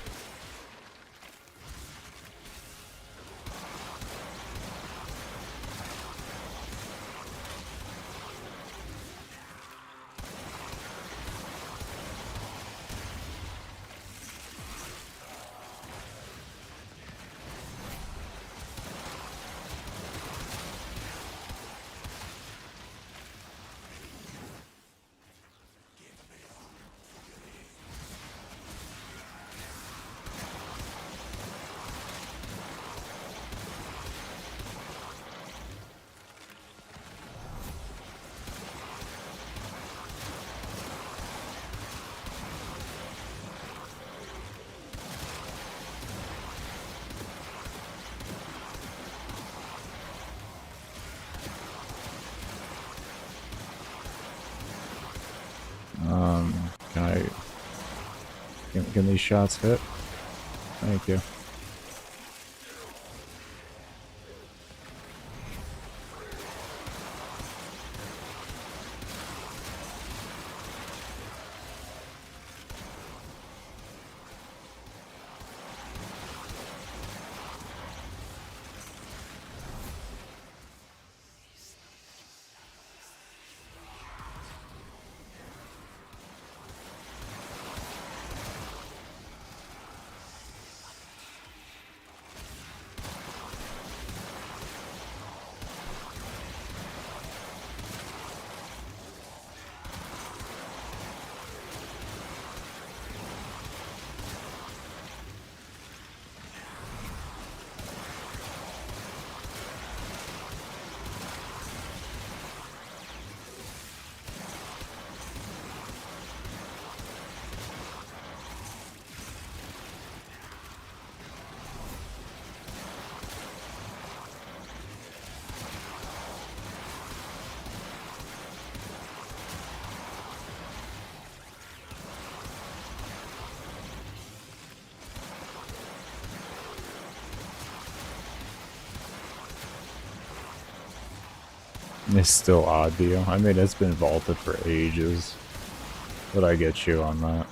Can I... Can these shots hit? Thank you. It's still odd to you. I mean, it's been vaulted for ages. But I get you on that.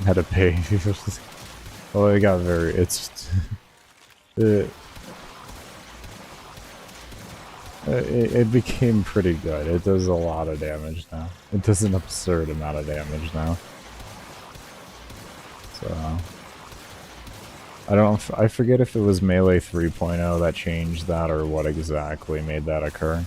Had to pay. Well, it got very. It became pretty good. It does a lot of damage now. It does an absurd amount of damage now. So I forget if it was Melee 3.0 that changed that or what exactly made that occur.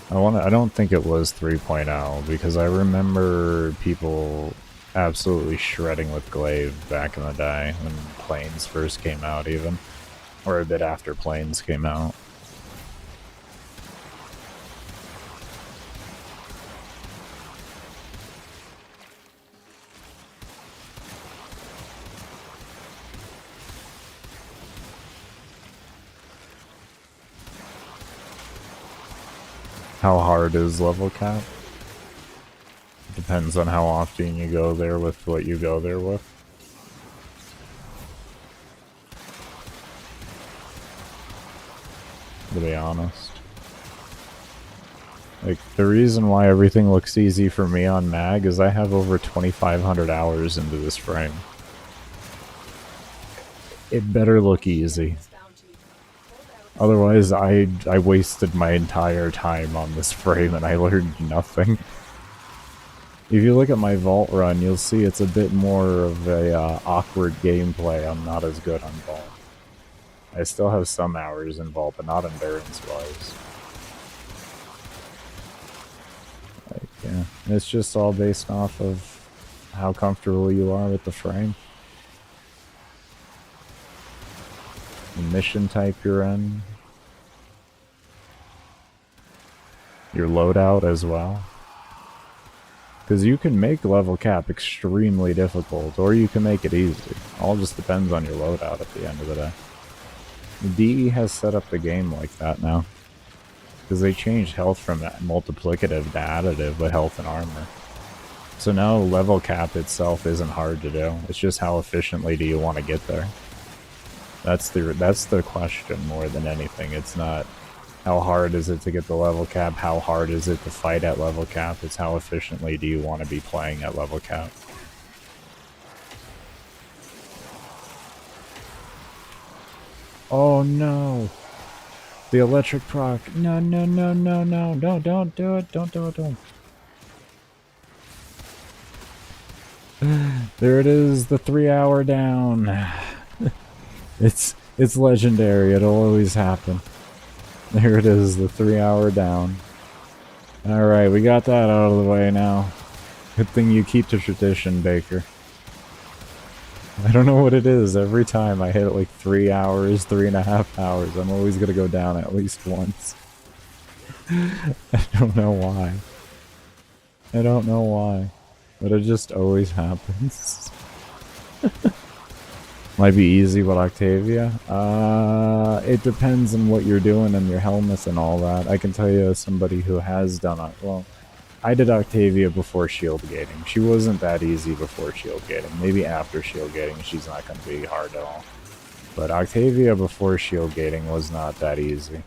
I don't think it was 3.0 because I remember people absolutely shredding with Glaive back in the day when Planes first came out even. Or a bit after Planes came out. How hard is level cap? Depends on how often you go there with what you go there with. To be honest. Like, the reason why everything looks easy for me on Mag is I have over 2,500 hours into this frame. It better look easy. Otherwise, I wasted my entire time on this frame and I learned nothing. If you look at my vault run, you'll see it's a bit more of a awkward gameplay. I'm not as good on vault. I still have some hours in vault, but not endurance-wise. Like, yeah, it's just all based off of how comfortable you are with the frame. The mission type you're in. Your loadout as well. Because you can make level cap extremely difficult, or you can make it easy. All just depends on your loadout at the end of the day. DE has set up the game like that now. Because they changed health from multiplicative to additive with health and armor. So now level cap itself isn't hard to do. It's just how efficiently do you want to get there. That's the question more than anything. It's not how hard is it to get the level cap, how hard is it to fight at level cap. It's how efficiently do you want to be playing at level cap. Oh no! The electric proc. No, no, no, no, no. No, don't do it. Don't do it. Don't. There it is, the 3-hour down. It's legendary. It'll always happen. There it is, the 3-hour down. Alright, we got that out of the way now. Good thing you keep the tradition, Baker. I don't know what it is. Every time I hit like 3 hours, 3.5 hours, I'm always gonna go down at least once. I don't know why. I don't know why. But it just always happens. Might be easy with Octavia. It depends on what you're doing and your helmets and all that. I can tell you as somebody who has done it. Well, I did Octavia before shield gating. She wasn't that easy before shield gating. Maybe after shield gating, she's not going to be hard at all. But Octavia before shield gating was not that easy.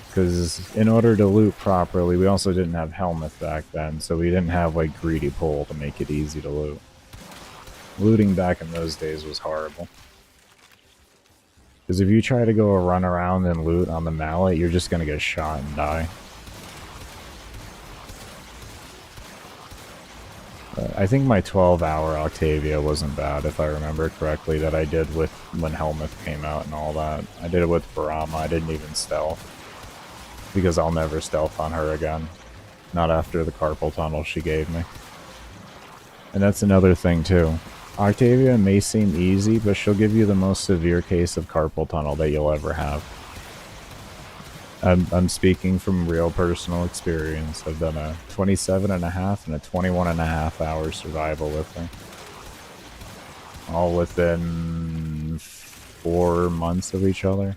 Because in order to loot properly, we also didn't have helmet back then, so we didn't have like greedy pull to make it easy to loot. Looting back in those days was horrible. Because if you try to go a run around and loot on the mallet, you're just going to get shot and die. I think my 12-hour Octavia wasn't bad, if I remember correctly, that I did with when Helmuth came out and all that. I did it with Barama. I didn't even stealth. Because I'll never stealth on her again. Not after the carpal tunnel she gave me. And that's another thing, too. Octavia may seem easy, but she'll give you the most severe case of carpal tunnel that you'll ever have. I'm speaking from real personal experience. I've done a 27.5 and a 21.5 hour survival with her. All within 4 months of each other.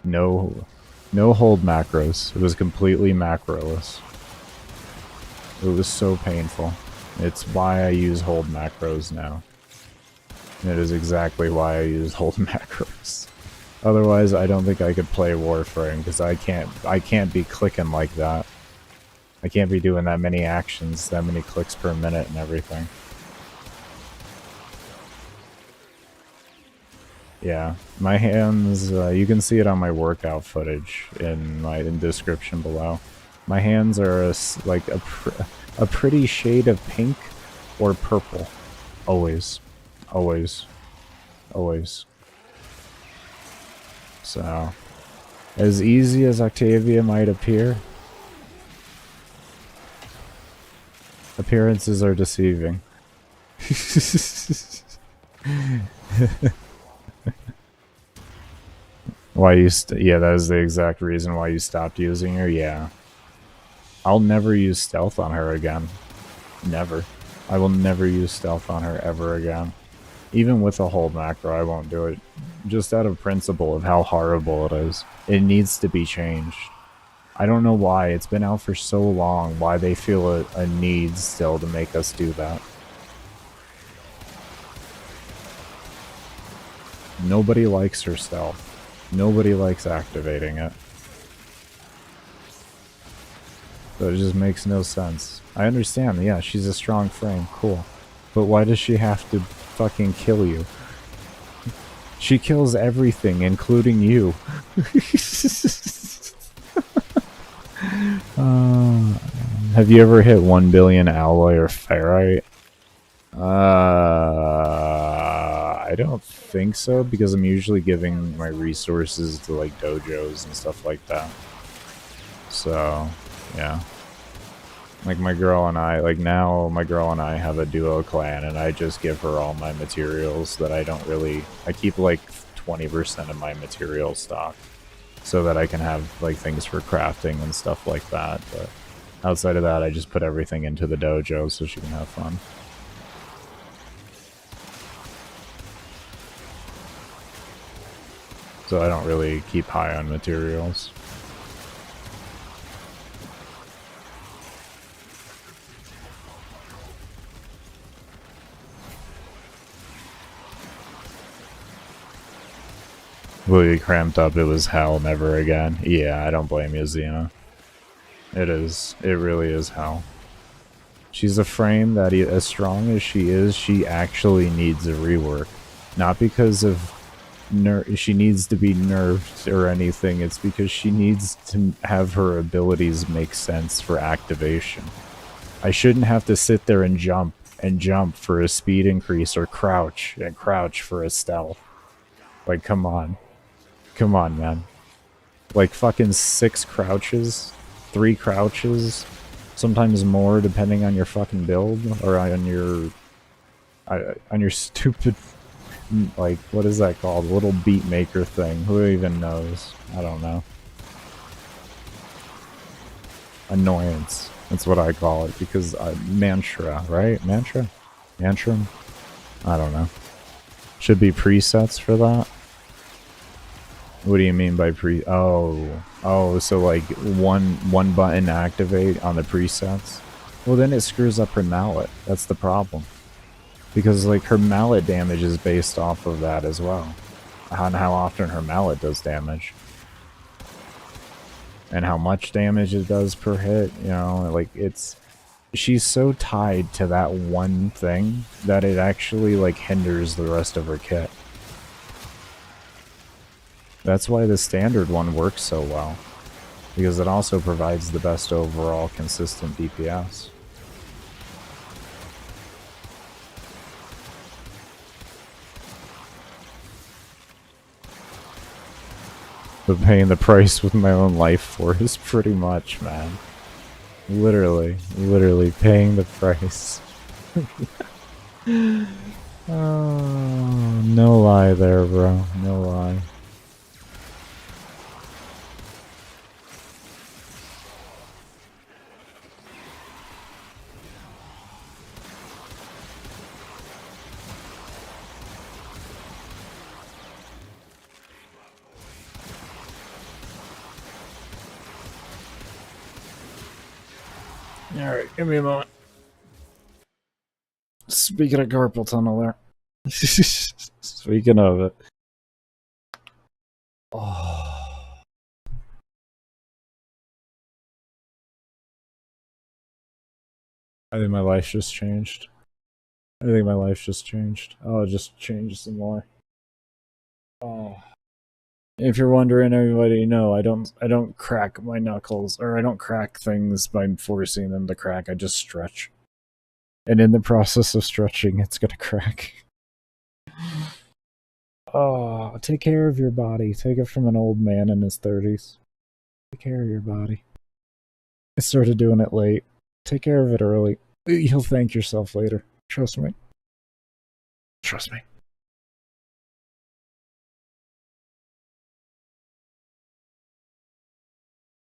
No hold macros. It was completely macroless. It was so painful. It's why I use hold macros now. And it is exactly why I use hold macros. Otherwise, I don't think I could play Warframe, because I can't be clicking like that. I can't be doing that many actions, that many clicks per minute and everything. Yeah, my hands, you can see it on my workout footage in my description below. My hands are a pretty shade of pink or purple. Always. Always. Always. So, as easy as Octavia might appear, appearances are deceiving. Why you yeah, that is the exact reason why you stopped using her. Yeah, I'll never use stealth on her again. Never. I will never use stealth on her ever again. Even with a hold macro, I won't do it. Just out of principle of how horrible it is. It needs to be changed. I don't know why. It's been out for so long. Why they feel a need still to make us do that. Nobody likes her stealth. Nobody likes activating it. So it just makes no sense. I understand, yeah, she's a strong frame, cool. But why does she have to fucking kill you? She kills everything, including you. Have you ever hit 1 billion alloy or ferrite? I don't think so, because I'm usually giving my resources to like dojos and stuff like that. So, yeah. Like my girl and I, like now my girl and I have a duo clan, and I just give her all my materials that I don't really, I keep like 20% of my material stock so that I can have like things for crafting and stuff like that. But outside of that, I just put everything into the dojo so she can have fun. So I don't really keep high on materials. Really cramped up, it was hell, never again. Yeah, I don't blame you, Xena. It is. It really is hell. She's a frame that, as strong as she is, she actually needs a rework. Not because of she needs to be nerfed or anything, it's because she needs to have her abilities make sense for activation. I shouldn't have to sit there and jump for a speed increase, or crouch and crouch for a stealth. Like, come on. Come on, man. Like fucking 6 crouches, 3 crouches, sometimes more depending on your fucking build, or on your stupid, like, what is that called? Little beat maker thing. Who even knows? I don't know. Annoyance. That's what I call it, because mantra, right? Mantra? Mantram? I don't know. Should be presets for that. What do you mean by oh, so like one button activate on the presets? Well, then it screws up her mallet. That's the problem. Because like her mallet damage is based off of that as well. On how often her mallet does damage. And how much damage it does per hit, you know, like she's so tied to that one thing that it actually like hinders the rest of her kit. That's why the standard one works so well, because it also provides the best overall consistent DPS. But paying the price with my own life force, pretty much, man. Literally paying the price. Oh, no lie there, bro. No lie. Alright, give me a moment. Speaking of carpal tunnel there. Speaking of it. Oh. I think my life just changed. I'll just change some more. Oh. If you're wondering, everybody, no, I don't crack my knuckles, or I don't crack things by forcing them to crack. I just stretch. And in the process of stretching, it's gonna crack. Oh, take care of your body. Take it from an old man in his 30s. Take care of your body. I started doing it late. Take care of it early. You'll thank yourself later. Trust me. Trust me.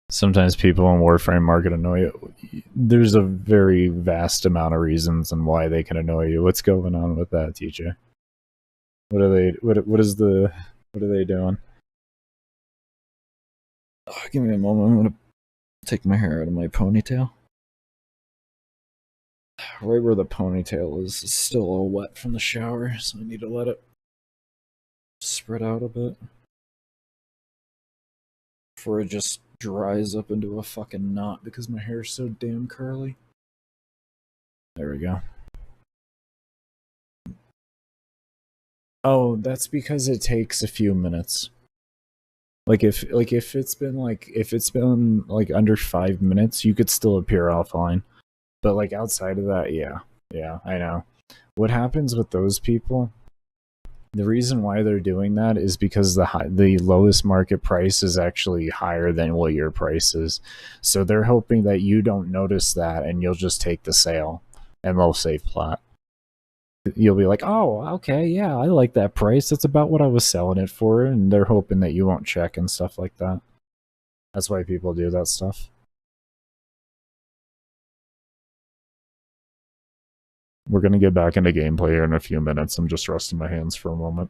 Sometimes people in Warframe market annoy you. There's a very vast amount of reasons on why they can annoy you. What's going on with that, TJ? What are they? What are they doing? Oh, give me a moment. I'm gonna take my hair out of my ponytail. Right where the ponytail is still a little wet from the shower, so I need to let it spread out a bit before it just dries up into a fucking knot because my hair's so damn curly. There we go. Oh, that's because it takes a few minutes. Like if it's been under 5 minutes, you could still appear offline. But like outside of that, yeah, I know. What happens with those people? The reason why they're doing that is because the lowest market price is actually higher than what your price is. So they're hoping that you don't notice that and you'll just take the sale and they'll save plat. You'll be like, oh, okay, yeah, I like that price. That's about what I was selling it for. And they're hoping that you won't check and stuff like that. That's why people do that stuff. We're going to get back into gameplay here in a few minutes. I'm just resting my hands for a moment.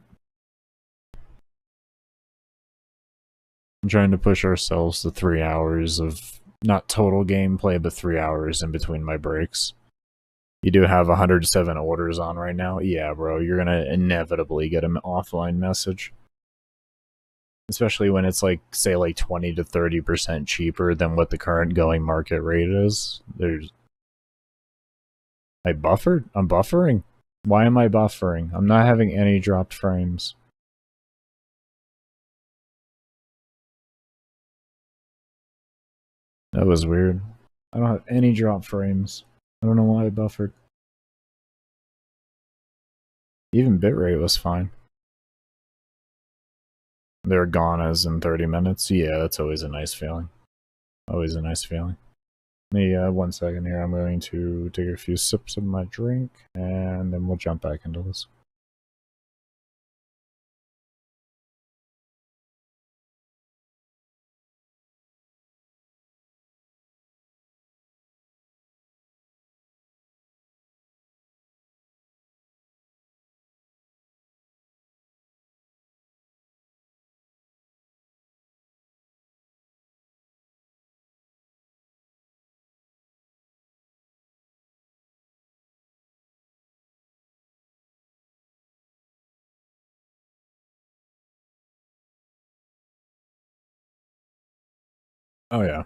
I'm trying to push ourselves to 3 hours of, not total gameplay, but 3 hours in between my breaks. You do have 107 orders on right now? Yeah, bro, you're going to inevitably get an offline message. Especially when it's like, say, like 20 to 30% cheaper than what the current going market rate is. I buffered? I'm buffering? Why am I buffering? I'm not having any dropped frames. That was weird. I don't have any drop frames. I don't know why I buffered. Even bitrate was fine. They're gone as in 30 minutes. Yeah, that's always a nice feeling. Always a nice feeling. Me, 1 second here. I'm going to take a few sips of my drink, and then we'll jump back into this. Oh yeah.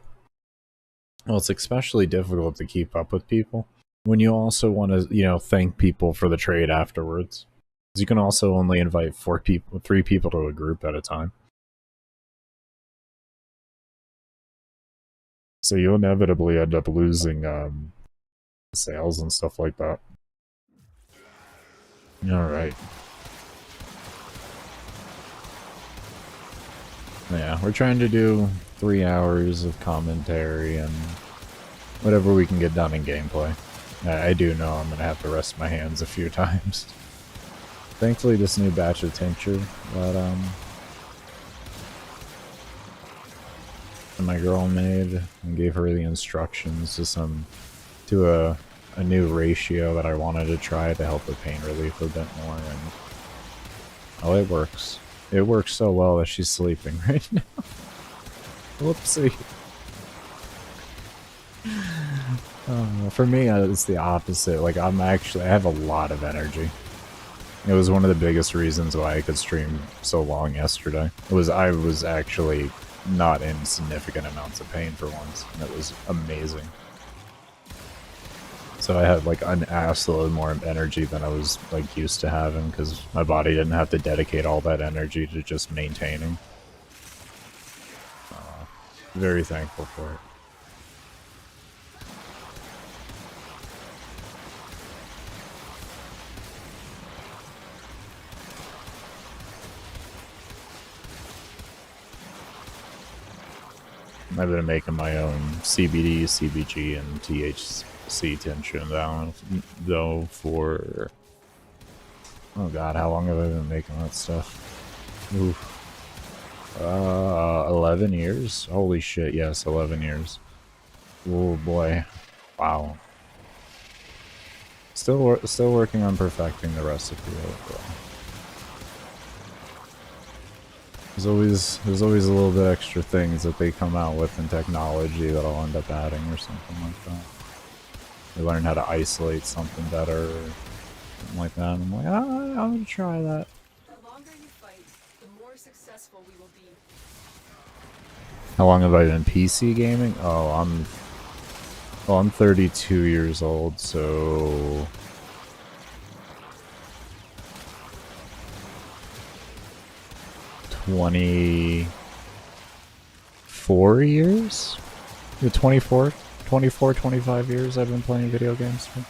Well, it's especially difficult to keep up with people when you also want to, thank people for the trade afterwards. Because you can also only invite 3 people to a group at a time. So you inevitably end up losing sales and stuff like that. Alright. Yeah, we're trying to do 3 hours of commentary and whatever we can get done in gameplay. I do know I'm gonna have to rest my hands a few times. Thankfully, this new batch of tincture that my girl made and gave her the instructions to a new ratio that I wanted to try to help with pain relief a bit more, and oh, it works. It works so well that she's sleeping right now. Whoopsie. For me, it's the opposite. Like, I have a lot of energy. It was one of the biggest reasons why I could stream so long yesterday. I was actually not in significant amounts of pain for once, and it was amazing. So I had like an assload more energy than I was like used to having, because my body didn't have to dedicate all that energy to just maintaining. Very thankful for it. I've been making my own CBD, CBG, and THC tension down, though, for... Oh god, how long have I been making that stuff? Oof. 11 years? Holy shit, yes, 11 years. Oh boy. Wow. Still working on perfecting the recipe overall. There's always a little bit extra things that they come out with in technology that I'll end up adding or something like that. We learn how to isolate something better or something like that. And I'm like, I'm gonna try that. The longer you fight, the more successful we will be. How long have I been PC gaming? Oh, I'm 32 years old, so 24 years? 24, 25 years I've been playing video games for.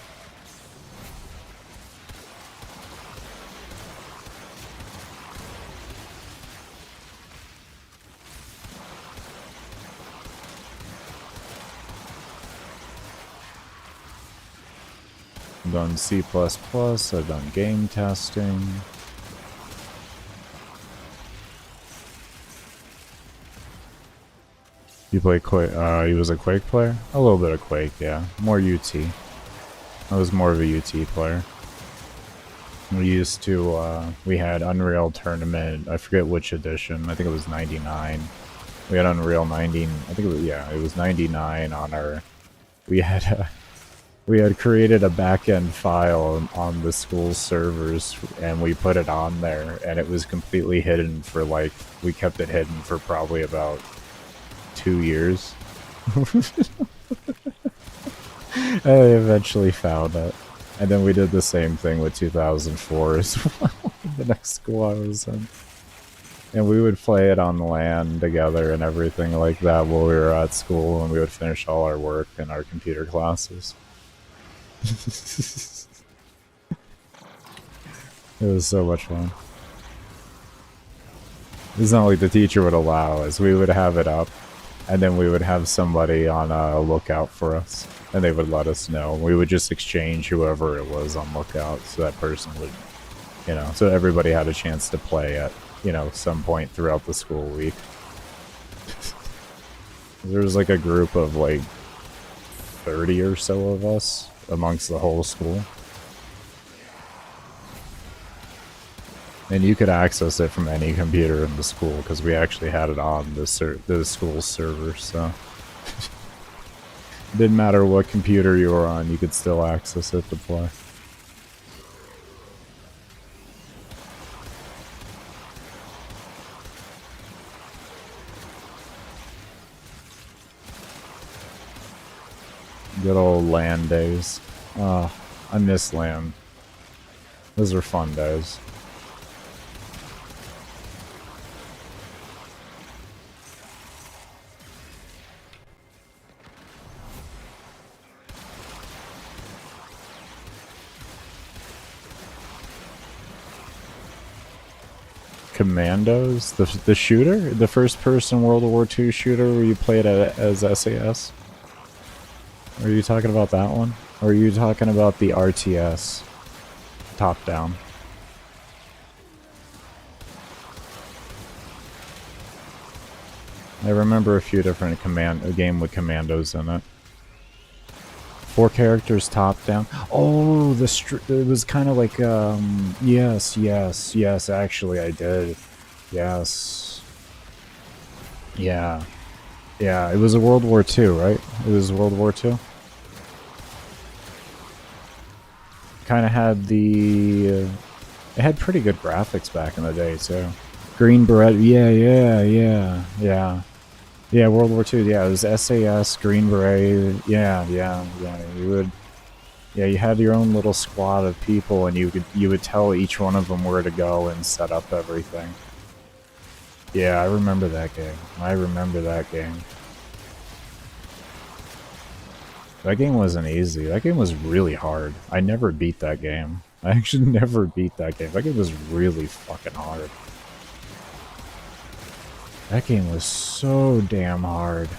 I've done C++, I've done game testing. You play Quake? He was a Quake player? A little bit of Quake, yeah. More UT. I was more of a UT player. We used to, we had Unreal Tournament, I forget which edition, I think it was 99. We had Unreal 19, I think it was, yeah, it was 99 on our, we had created a backend file on the school servers, and we put it on there, and it was completely hidden for like, we kept it hidden for probably about 2 years. I eventually found it. And then we did the same thing with 2004 as well, the next school I was in. And we would play it on LAN together and everything like that while we were at school, and we would finish all our work in our computer classes. It was so much fun. It's not like the teacher would allow us. We would have it up, and then we would have somebody on a lookout for us, and they would let us know. We would just exchange whoever it was on lookout, so that person would, you know, so everybody had a chance to play at, you know, some point throughout the school week. There was like a group of like 30 or so of us amongst the whole school. And you could access it from any computer in the school, because we actually had it on the school's server, so it didn't matter what computer you were on, you could still access it to play. Good old LAN days. Oh, I miss LAN. Those are fun days. Commandos? The shooter? The first person World War II shooter where you played as SAS? Are you talking about that one? Or are you talking about the RTS? Top down. I remember a few different a game with commandos in it. 4 characters top down. Oh, it was kind of like, yes, actually I did. Yes. Yeah. Yeah, it was a World War II, right? It was World War II? kind of had the... it had pretty good graphics back in the day, too. Green Beret, yeah. Yeah, World War II, yeah, it was SAS, Green Beret, yeah, you would... Yeah, you had your own little squad of people, and you would tell each one of them where to go and set up everything. Yeah, I remember that game. That game wasn't easy. That game was really hard. I never beat that game. I actually never beat that game. That game was really fucking hard. That game was so damn hard.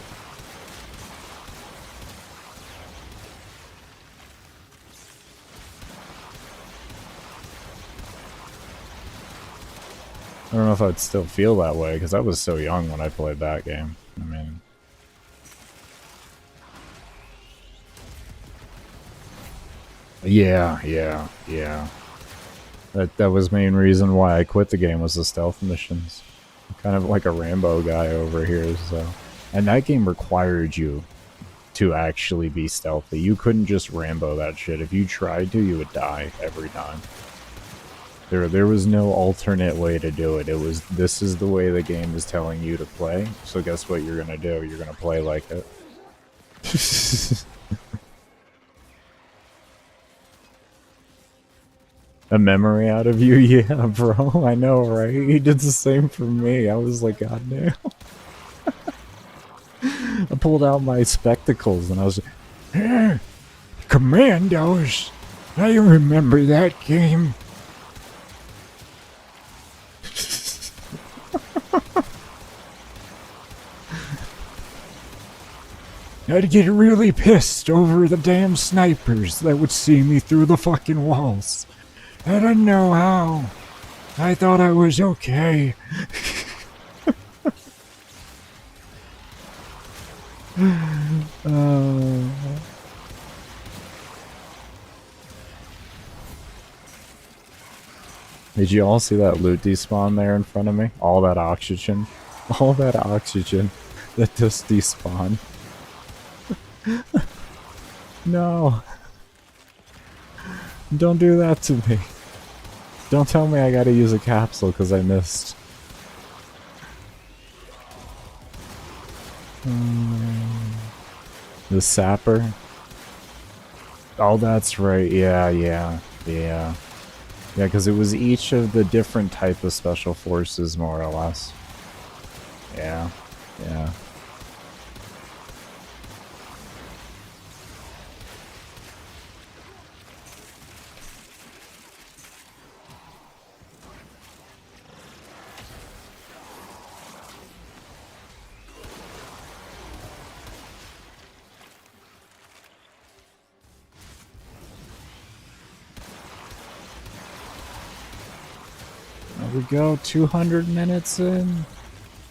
I don't know if I'd still feel that way, because I was so young when I played that game. I mean... Yeah. That was the main reason why I quit the game, was the stealth missions. Kind of like a Rambo guy over here, so... And that game required you to actually be stealthy. You couldn't just Rambo that shit. If you tried to, you would die every time. There was no alternate way to do it. It was, this is the way the game is telling you to play, so guess what you're gonna do? You're gonna play like it. A memory out of you? Yeah, bro, I know, right? He did the same for me. I was like, god damn. I pulled out my spectacles and I was like, Commandos! I remember that game. I'd get really pissed over the damn snipers that would see me through the fucking walls. I don't know how. I thought I was okay. Did you all see that loot despawn there in front of me? All that oxygen. All that oxygen that just despawned. No. Don't do that to me. Don't tell me I gotta use a capsule because I missed. The sapper? Oh, that's right. Yeah, because it was each of the different type of special forces, more or less. Yeah. There we go, 200 minutes in.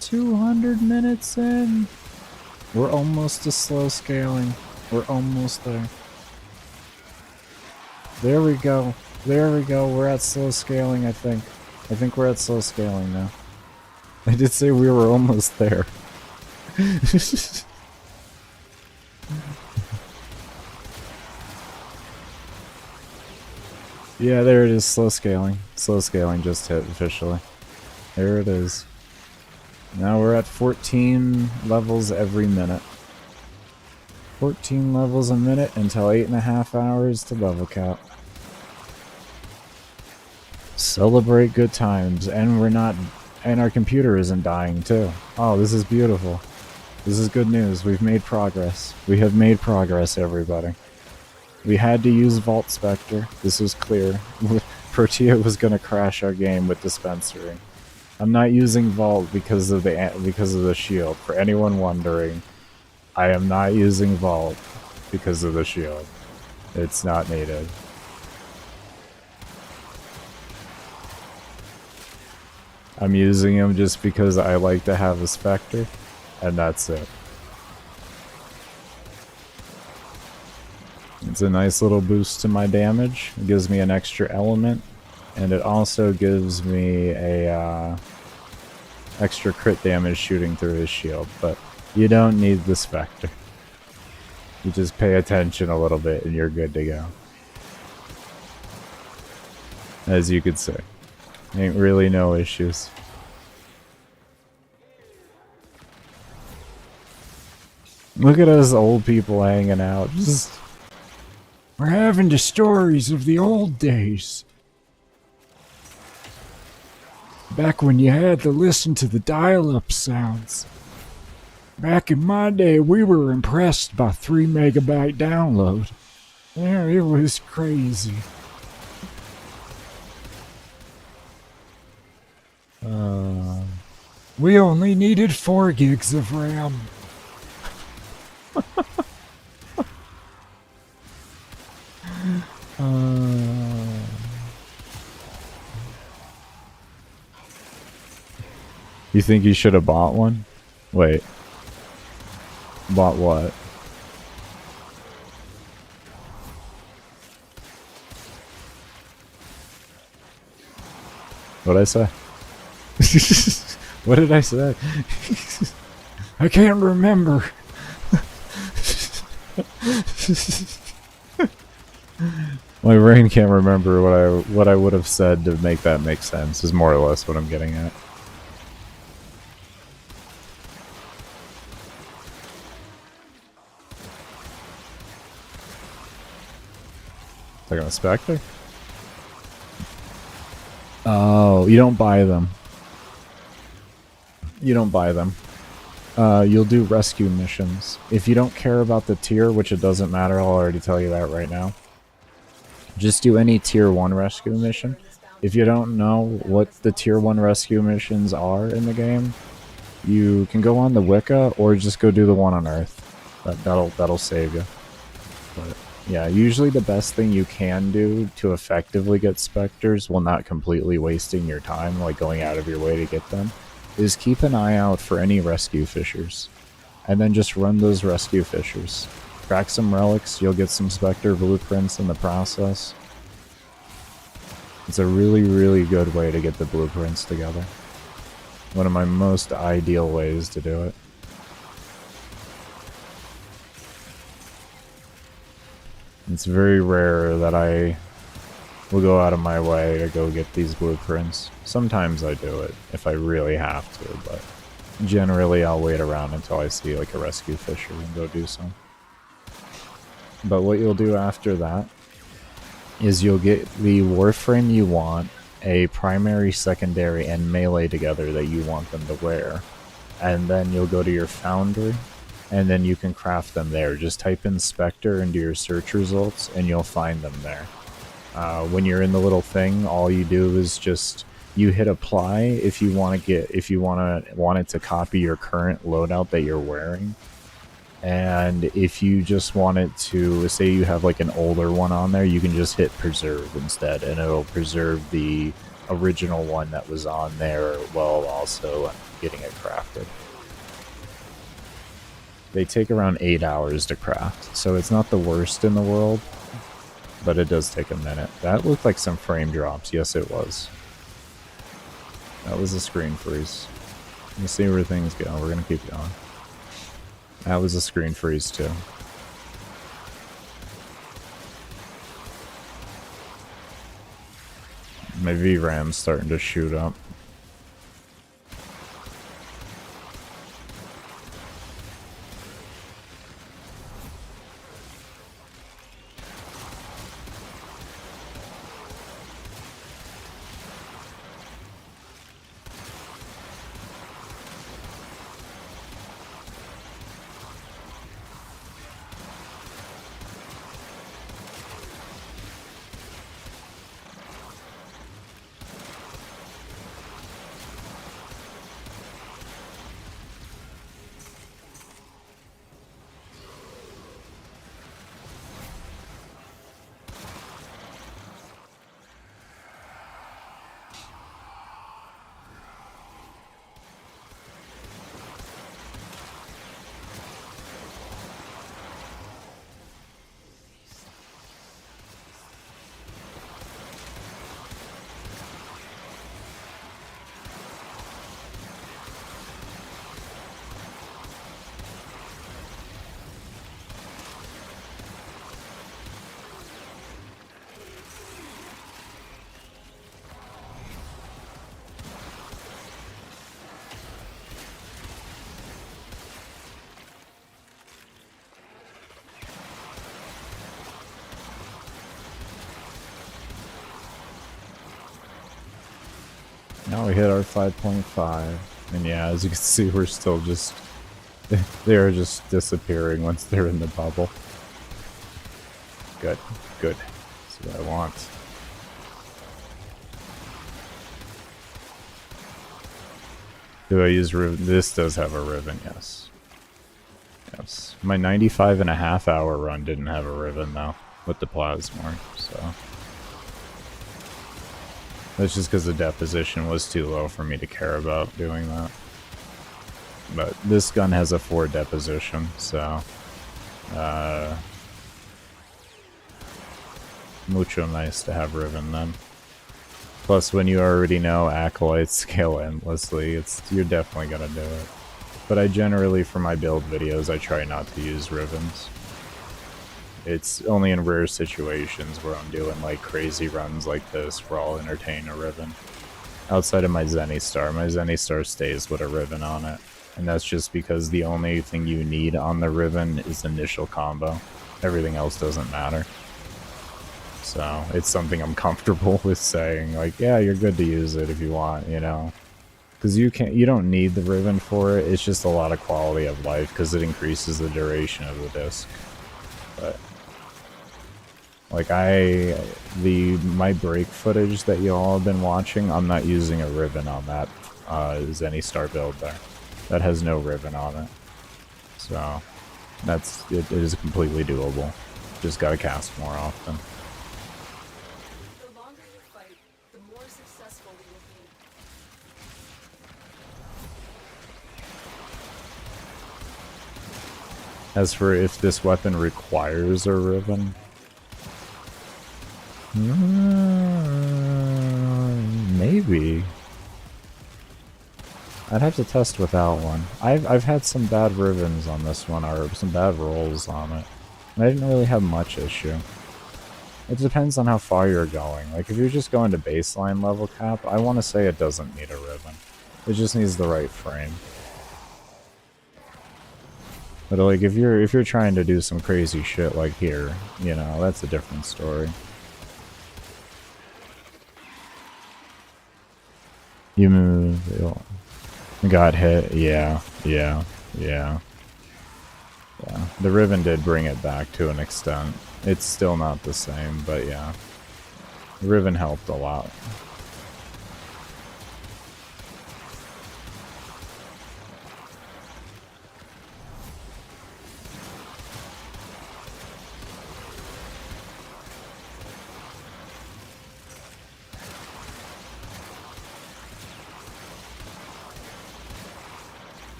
200 minutes in. We're almost to slow scaling. We're almost there. There we go. We're at slow scaling, I think. I think we're at slow scaling now. I did say we were almost there. Yeah, there it is, slow scaling. Slow scaling just hit officially. There it is. Now we're at 14 levels every minute. 14 levels a minute until 8.5 hours to level cap. Celebrate good times, and we're not, and our computer isn't dying too. Oh, this is beautiful. This is good news. We've made progress. We have made progress, everybody. We had to use Vault Spectre. This was clear. Protea was gonna crash our game with Dispensary. I'm not using Vault because of the shield. For anyone wondering, I am not using Vault because of the shield. It's not needed. I'm using him just because I like to have a Spectre, and that's it. It's a nice little boost to my damage. It gives me an extra element, and it also gives me a extra crit damage shooting through his shield, but you don't need the Spectre. You just pay attention a little bit and you're good to go. as you could say. Ain't really no issues. Look at us old people hanging out. Just, we're having the stories of the old days. Back when you had to listen to the dial-up sounds. Back in my day, we were impressed by 3 megabyte download. Yeah, it was crazy. We only needed 4 gigs of RAM. You think you should have bought one? Wait. Bought what? What'd I say? What did I say? I can't remember. My brain can't remember what I would have said to make that make sense, is more or less what I'm getting at. Like on a Spectre? Oh, you don't buy them. You don't buy them. You'll do rescue missions. If you don't care about the tier, which it doesn't matter, I'll already tell you that right now. Just do any tier 1 rescue mission. If you don't know what the tier 1 rescue missions are in the game, you can go on the Wicca or just go do the one on Earth. That'll save you. But yeah, usually the best thing you can do to effectively get Spectres, while not completely wasting your time, like going out of your way to get them, is keep an eye out for any rescue fissures. And then just run those rescue fissures. Crack some relics, you'll get some Spectre blueprints in the process. It's a really, really good way to get the blueprints together. One of my most ideal ways to do it. It's very rare that I will go out of my way to go get these blueprints. Sometimes I do it, if I really have to, but generally I'll wait around until I see like a rescue fissure and go do some. But what you'll do after that is you'll get the Warframe you want, a primary, secondary, and melee together that you want them to wear. And then you'll go to your foundry, and then you can craft them there. Just type in Spectre into your search results, and you'll find them there. When you're in the little thing, all you do is just you hit apply if you want it to copy your current loadout that you're wearing. And if you just want it to, say you have like an older one on there, you can just hit preserve instead, and it'll preserve the original one that was on there while also getting it crafted. They take around 8 hours to craft, so it's not the worst in the world, but it does take a minute. That looked like some frame drops. Yes, it was. That was a screen freeze. Let's see where things go. We're going to keep going. That was a screen freeze too. My VRAM's starting to shoot up. Now we hit our 5.5. And yeah, as you can see, we're still just... They're just disappearing once they're in the bubble. Good, good. That's what I want. Do I use Riven? This does have a Riven, yes. Yes. My 95.5 hour run didn't have a Riven, though, with the Plasmor, so... That's just because the deposition was too low for me to care about doing that. But this gun has a 4 deposition, so... mucho nice to have Riven, then. Plus, when you already know Acolytes scale endlessly, you're definitely gonna do it. But I generally, for my build videos, I try not to use Rivens. It's only in rare situations where I'm doing like crazy runs like this where I'll entertain a Riven. Outside of my Zenny Star stays with a Riven on it. And that's just because the only thing you need on the Riven is initial combo. Everything else doesn't matter. So, it's something I'm comfortable with saying, like, yeah, you're good to use it if you want, you know. Because you don't need the Riven for it, it's just a lot of quality of life, because it increases the duration of the disc. But, like, my break footage that y'all have been watching, I'm not using a Riven on that Zenny Star build there. That has no Riven on it. So, it is completely doable. Just gotta cast more often. As for if this weapon requires a Riven, maybe. I'd have to test without one. I've had some bad Rivens on this one, or some bad rolls on it. And I didn't really have much issue. It depends on how far you're going. Like, if you're just going to baseline level cap, I want to say it doesn't need a Riven. It just needs the right frame. But like, if you're trying to do some crazy shit like here, you know, that's a different story. You move, got hit, yeah. The Riven did bring it back to an extent. It's still not the same, but yeah. The Riven helped a lot.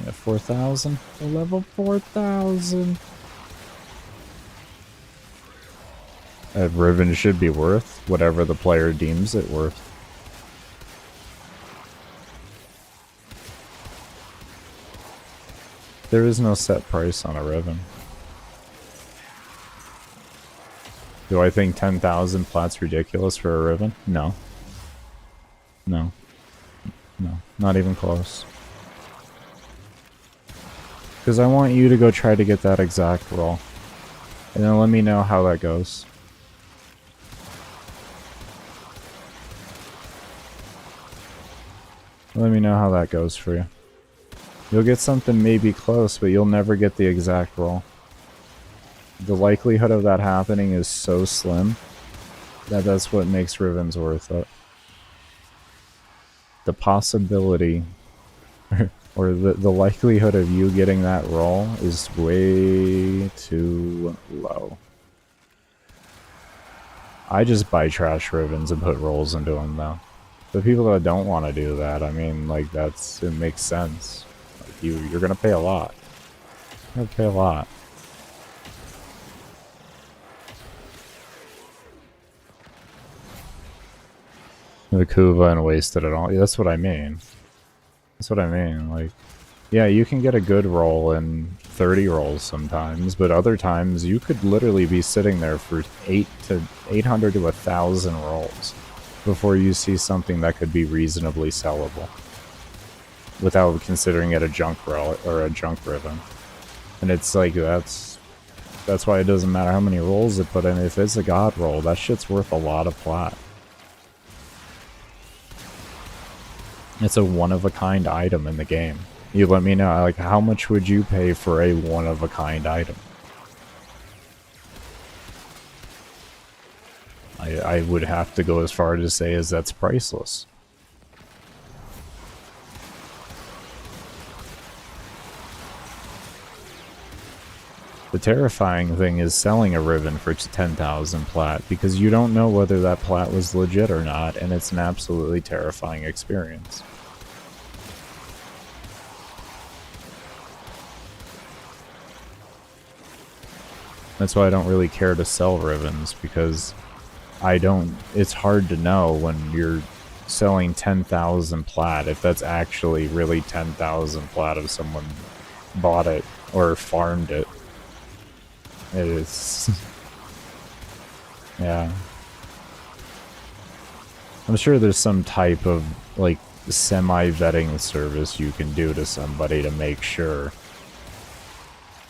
Yeah, 4,000. Level 4,000. A Riven should be worth whatever the player deems it worth. There is no set price on a Riven. Do I think 10,000 plat's ridiculous for a Riven? No. No. No. Not even close. Because I want you to go try to get that exact roll. And then let me know how that goes. Let me know how that goes for you. You'll get something maybe close, but you'll never get the exact roll. The likelihood of that happening is so slim that that's what makes Rivens worth it. The possibility or the likelihood of you getting that roll is way too low. I just buy trash Rivens and put rolls into them though. The people that don't want to do that, I mean, like, it makes sense. Like, you're gonna pay a lot. You're gonna pay a lot. The Kuva and wasted it all. Yeah, that's what I mean. That's what I mean. Like, yeah, you can get a good roll in 30 rolls sometimes, but other times you could literally be sitting there for 800 to 1,000 rolls before you see something that could be reasonably sellable, without considering it a junk roll or a junk Riven. And it's like, that's why it doesn't matter how many rolls it put in. If it's a god roll, that shit's worth a lot of plat. It's a one-of-a-kind item in the game. You let me know, like, how much would you pay for a one-of-a-kind item? I would have to go as far to say as that's priceless. The terrifying thing is selling a Riven for 10,000 plat, because you don't know whether that plat was legit or not, and it's an absolutely terrifying experience. That's why I don't really care to sell Rivens, because it's hard to know when you're selling 10,000 plat if that's actually really 10,000 plat if someone bought it or farmed it. It is. Yeah. I'm sure there's some type of, like, semi-vetting service you can do to somebody to make sure.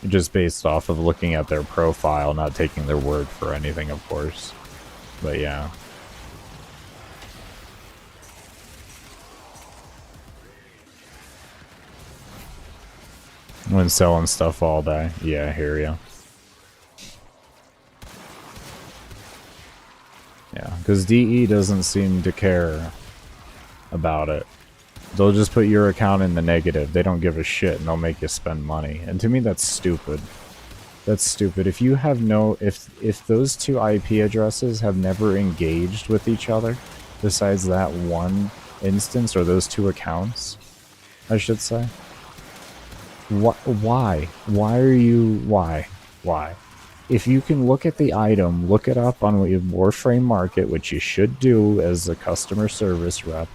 Just based off of looking at their profile, not taking their word for anything, of course. But yeah. When selling stuff all day. Yeah, I hear ya. Yeah, because DE doesn't seem to care about it. They'll just put your account in the negative. They don't give a shit, and they'll make you spend money. And to me, that's stupid. That's stupid. If you have no... If those two IP addresses have never engaged with each other, besides that one instance, or those two accounts, I should say. Why? Why are you... Why? Why? If you can look at the item, look it up on Warframe Market, which you should do as a customer service rep,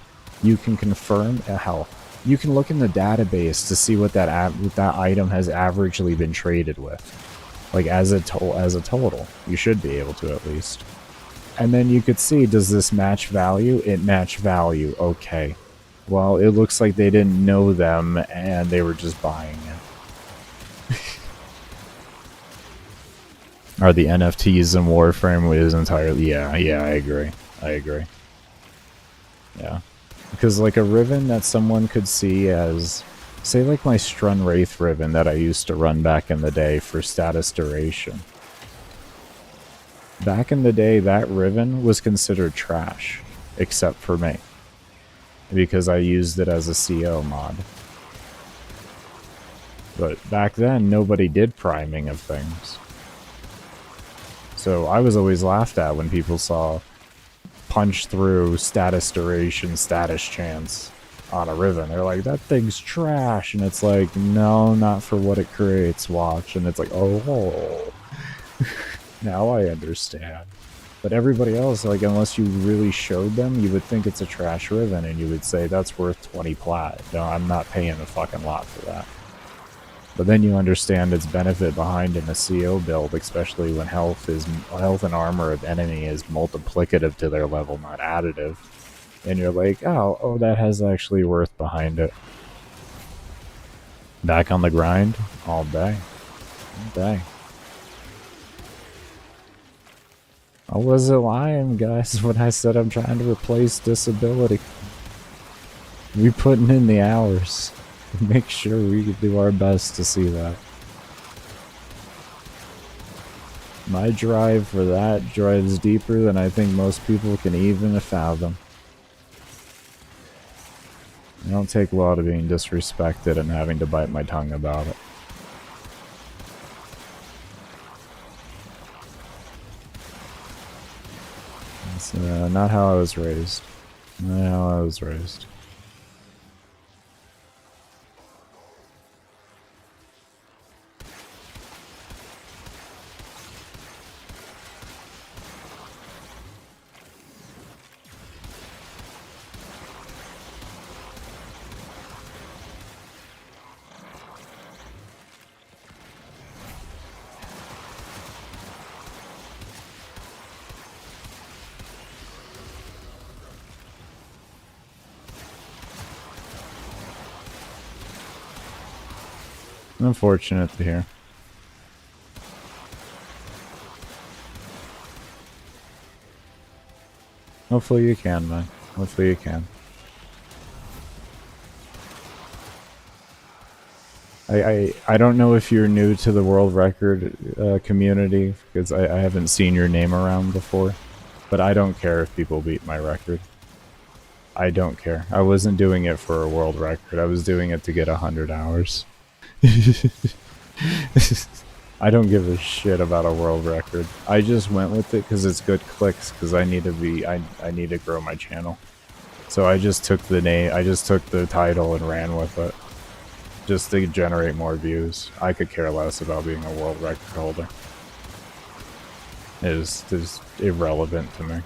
you can confirm, hell, you can look in the database to see what that item has averagely been traded with. Like, as a total. You should be able to, at least. And then you could see, does this match value? It matched value. Okay. Well, it looks like they didn't know them, and they were just buying it. Are the NFTs in Warframe is entirely... Yeah, I agree. I agree. Yeah. Because, like, a Riven that someone could see as... Say, like, my Strun Wraith Riven that I used to run back in the day for status duration. Back in the day, that Riven was considered trash. Except for me. Because I used it as a CO mod. But back then, nobody did priming of things. So I was always laughed at when people saw punch through status duration, status chance on a Riven. They're like, that thing's trash. And it's like, no, not for what it creates, watch. And it's like, oh. Now I understand. But everybody else, like, unless you really showed them, you would think it's a trash Riven, and you would say, that's worth 20 plat. No, I'm not paying a fucking lot for that. But then you understand its benefit behind in a CO build, especially when health and armor of enemy is multiplicative to their level, not additive. And you're like, oh, that has actually worth behind it. Back on the grind all day. All day. I wasn't lying, guys, when I said I'm trying to replace disability. We putting in the hours. Make sure we can do our best to see that. My drive for that drives deeper than I think most people can even fathom. I don't take a lot of being disrespected and having to bite my tongue about it. That's not how I was raised. Not how I was raised. Unfortunate to hear. Hopefully you can, man. Hopefully you can. I don't know if you're new to the world record community, because I haven't seen your name around before, but I don't care if people beat my record. I don't care. I wasn't doing it for a world record. I was doing it to get 100 hours. I don't give a shit about a world record. I just went with it because it's good clicks, because I need to grow my channel. So I just took the name, I just took the title and ran with it. Just to generate more views. I could care less about being a world record holder. It is irrelevant to me.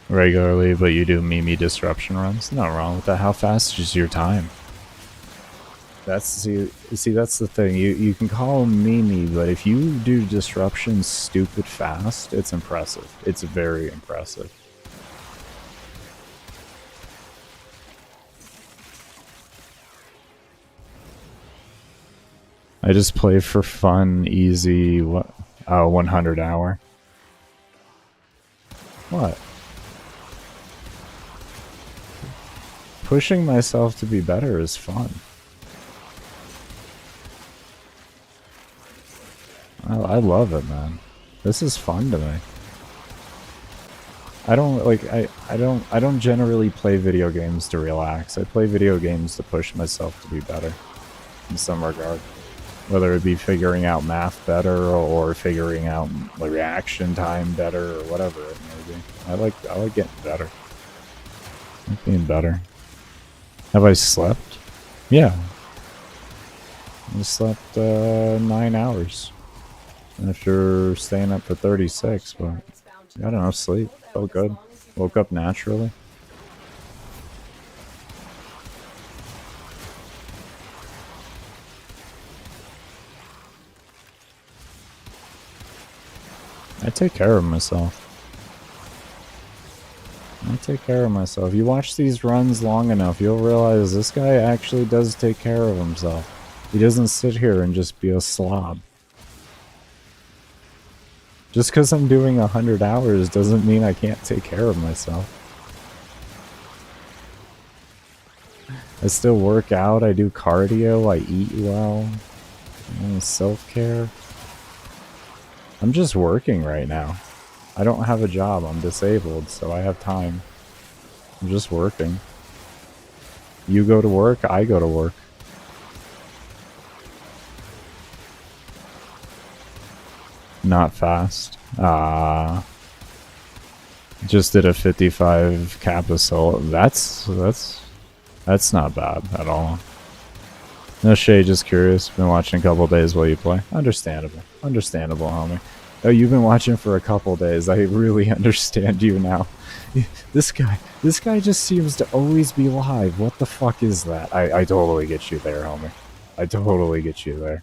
Regularly, but you do Mimi disruption runs. Nothing wrong with that. How fast is your time? That's see that's the thing. You can call them Mimi, but if you do disruption stupid fast, it's impressive. It's very impressive. I just play for fun, easy. What? 100 hour. What? Pushing myself to be better is fun. I love it, man. This is fun to me. I don't like I don't generally play video games to relax. I play video games to push myself to be better in some regard. Whether it be figuring out math better or figuring out the reaction time better or whatever it may be. I like getting better. I like being better. Have I slept? Yeah. I slept 9 hours. After staying up for 36, but I don't know, sleep. Felt good. Woke up naturally. I take care of myself. I take care of myself. You watch these runs long enough, you'll realize this guy actually does take care of himself. He doesn't sit here and just be a slob. Just because I'm doing 100 hours doesn't mean I can't take care of myself. I still work out, I do cardio, I eat well, self-care. I'm just working right now. I don't have a job, I'm disabled, so I have time. I'm just working. You go to work, I go to work. Not fast. Just did a 55 cap assault. That's not bad at all. No shade, just curious. Been watching a couple days while you play. Understandable. Understandable, homie. Oh, you've been watching for a couple days. I really understand you now. This guy just seems to always be live. What the fuck is that? I totally get you there, homie. I totally get you there.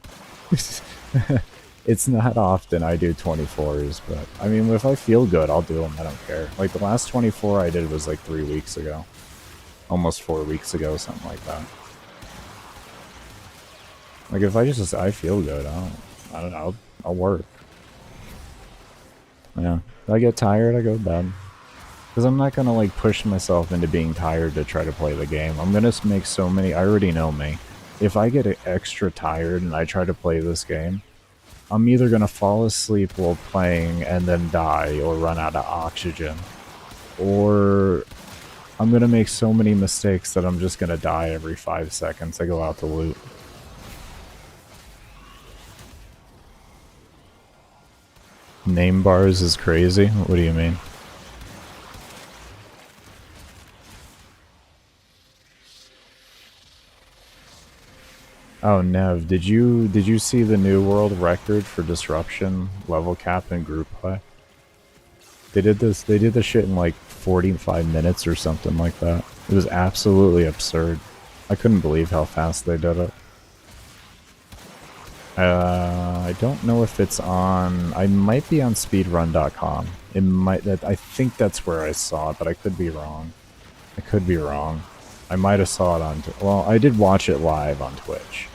It's not often I do 24s, but I mean, if I feel good, I'll do them. I don't care. Like the last 24 I did was like 3 weeks ago. Almost 4 weeks ago, something like that. Like if I feel good, I'll work. Yeah. If I get tired, I go to bed. Because I'm not going to like push myself into being tired to try to play the game. I'm going to make so many, I already know me. If I get extra tired and I try to play this game, I'm either going to fall asleep while playing and then die or run out of oxygen. Or I'm going to make so many mistakes that I'm just going to die every 5 seconds I go out to loot. Name bars is crazy? What do you mean? Oh, Nev, did you see the new world record for disruption, level cap, and group play? They did this shit in like 45 minutes or something like that. It was absolutely absurd. I couldn't believe how fast they did it. I don't know if it's on... I might be on speedrun.com. It might... I think that's where I saw it, but I could be wrong. I could be wrong. I might have saw it on... Well, I did watch it live on Twitch.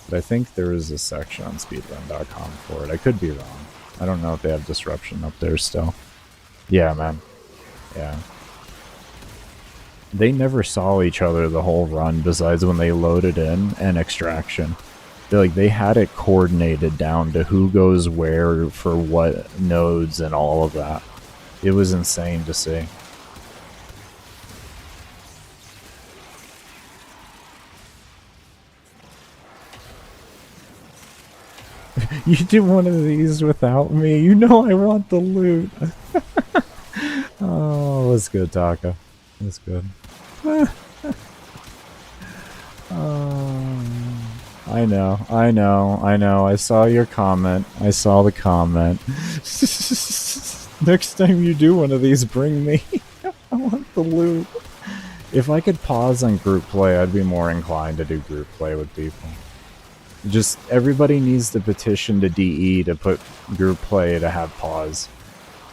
But I think there is a section on speedrun.com for it. I could be wrong. I don't know if they have disruption up there still. Yeah, man. Yeah. They never saw each other the whole run besides when they loaded in and extraction. They had it coordinated down to who goes where for what nodes and all of that. It was insane to see. You do one of these without me. You know I want the loot. Oh, that's good, Taka. That's good. I know. I saw your comment. I saw the comment. Next time you do one of these, bring me. I want the loot. If I could pause on group play, I'd be more inclined to do group play with people. Just everybody needs to petition to DE to put group play to have pause.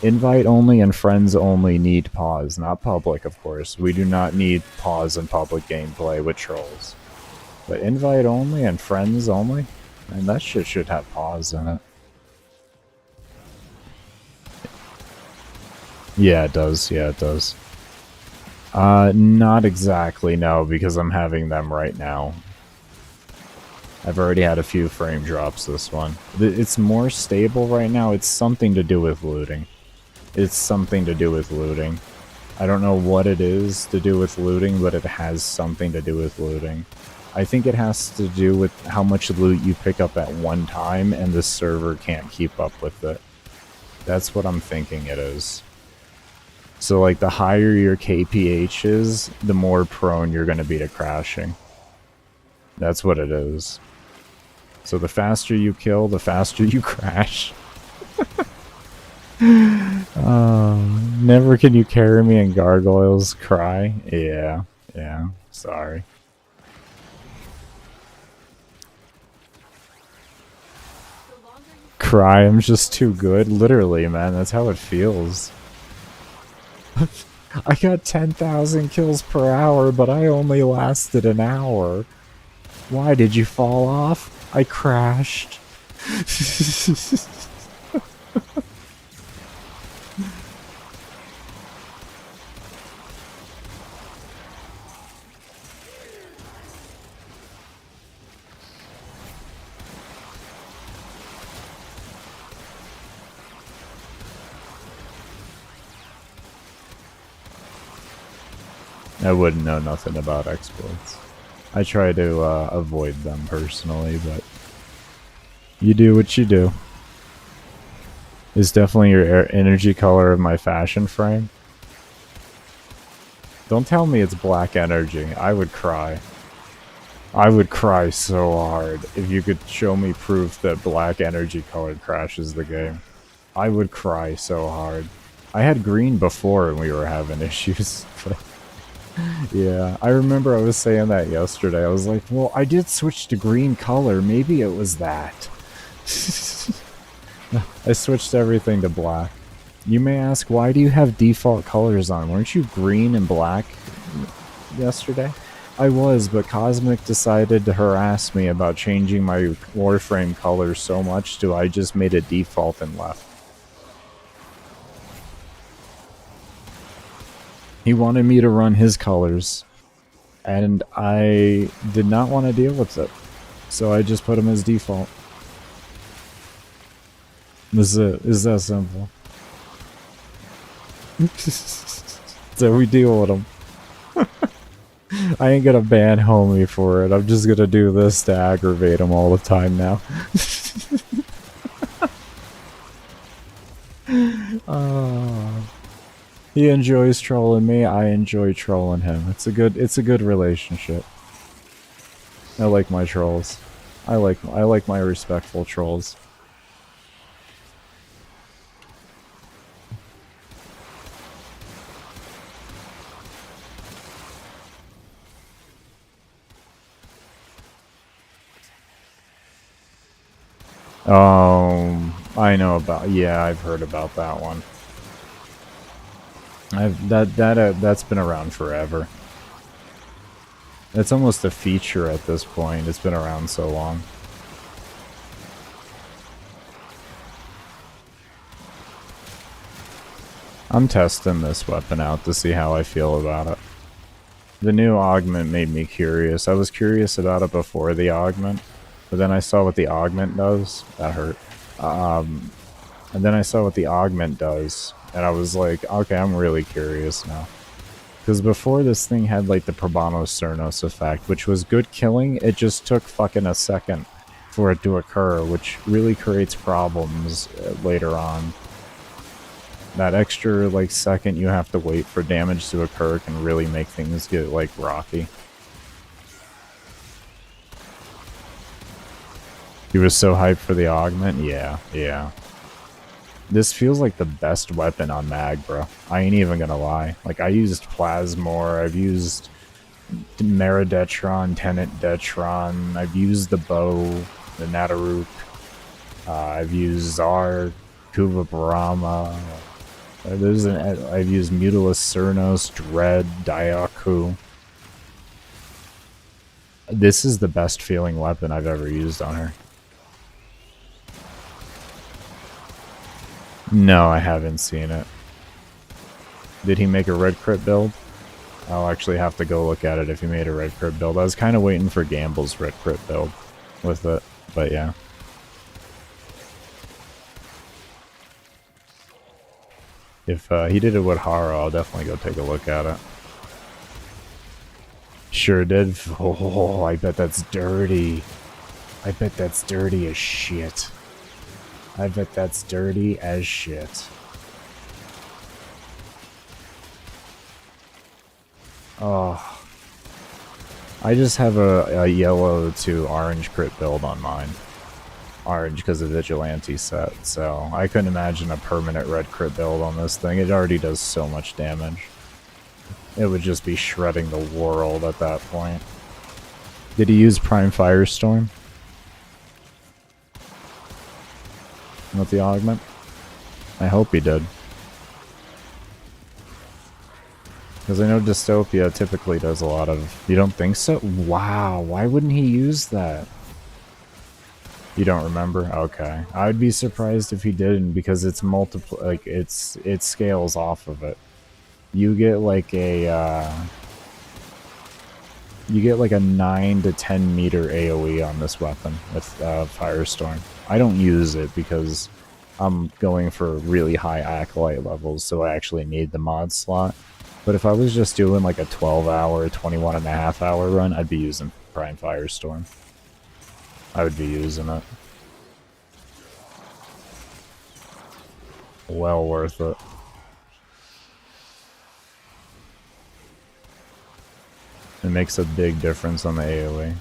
Invite only and friends only need pause, not public, of course. We do not need pause in public gameplay with trolls. But invite only and friends only? And that shit should have pause in it. Yeah, it does. Yeah, it does. Not exactly, no, because I'm having them right now. I've already had a few frame drops this one. It's more stable right now. It's something to do with looting. I don't know what it is to do with looting, but it has something to do with looting. I think it has to do with how much loot you pick up at one time and the server can't keep up with it. That's what I'm thinking it is. So like the higher your KPH is, the more prone you're going to be to crashing. That's what it is. So the faster you kill, the faster you crash. Never can you carry me in gargoyles, cry. Yeah, sorry. Cry, I'm just too good. Literally, man, that's how it feels. I got 10,000 kills per hour, but I only lasted an hour. Why did you fall off? I crashed. I wouldn't know nothing about exploits. I try to avoid them personally, but you do what you do. It's definitely your energy color of my fashion frame. Don't tell me it's black energy. I would cry. I would cry so hard if you could show me proof that black energy color crashes the game. I would cry so hard. I had green before and we were having issues, but... Yeah, I remember I was saying that yesterday. I was like, well, I did switch to green color. Maybe it was that. I switched everything to black. You may ask, why do you have default colors on? Weren't you green and black yesterday? I was, but Cosmic decided to harass me about changing my Warframe colors so much to I just made it default and left. He wanted me to run his colors, and I did not want to deal with it, so I just put him as default. This is it. It's that simple. So we deal with him. I ain't gonna ban homie for it. I'm just gonna do this to aggravate him all the time now. He enjoys trolling me. I enjoy trolling him. It's a good relationship. I like my trolls. I like my respectful trolls. I know about... Yeah, I've heard about that one. That's been around forever. It's almost a feature at this point. It's been around so long. I'm testing this weapon out to see how I feel about it. The new augment made me curious. I was curious about it before the augment, but then I saw what the augment does. That hurt. And then I saw what the augment does, and I was like, okay, I'm really curious now. Because before this thing had like the Probano Cernos effect, which was good killing, it just took fucking a second for it to occur, which really creates problems later on. That extra, like, second you have to wait for damage to occur can really make things get, like, rocky. He was so hyped for the augment? Yeah, yeah. This feels like the best weapon on Mag, bro. I ain't even gonna lie. Like, I used Plasmor, I've used Meridetron, Tenant Detron, I've used the bow, the Nataruk, I've used Zar, Kuva Brahma. I've used Mutilus Cernos, Dread, Daiaku. This is the best feeling weapon I've ever used on her. No, I haven't seen it. Did he make a red crit build? I'll actually have to go look at it if he made a red crit build. I was kind of waiting for Gamble's red crit build with it, but yeah. If he did it with Haro, I'll definitely go take a look at it. Sure did. Oh, I bet that's dirty. I bet that's dirty as shit. I bet that's dirty as shit. Oh. I just have a yellow to orange crit build on mine. Orange because of Vigilante set, so I couldn't imagine a permanent red crit build on this thing. It already does so much damage. It would just be shredding the world at that point. Did he use Prime Firestorm? With the augment? I hope he did. Because I know Dystopia typically does a lot of... You don't think so? Wow, why wouldn't he use that? You don't remember? Okay. I would be surprised if he didn't, because it's multiple... Like, it scales off of it. You get like a... You get like a 9 to 10 meter AoE on this weapon with Firestorm. I don't use it because I'm going for really high Acolyte levels, so I actually need the mod slot. But if I was just doing like a 12-hour, 21.5-hour run, I'd be using Prime Firestorm. I would be using it. Well worth it. It makes a big difference on the AoE.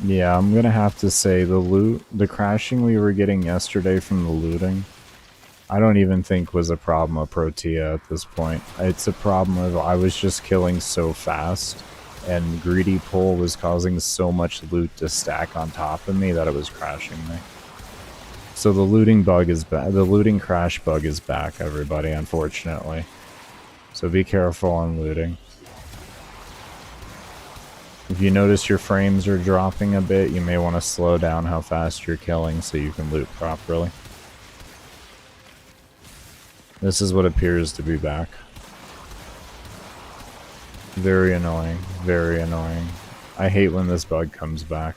Yeah, I'm gonna have to say the crashing we were getting yesterday from the looting, I don't even think was a problem of Protea at this point. It's a problem of I was just killing so fast, and Greedy Pull was causing so much loot to stack on top of me that it was crashing me. So the looting bug is back. The looting crash bug is back, everybody, unfortunately. So be careful on looting. If you notice your frames are dropping a bit, you may want to slow down how fast you're killing so you can loot properly. This is what appears to be back. Very annoying, very annoying. I hate when this bug comes back.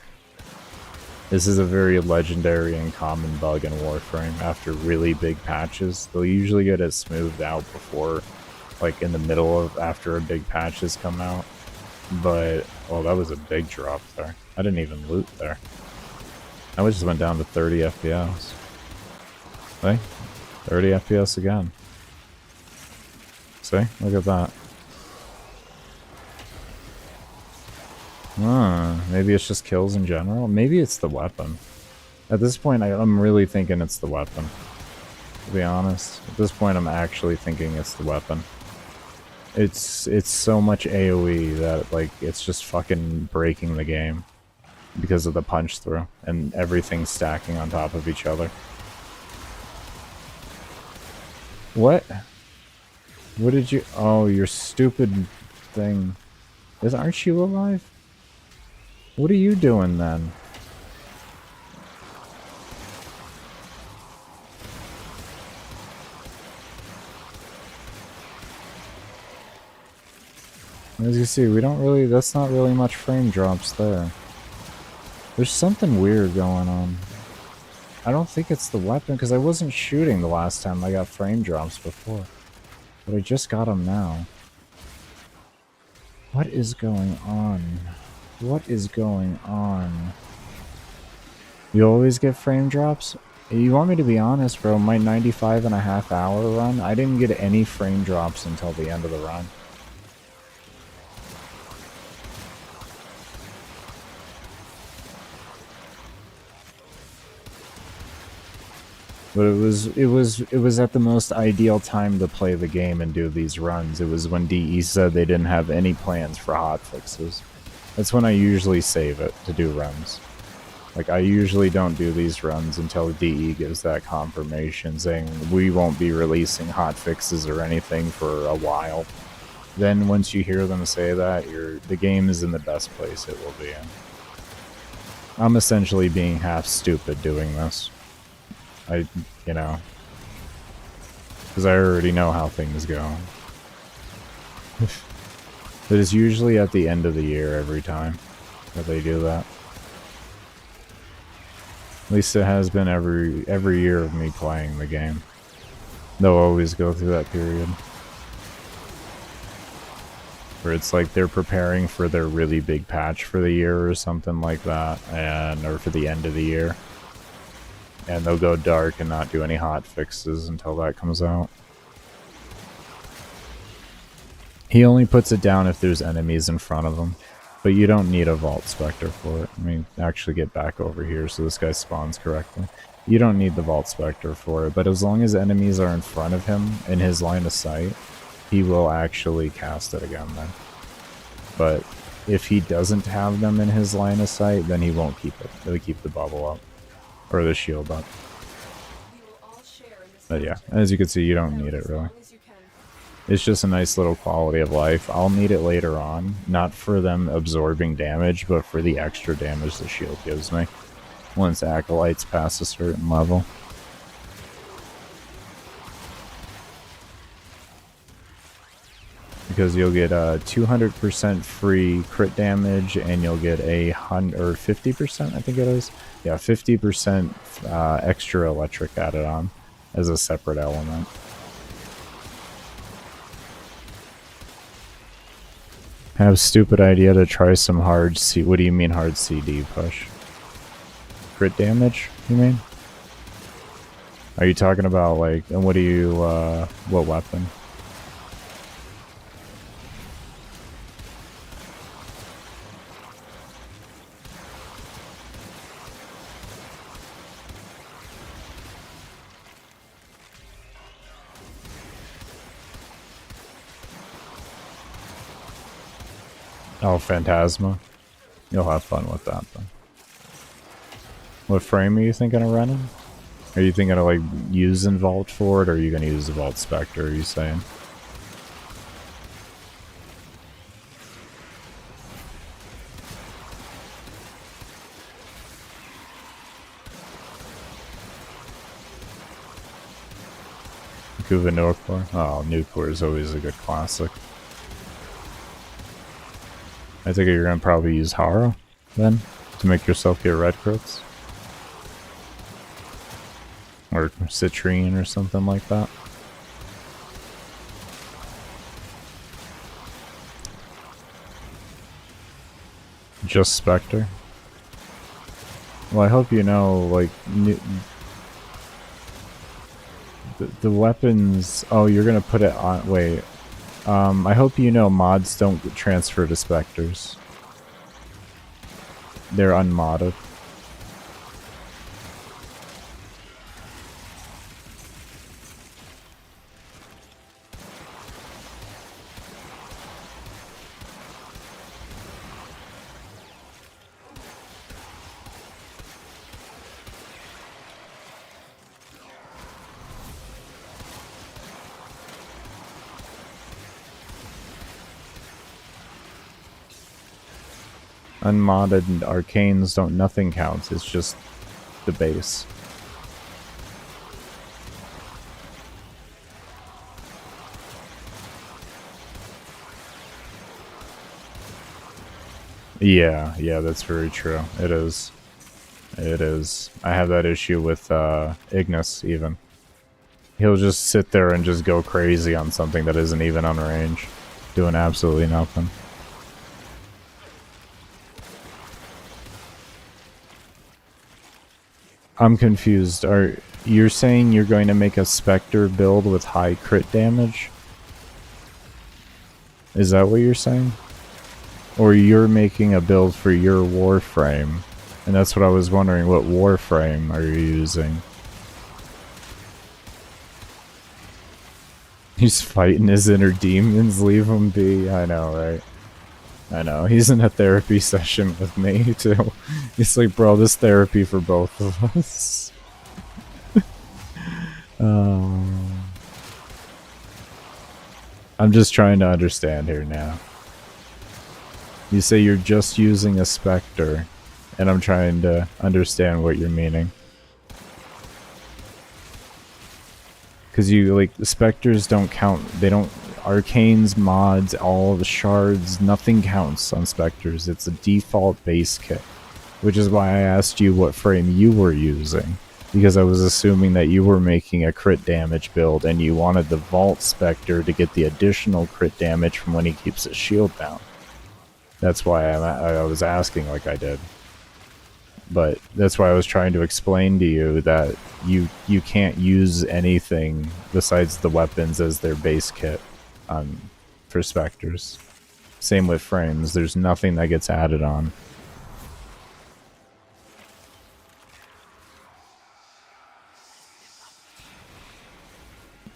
This is a very legendary and common bug in Warframe after really big patches. They'll usually get it smoothed out before, like in the middle of after a big patch has come out. But, oh, that was a big drop there. I didn't even loot there. I just went down to 30 FPS. See? 30 FPS again. See? Look at that. Maybe it's just kills in general. Maybe it's the weapon. At this point, I'm really thinking it's the weapon. To be honest, at this point, I'm actually thinking it's the weapon. It's so much AoE that like it's just fucking breaking the game because of the punch through and everything stacking on top of each other. What? What did you? Oh, your stupid thing. Aren't you alive? What are you doing then? As you see, we don't really, that's not really much frame drops there. There's something weird going on. I don't think it's the weapon, because I wasn't shooting the last time I got frame drops before. But I just got them now. What is going on? What is going on? You always get frame drops? You want me to be honest, bro, my 95.5 hour run, I didn't get any frame drops until the end of the run. But it was at the most ideal time to play the game and do these runs. It was when DE said they didn't have any plans for hotfixes. That's when I usually save it to do runs. Like, I usually don't do these runs until DE gives that confirmation saying we won't be releasing hotfixes or anything for a while. Then once you hear them say that, the game is in the best place it will be in. I'm essentially being half stupid doing this. You know, because I already know how things go. It is usually at the end of the year every time that they do that. At least it has been every year of me playing the game. They'll always go through that period. Where it's like they're preparing for their really big patch for the year or something like that, or for the end of the year. And they'll go dark and not do any hot fixes until that comes out. He only puts it down if there's enemies in front of him. But you don't need a Vault Spectre for it. Let me actually get back over here so this guy spawns correctly. You don't need the Vault Spectre for it, but as long as enemies are in front of him, in his line of sight, he will actually cast it again then. But if he doesn't have them in his line of sight, then he won't keep it. He'll keep the bubble up. Or the shield up. But yeah, as you can see, you don't need it really. It's just a nice little quality of life. I'll need it later on, not for them absorbing damage, but for the extra damage the shield gives me once acolytes pass a certain level. Because you'll get 200% free crit damage, and you'll get 50%, I think it is. Yeah, 50% extra electric added on as a separate element. Have stupid idea to try some hard C. What do you mean hard CD push? Crit damage, you mean? Are you talking about like, and what do you, what weapon? Oh, Phantasma. You'll have fun with that, then. What frame are you thinking of running? Are you thinking of, like, using Vault for it, or are you going to use the Vault Spectre, are you saying? Kuva Nuclear? Oh, Nuclear is always a good classic. I think you're going to probably use Hara, then, to make yourself get red crits. Or Citrine or something like that. Just Spectre? Well, I hope you know, like, the weapons... Oh, you're going to put it on... Wait... I hope you know mods don't transfer to Spectres. They're unmodded. Unmodded and arcanes don't, nothing counts, it's just the base. Yeah, that's very true. It is. It is. I have that issue with Ignis even. He'll just sit there and just go crazy on something that isn't even on range, doing absolutely nothing. I'm confused. You're saying you're going to make a Spectre build with high crit damage? Is that what you're saying? Or you're making a build for your Warframe? And that's what I was wondering, what Warframe are you using? He's fighting his inner demons, leave him be. I know, right? I know, he's in a therapy session with me, too. He's like, bro, this therapy for both of us. I'm just trying to understand here now. You say you're just using a Spectre, and I'm trying to understand what you're meaning. Because you, like, the Spectres don't count, they don't... Arcanes, mods, all the shards, nothing counts on Spectres. It's a default base kit. Which is why I asked you what frame you were using. Because I was assuming that you were making a crit damage build and you wanted the Vault Spectre to get the additional crit damage from when he keeps his shield down. That's why I was asking like I did. But that's why I was trying to explain to you that you can't use anything besides the weapons as their base kit. For Spectres. Same with frames, there's nothing that gets added on.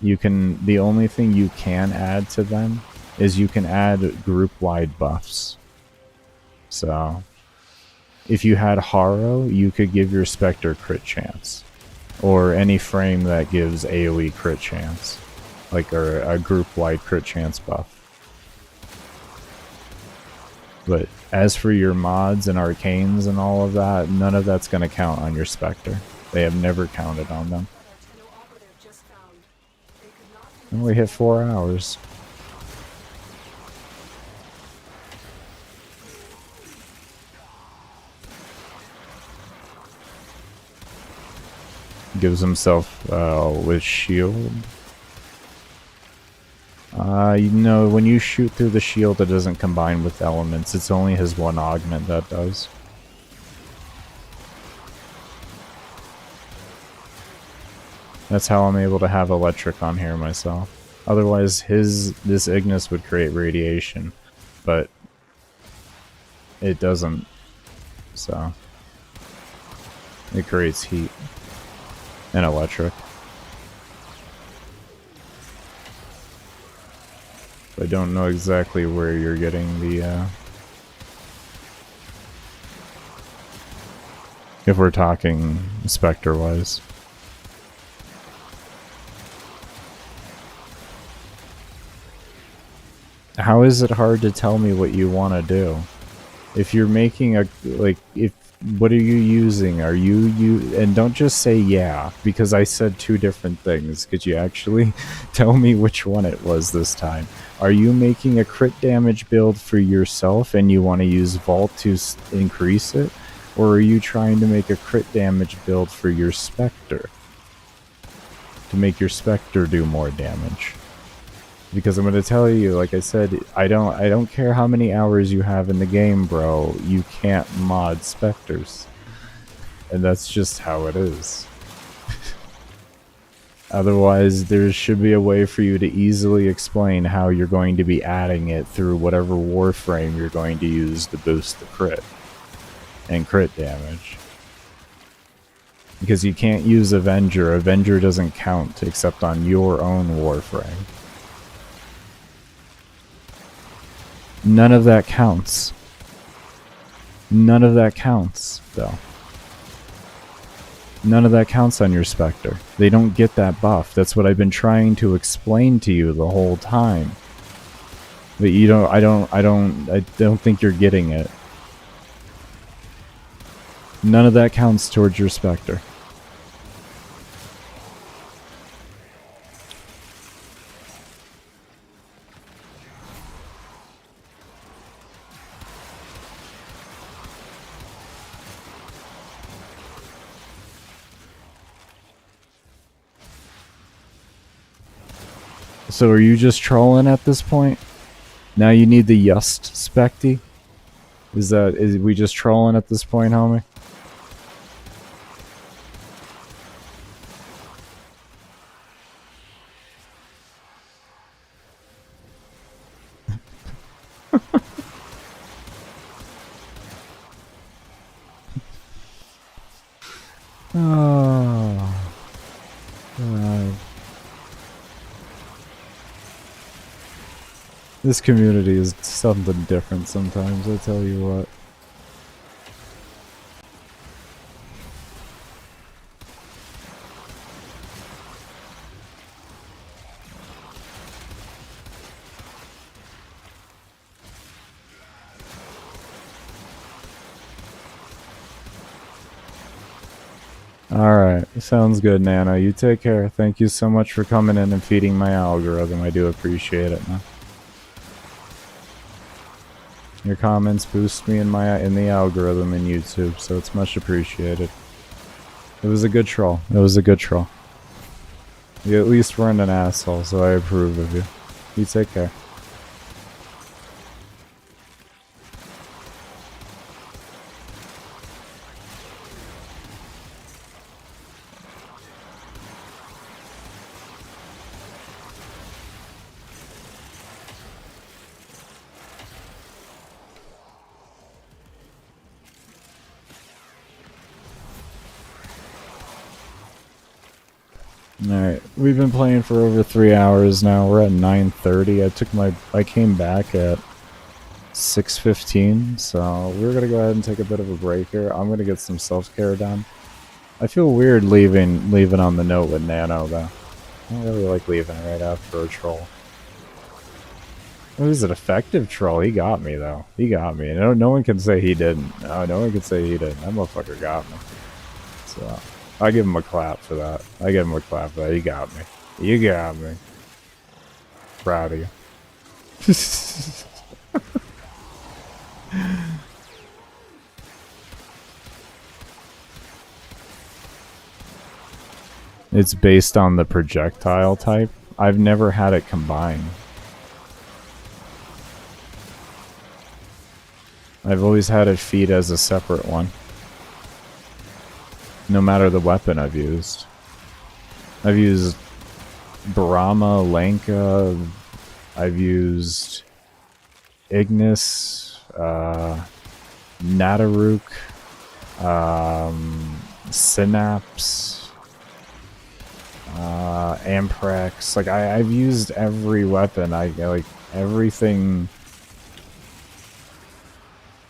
The only thing you can add to them is you can add group-wide buffs. So, if you had Haro, you could give your Spectre crit chance. Or any frame that gives AoE crit chance. Like a group-wide crit chance buff. But as for your mods and arcanes and all of that, none of that's going to count on your Spectre. They have never counted on them. And we hit 4 hours. Gives himself with shield. You know, when you shoot through the shield, it doesn't combine with elements. It's only his one augment that does. That's how I'm able to have electric on here myself. Otherwise, this Ignis would create radiation, but it doesn't. So it creates heat and electric. I don't know exactly where you're getting the, if we're talking Spectre-wise. How is it hard to tell me what you want to do? If you're making a, like, what are you using? Are and don't just say yeah, because I said 2 different things. Could you actually tell me which one it was this time? Are you making a crit damage build for yourself and you want to use Vault to increase it? Or are you trying to make a crit damage build for your Spectre? To make your Spectre do more damage? Because I'm going to tell you, like I said, I don't care how many hours you have in the game, bro. You can't mod Spectres. And that's just how it is. Otherwise, there should be a way for you to easily explain how you're going to be adding it through whatever Warframe you're going to use to boost the crit. and crit damage. Because you can't use Avenger. Avenger doesn't count except on your own Warframe. None of that counts. None of that counts, though. None of that counts on your Spectre. They don't get that buff. That's what I've been trying to explain to you the whole time. But you don't, I don't think you're getting it. None of that counts towards your Spectre. So are you just trolling at this point? Now you need the Yust Specty? Is we just trolling at this point, homie? Oh, God. This community is something different sometimes, I tell you what. Alright, sounds good, Nana. You take care. Thank you so much for coming in and feeding my algorithm. I do appreciate it, man. Your comments boost me in the algorithm in YouTube, so it's much appreciated. It was a good troll. It was a good troll. You at least weren't an asshole, so I approve of you. You take care. Alright, we've been playing for over 3 hours now. We're at 9:30. I came back at 6:15, so we're gonna go ahead and take a bit of a break here. I'm gonna get some self-care done. I feel weird leaving on the note with Nano, though. I don't really like leaving right after a troll. It was an effective troll. He got me, though. He got me. No one can say he didn't. No one can say he didn't. That motherfucker got me. So I give him a clap for that. I give him a clap for that. He got me. You got me. Proud of you. It's based on the projectile type. I've never had it combined. I've always had it feed as a separate one. No matter the weapon I've used. I've used Brahma, Lanka, I've used Ignis, Nataruk, Synapse, Amprex. Like I've used every weapon. I like everything.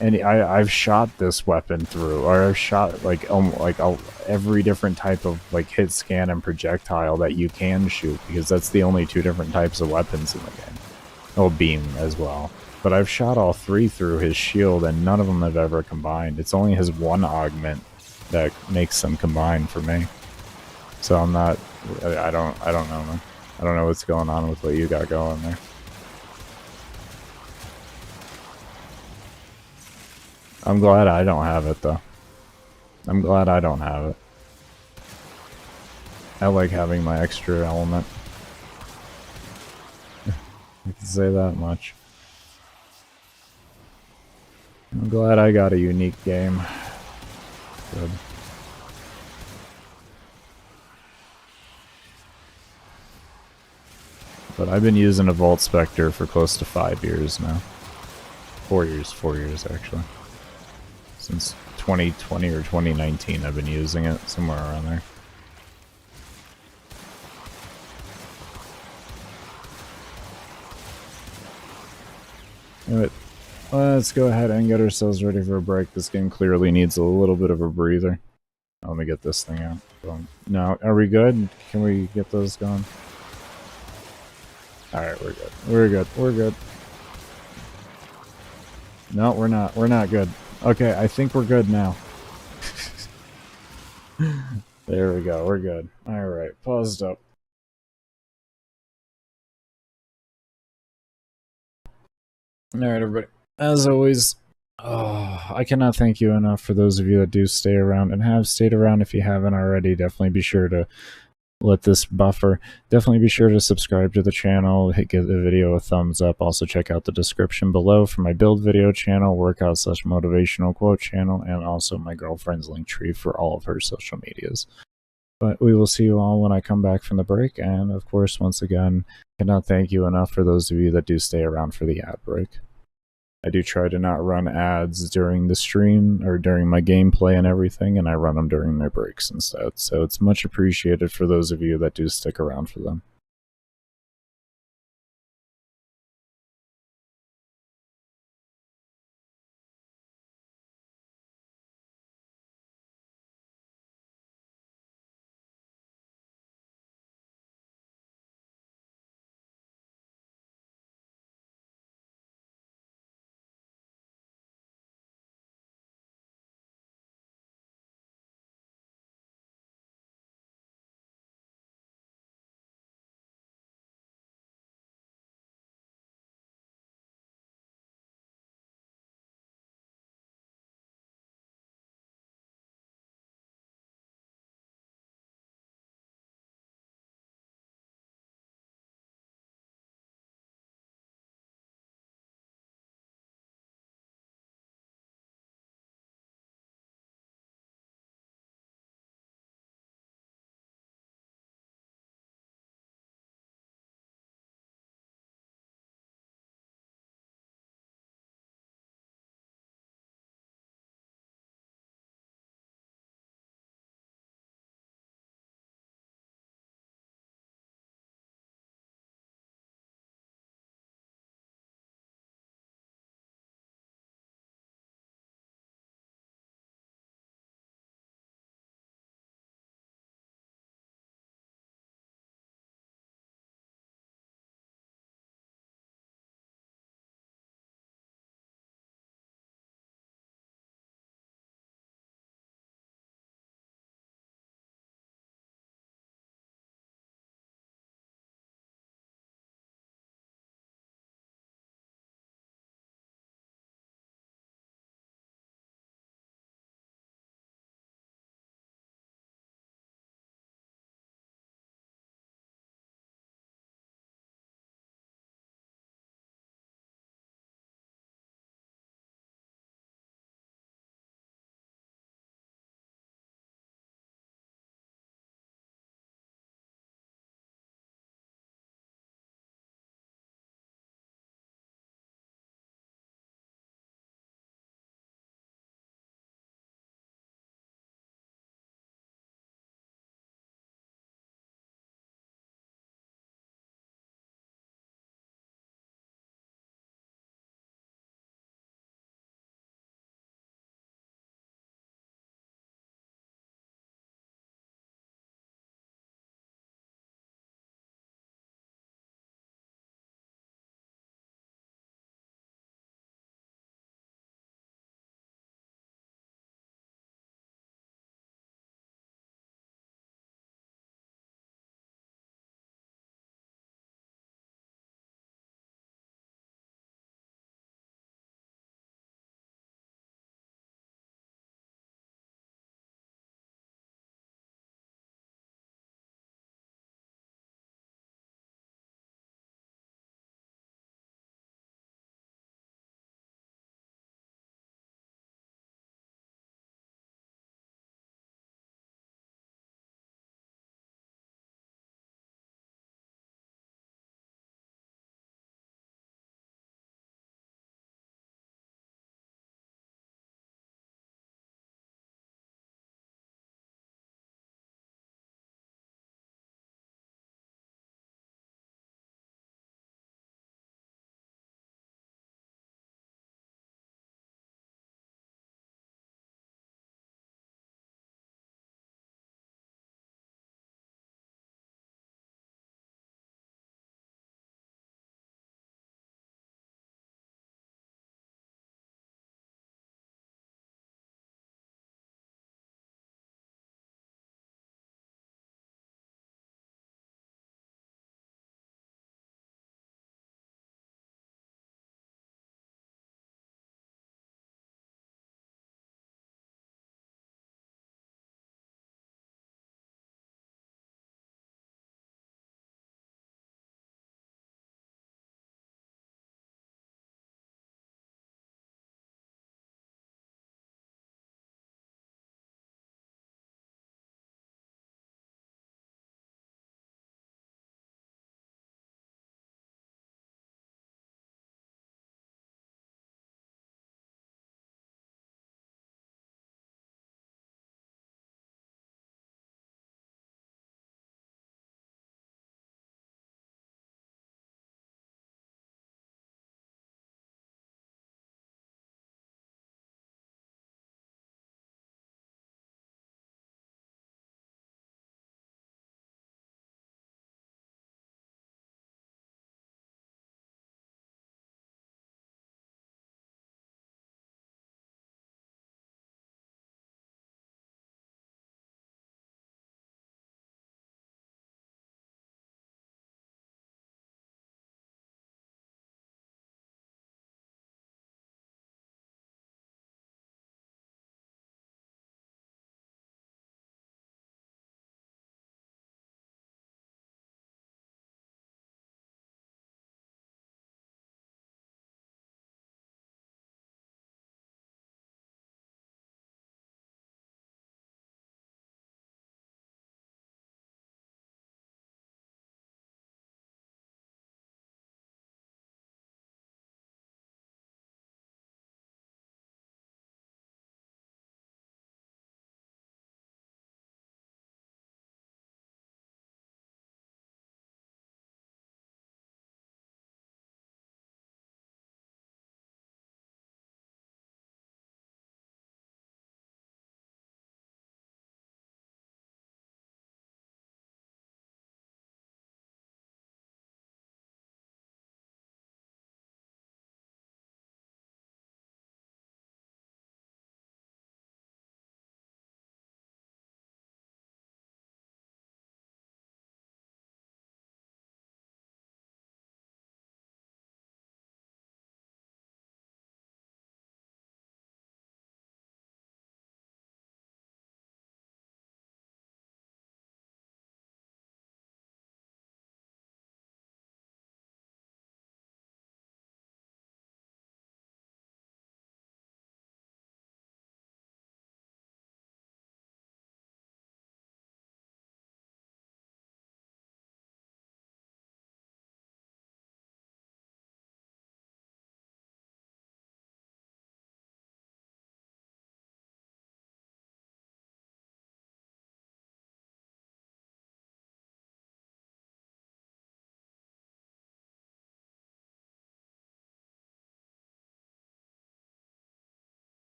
And I've shot this weapon through, or I've shot like every different type of like hit, scan, and projectile that you can shoot, because that's the only 2 different types of weapons in the game. Oh, beam as well. But I've shot all 3 through his shield, and none of them have ever combined. It's only his 1 augment that makes them combine for me. So I'm not. I don't know, man. I don't know what's going on with what you got going there. I'm glad I don't have it, though. I'm glad I don't have it. I like having my extra element. I can say that much. I'm glad I got a unique game. Good. But I've been using a Vault Spectre for close to 5 years now. 4 years actually. Since 2020 or 2019 I've been using it, somewhere around there. Alright, let's go ahead and get ourselves ready for a break. This game clearly needs a little bit of a breather. Let me get this thing out. Now, are we good? Can we get those going? Alright, we're good. We're good. We're good. No, we're not. We're not good. Okay, I think we're good now. There we go. We're good. Alright, paused up. Alright, everybody. As always, I cannot thank you enough for those of you that do stay around and have stayed around. If you haven't already, definitely be sure to let this buffer. Definitely be sure to subscribe to the channel, give the video a thumbs up. Also check out the description below for my build video channel, workout/motivational quote channel, and also my girlfriend's link tree for all of her social medias. But we will see you all when I come back from the break, and of course, once again, cannot thank you enough for those of you that do stay around for the ad break. I do try to not run ads during the stream or during my gameplay and everything, and I run them during my breaks instead. So it's much appreciated for those of you that do stick around for them.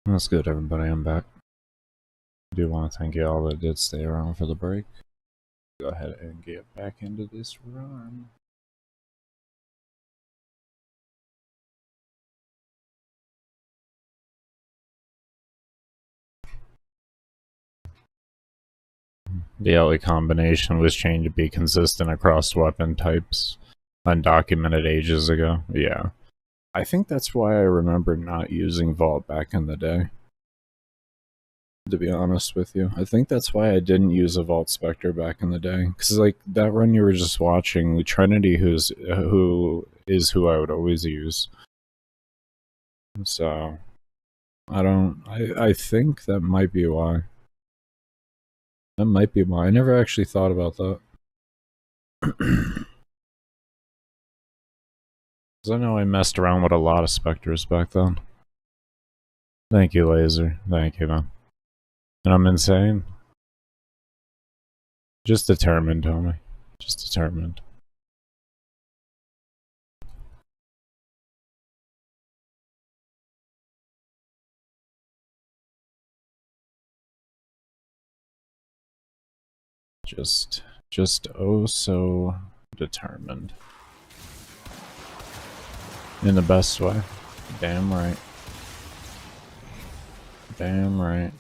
That's good, everybody. I'm back. I do want to thank you all that did stay around for the break. Go ahead and get back into this run. The LE combination was changed to be consistent across weapon types, undocumented ages ago. Yeah. I think that's why I remember not using Vault back in the day. To be honest with you, I think that's why I didn't use a Vault Spectre back in the day. Because, like, that run you were just watching, Trinity, who is who I would always use. So, I think that might be why. That might be why. I never actually thought about that. Because I know I messed around with a lot of Spectres back then. Thank you, Laser. Thank you, man. And I'm insane. Just determined, homie. Just determined. Just oh so determined. In the best way. Damn right. Damn right.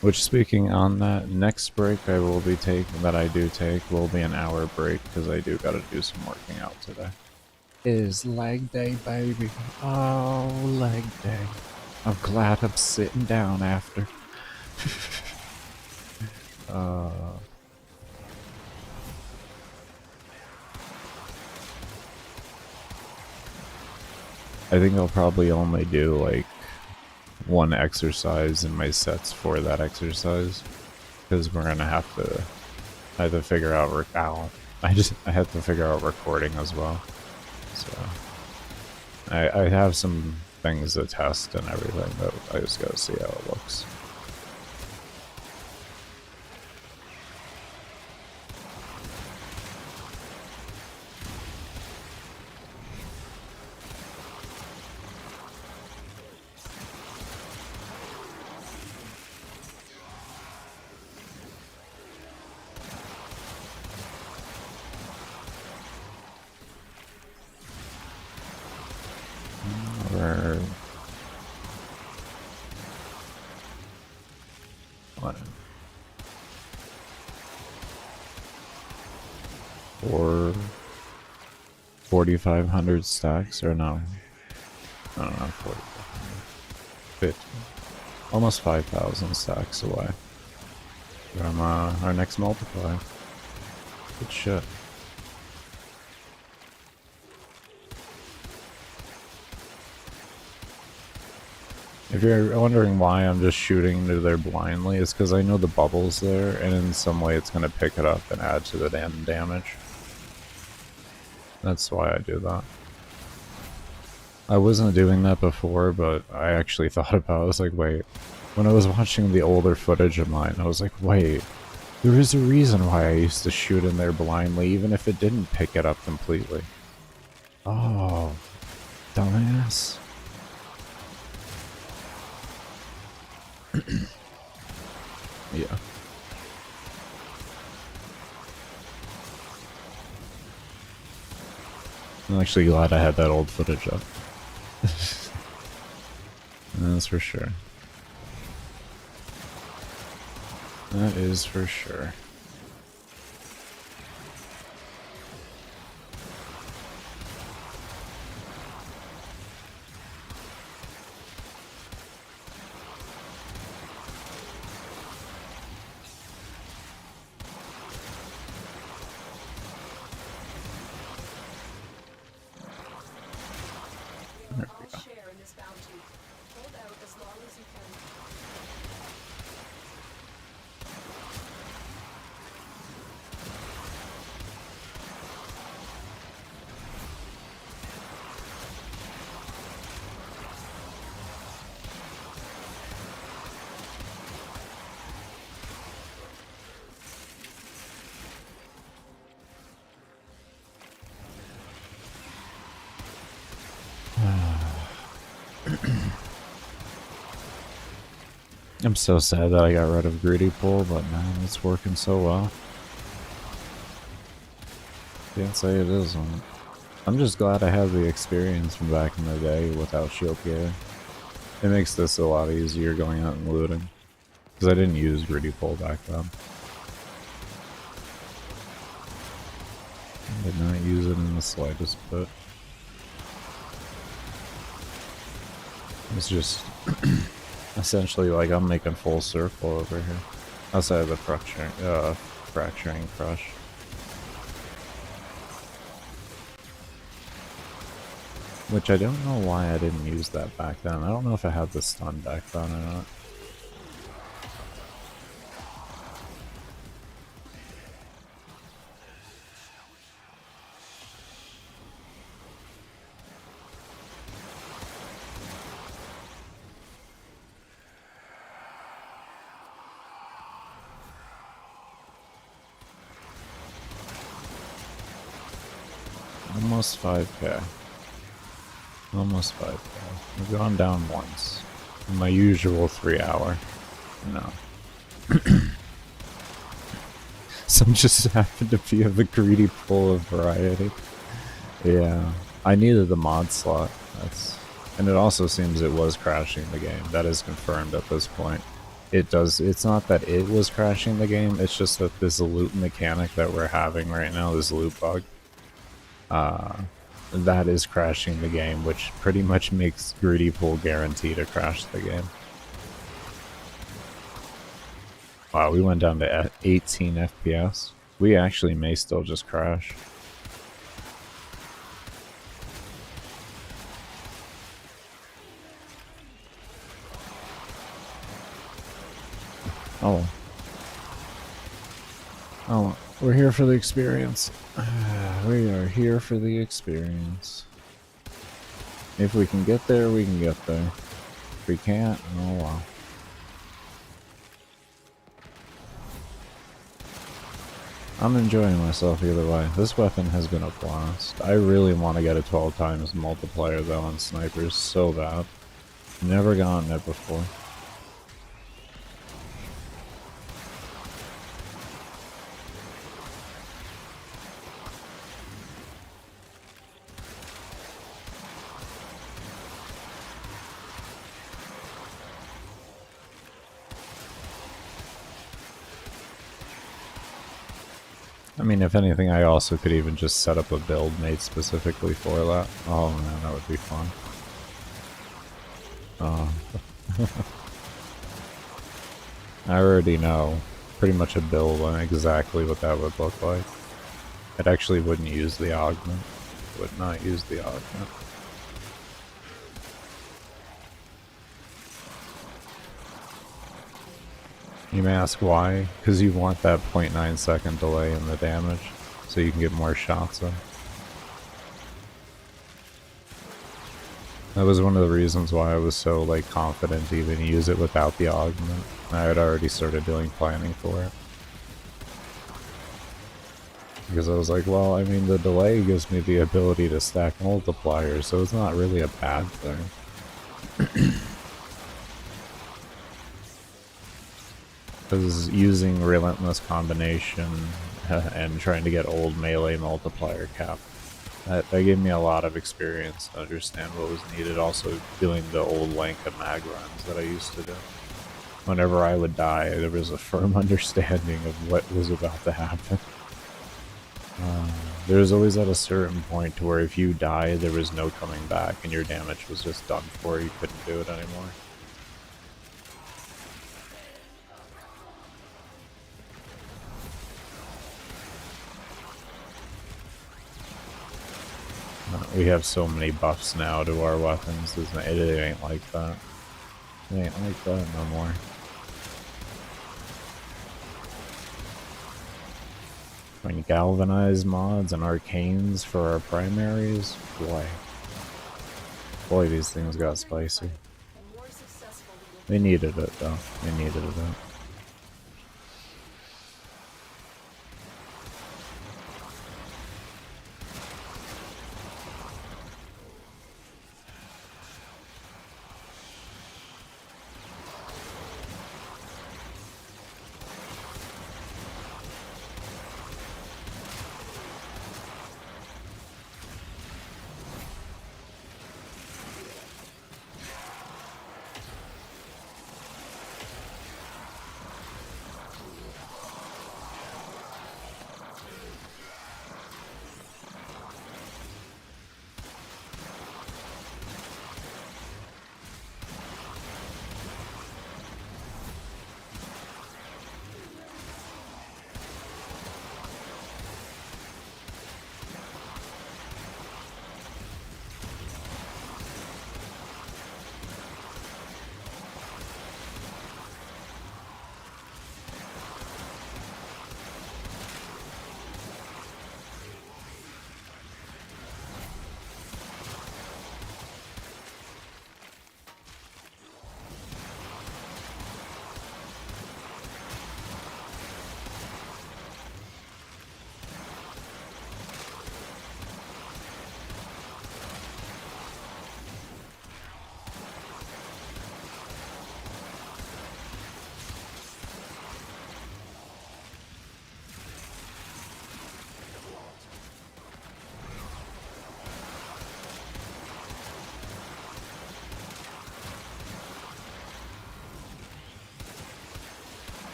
Which, speaking on that, next break I will be taking, that I do take, will be an hour break, because I do gotta do some working out today. It is leg day, baby. Oh, leg day. I'm glad I'm sitting down after. I think I'll probably only do, like, one exercise in my sets for that exercise, because we're gonna have to figure out I have to figure out recording as well. So I have some things to test and everything, but I just gotta see how it looks. Or 4,500 stacks, or no? I don't know, 4,500. Almost 5,000 stacks away from our next multiplier. Good shit. If you're wondering why I'm just shooting into there blindly, it's because I know the bubble's there, and in some way it's going to pick it up and add to the damage. That's why I do that. I wasn't doing that before, but I actually thought about it. I was like, wait. When I was watching the older footage of mine, I was like, wait. There is a reason why I used to shoot in there blindly, even if it didn't pick it up completely. Oh, dumbass. Yeah. I'm actually glad I had that old footage up. That's for sure. That is for sure. I'll share in this bounty. Hold out as long as you can. I'm so sad that I got rid of Greedy Pull, but man, it's working so well. Can't say it isn't. I'm just glad I have the experience from back in the day without shield gear. It makes this a lot easier going out and looting. Because I didn't use Greedy Pull back then. I did not use it in the slightest bit. It's just essentially like I'm making full circle over here. Outside of the fracturing crush. Which I don't know why I didn't use that back then. I don't know if I had the stun back then or not. Almost 5k. Almost 5k. I've gone down once. In my usual 3 hour. No. Some just happened to be of the Greedy Pull of variety. Yeah. I needed the mod slot. And it also seems it was crashing the game. That is confirmed at this point. It's not that it was crashing the game, it's just that this loot mechanic that we're having right now, this loot bug, that is crashing the game, which pretty much makes Greedy Pull guaranteed to crash the game. Wow, we went down to 18 FPS. We actually may still just crash. Oh, we're here for the experience. We are here for the experience. If we can get there, we can get there. If we can't, oh well. I'm enjoying myself either way. This weapon has been a blast. I really want to get a 12 times multiplier though on snipers so bad. Never gotten it before. I mean, if anything, I also could even just set up a build made specifically for that. Oh man, that would be fun. I already know pretty much a build on exactly what that would look like. It actually wouldn't use the augment. Would not use the augment. You may ask why? Because you want that 0.9 second delay in the damage, so you can get more shots in. That was one of the reasons why I was so confident to even use it without the augment. I had already started doing planning for it. Because I was like, well, I mean, the delay gives me the ability to stack multipliers, so it's not really a bad thing. Because using Relentless Combination and trying to get old melee multiplier cap, that gave me a lot of experience to understand what was needed. Also doing the old Lanka mag runs that I used to do. Whenever I would die, there was a firm understanding of what was about to happen. There was always at a certain point to where if you died, there was no coming back and your damage was just done for. You couldn't do it anymore. We have so many buffs now to our weapons, it ain't like that. It ain't like that no more. I mean, galvanized mods and arcanes for our primaries, boy, these things got spicy. They needed it though, they needed it.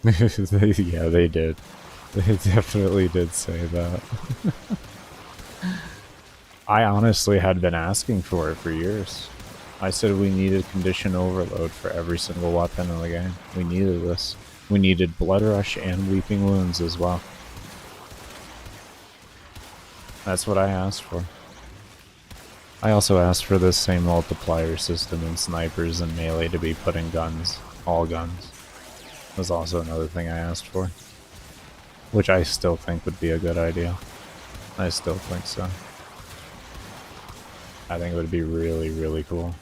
Yeah, they did. They definitely did say that. I honestly had been asking for it for years. I said we needed condition overload for every single weapon in the game. We needed this. We needed Blood Rush and Weeping Wounds as well. That's what I asked for. I also asked for this same multiplier system in snipers and melee to be put in guns. All guns. Was also another thing I asked for. Which I still think would be a good idea. I still think so. I think it would be really, really cool.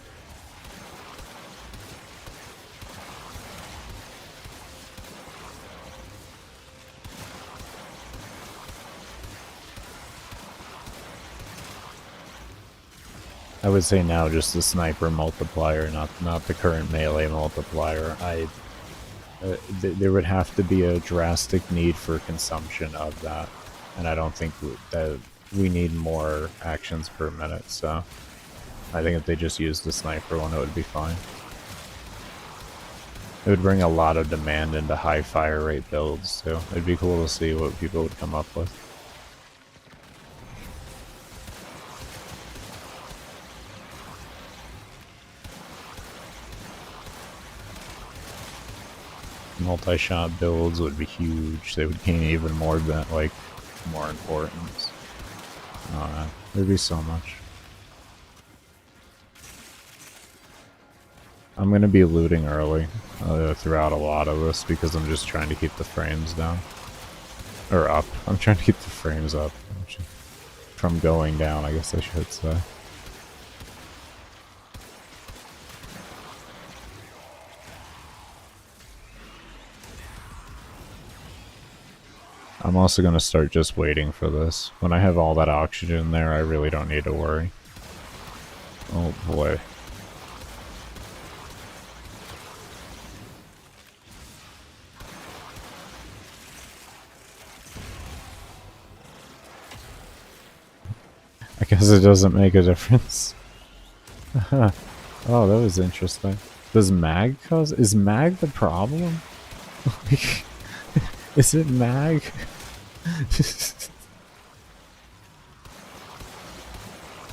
I would say now just the sniper multiplier, not the current melee multiplier. There would have to be a drastic need for consumption of that, and I don't think that we need more actions per minute. So I think if they just used the sniper one, it would be fine. It would bring a lot of demand into high fire rate builds too. It'd be cool to see what people would come up with. Multi-shot builds would be huge. They would gain even more more importance. There'd be so much. I'm gonna be looting early throughout a lot of this because I'm just trying to keep the frames down. Or up. I'm trying to keep the frames up. From going down, I guess I should say. I'm also going to start just waiting for this. When I have all that oxygen there, I really don't need to worry. Oh boy. I guess it doesn't make a difference. Oh, that was interesting. Does mag cause... Is mag the problem? Is it mag?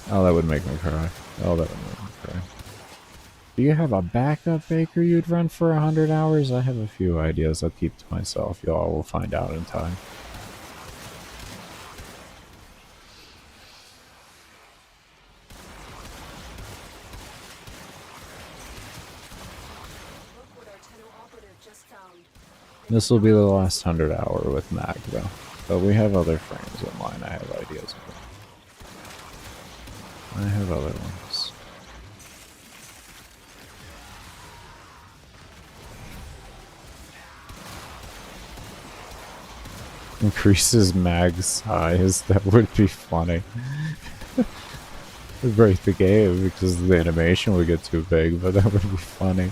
Oh, that would make me cry. Oh, that would make me cry. Do you have a backup baker you'd run for 100 hours? I have a few ideas I'll keep to myself. Y'all will find out in time. This will be the last 100 hour with mag, though. But we have other frames in line I have ideas about. I have other ones. Increases mag size, that would be funny. It'd break the game because the animation would get too big, but that would be funny.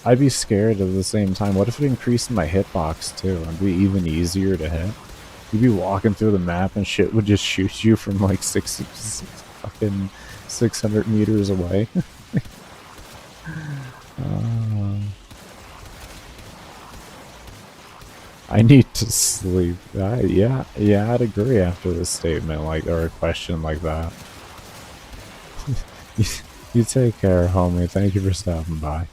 I'd be scared at the same time. What if it increased my hitbox too? It'd be even easier to hit. You'd be walking through the map and shit would just shoot you from like 600 meters away. I need to sleep. Yeah, I'd agree after this statement, or a question like that. You take care, homie. Thank you for stopping by.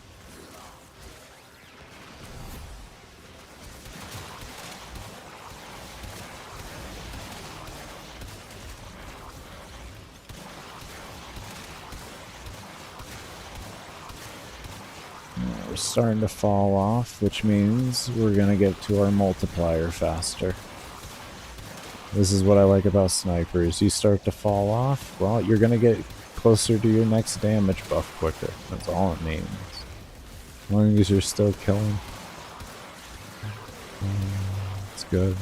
We're starting to fall off, which means we're gonna get to our multiplier faster. This is what I like about snipers. You start to fall off, well, you're gonna get closer to your next damage buff quicker. That's all it means. As long as you're still killing. It's good.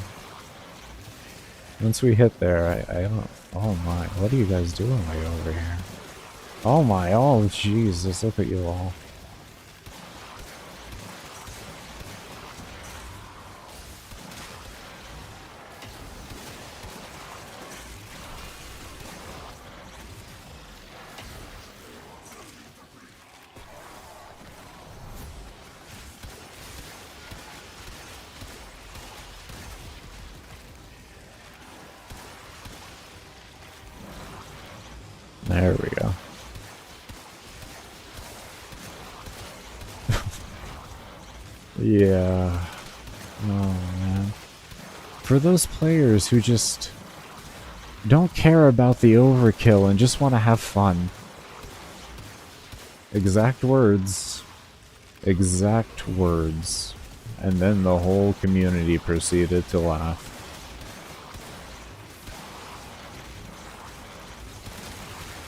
Once we hit there, I don't... Oh my, what are you guys doing way over here? Oh my, oh Jesus, look at you all. There we go. Yeah. Oh, man. For those players who just don't care about the overkill and just want to have fun. Exact words. Exact words. And then the whole community proceeded to laugh.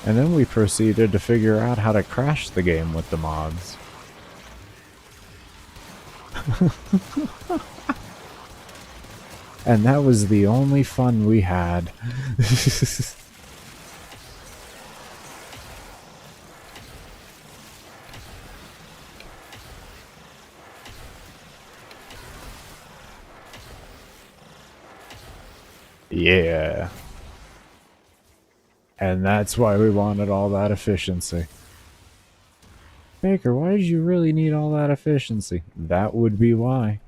And then we proceeded to figure out how to crash the game with the mods. And that was the only fun we had. Yeah. And that's why we wanted all that efficiency. Baker, why did you really need all that efficiency? That would be why.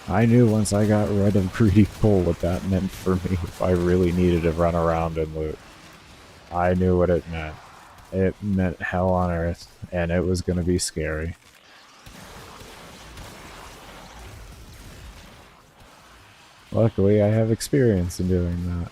I knew once I got rid of greedy pull what that meant for me if I really needed to run around and loot. I knew what it meant. It meant hell on earth, and it was gonna be scary. Luckily, I have experience in doing that.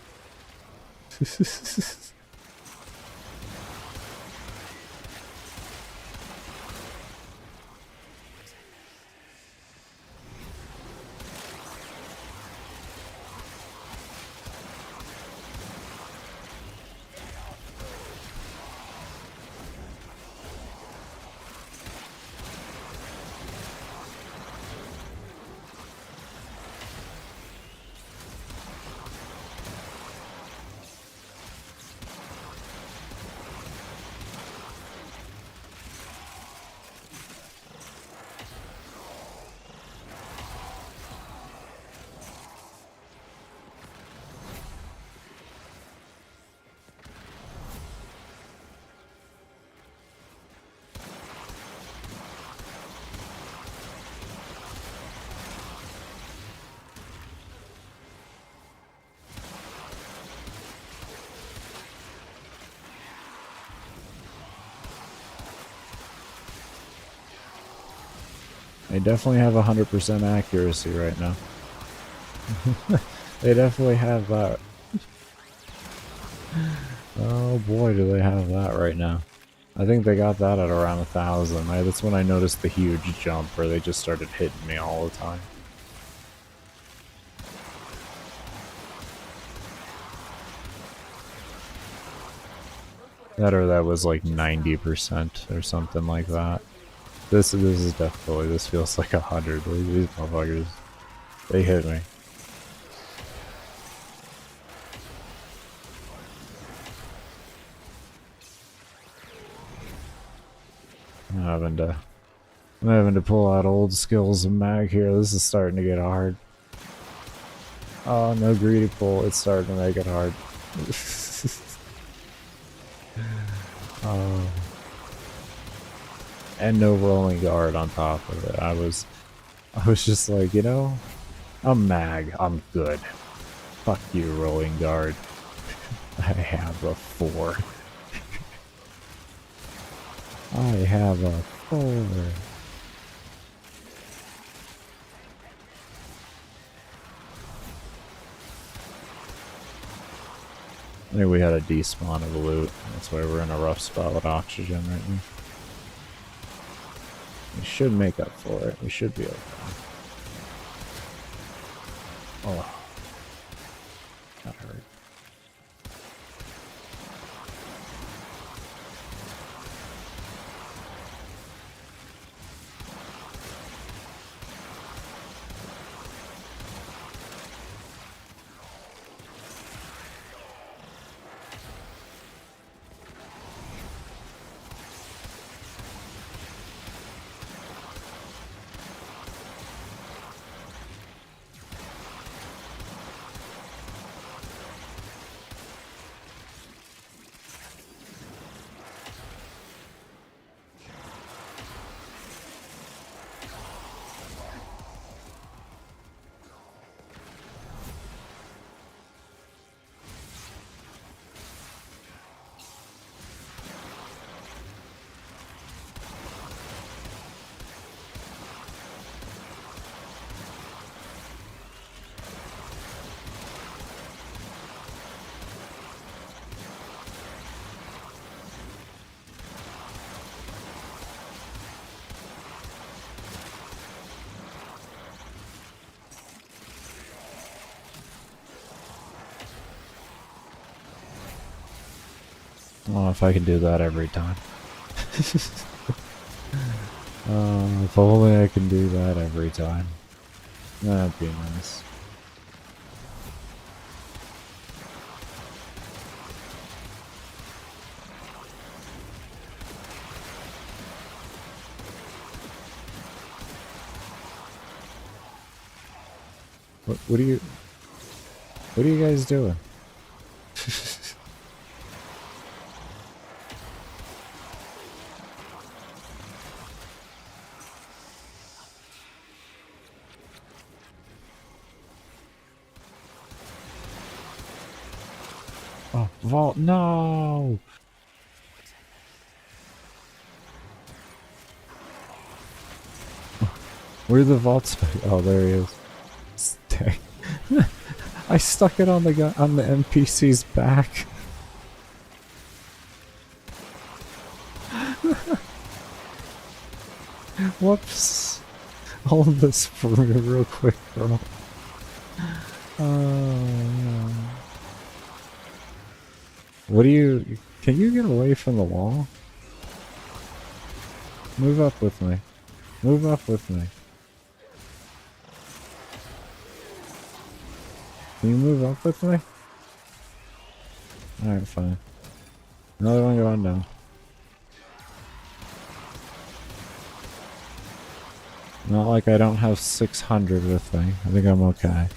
They definitely have 100% accuracy right now. They definitely have that. Oh boy, do they have that right now. I think they got that at around 1,000. That's when I noticed the huge jump where they just started hitting me all the time. That or that was like 90% or something like that. This is definitely, this feels like 100. These motherfuckers, they hit me. I'm having to pull out old skills and mag here. This is starting to get hard. Oh, no greedy pull. It's starting to make it hard. Oh. And no rolling guard on top of it. I was just like, you know, I'm mag. I'm good. Fuck you, rolling guard. I have a 4. I have a 4. I think we had a despawn of loot. That's why we're in a rough spot with oxygen right now. We should make up for it. We should be okay. Oh. That hurt. Oh, if I could do that every time. If only I can do that every time. That'd be nice. What are you guys doing? Oh, vault, no! Where'd the vault spec? Oh, there he is. Dang. I stuck it on the guy on the NPC's back. Whoops. All of this for real quick, bro. Oh. What do you... Can you get away from the wall? Move up with me. Move up with me. Can you move up with me? Alright, fine. Another one going down. Not like I don't have 600 with me. I think I'm okay.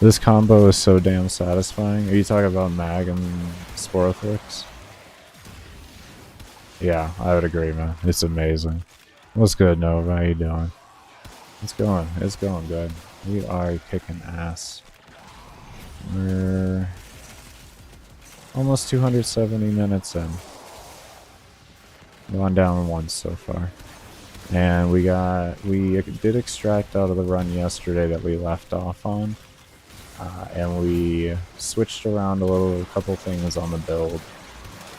This combo is so damn satisfying. Are you talking about Mag and Sporothrix? Yeah, I would agree, man. It's amazing. What's good, Nova? How you doing? It's going. It's going good. We are kicking ass. We're almost 270 minutes in. Gone down once so far. And we did extract out of the run yesterday that we left off on. And we switched around a couple things on the build.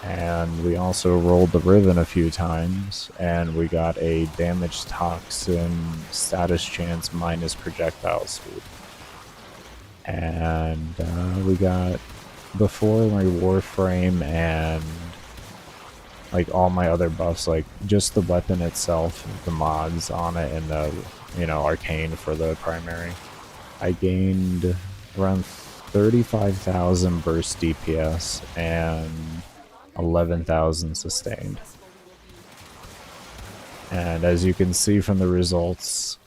And we also rolled the ribbon a few times, and we got a damage toxin status chance minus projectile speed. And we got before my Warframe and like all my other buffs, like just the weapon itself, the mods on it, and the arcane for the primary. I gained around 35,000 burst DPS and 11,000 sustained. And as you can see from the results,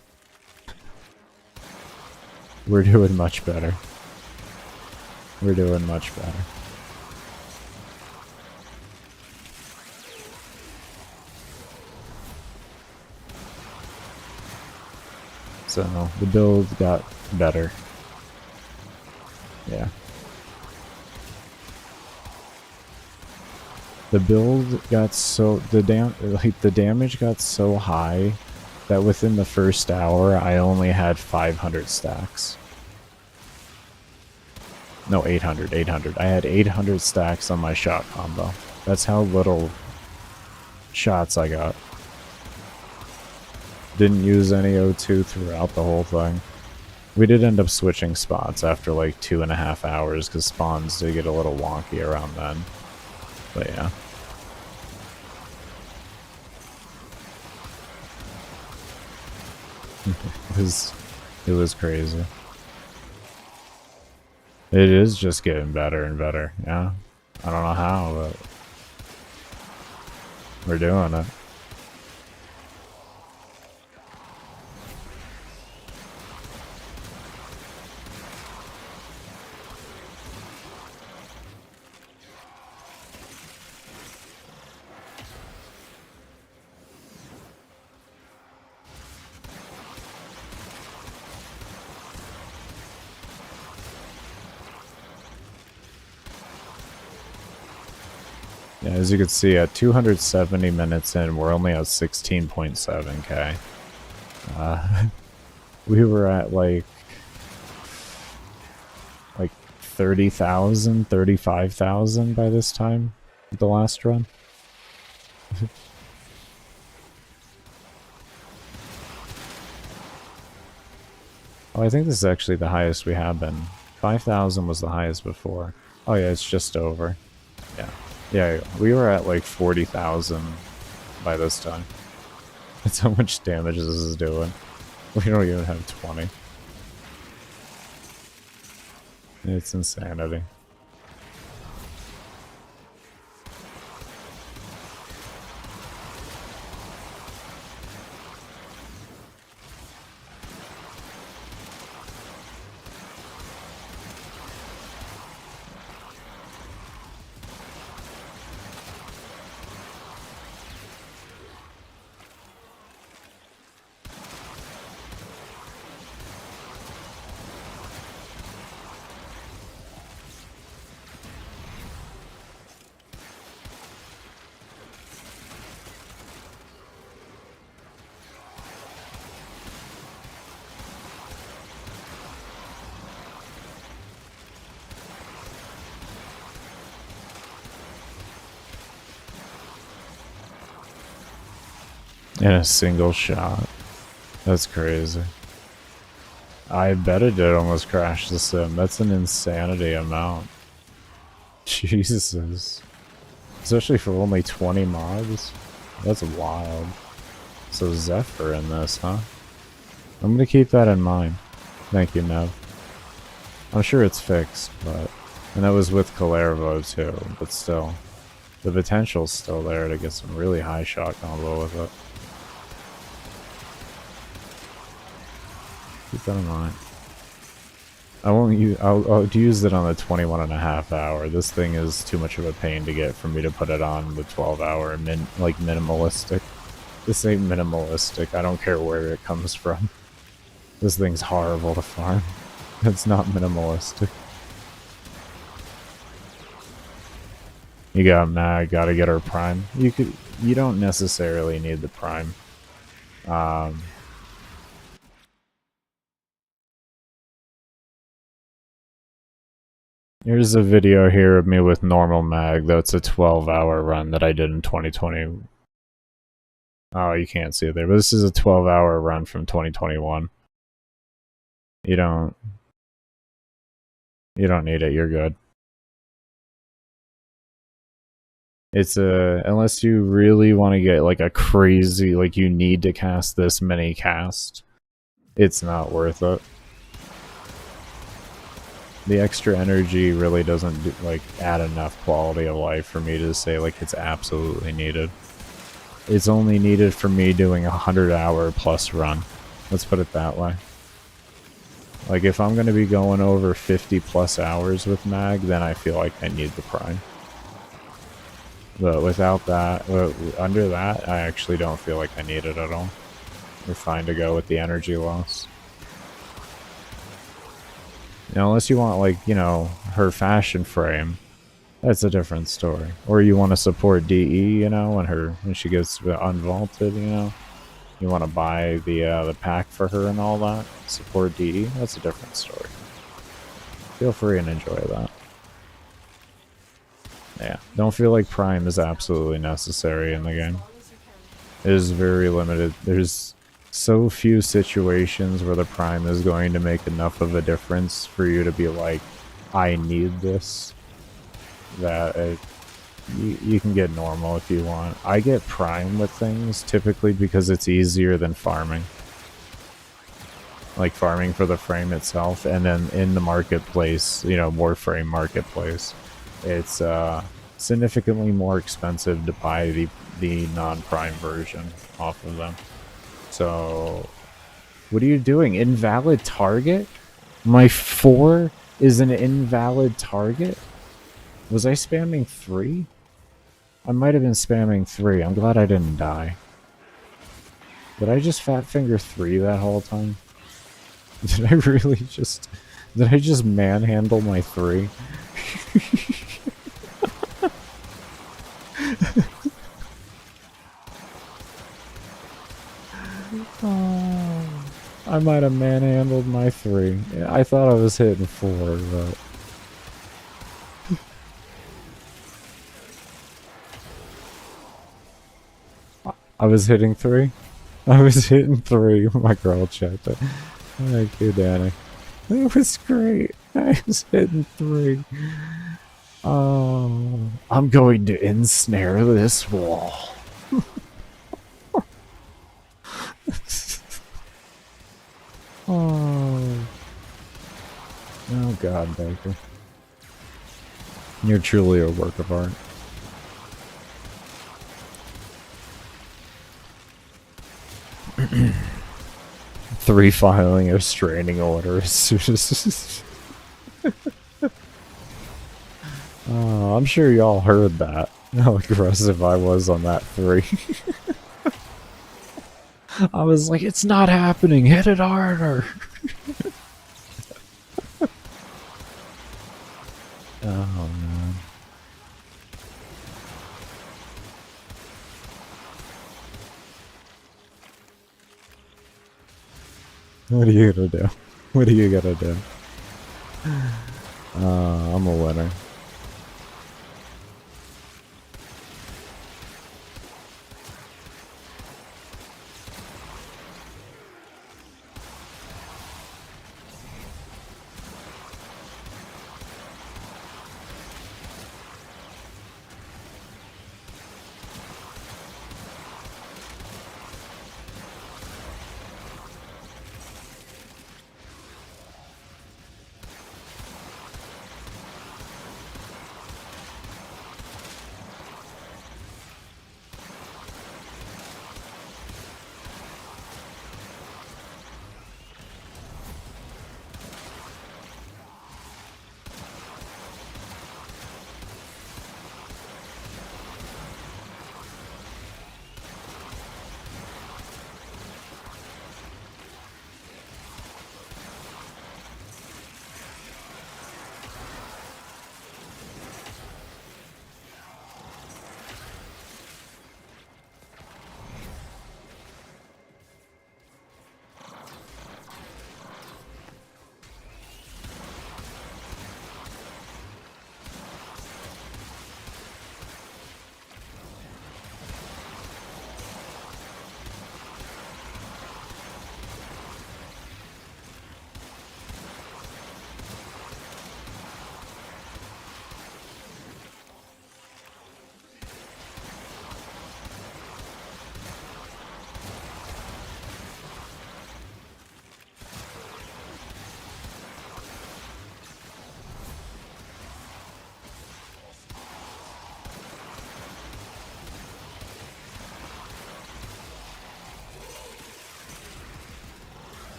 we're doing much better. We're doing much better. So the build got better. Yeah. The build got so the damage got so high that within the first hour I only had 500 stacks. No, 800. I had 800 stacks on my shot combo. That's how little shots I got. Didn't use any O2 throughout the whole thing. We did end up switching spots after like 2.5 hours because spawns did get a little wonky around then. But yeah. It was crazy. It is just getting better and better, yeah. I don't know how, but we're doing it. Yeah, as you can see, at 270 minutes in, we're only at 16.7k. We were at like 30,000, 35,000 by this time, the last run. Oh, I think this is actually the highest we have been. 5,000 was the highest before. Oh yeah, it's just over. Yeah. Yeah, we were at like 40,000 by this time. That's how much damage this is doing. We don't even have 20. It's insanity. In a single shot. That's crazy. I bet it did almost crash the sim. That's an insanity amount. Jesus. Especially for only 20 mobs. That's wild. So Zephyr in this, huh? I'm gonna keep that in mind. Thank you, Nev. I'm sure it's fixed, but... And that was with Kalervo too, but still. The potential's still there to get some really high shot combo with it. Keep that in mind. I won't use. I'll use it on the 21.5 hour. This thing is too much of a pain to get for me to put it on the 12-hour like minimalistic. This ain't minimalistic. I don't care where it comes from. This thing's horrible to farm. It's not minimalistic. You got Mag. Gotta get her prime. You don't necessarily need the prime. Here's a video here of me with normal mag. That's a 12-hour run that I did in 2020. Oh, you can't see it there, but this is a 12-hour run from 2021. You don't need it. You're good. It's unless you really want to get like a crazy, like you need to cast this many cast, it's not worth it. The extra energy really doesn't like add enough quality of life for me to say like it's absolutely needed. It's only needed for me doing a 100-hour plus run. Let's put it that way. Like if I'm going to be going over 50 plus hours with mag, then I feel like I need the prime. But without that, under that, I actually don't feel like I need it at all. We're fine to go with the energy loss. Now, unless you want, like, you know, her fashion frame, that's a different story. Or you want to support DE, you know, when she gets unvaulted, you know. You want to buy the pack for her and all that. Support DE, that's a different story. Feel free and enjoy that. Yeah, don't feel like Prime is absolutely necessary in the game. It is very limited. There's so few situations where the Prime is going to make enough of a difference for you to be like, I need this. That you can get normal if you want. I get Prime with things typically because it's easier than farming. Like farming for the frame itself, and then in the marketplace, you know, Warframe marketplace, it's significantly more expensive to buy the non-Prime version off of them. So, what are you doing? Invalid target? My 4 is an invalid target? Was I spamming 3? I might have been spamming 3. I'm glad I didn't die. Did I just fat finger 3 that whole time? Did I really just... Did I just manhandle my 3? Oh, I might have manhandled my 3. I thought I was hitting 4, but... I was hitting 3? I was hitting 3. My girl checked it. Thank you, Danny. That was great. I was hitting 3. I'm going to ensnare this wall. Oh. Oh God, Baker. You're truly a work of art. Three filing of restraining orders. Oh, I'm sure y'all heard that. How aggressive I was on that 3. I was like, it's not happening, hit it harder. Oh man. What are you gonna do? What are you gonna do? I'm a winner.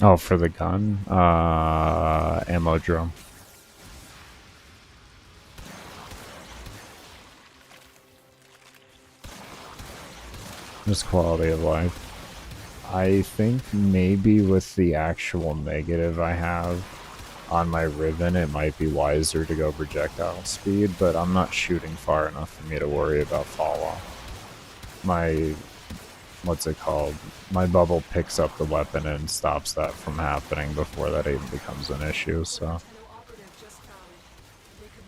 Oh, for the gun? Ammo drum. Just quality of life. I think maybe with the actual negative I have on my ribbon, it might be wiser to go projectile speed, but I'm not shooting far enough for me to worry about fall off. My, what's it called? My bubble picks up the weapon and stops that from happening before that even becomes an issue, so.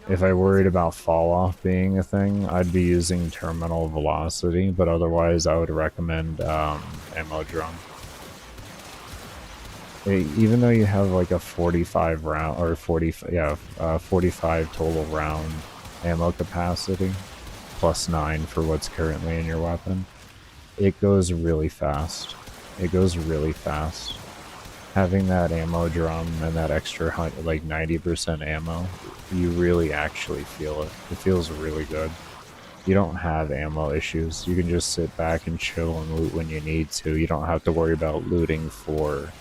If I worried about fall off being a thing, I'd be using terminal velocity, but otherwise I would recommend ammo drum. Even though you have like a 45 round or 45 total round ammo capacity, plus 9 for what's currently in your weapon, it goes really fast. It goes really fast. Having that ammo drum and that extra like 90% ammo, you really actually feel it. It feels really good. You don't have ammo issues. You can just sit back and chill and loot when you need to. You don't have to worry about looting for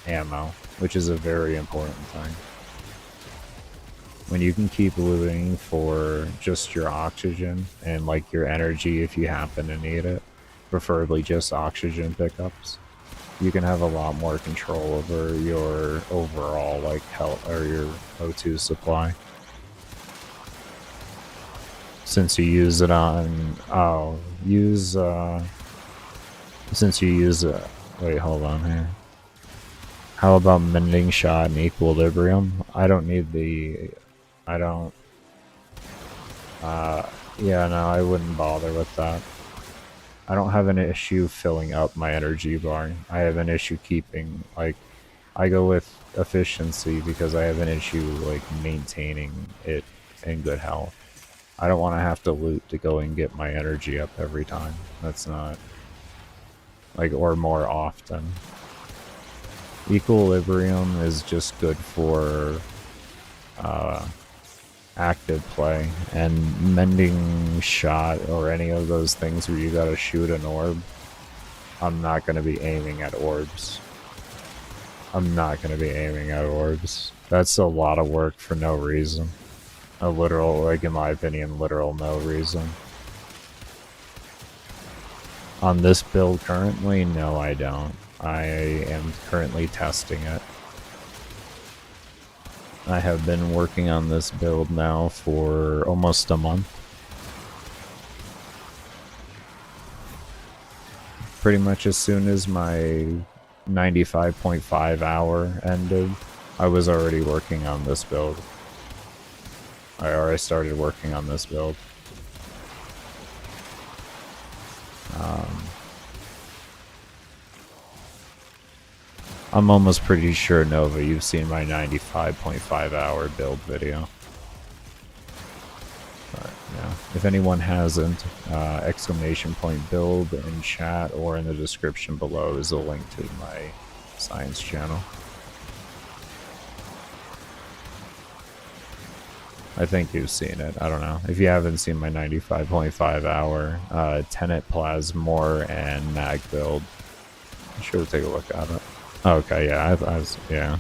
ammo, which is a very important thing. When you can keep looting for just your oxygen and like your energy if you happen to need it, preferably just oxygen pickups, you can have a lot more control over your overall like health or your O2 supply. Since you use it on since you use wait, hold on here. How about mending shot and equilibrium? I don't need the yeah, no, I wouldn't bother with that. I don't have an issue filling up my energy bar. I have an issue keeping, like, I go with efficiency because I have an issue like maintaining it in good health. I don't want to have to loot to go and get my energy up every time. That's not like, or more often. Equilibrium is just good for active play, and mending shot or any of those things where you gotta shoot an orb. I'm not gonna be aiming at orbs. I'm not gonna be aiming at orbs. That's a lot of work for no reason. A literal, like in my opinion, literal no reason. On this build currently, no I don't. I am currently testing it. I have been working on this build now for almost a month. Pretty much as soon as my 95.5 hour ended, I was already working on this build. I already started working on this build. I'm almost pretty sure, Nova, you've seen my 95.5 hour build video. But, yeah. If anyone hasn't, exclamation point build in chat or in the description below is a link to my science channel. I think you've seen it. I don't know. If you haven't seen my 95.5 hour Tenet Plasmor and Mag build, be sure to take a look at it. Okay, yeah, yeah.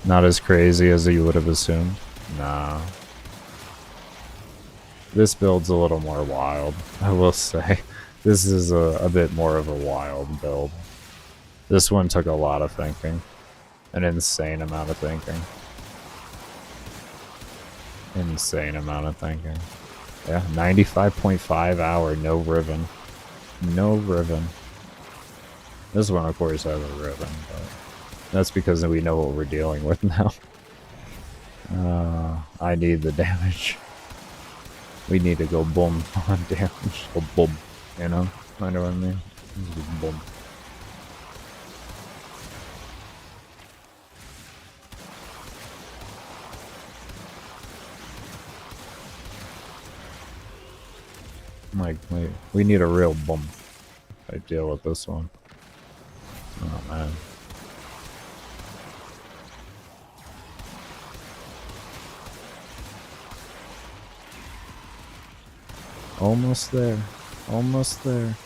Not as crazy as you would have assumed. Nah. This build's a little more wild, I will say. This is a bit more of a wild build. This one took a lot of thinking. An insane amount of thinking. Insane amount of thinking. Yeah, 95.5 hour, no ribbon. No ribbon. This one, of course, has a ribbon, but that's because we know what we're dealing with now. I need the damage. We need to go boom on damage. Go boom, you know? I know what I mean? Just boom. Like, we need a real boom. I deal with this one. Oh man. Almost there. Almost there.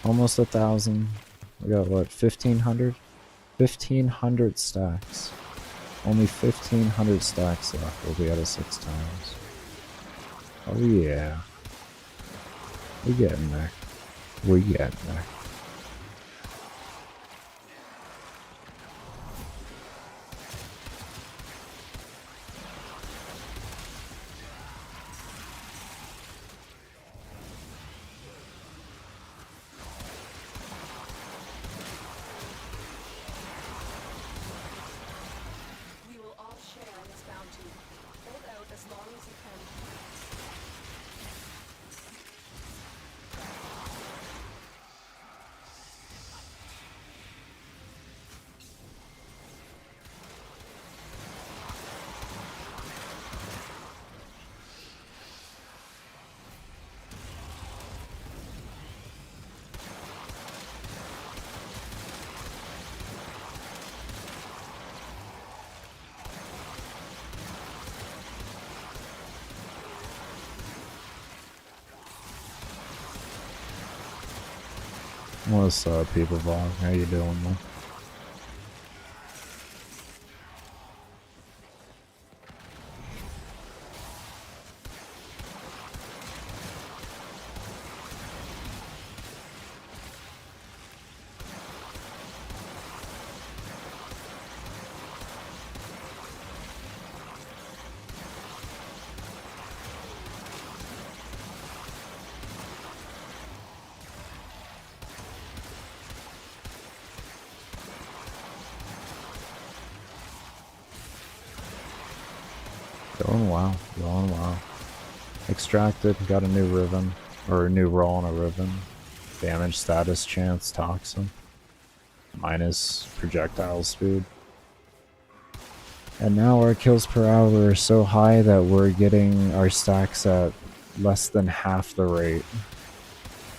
Almost 1,000. We got what, 1,500? 1,500 stacks. Only 1,500 stacks left. We'll be at it 6 times. Oh yeah. We getting there. We getting there. We will all share in this bounty. Hold out as long as you can. What's up, people vlog? How you doing, man? Going well, going well. Extracted, got a new ribbon, or a new roll on a ribbon. Damage status chance, toxin. minus projectile speed. And now our kills per hour are so high that we're getting our stacks at less than half the rate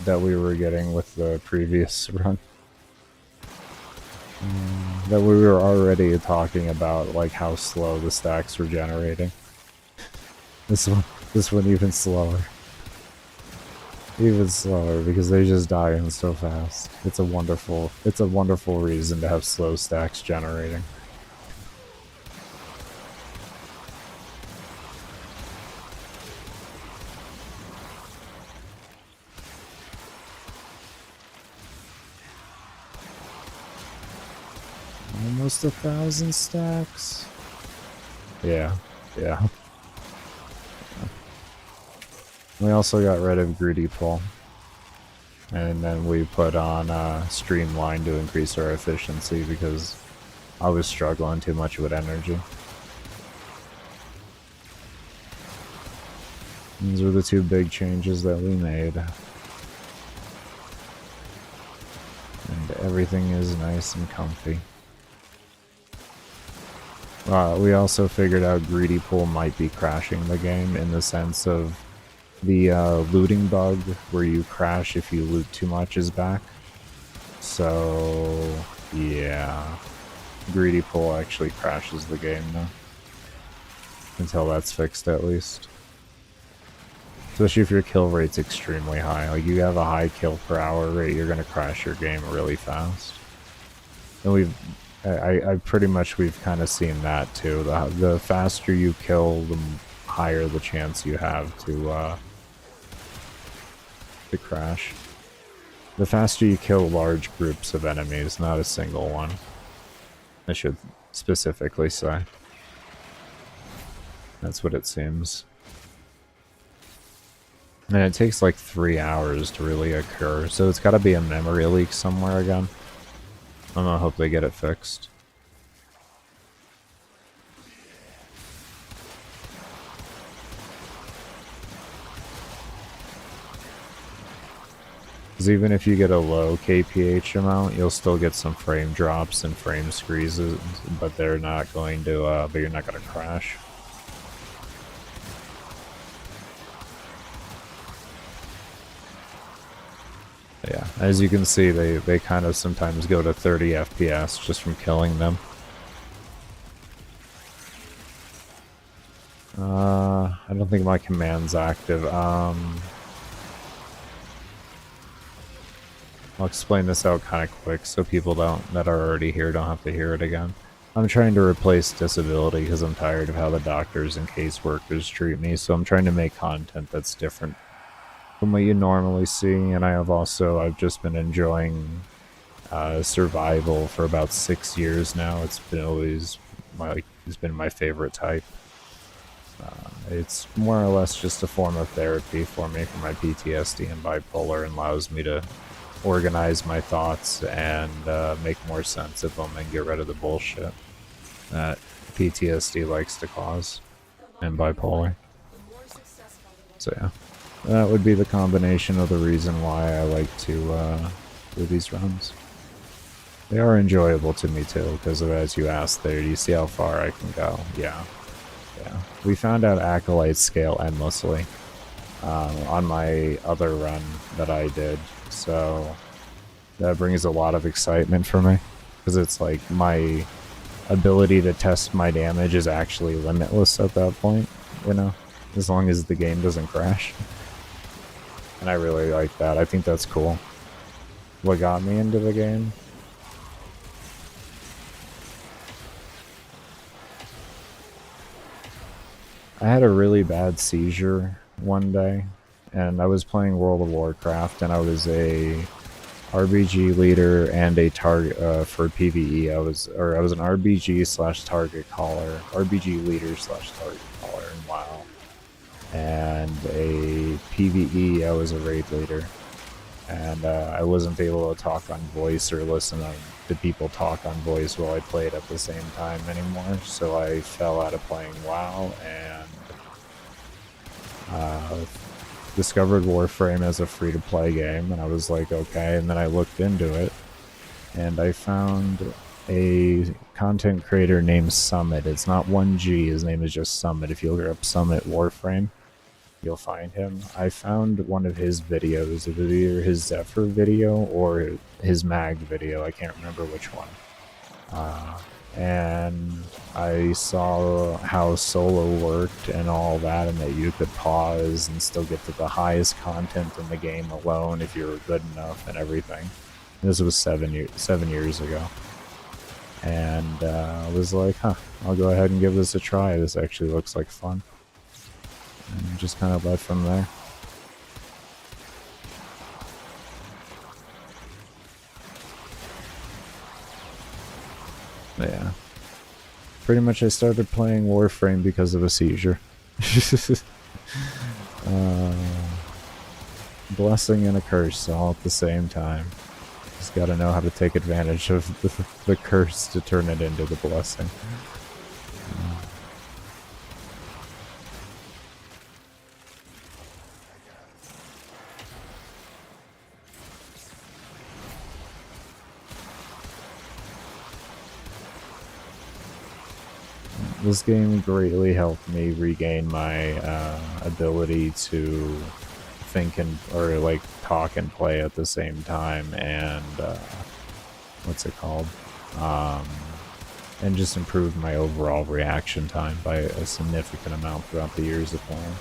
that we were getting with the previous run. That we were already talking about, like, how slow the stacks were generating. This one even slower. Even slower, because they just die in so fast. It's a wonderful reason to have slow stacks generating. Almost 1,000 stacks. Yeah. We also got rid of Greedy Pull. And then we put on Streamline to increase our efficiency because I was struggling too much with energy. These were the two big changes that we made. And everything is nice and comfy. We also figured out Greedy Pull might be crashing the game in the sense of the looting bug where you crash if you loot too much is back. So, yeah. Greedy Pull actually crashes the game now. Until that's fixed, at least. Especially if your kill rate's extremely high. Like, you have a high kill per hour rate, you're gonna crash your game really fast. And we've kind of seen that too. The faster you kill, the higher the chance you have to crash. The faster you kill large groups of enemies, not a single one. I should specifically say. That's what it seems. And it takes like 3 hours to really occur, so it's gotta be a memory leak somewhere again. I'm gonna hope they get it fixed. Because even if you get a low KPH amount, you'll still get some frame drops and frame squeezes, but they're not going to, but you're not gonna crash. Yeah, as you can see, they kind of sometimes go to 30 FPS just from killing them. I don't think my command's active. I'll explain this out kind of quick so people that are already here don't have to hear it again. I'm trying to replace disability because I'm tired of how the doctors and caseworkers treat me, so I'm trying to make content that's different from what you normally see, and I've just been enjoying survival for about 6 years now. It's been my favorite type. It's more or less just a form of therapy for me for my PTSD and bipolar, and allows me to organize my thoughts and make more sense of them and get rid of the bullshit that PTSD likes to cause and bipolar. So yeah. That would be the combination of the reason why I like to do these runs. They are enjoyable to me too, because of, as you asked there, do you see how far I can go? Yeah. We found out Acolytes scale endlessly on my other run that I did, so that brings a lot of excitement for me, because it's like my ability to test my damage is actually limitless at that point, you know, as long as the game doesn't crash. And I really like that. I think that's cool. What got me into the game? I had a really bad seizure one day, and I was playing World of Warcraft, and I was a RBG leader and a target for PvE. I was an RBG/target caller, RBG leader/target caller in WoW. And a PvE, I was a raid leader, and I wasn't able to talk on voice or listen to people talk on voice while I played at the same time anymore, so I fell out of playing WoW and discovered Warframe as a free-to-play game, and I was like, okay, and then I looked into it, and I found a content creator named Summit. It's not 1G, his name is just Summit. If you look up Summit Warframe, you'll find him. I found one of his videos. It was either his Zephyr video or his Mag video. I can't remember which one. And I saw how solo worked and all that, and that you could pause and still get to the highest content in the game alone if you were good enough and everything. This was 7 years ago. And I was like, huh, I'll go ahead and give this a try. This actually looks like fun. And just kind of led from there. But yeah. Pretty much I started playing Warframe because of a seizure. Blessing and a curse all at the same time. Just gotta know how to take advantage of the curse to turn it into the blessing. This game greatly helped me regain my ability to think or like talk and play at the same time, and what's it called? And just improved my overall reaction time by a significant amount throughout the years of playing.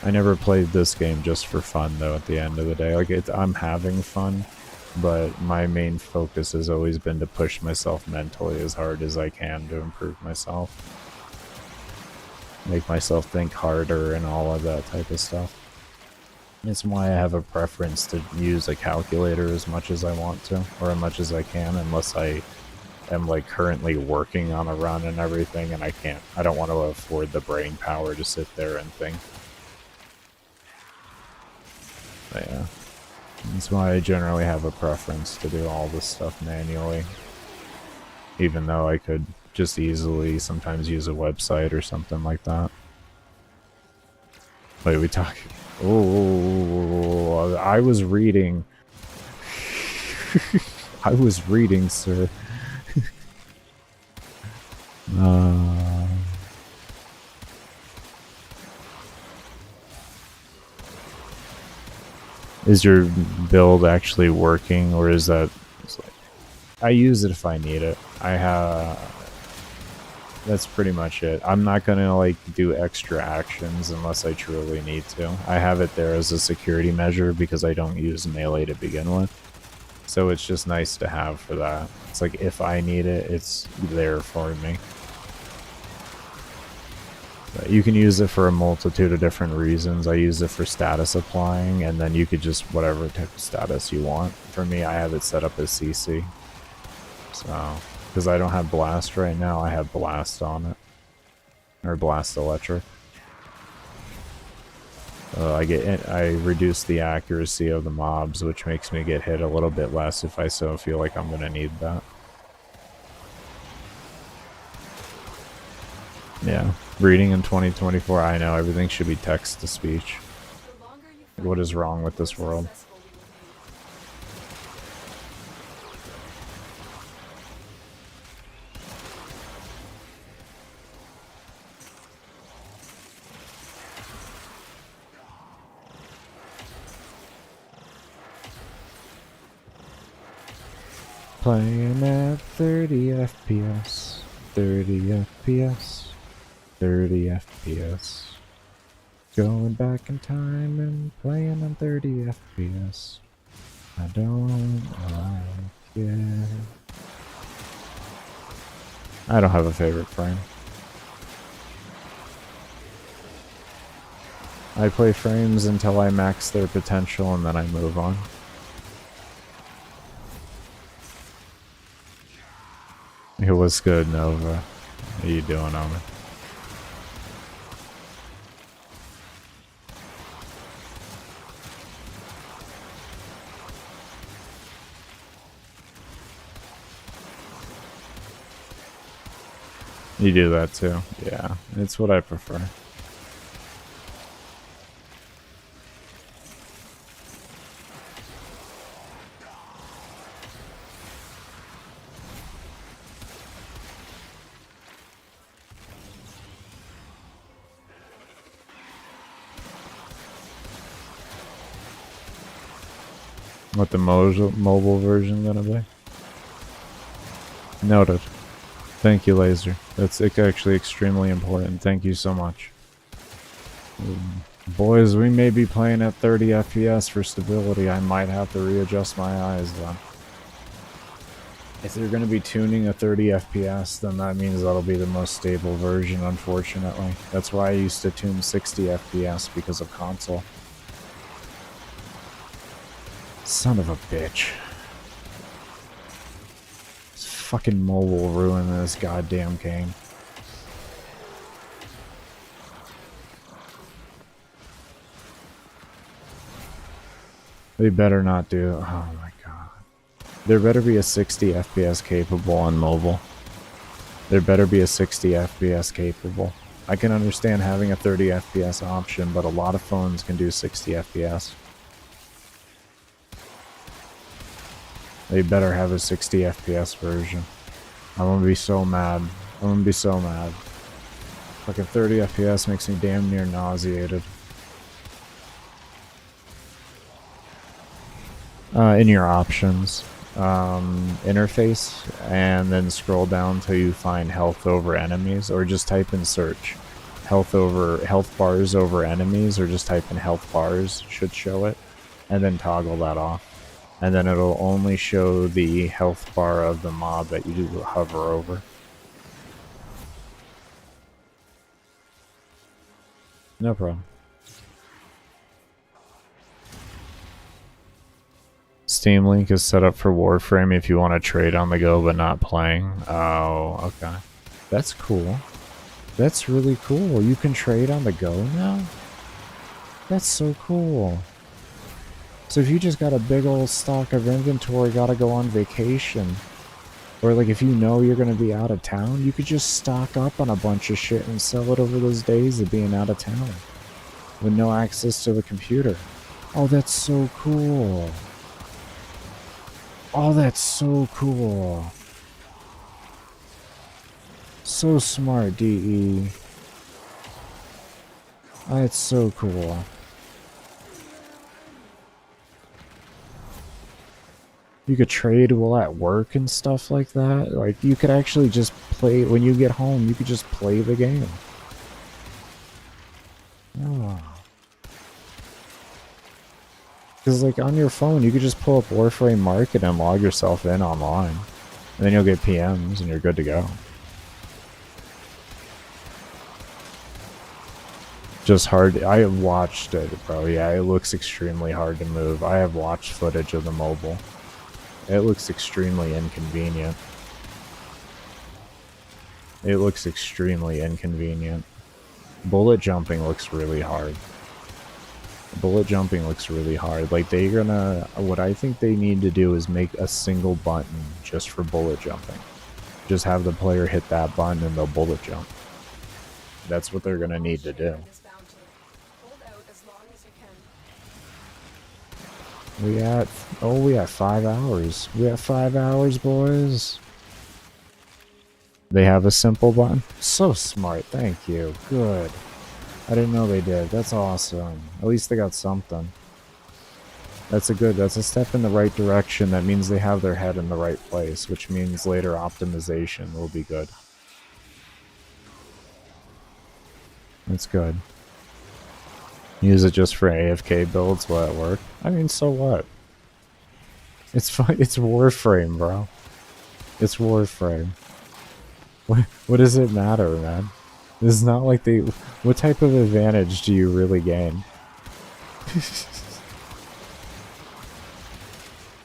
I never played this game just for fun, though, at the end of the day. Like, I'm having fun, but my main focus has always been to push myself mentally as hard as I can to improve myself. Make myself think harder and all of that type of stuff. It's why I have a preference to use a calculator as much as I want to, or as much as I can, unless I am, like, currently working on a run and everything, and I don't want to afford the brain power to sit there and think. But yeah, that's why I generally have a preference to do all this stuff manually. Even though I could just easily sometimes use a website or something like that. Wait, we talk... Oh, I was reading... I was reading, sir. Is your build actually working, or is that... I use it if I need it. That's pretty much it. I'm not gonna, like, do extra actions unless I truly need to. I have it there as a security measure because I don't use melee to begin with. So it's just nice to have for that. It's like, if I need it, it's there for me. But you can use it for a multitude of different reasons. I use it for status applying, and then you could just whatever type of status you want. For me, I have it set up as CC. So, because I don't have Blast right now, I have Blast on it. Or Blast Electric. I reduce the accuracy of the mobs, which makes me get hit a little bit less if I so feel like I'm going to need that. Yeah. Reading in 2024, I know everything should be text to speech. What is wrong with this world? Playing at 30 FPS, 30 FPS, 30 FPS. Going back in time and playing on 30 FPS. I don't like it. I don't have a favorite frame. I play frames until I max their potential and then I move on. It was good, Nova. How you doing, Omen? You do that too? Yeah, it's what I prefer. What the mobile version gonna be? Noted. Thank you, Laser. That's actually extremely important. Thank you so much. Boys, we may be playing at 30 FPS for stability. I might have to readjust my eyes then. If they're going to be tuning a 30 FPS, then that means that'll be the most stable version, unfortunately. That's why I used to tune 60 FPS because of console. Son of a bitch. This fucking mobile ruined this goddamn game. They better not do. Oh my god. There better be a 60 FPS capable on mobile. There better be a 60 FPS capable. I can understand having a 30 FPS option, but a lot of phones can do 60 FPS. They better have a 60 FPS version. I'm gonna be so mad. I'm gonna be so mad. Fucking 30 FPS makes me damn near nauseated. In your options, interface, and then scroll down till you find health over enemies, or just type in search. Health bars over enemies, or just type in health bars, should show it, and then toggle that off. And then it'll only show the health bar of the mob that you hover over. No problem. Steam Link is set up for Warframe if you want to trade on the go but not playing. Oh, okay. That's cool. That's really cool. You can trade on the go now? That's so cool. So if you just got a big old stock of inventory, gotta go on vacation, or like if you know you're gonna be out of town, you could just stock up on a bunch of shit and sell it over those days of being out of town with no access to the computer. Oh, that's so cool. Oh, that's so cool. So smart, DE. That's so cool. You could trade while at work and stuff like that. Like, you could actually just play, when you get home, you could just play the game. Oh. Because, like, on your phone, you could just pull up Warframe Market and log yourself in online. And then you'll get PMs and you're good to go. Just hard. I have watched it, bro. Yeah, it looks extremely hard to move. I have watched footage of the mobile. It looks extremely inconvenient. It looks extremely inconvenient. Bullet jumping looks really hard. Bullet jumping looks really hard. Like, they're gonna... What I think they need to do is make a single button just for bullet jumping. Just have the player hit that button and they'll bullet jump. That's what they're gonna need to do. We got 5 hours. We have 5 hours, boys. They have a simple button. So smart, thank you. Good. I didn't know they did. That's awesome. At least they got something. That's a step in the right direction. That means they have their head in the right place, which means later optimization will be good. That's good. Use it just for AFK builds while at work. I mean, so what? It's fine. It's Warframe, bro. It's Warframe. What does it matter, man? It's not like they... What type of advantage do you really gain?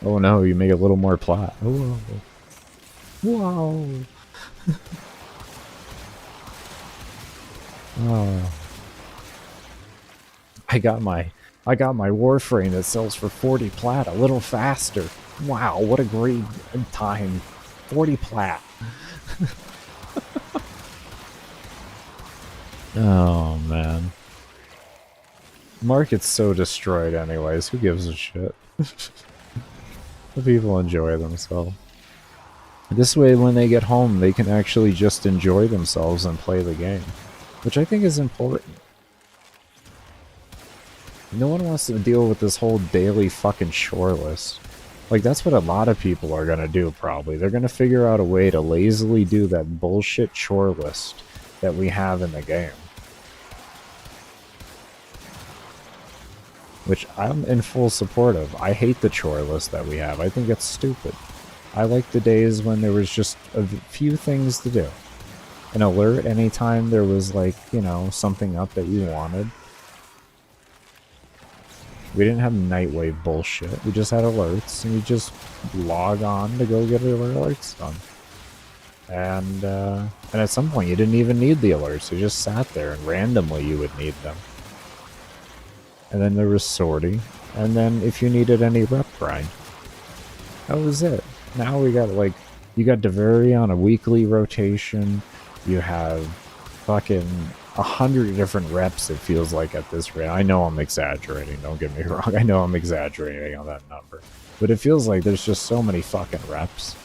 Oh no, you make a little more plat. Oh, wow. Oh. I got my Warframe that sells for 40 plat a little faster. Wow, what a great time. 40 plat. Oh man. Market's so destroyed anyways, who gives a shit? The people enjoy themselves. This way when they get home they can actually just enjoy themselves and play the game, which I think is important. No one wants to deal with this whole daily fucking chore list. Like, that's what a lot of people are gonna do, probably. They're gonna figure out a way to lazily do that bullshit chore list that we have in the game. Which I'm in full support of. I hate the chore list that we have. I think it's stupid. I like the days when there was just a few things to do. An alert anytime there was, like, you know, something up that you wanted. We didn't have Nightwave bullshit. We just had alerts, and you just log on to go get your alerts done. And at some point, you didn't even need the alerts. You just sat there, and randomly you would need them. And then there was sortie. And then if you needed any rep grind. That was it. Now we got, like, you got Deveri on a weekly rotation. You have fucking 100 different reps, it feels like, at this rate. I know I'm exaggerating, don't get me wrong. I know I'm exaggerating on that number. But it feels like there's just so many fucking reps.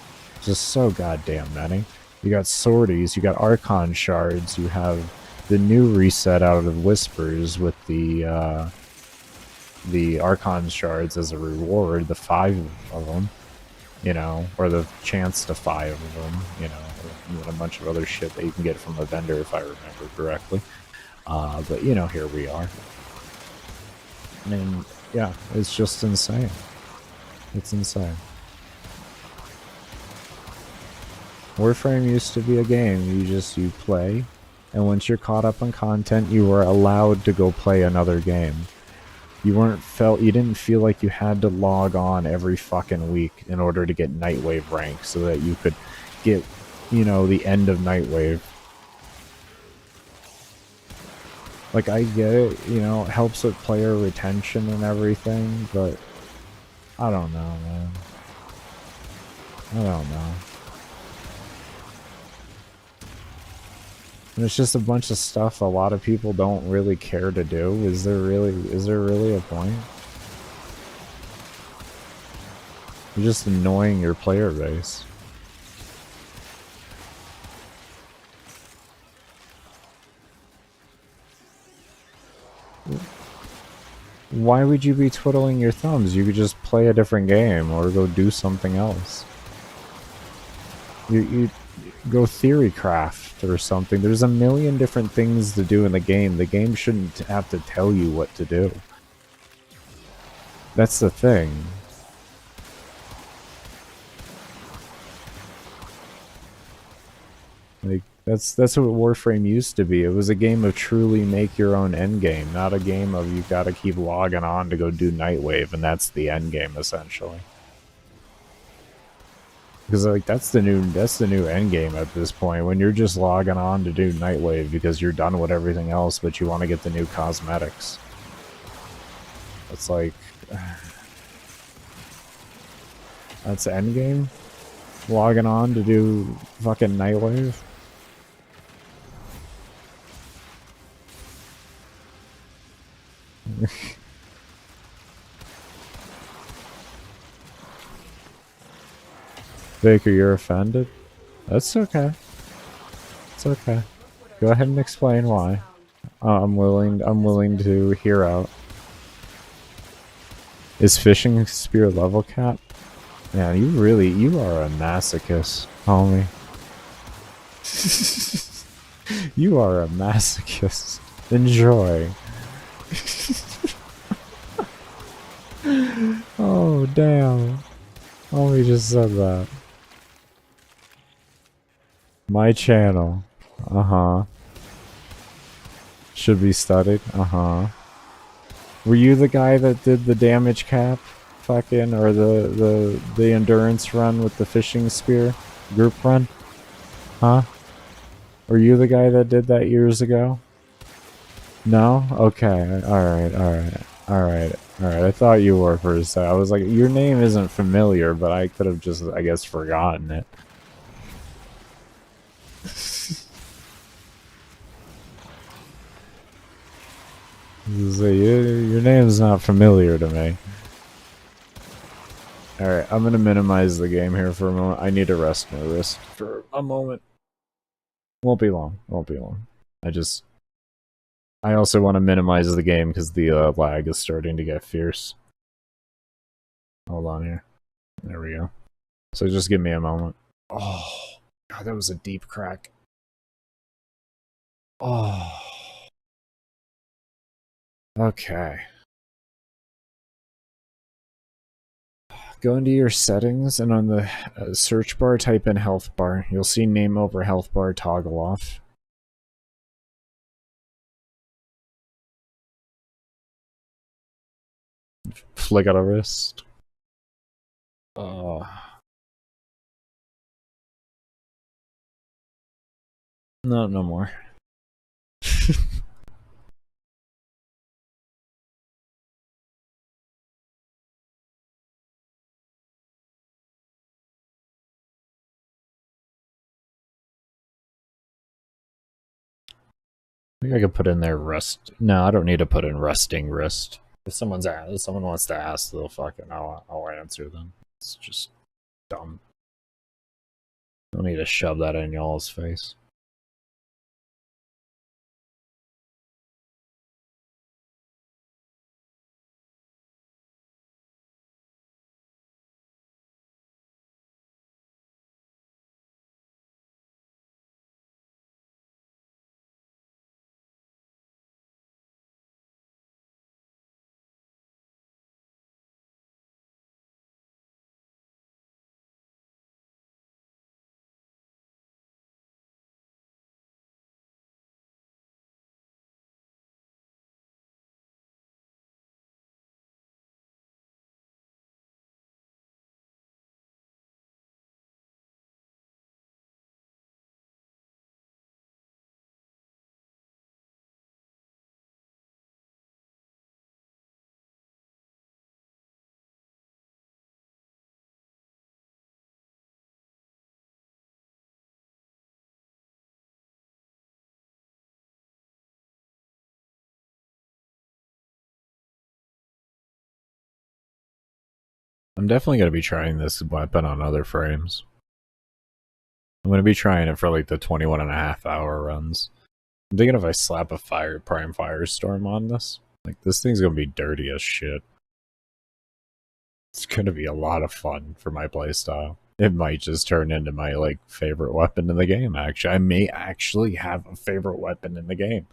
Just so goddamn many. You got sorties, you got Archon shards, you have the new reset out of Whispers with the Archon shards as a reward, the 5 of them. You know, or the chance to 5 of them, you know, and a bunch of other shit that you can get from a vendor, if I remember correctly. But, you know, here we are. And, yeah, it's just insane. It's insane. Warframe used to be a game. You play, and once you're caught up on content, you were allowed to go play another game. You didn't feel like you had to log on every fucking week in order to get Nightwave rank so that you could get, you know, the end of Nightwave. Like, I get it, you know, it helps with player retention and everything, but I don't know, man. I don't know. And it's just a bunch of stuff a lot of people don't really care to do. Is there really a point? You're just annoying your player base. Why would you be twiddling your thumbs? You could just play a different game or go do something else. You go theory craft or something. There's a million different things to do in the game. The game shouldn't have to tell you what to do. That's the thing. Like, that's what Warframe used to be. It was a game of truly make your own endgame, not a game of you gotta keep logging on to go do Nightwave, and that's the endgame essentially. Because, like, that's the new end game at this point, when you're just logging on to do Nightwave because you're done with everything else, but you want to get the new cosmetics. It's like, that's the end game? Logging on to do fucking Nightwave? Baker, you're offended? That's okay. It's okay. Go ahead and explain why. I'm willing to hear out. Is fishing spear level cap? Man, you are a masochist, homie. You are a masochist. Enjoy. Oh, damn. Homie just said that. My channel. Uh-huh. Should be studied. Uh-huh. Were you the guy that did the damage cap? Fucking, or the endurance run with the fishing spear? Group run? Huh? Were you the guy that did that years ago? No? Okay. Alright. I thought you were for a second. I was like, your name isn't familiar, but I could have just, I guess, forgotten it. So your name's not familiar to me. Alright, I'm gonna minimize the game here for a moment. I need to rest my wrist for a moment. Won't be long. I also want to minimize the game because the lag is starting to get fierce. Hold on here. There we go. So just give me a moment. Oh, God, that was a deep crack. Oh. Okay. Go into your settings, and on the search bar, type in health bar. You'll see name over health bar toggle off. Flick out a wrist. No, no more. I think I could put in there rest. No, I don't need to put in resting wrist. If someone wants to ask, they'll fucking I'll answer them. It's just dumb. Don't need to shove that in y'all's face. I'm definitely going to be trying this weapon on other frames. I'm going to be trying it for like the 21.5-hour runs. I'm thinking if I slap a Prime Firestorm on this, like this thing's going to be dirty as shit. It's going to be a lot of fun for my playstyle. It might just turn into my like favorite weapon in the game, actually. I may actually have a favorite weapon in the game.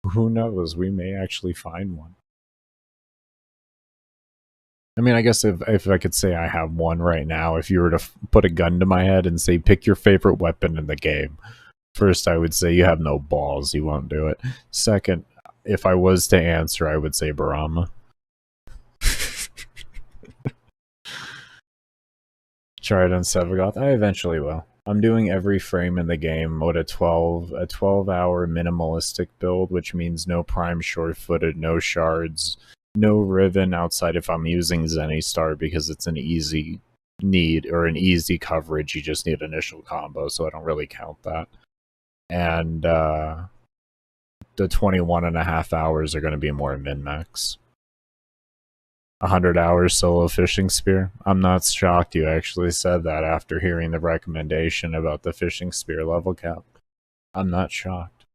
Who knows? We may actually find one. I mean, I guess if I could say I have one right now, if you were to put a gun to my head and say, pick your favorite weapon in the game, first I would say you have no balls, you won't do it. Second, if I was to answer, I would say Barama. Try it on Sevagoth. I eventually will. I'm doing every frame in the game with a 12-hour minimalistic build, which means no prime short-footed, no shards, no Riven outside if I'm using Zenny Star because it's an easy need or an easy coverage. You just need initial combo, so I don't really count that. And the 21.5 hours are going to be more min-max. 100 hours solo fishing spear. I'm not shocked you actually said that after hearing the recommendation about the fishing spear level cap. I'm not shocked.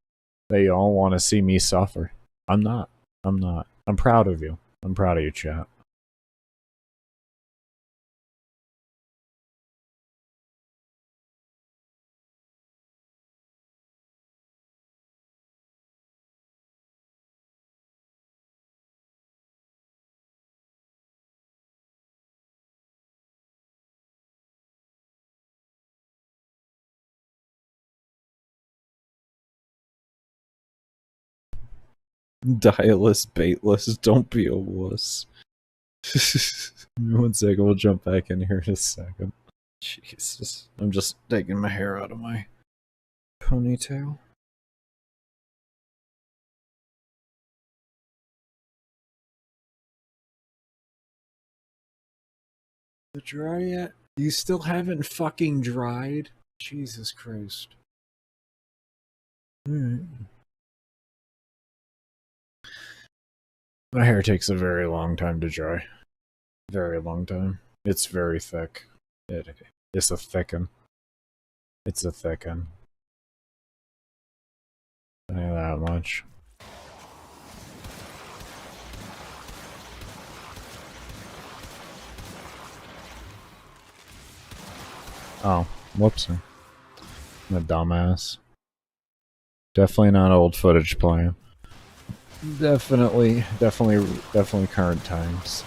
They all want to see me suffer. I'm not. I'm proud of you. I'm proud of you, chat. Dialist, baitless, don't be a wuss. 1 second, we'll jump back in here in a second. Jesus. I'm just taking my hair out of my ponytail. The dry yet? You still haven't fucking dried? Jesus Christ. Alright. My hair takes a very long time to dry. Very long time. It's very thick. It's a thicken. It's a thicken. Not that much. Oh, whoops. I'm a dumbass. Definitely not old footage playing. Definitely current times.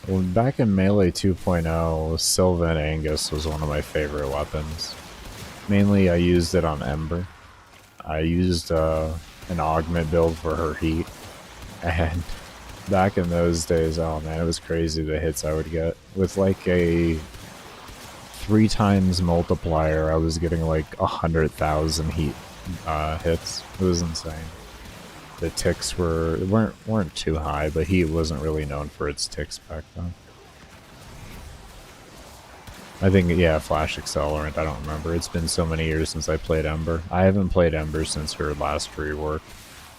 Well, back in Melee 2.0, Sylva and Angus was one of my favorite weapons. Mainly I used it on Ember. I used an augment build for her heat. And back in those days, oh man, it was crazy the hits I would get. With like a 3 times multiplier, I was getting like 100,000 heat hits. It was insane. The ticks weren't too high, but heat wasn't really known for its ticks back then. I think, yeah, Flash Accelerant, I don't remember. It's been so many years since I played Ember. I haven't played Ember since her last rework.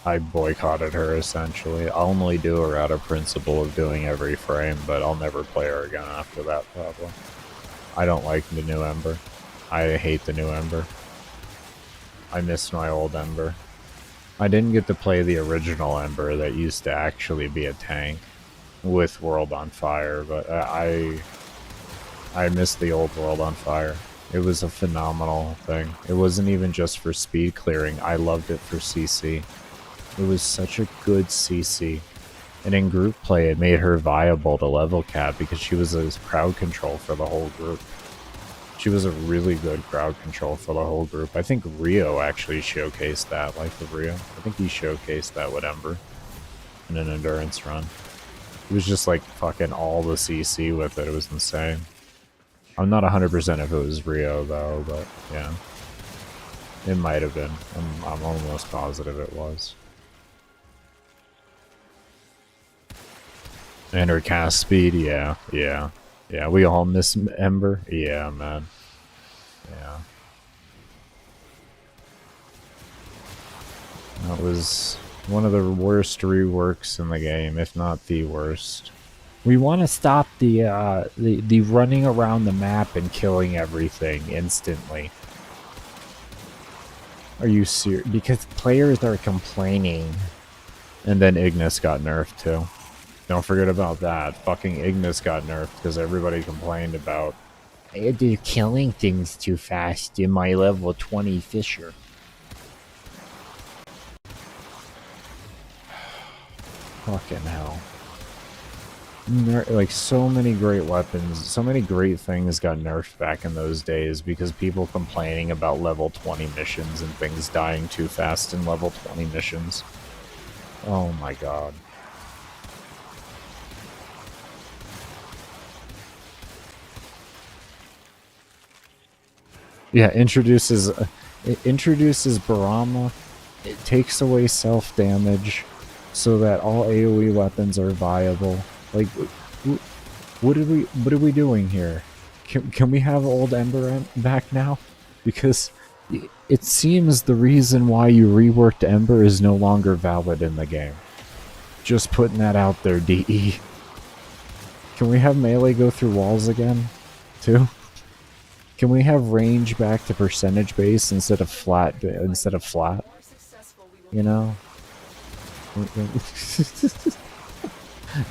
I boycotted her, essentially. I'll only do her out of principle of doing every frame, but I'll never play her again after that, probably. I don't like the new Ember. I hate the new Ember. I miss my old Ember. I didn't get to play the original Ember that used to actually be a tank with World on Fire, but I miss the old World on Fire. It was a phenomenal thing. It wasn't even just for speed clearing. I loved it for CC. It was such a good CC. And in group play, it made her viable to level cap because she was a crowd control for the whole group. She was a really good crowd control for the whole group. I think Rio actually showcased that, Life of Rio. I think he showcased that with Ember in an endurance run. It was just like fucking all the CC with it. It was insane. I'm not 100% if it was Rio though, but yeah. It might have been. I'm almost positive it was. And her cast speed, yeah. Yeah, we all miss Ember. Yeah, man. Yeah. That was one of the worst reworks in the game, if not the worst. We want to stop the running around the map and killing everything instantly. Are you serious? Because players are complaining. And then Ignis got nerfed too. Don't forget about that. Fucking Ignis got nerfed because everybody complained about they're killing things too fast in my level 20 Fisher. Fucking hell. Like, so many great weapons, so many great things got nerfed back in those days because people complaining about level 20 missions and things dying too fast in level 20 missions. Oh my god. Yeah, introduces Barama. It takes away self-damage so that all AoE weapons are viable. Like, what are we doing here? Can we have old Ember back now? Because it seems the reason why you reworked Ember is no longer valid in the game. Just putting that out there, DE. Can we have melee go through walls again, too? Can we have range back to percentage base instead of flat? You know?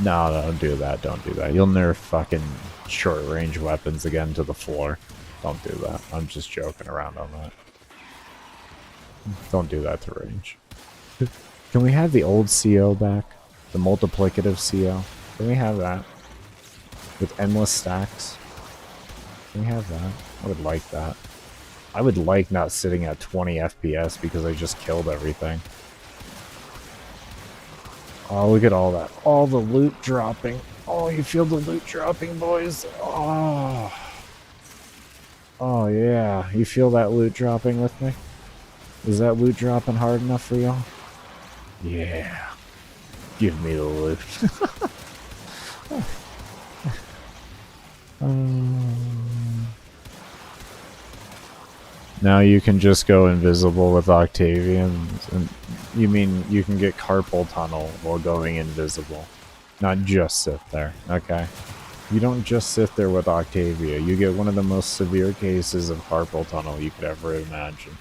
No, don't do that. Don't do that. You'll nerf fucking short range weapons again to the floor. Don't do that. I'm just joking around on that. Don't do that to range. Can we have the old CO back? The multiplicative CO? Can we have that? With endless stacks? Can we have that? I would like that. I would like not sitting at 20 FPS because I just killed everything. Oh, look at all that. All the loot dropping. Oh, you feel the loot dropping, boys? Oh. Oh, yeah. You feel that loot dropping with me? Is that loot dropping hard enough for y'all? Yeah. Give me the loot. Now you can just go invisible with Octavians, and you mean you can get carpal tunnel while going invisible, not just sit there, okay? You don't just sit there with Octavia, you get one of the most severe cases of carpal tunnel you could ever imagine.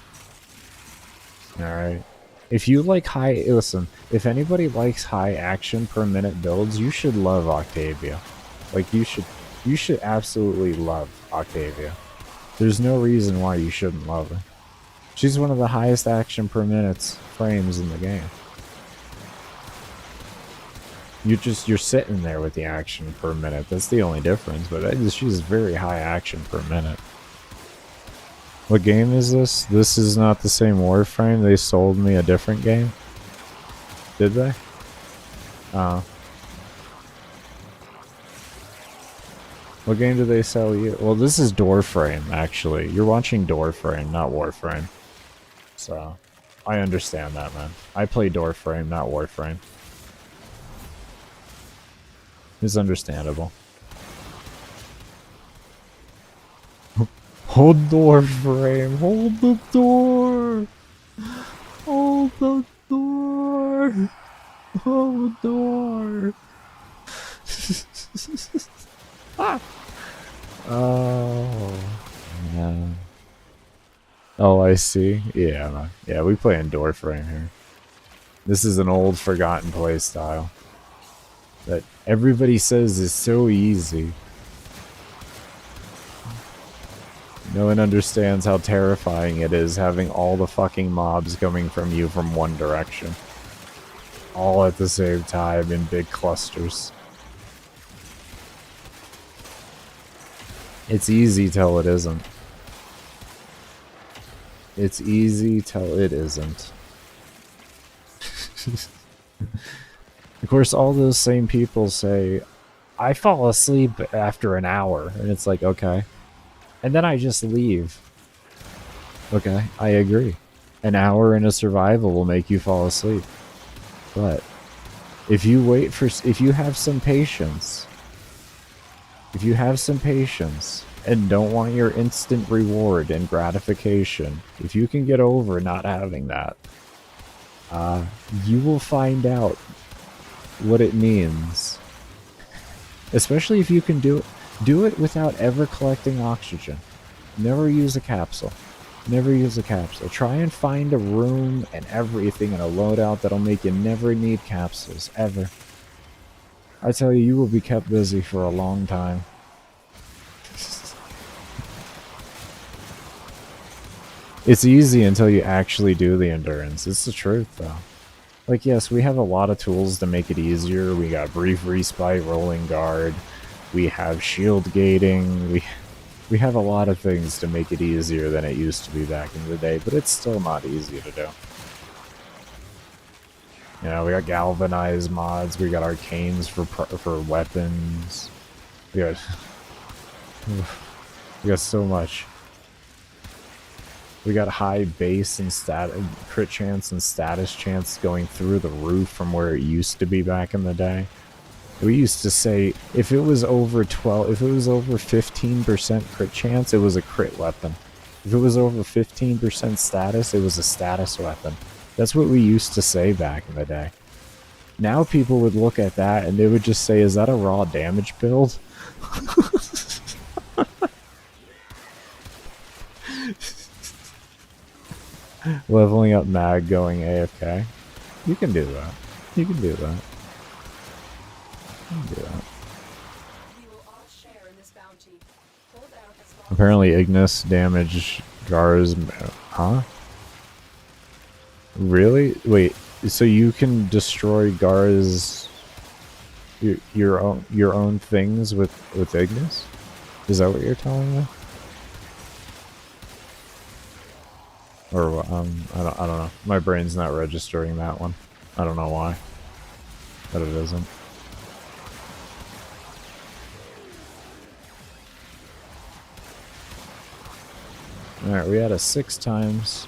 Alright. If you like listen, if anybody likes high action per minute builds, you should love Octavia. Like, you should absolutely love Octavia. There's no reason why you shouldn't love her. She's one of the highest action per minute frames in the game. You're sitting there with the action per minute. That's the only difference, but she's very high action per minute. What game is this? This is not the same Warframe. They sold me a different game. Did they? What game did they sell you? Well, this is Doorframe, actually. You're watching Doorframe, not Warframe. So, I understand that, man. I play Doorframe, not Warframe. It's understandable. Hold door frame. Hold the door. Hold the door. Hold the door. Ah. Oh. Yeah. Oh, I see. Yeah, man. Yeah, we play in door frame here. This is an old, forgotten play style that everybody says is so easy. No one understands how terrifying it is having all the fucking mobs coming from you from one direction. All at the same time in big clusters. It's easy till it isn't. It's easy till it isn't. Of course, all those same people say, I fall asleep after an hour. And it's like, okay. And then I just leave. Okay, I agree. An hour in a survival will make you fall asleep. But if you wait for, if you have some patience, and don't want your instant reward and gratification, if you can get over not having that, you will find out what it means. Especially if you can do it without ever collecting oxygen. Never use a capsule. Never use a capsule. Try and find a room and everything in a loadout that'll make you never need capsules, ever. I tell you, you will be kept busy for a long time. It's easy until you actually do the endurance. It's the truth, though. Like, yes, we have a lot of tools to make it easier. We got brief respite, rolling guard. We have shield gating. We have a lot of things to make it easier than it used to be back in the day, but it's still not easy to do. You know, we got galvanized mods. We got arcanes for weapons. We got so much. We got high base and crit chance and status chance going through the roof from where it used to be back in the day. We used to say if it was over 15% crit chance, it was a crit weapon. If it was over 15% status, it was a status weapon. That's what we used to say back in the day. Now people would look at that and they would just say, is that a raw damage build? Leveling up mag going AFK. You can do that. You can do that. You can do that. We will all share in this bounty. Hold out as long Apparently Ignis damage Gar's... Huh? Really? Wait, so you can destroy Gar's... your own things with Ignis? Is that what you're telling me? Or I don't know. My brain's not registering that one. I don't know why, but it isn't. All right, we had a 6 times.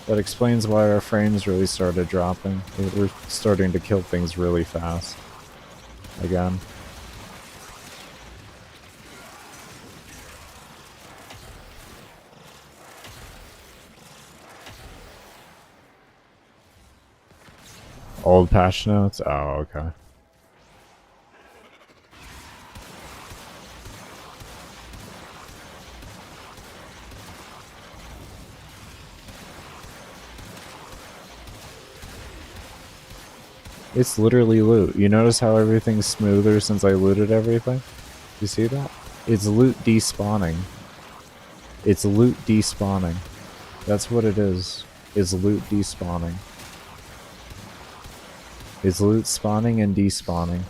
That explains why our frames really started dropping. We're starting to kill things really fast. Again. Old patch notes? Oh, okay. It's literally loot. You notice how everything's smoother since I looted everything? You see that? It's loot despawning. It's loot despawning. That's what it is. It's loot despawning. It's loot spawning and despawning.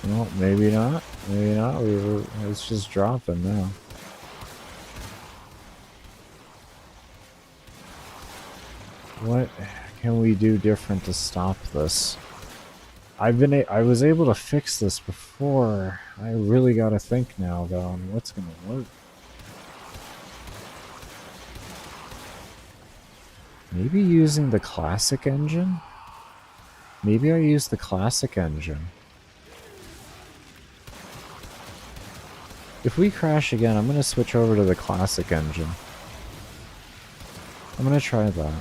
Well, maybe not. Maybe not. It's just dropping now. What can we do different to stop this? I was able to fix this before. I really gotta think now, though, on what's gonna work. Maybe using the classic engine? Maybe I use the classic engine. If we crash again, I'm gonna switch over to the classic engine. I'm gonna try that.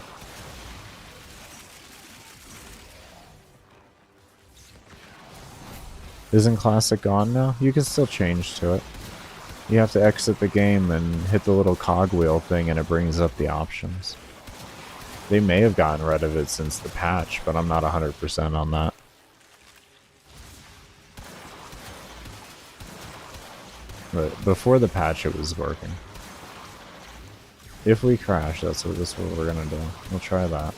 Isn't classic gone now? You can still change to it. You have to exit the game and hit the little cogwheel thing and it brings up the options. They may have gotten rid of it since the patch, but I'm not 100% on that. But before the patch, it was working. If we crash, that's what we're gonna do. We'll try that.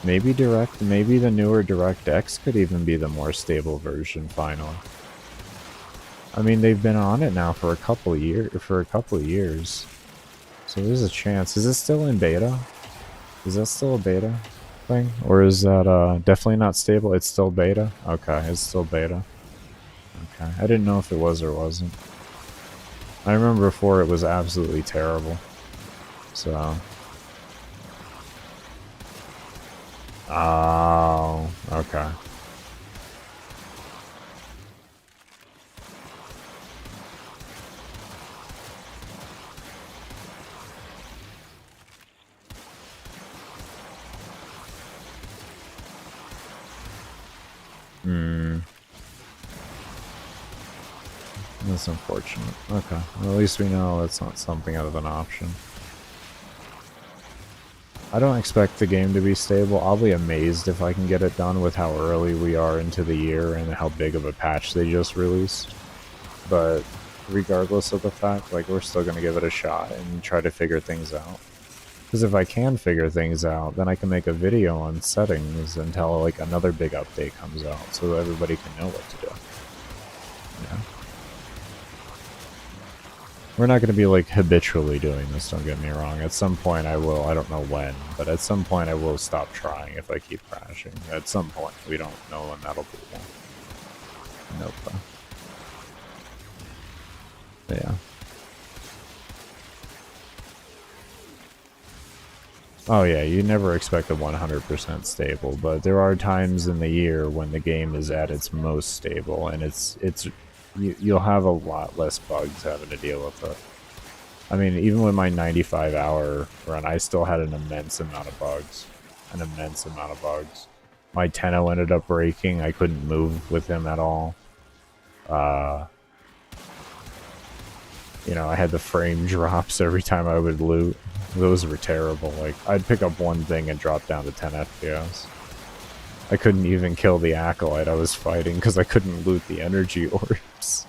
Maybe the newer DirectX could even be the more stable version finally. I mean, they've been on it now for a couple of years. So there's a chance. Is it still in beta? Is that still a beta thing? Or is that definitely not stable? It's still beta? Okay, it's still beta. Okay. I didn't know if it was or wasn't. I remember before it was absolutely terrible. So oh, okay. That's unfortunate. Okay. Well, at least we know it's not something out of an option. I don't expect the game to be stable. I'll be amazed if I can get it done with how early we are into the year and how big of a patch they just released. But regardless of the fact, like, we're still going to give it a shot and try to figure things out. Because if I can figure things out, then I can make a video on settings until, like, another big update comes out so that everybody can know what to do. Yeah. We're not going to be, like, habitually doing this, don't get me wrong. At some point I will, I don't know when, but at some point I will stop trying if I keep crashing. At some point. We don't know when that'll be. Nope. Yeah. Oh yeah, you never expect a 100% stable, but there are times in the year when the game is at its most stable, and you'll have a lot less bugs having to deal with it. I mean, even with my 95-hour run, I still had an immense amount of bugs. My Tenno ended up breaking. I couldn't move with him at all. You know, I had the frame drops every time I would loot. Those were terrible. Like, I'd pick up one thing and drop down to 10 FPS. I couldn't even kill the acolyte I was fighting because I couldn't loot the energy orbs.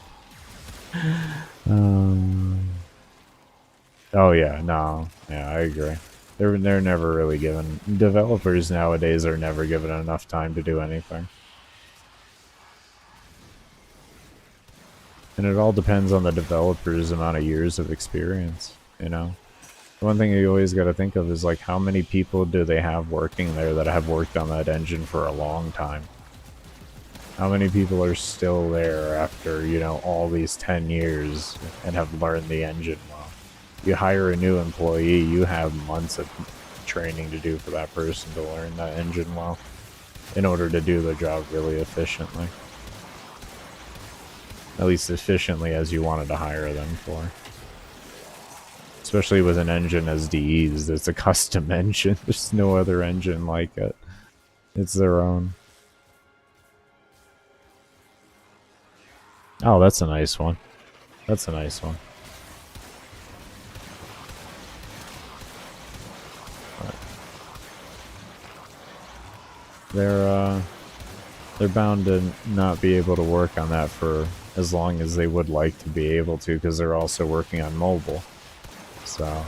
Oh yeah, no. Yeah, I agree. They're never really given... Developers nowadays are never given enough time to do anything. And it all depends on the developer's amount of years of experience, you know? One thing you always got to think of is, like, how many people do they have working there that have worked on that engine for a long time? How many people are still there after, you know, all these 10 years and have learned the engine well? You hire a new employee, you have months of training to do for that person to learn that engine well in order to do the job really efficiently. At least efficiently as you wanted to hire them for. Especially with an engine as DE's, it's a custom engine. There's no other engine like it. It's their own. Oh, that's a nice one. That's a nice one. They're bound to not be able to work on that for as long as they would like to be able to, because they're also working on mobile. So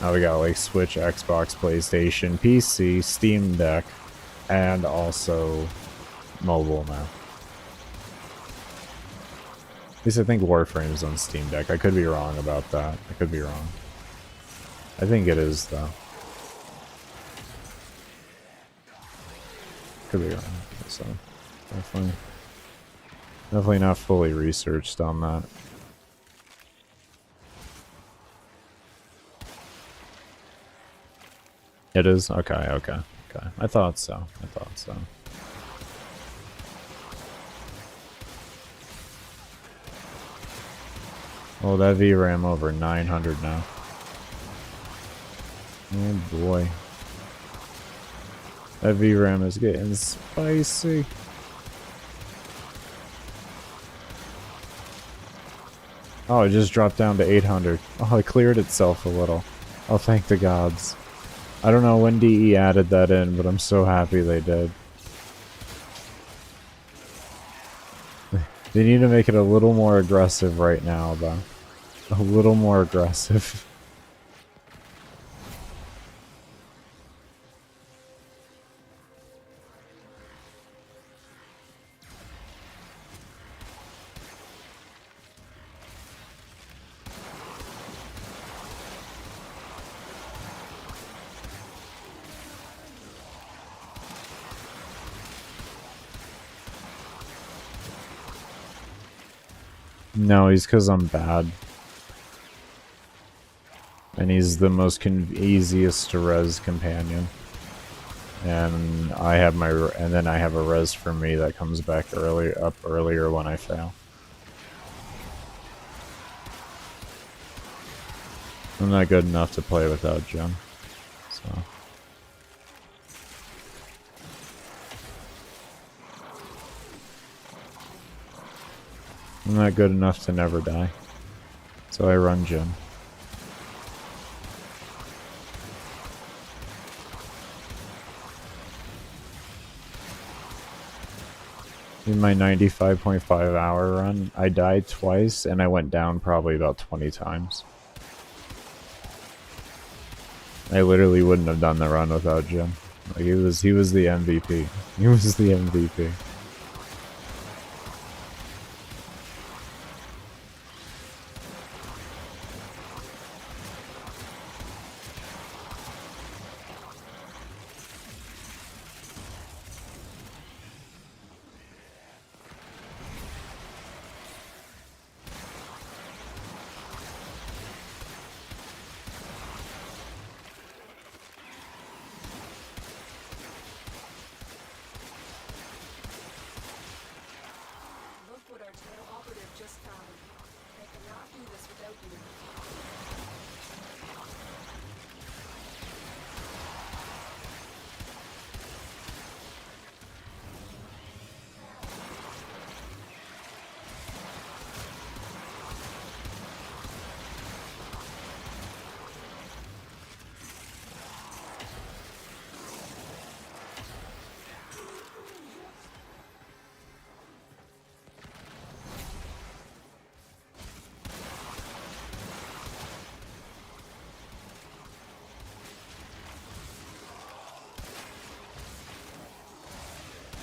now we got like Switch, Xbox, PlayStation, PC, Steam Deck, and also mobile now. At least I think Warframe's on Steam Deck. I could be wrong about that. I could be wrong. I think it is, though. Could be wrong. So, definitely not fully researched on that. It is? Okay, okay, okay. I thought so. I thought so. Oh, that VRAM over 900 now. Oh boy. That VRAM is getting spicy. Oh, it just dropped down to 800. Oh, it cleared itself a little. Oh, thank the gods. I don't know when DE added that in, but I'm so happy they did. They need to make it a little more aggressive right now, though. A little more aggressive. No, he's because I'm bad. And he's the most easiest to res companion. And I have and then I have a res for me that comes back earlier when I fail. I'm not good enough to play without Jim. So. I'm not good enough to never die. So I run Jim. In my 95.5 hour run, I died twice and I went down probably about 20 times. I literally wouldn't have done the run without Jim. Like he was the MVP. He was the MVP.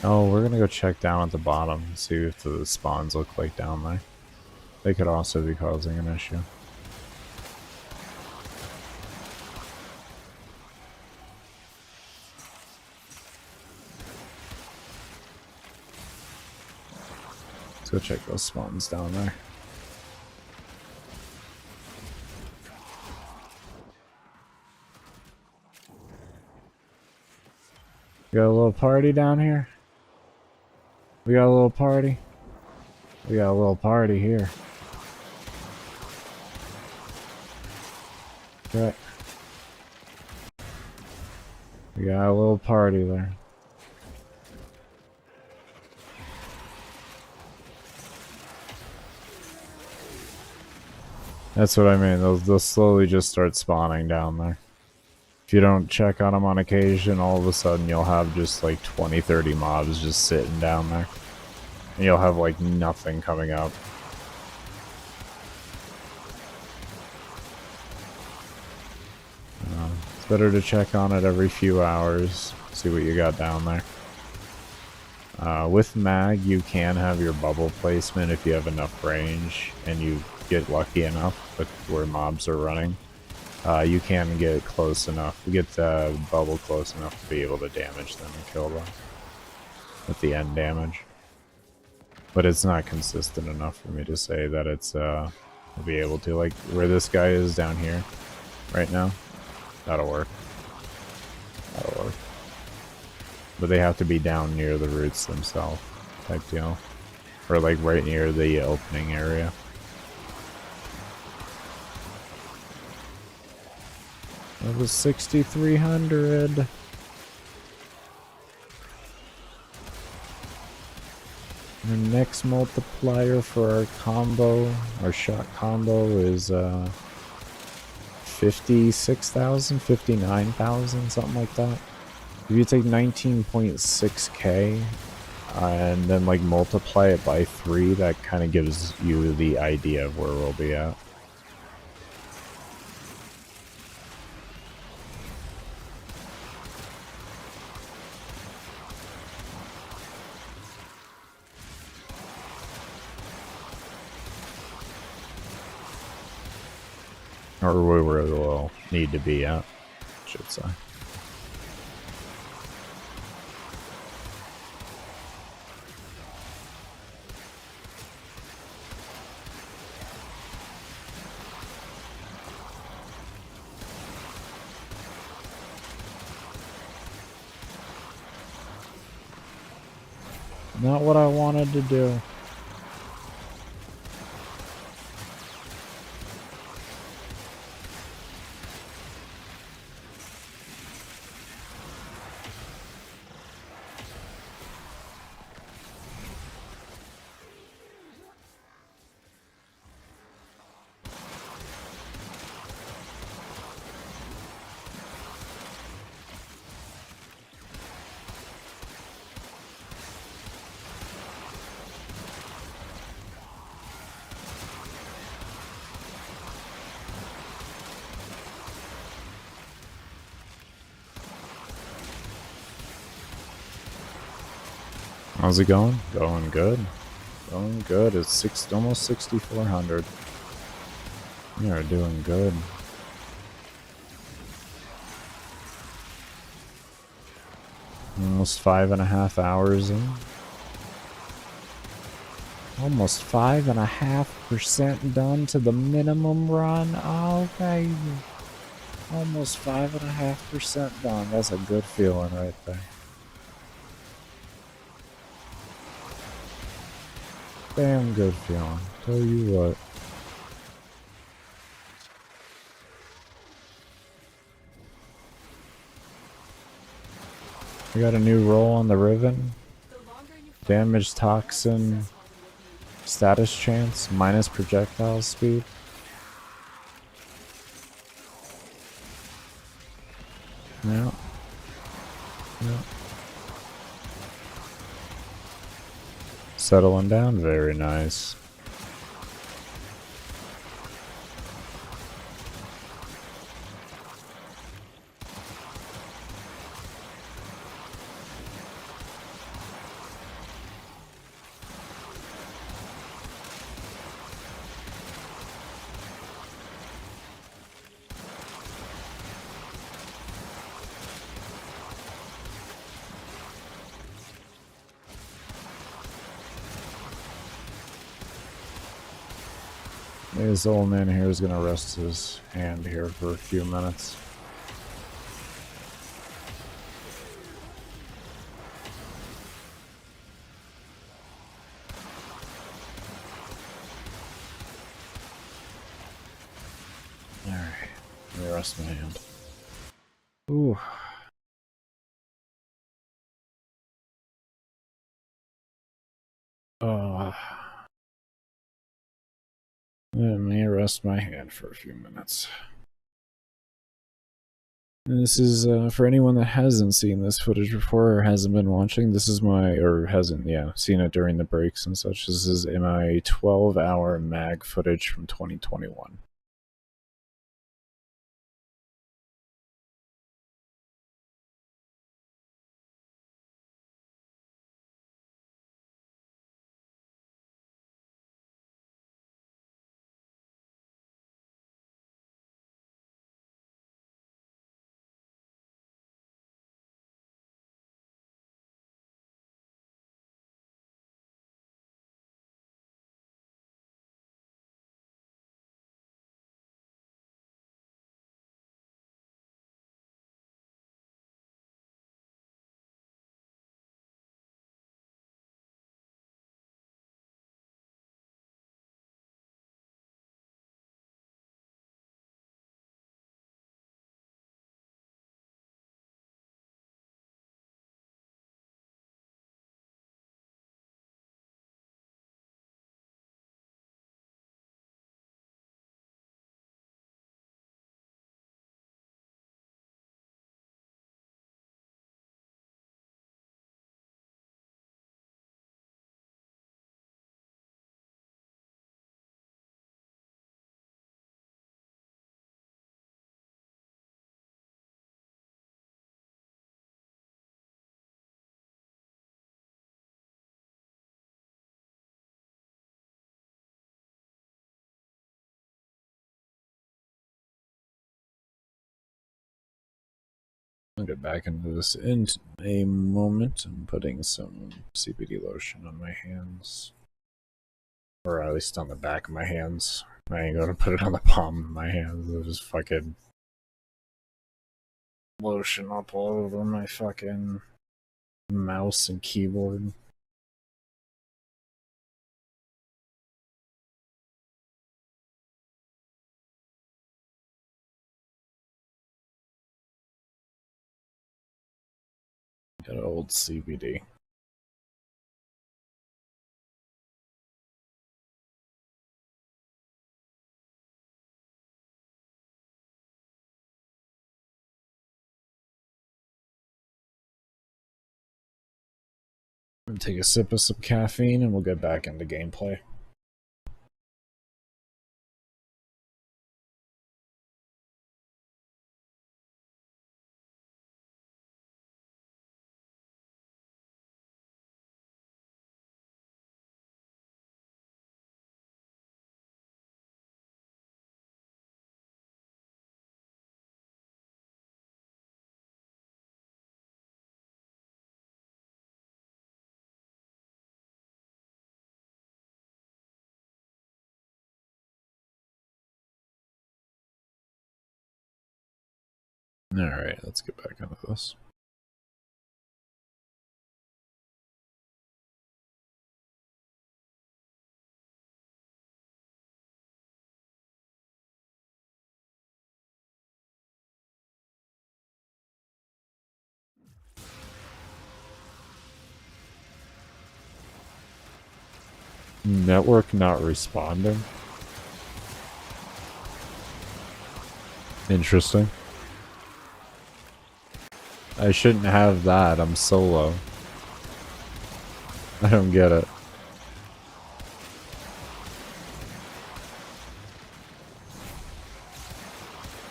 Oh, we're gonna go check down at the bottom and see if the spawns look like down there. They could also be causing an issue. Go check those spawns down there. We got a little party down here. We got a little party. We got a little party here. Okay. We got a little party there. That's what I mean. They'll slowly just start spawning down there. If you don't check on them on occasion, all of a sudden you'll have just like 20, 30 mobs just sitting down there. And you'll have like nothing coming up. It's better to check on it every few hours, see what you got down there. With mag, you can have your bubble placement if you have enough range and you get lucky enough with where mobs are running. You can get close enough, get the bubble close enough to be able to damage them and kill them with the end damage. But it's not consistent enough for me to say that it's will be able to. Like where this guy is down here right now, that'll work. That'll work. But they have to be down near the roots themselves, type deal. Or like right near the opening area. It was 6,300. Our next multiplier for our combo, our shot combo, is 56,000, 59,000, something like that. If you take 19.6k and then like multiply it by 3, that kind of gives you the idea of where we'll be at. Or where we'll need to be at, I should say. Not what I wanted to do. How's it going? Going good. Going good. It's almost 6,400. We are doing good. Almost 5.5 hours in. Almost 5.5% done to the minimum run. Oh, baby. Almost 5.5% done. That's a good feeling right there. Damn good feeling. Tell you what. We got a new roll on the Riven. Damage toxin. Status chance. Minus projectile speed. Yeah. Yeah. Settling down, very nice. This old man here is gonna rest his hand here for a few minutes. Alright, let me rest my hand. Ooh. Let me rest my hand for a few minutes. And this is, for anyone that hasn't seen this footage before or hasn't been watching, this is or hasn't, seen it during the breaks and such. This is my 12-hour mag footage from 2021. I'll get back into this in a moment. I'm putting some CBD lotion on my hands. Or at least on the back of my hands. I ain't gonna put it on the palm of my hands. I'll just fucking lotion up all over my fucking mouse and keyboard. Got old CBD. I'm gonna take a sip of some caffeine and we'll get back into gameplay. Alright, let's get back into this. Network not responding. Interesting. I shouldn't have that. I'm solo. I don't get it.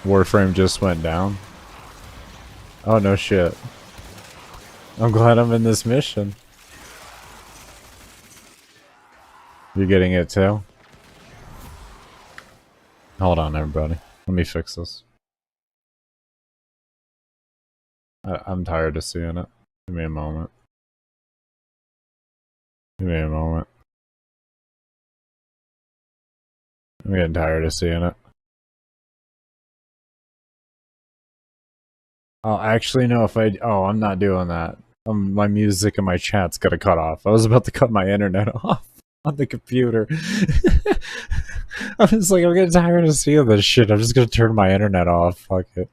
Warframe just went down. Oh, no shit. I'm glad I'm in this mission. You're getting it too? Hold on, everybody. Let me fix this. I'm tired of seeing it. Give me a moment. Give me a moment. I'm getting tired of seeing it. Oh, actually, no, if I... Oh, I'm not doing that. My music and my chat's gotta cut off. I was about to cut my internet off on the computer. I was like, I'm getting tired of seeing this shit. I'm just gonna turn my internet off. Fuck it.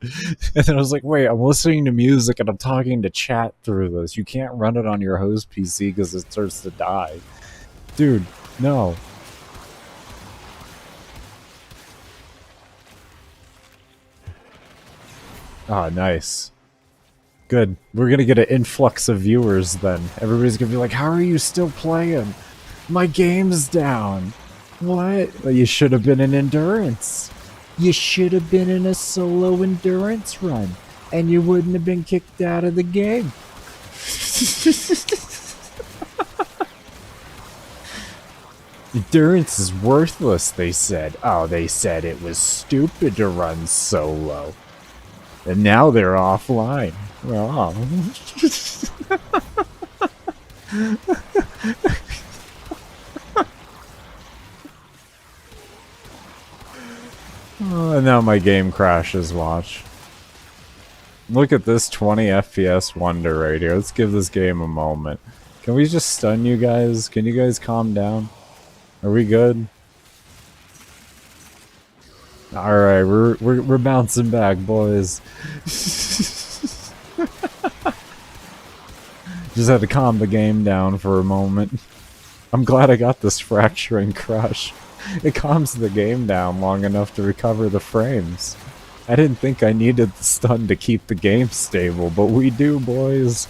And then I was like, wait, I'm listening to music and I'm talking to chat through this. You can't run it on your host PC because it starts to die. Dude, no. Ah, nice. Good. We're gonna get an influx of viewers then. Everybody's gonna be like, how are you still playing? My game's down. What? Well, you should have been in endurance. You should have been in a solo endurance run. And you wouldn't have been kicked out of the game. Endurance is worthless, they said. Oh, they said it was stupid to run solo. And now they're offline. Oh. Oh, and now my game crashes, watch. Look at this 20 FPS wonder right here. Let's give this game a moment. Can we just stun you guys? Can you guys calm down? Are we good? Alright, we're bouncing back, boys. Just had to calm the game down for a moment. I'm glad I got this fracturing crush. It calms the game down long enough to recover the frames. I didn't think I needed the stun to keep the game stable, but we do, boys.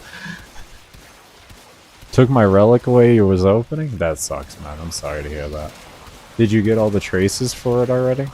Took my relic away it was opening? That sucks, man. I'm sorry to hear that. Did you get all the traces for it already?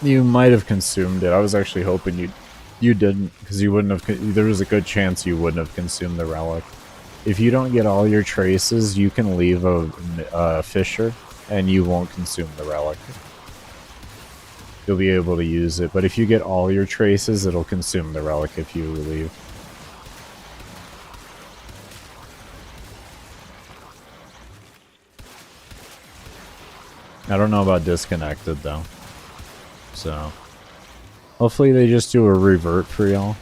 You might have consumed it. I was actually hoping you didn't, because you wouldn't have. There was a good chance you wouldn't have consumed the relic. If you don't get all your traces, you can leave a fissure, and you won't consume the relic. You'll be able to use it, but if you get all your traces, it'll consume the relic if you leave. I don't know about disconnected though. So hopefully they just do a revert for y'all,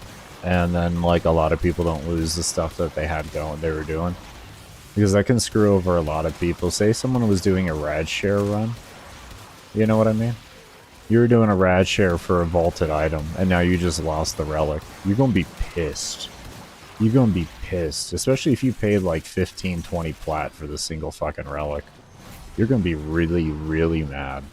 and then like a lot of people don't lose the stuff that they were doing, because that can screw over a lot of people. Say someone was doing a rad share run, you know what I mean? You were doing a rad share for a vaulted item, and now you just lost the relic. You're gonna be pissed. You're gonna be pissed, especially if you paid like 15, 20 plat for the single fucking relic. You're gonna be really, really mad.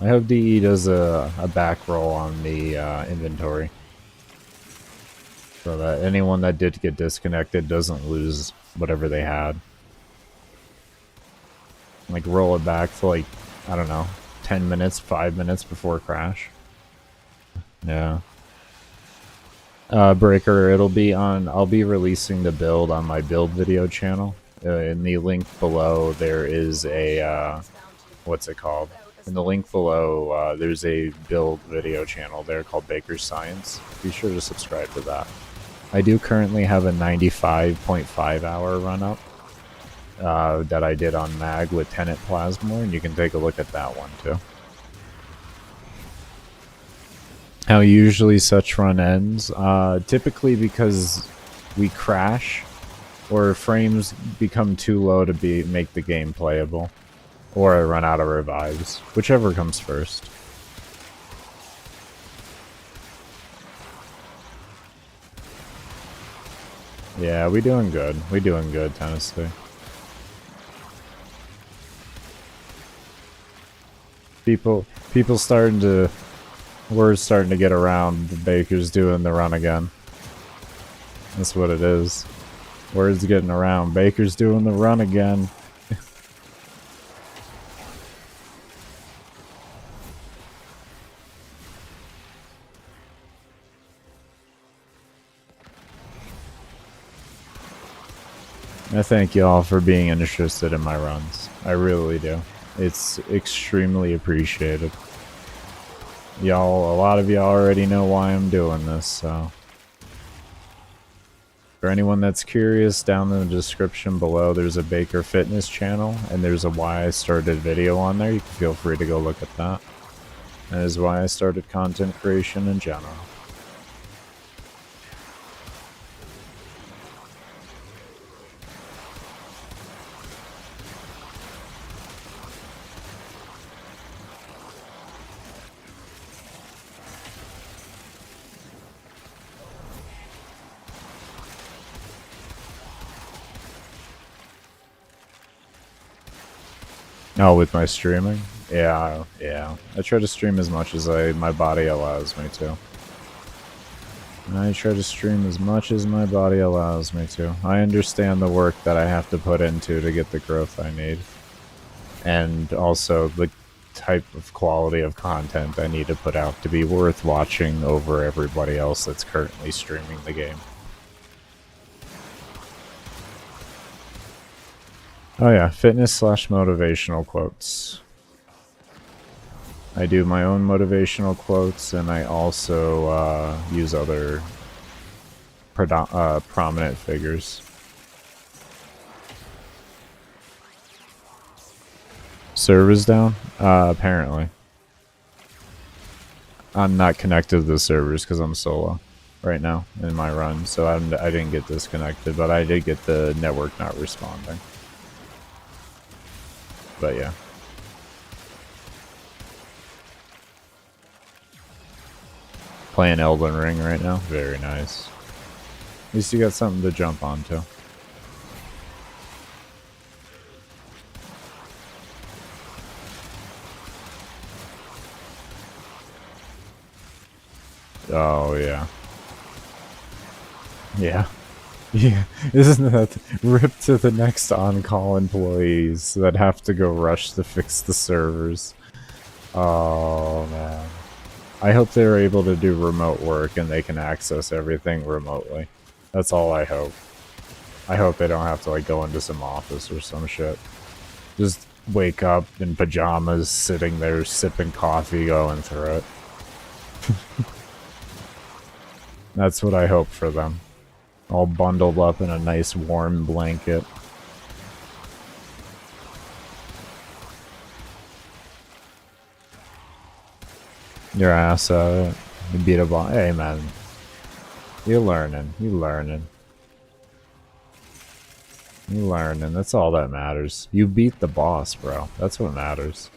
I hope DE does a back roll on the inventory, so that anyone that did get disconnected doesn't lose whatever they had. Like roll it back for like, I don't know, 10 minutes, 5 minutes before crash. Yeah. Breaker, it'll be on, I'll be releasing the build on my build video channel. In the link below there is a, what's it called? In the link below, there's a build video channel there called Baker's Science. Be sure to subscribe to that. I do currently have a 95.5 hour run up that I did on Mag with Tenet Plasmor, and you can take a look at that one too. How usually such run ends? Typically because we crash, or frames become too low to make the game playable. Or I run out of revives. Whichever comes first. Yeah, we doing good. We doing good, Tennessee. People starting to... Word's starting to get around. The Baker's doing the run again. That's what it is. Word's getting around. Baker's doing the run again. I thank y'all for being interested in my runs. I really do. It's extremely appreciated. Y'all, a lot of y'all already know why I'm doing this, so. For anyone that's curious, down in the description below, there's a Baker Fitness channel, and there's a why I started video on there. You can feel free to go look at that. That is why I started content creation in general. Oh, with my streaming? Yeah. I try to stream as much as my body allows me to. I try to stream as much as my body allows me to. I understand the work that I have to put into to get the growth I need. And also the type of quality of content I need to put out to be worth watching over everybody else that's currently streaming the game. Oh yeah, fitness/motivational quotes. I do my own motivational quotes, and I also use other prominent figures. Servers down? Apparently. I'm not connected to the servers because I'm solo right now in my run, so I didn't get disconnected, but I did get the network not responding. But yeah. Playing Elden Ring right now. Very nice. At least you got something to jump onto. Oh, yeah. Yeah. Yeah. Isn't that rip to the next on-call employees that have to go rush to fix the servers? Oh, man. I hope they're able to do remote work and they can access everything remotely. That's all I hope. I hope they don't have to, like, go into some office or some shit. Just wake up in pajamas, sitting there, sipping coffee, going through it. That's what I hope for them. All bundled up in a nice warm blanket. Your ass at it. You beat a boss. Hey, man. You're learning. You learning. You learning. That's all that matters. You beat the boss, bro. That's what matters.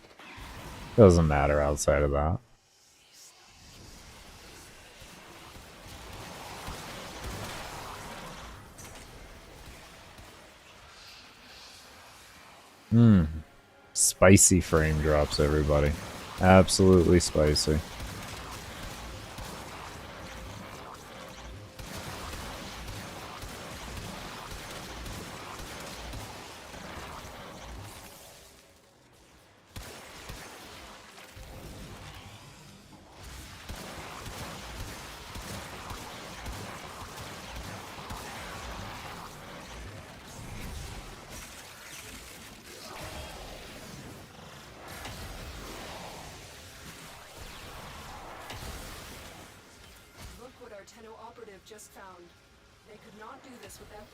Doesn't matter outside of that. Spicy frame drops, everybody. Absolutely spicy. Look what our Tenno operative just found. They could not do this without him.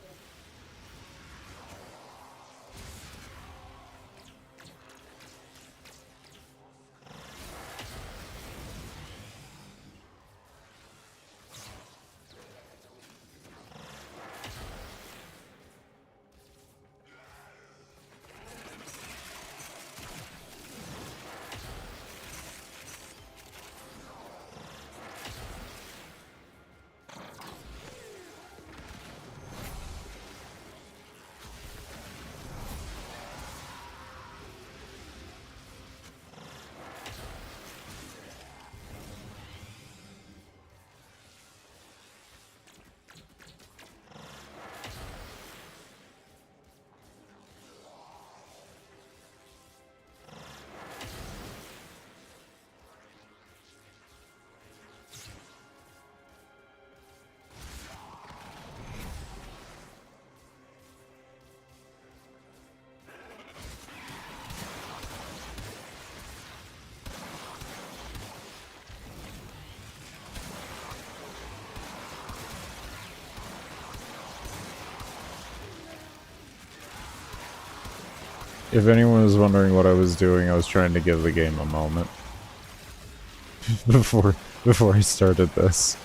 If anyone was wondering what I was doing, I was trying to give the game a moment before I started this.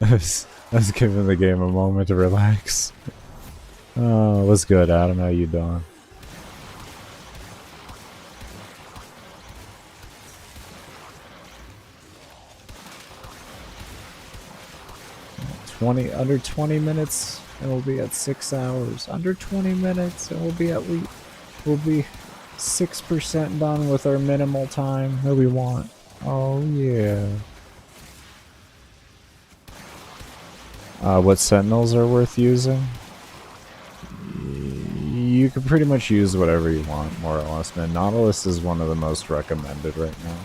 I was giving the game a moment to relax. Oh, what's good, Adam? How you doing? 20 under 20 minutes, and we'll be at 6 hours. Under 20 minutes, and we'll be 6% done with our minimal time that we want. Oh yeah. What sentinels are worth using? You can pretty much use whatever you want, more or less, man. Nautilus is one of the most recommended right now.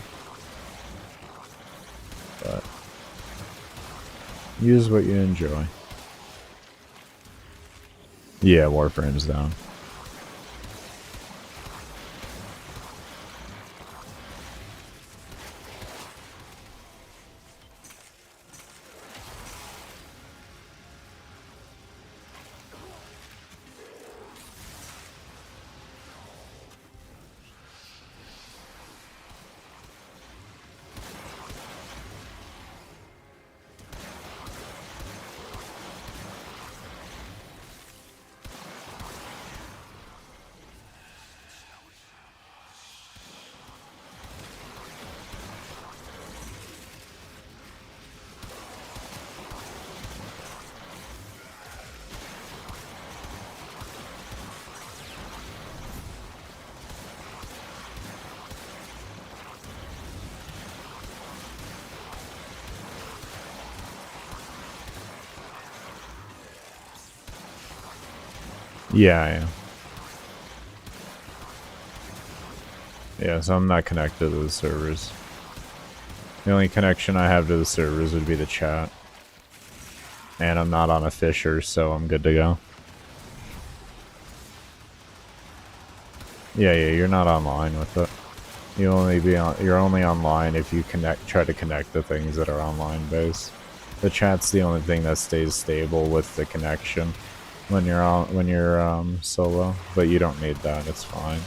But use what you enjoy. Yeah, Warframe's down. Yeah, I am. Yeah, so I'm not connected to the servers. The only connection I have to the servers would be the chat. And I'm not on a Fisher, so I'm good to go. Yeah, you're not online with it. You're only online if you try to connect the things that are online based. The chat's the only thing that stays stable with the connection when you're solo, but you don't need that, it's fine.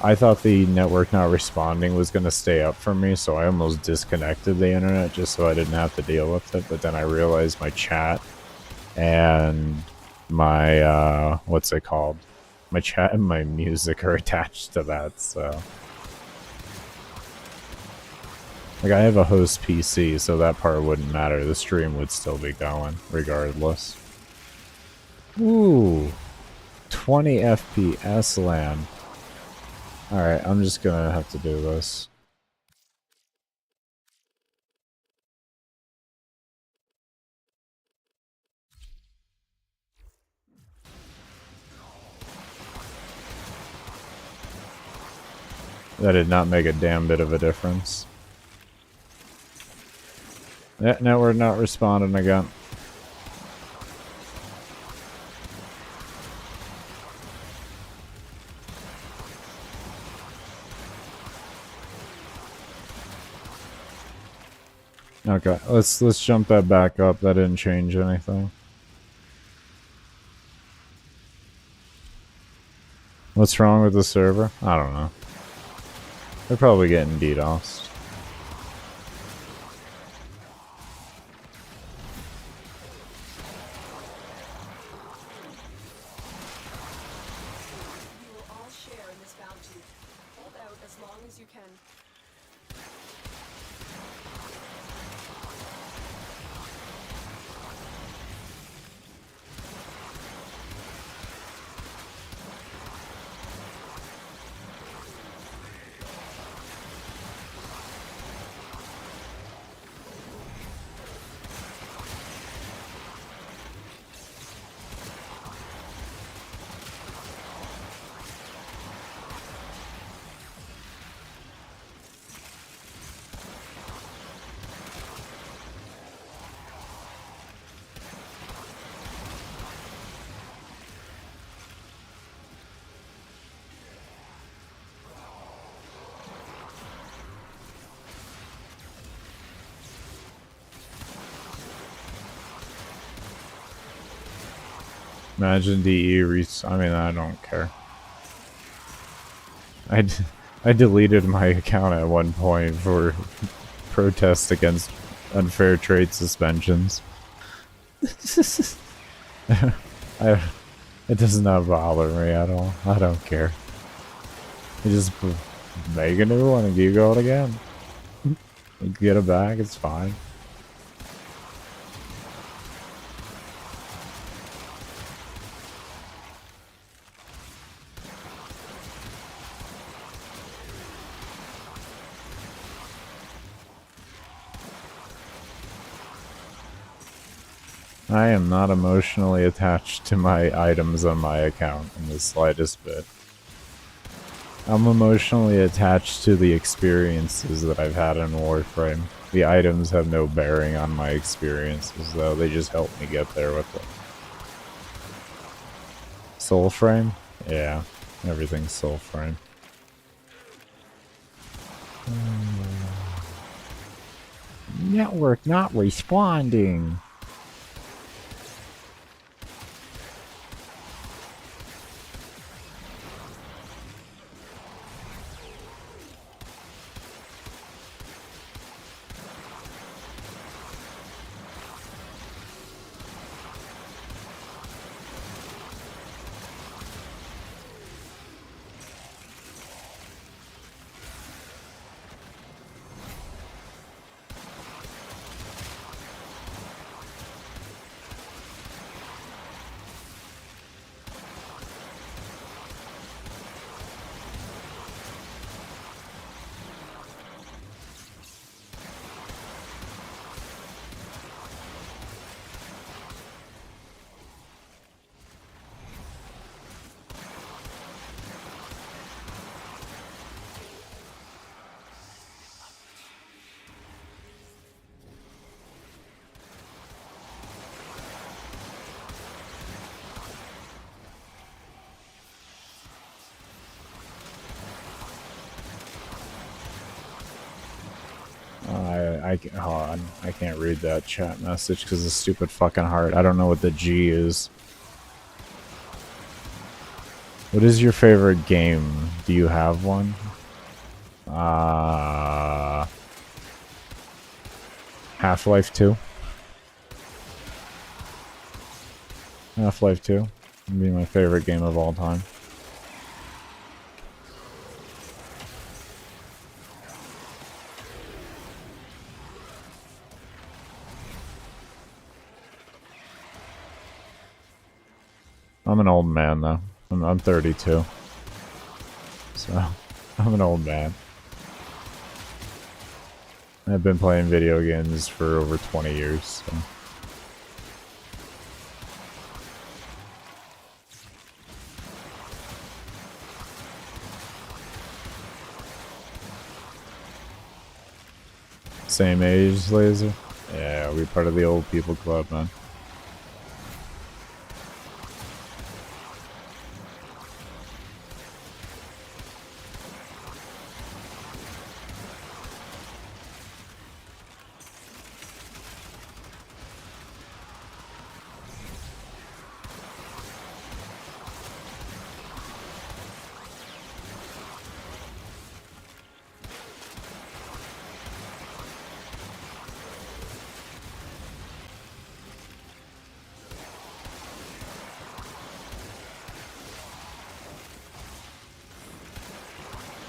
I thought the network not responding was going to stay up for me, so I almost disconnected the internet just so I didn't have to deal with it, but then I realized my chat and my, what's it called? My chat and my music are attached to that, so... Like, I have a host PC, so that part wouldn't matter. The stream would still be going, regardless. Ooh! 20 FPS land. Alright, I'm just gonna have to do this. That did not make a damn bit of a difference. Yeah, now we're not responding again. Okay, let's jump that back up. That didn't change anything. What's wrong with the server? I don't know. They're probably getting DDoSed. You will all share in this bounty. Hold out as long as you can. Imagine DE I mean, I don't care. I deleted my account at one point for protest against unfair trade suspensions. I, it does not bother me at all. I don't care. You just make a new one and keep going again. Get it back, it's fine. I am not emotionally attached to my items on my account in the slightest bit. I'm emotionally attached to the experiences that I've had in Warframe. The items have no bearing on my experiences, though. They just help me get there with them. Soulframe? Yeah, everything's Soulframe. Network not responding. Hold on. I can't read that chat message because of stupid fucking heart. I don't know what the G is. What is your favorite game? Do you have one? Half-Life 2? Half-Life 2 would be my favorite game of all time. I'm an old man, though. I'm 32. So, I'm an old man. I've been playing video games for over 20 years, so. Same age, Laser? Yeah, we're part of the old people club, man.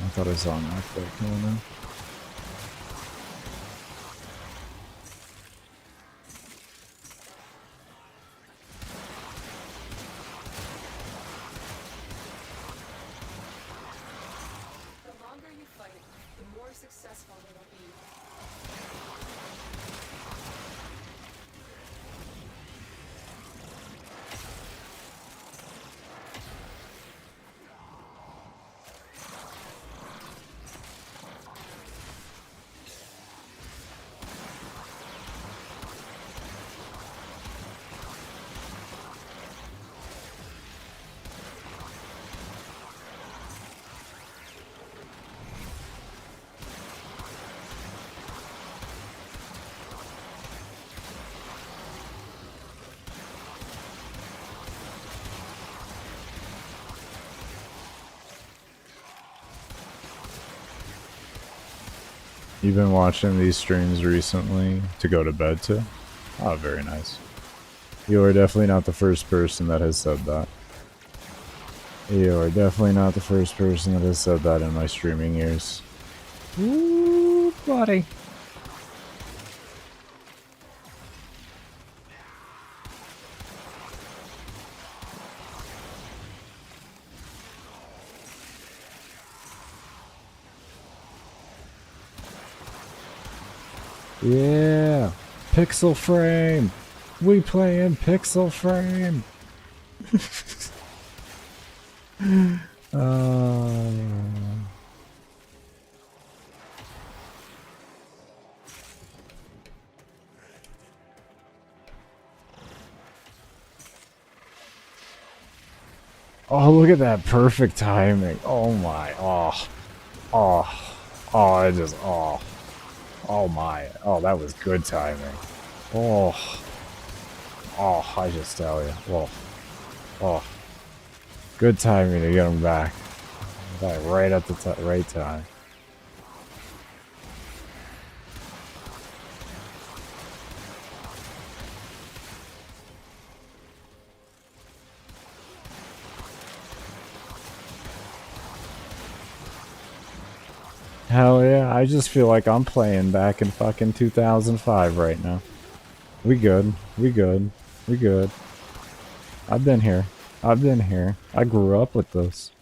I thought I saw an earthquake going on. The longer you fight, the more successful it'll be. You've been watching these streams recently to go to bed to? Oh, very nice. You are definitely not the first person that has said that. You are definitely not the first person that has said that in my streaming years. Ooh, buddy. Yeah, Pixel Frame. We play in Pixel Frame. Oh, look at that perfect timing. Oh my. I just, oh my. Oh, that was good timing. Oh, I just tell you. Oh, good timing to get him back. Right at the right time. Hell yeah, I just feel like I'm playing back in fucking 2005 right now. We good. We good. We good. I've been here. I've been here. I grew up with this.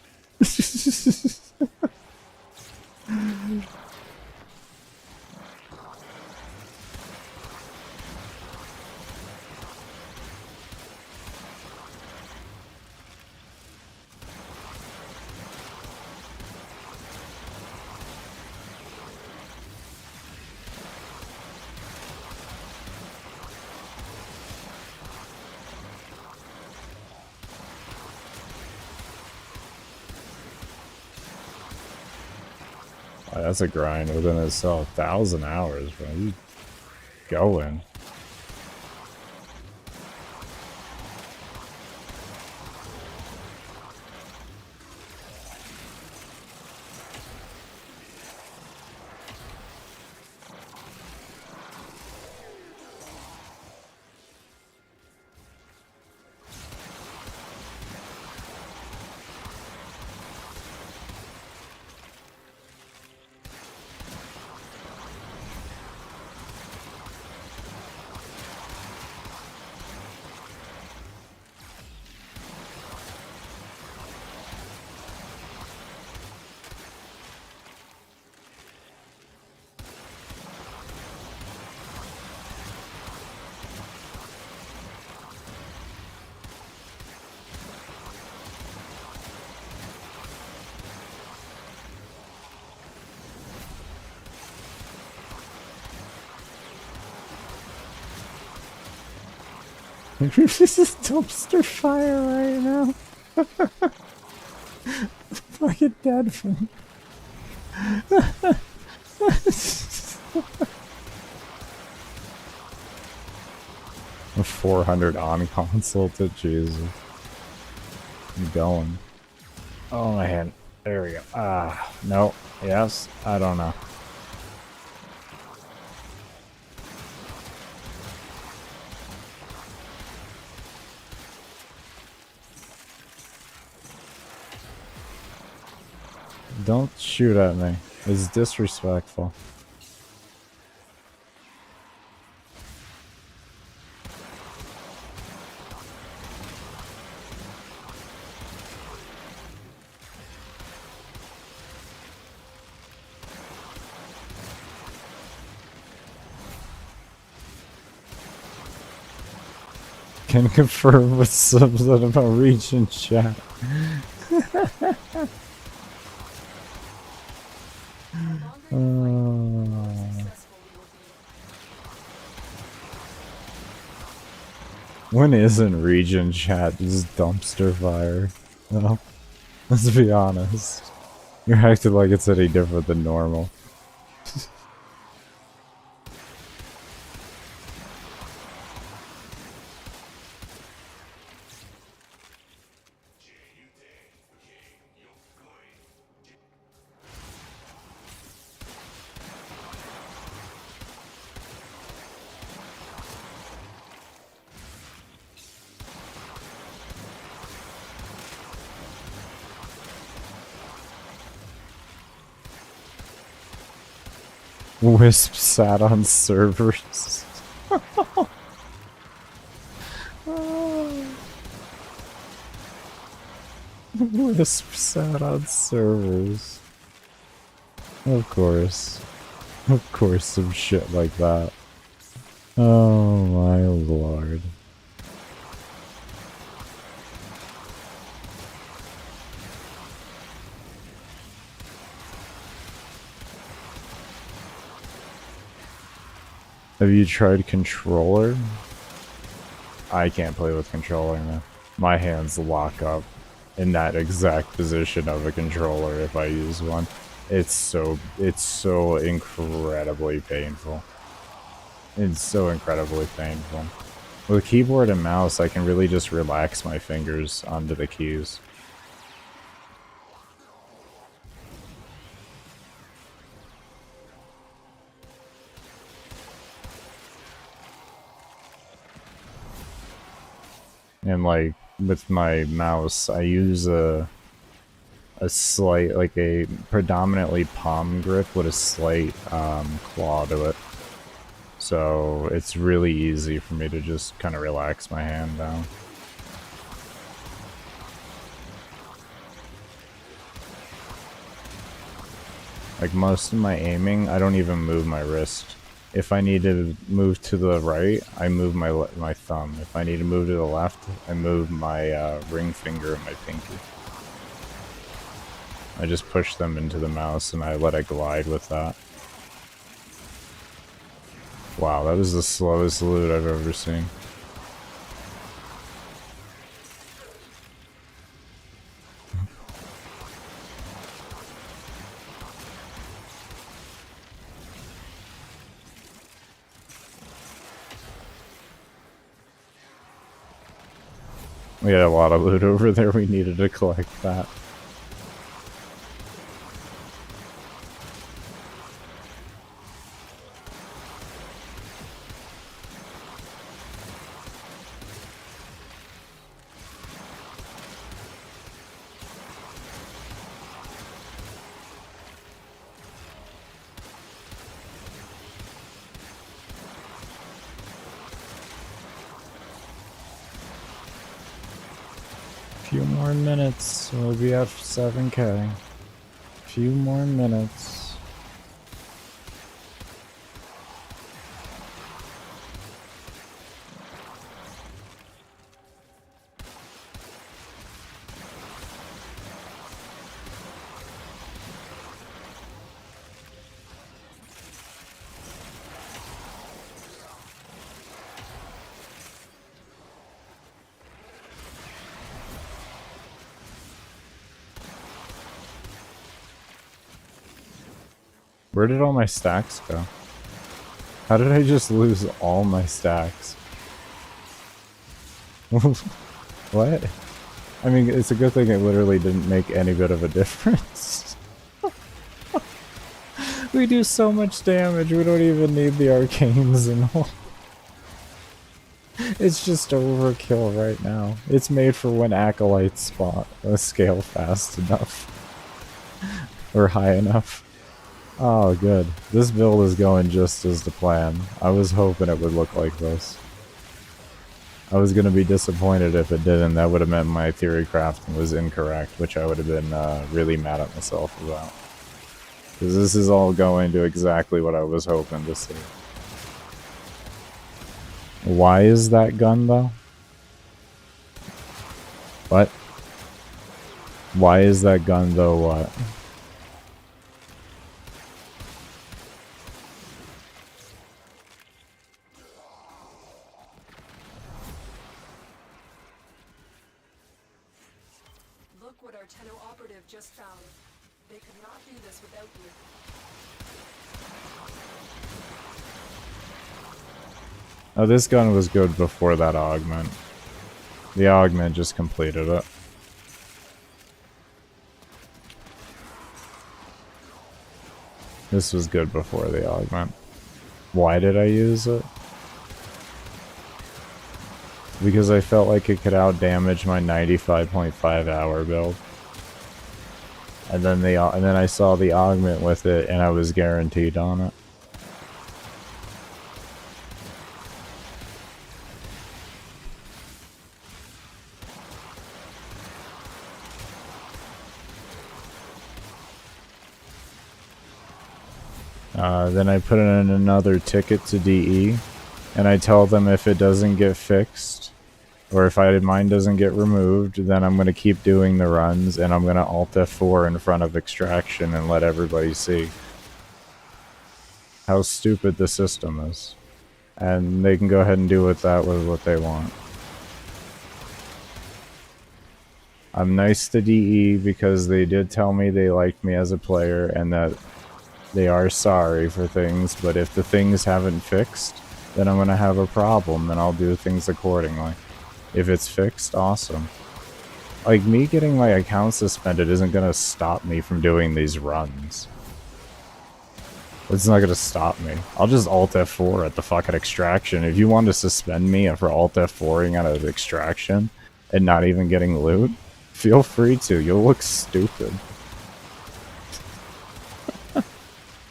Oh, that's a grind within itself. 1,000 hours, bro. You going. This is dumpster fire right now. Fucking dead from. 400 on console to Jesus. I'm going. Oh my hand. There we go. No. Yes. I don't know. Don't shoot at me. It's disrespectful. Can confirm with subs that about region chat. When isn't region chat just dumpster fire? No, let's be honest. You're acting like it's any different than normal. Wisp sat on servers. Wisp sat on servers. Of course. Of course, some shit like that. Oh my lord. Have you tried controller? I can't play with controller, man. My hands lock up in that exact position of a controller if I use one. It's so incredibly painful. It's so incredibly painful. With keyboard and mouse, I can really just relax my fingers onto the keys. And like with my mouse, I use a slight, like a predominantly palm grip with a slight claw to it. So it's really easy for me to just kind of relax my hand down. Like most of my aiming, I don't even move my wrist. If I need to move to the right, I move my thumb. If I need to move to the left, I move my ring finger and my pinky. I just push them into the mouse and I let it glide with that. Wow, that was the slowest loot I've ever seen. We had a lot of loot over there, we needed to collect that. Few more minutes, we'll be at 7K. Few more minutes. Where did all my stacks go? How did I just lose all my stacks? What? I mean, it's a good thing it literally didn't make any bit of a difference. We do so much damage, we don't even need the arcanes and all. It's just overkill right now. It's made for when acolytes spawn scale fast enough. Or high enough. Oh, good. This build is going just as the plan. I was hoping it would look like this. I was going to be disappointed if it didn't. That would have meant my theory crafting was incorrect, which I would have been really mad at myself about. Because this is all going to exactly what I was hoping to see. Why is that gun, though? What? Why is that gun, though, what? Look what our Tenno operative just found. They could not do this without you. Oh, this gun was good before that augment. The augment just completed it. This was good before the augment. Why did I use it? Because I felt like it could outdamage my 95.5 hour build. And then I saw the augment with it and I was guaranteed on it. Then I put in another ticket to DE, and I tell them if it doesn't get fixed, or if mine doesn't get removed, then I'm going to keep doing the runs, and I'm going to Alt F4 in front of extraction and let everybody see how stupid the system is. And they can go ahead and do with that with what they want. I'm nice to DE because they did tell me they liked me as a player and that they are sorry for things, but if the things haven't fixed, then I'm going to have a problem and I'll do things accordingly. If it's fixed, awesome. Like, me getting my account suspended isn't going to stop me from doing these runs. It's not going to stop me. I'll just Alt F4 at the fucking extraction. If you want to suspend me for Alt F4ing out of extraction and not even getting loot, feel free to. You'll look stupid.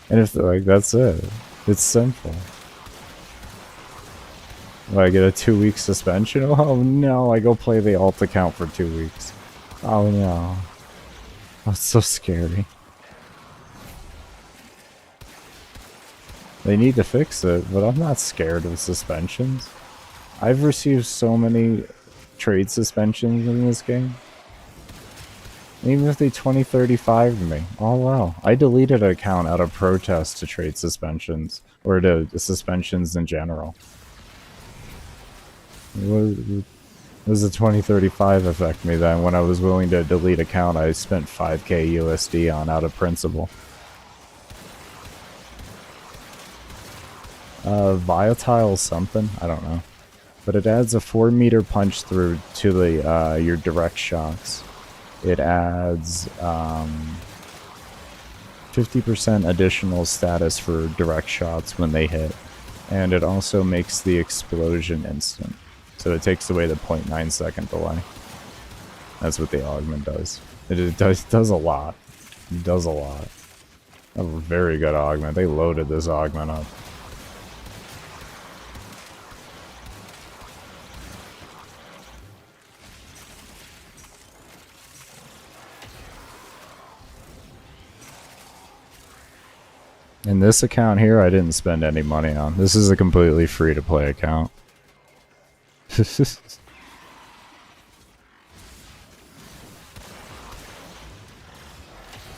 And if they're like, that's it. It's simple. Will I get a 2-week suspension? Oh no, I go play the alt account for 2 weeks. Oh no. That's so scary. They need to fix it, but I'm not scared of suspensions. I've received so many trade suspensions in this game. Even if they 2035'd me. Oh wow. I deleted an account out of protest to trade suspensions. Or to suspensions in general. What does the 2035 affect me then? When I was willing to delete account, I spent 5k USD on out of principle. Volatile something? I don't know. But it adds a 4-meter punch through to the your direct shots. It adds 50% additional status for direct shots when they hit. And it also makes the explosion instant. So it takes away the 0.9 second delay. That's what the augment does. It does a lot. It does a lot. A very good augment. They loaded this augment up. In this account here, I didn't spend any money on. This is a completely free-to-play account.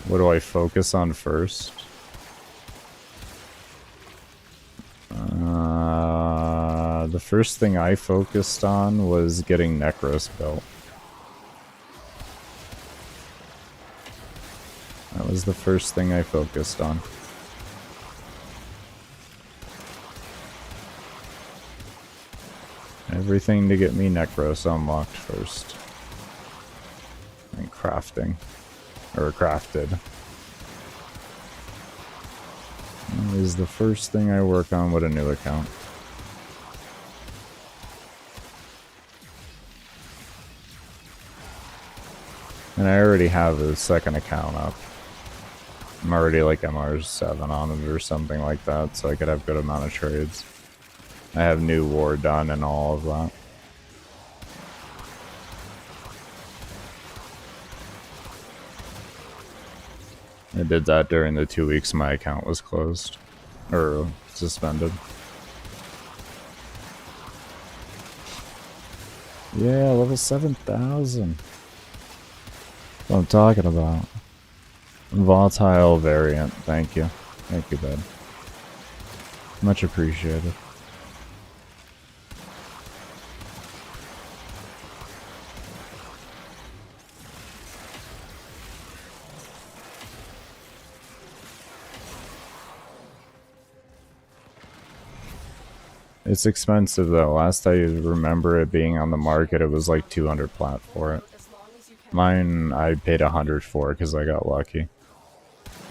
What do I focus on first? The first thing I focused on was getting Necros built. That was the first thing I focused on. Everything to get me Necros unlocked first. And crafting. Or crafted. That is the first thing I work on with a new account. And I already have a second account up. I'm already like MR7 on it or something like that, so I could have good amount of trades. I have new war done and all of that. I did that during the 2 weeks my account was closed. Or suspended. Yeah, level 7,000. That's what I'm talking about. Volatile variant, thank you. Thank you, bud. Much appreciated. It's expensive though. Last I remember it being on the market, it was like 200 plat for it. Mine, I paid 100 for because I got lucky.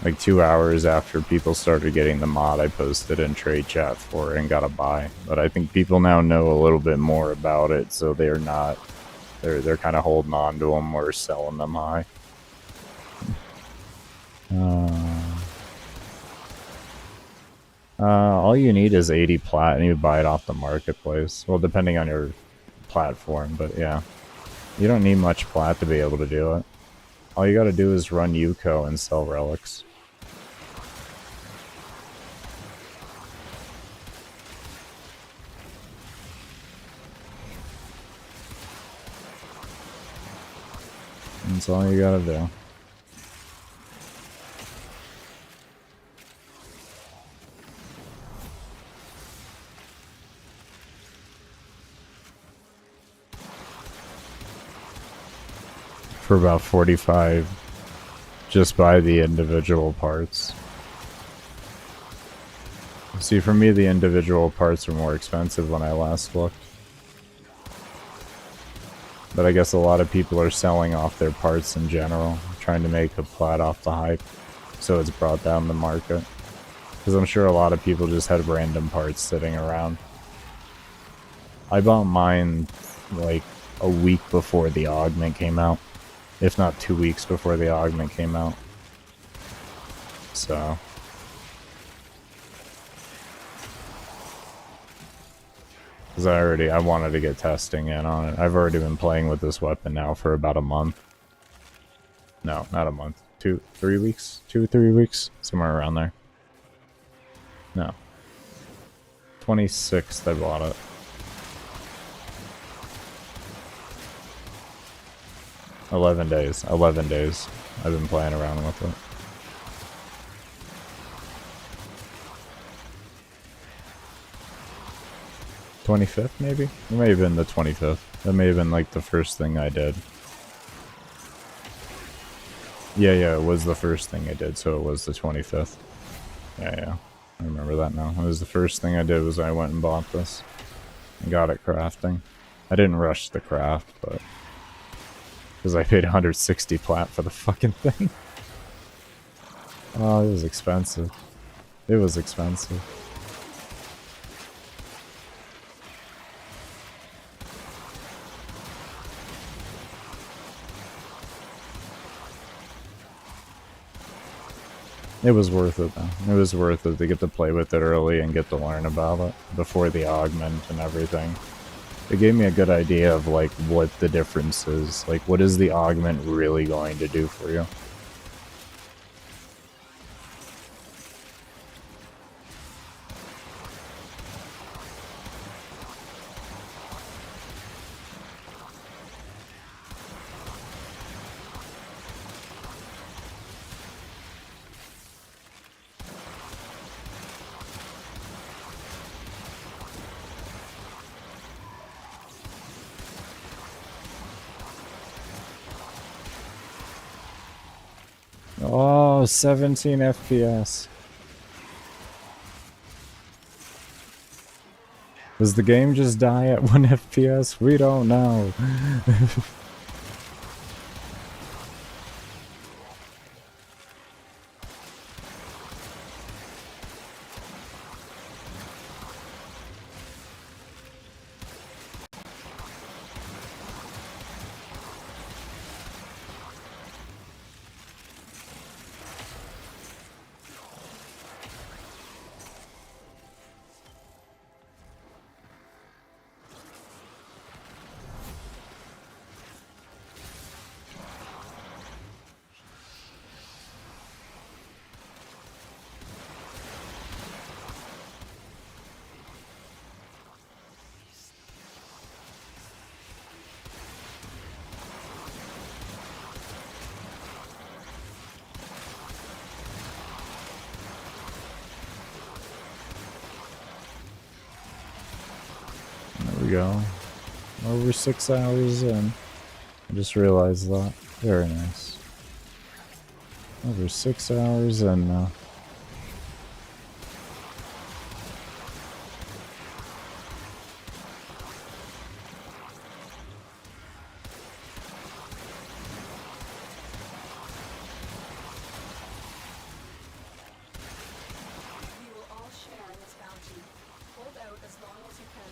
Like 2 hours after people started getting the mod, I posted in trade chat for it and got a buy. But I think people now know a little bit more about it, so they're not. They're kind of holding on to them or selling them high. All you need is 80 plat and you buy it off the marketplace. Well, depending on your platform, but yeah. You don't need much plat to be able to do it. All you gotta do is run Yuko and sell relics. That's all you gotta do. For about 45, just buy the individual parts. See, for me, the individual parts were more expensive when I last looked. But I guess a lot of people are selling off their parts in general, trying to make a plat off the hype, so it's brought down the market. Because I'm sure a lot of people just had random parts sitting around. I bought mine like a week before the augment came out. If not 2 weeks before the augment came out. So. Because I wanted to get testing in on it. I've already been playing with this weapon now for about a month. No, not a month. 3 weeks? 2 or 3 weeks? Somewhere around there. No. 26th I bought it. $11 days. 11 days. I've been playing around with it. '25th, maybe? It may have been the 25th. That may have been like the first thing I did. Yeah, it was the first thing I did, so it was the 25th. Yeah. I remember that now. It was the first thing I did was I went and bought this. And got it crafting. I didn't rush the craft, but... because I paid 160 plat for the fucking thing. Oh, it was expensive. It was expensive. It was worth it though. It was worth it to get to play with it early and get to learn about it before the augment and everything. It gave me a good idea of like what the difference is. Like what is the augment really going to do for you? Oh, 17 FPS. Does the game just die at 1 FPS? We don't know. There we go. Over 6 hours in. I just realized that. Very nice. Over 6 hours in now. We will all share in this bounty. Hold out as long as you can.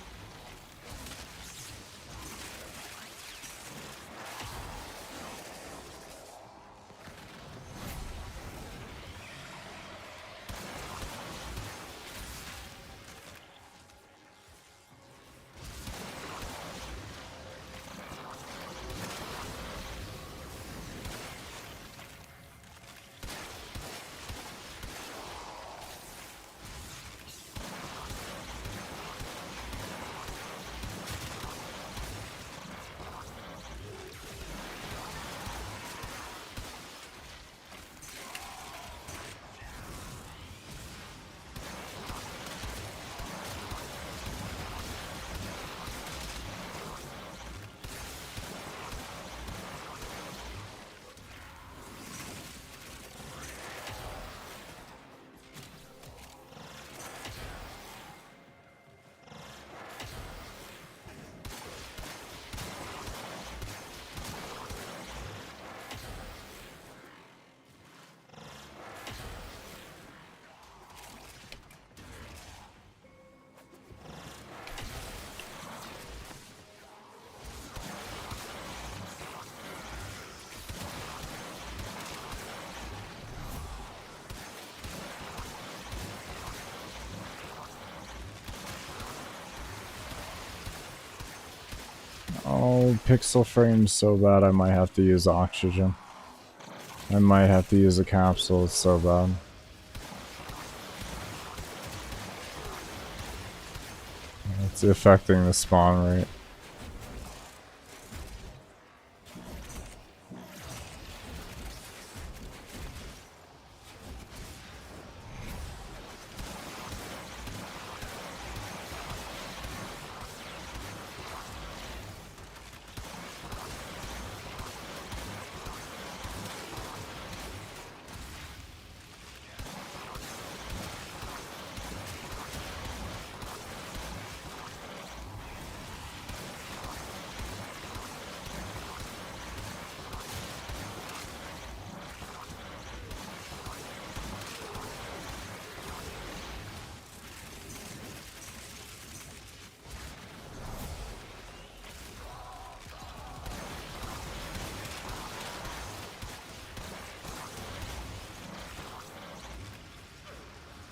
pixel frames so bad I might have to use oxygen. I might have to use a capsule, it's so bad. It's affecting the spawn rate.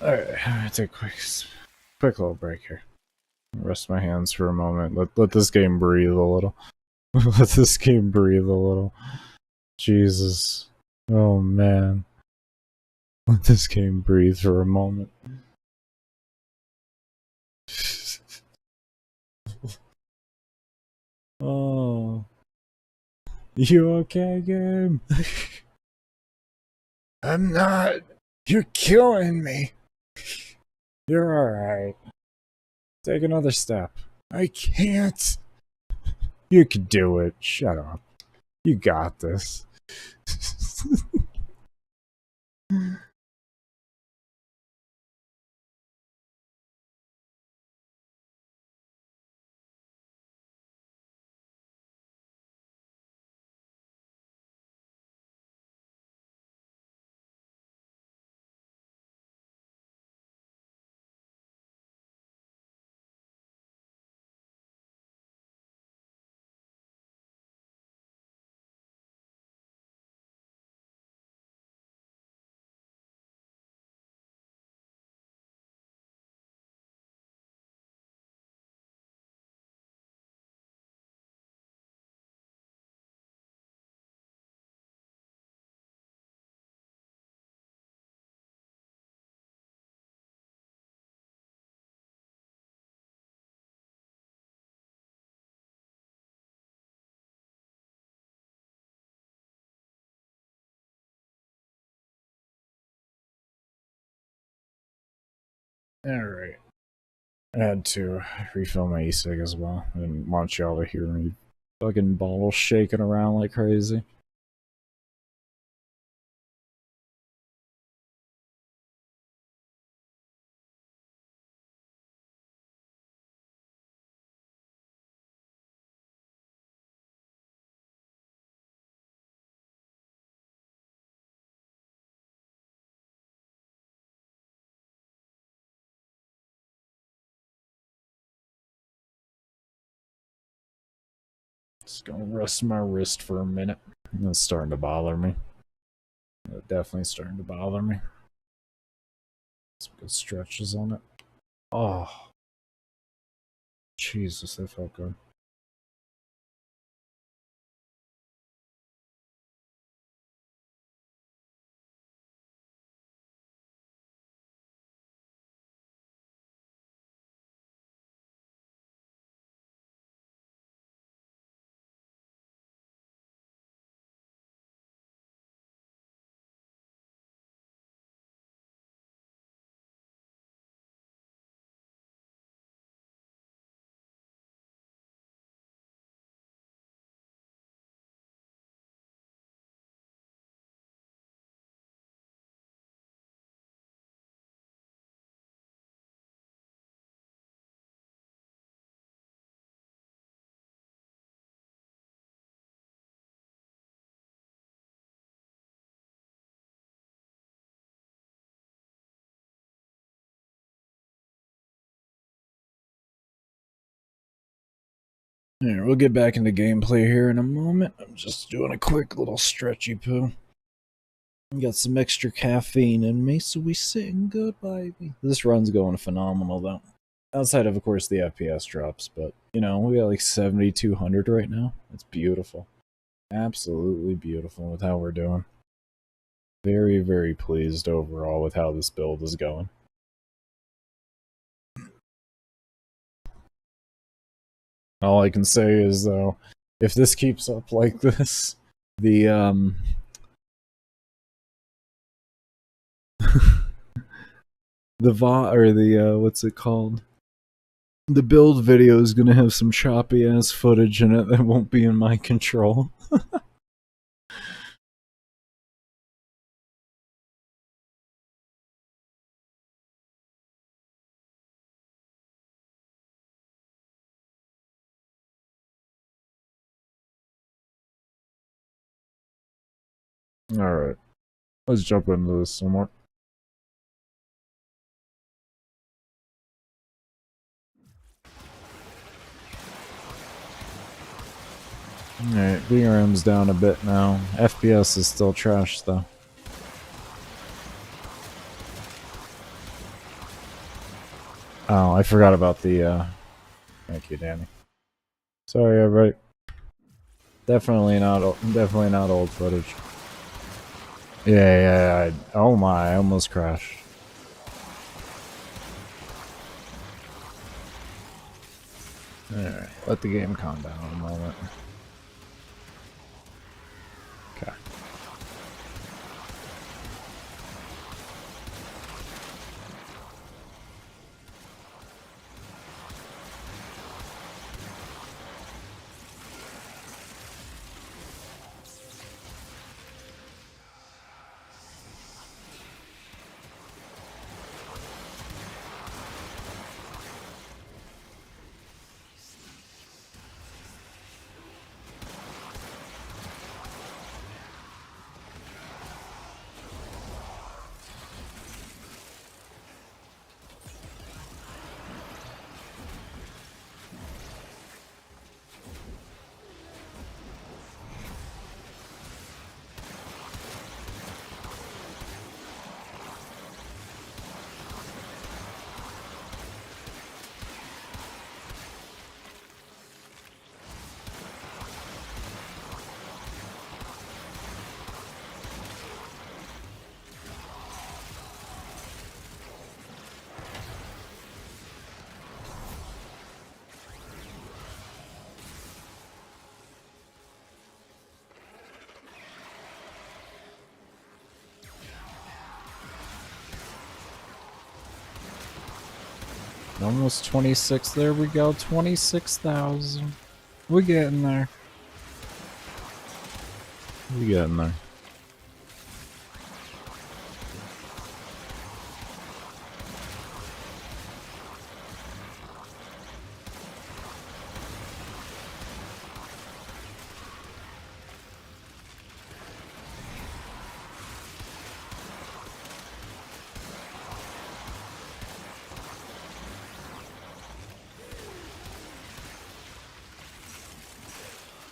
Alright, I'm gonna take a quick little break here. Rest my hands for a moment. Let this game breathe a little. Let this game breathe a little. Jesus. Oh man. Let this game breathe for a moment. Oh. You okay, game? I'm not. You're killing me. You're alright. Take another step. I can't. You can do it. Shut up. You got this. Alright. I had to refill my e-cig as well. I didn't want y'all to hear me fucking bottles shaking around like crazy. Just gonna rest my wrist for a minute. It's starting to bother me. It's definitely starting to bother me. Some good stretches on it. Oh. Jesus, that felt good. Alright, we'll get back into gameplay here in a moment. I'm just doing a quick little stretchy poo. Got some extra caffeine in me, so we sitting good, baby. This run's going phenomenal, though. Outside of course, the FPS drops, but, you know, we got like 7,200 right now. It's beautiful. Absolutely beautiful with how we're doing. Very, very pleased overall with how this build is going. All I can say is, though, if this keeps up like this, the, what's it called? The build video is gonna have some choppy ass footage in it that won't be in my control. Alright, let's jump into this some more. Alright, VRM's down a bit now. FPS is still trash though. Oh, I forgot about the, thank you, Danny. Sorry, everybody. Definitely not old footage. Yeah, oh my, I almost crashed. Alright, let the game calm down a moment. Okay. Almost 26. There we go. 26,000. We're getting there. We're getting there.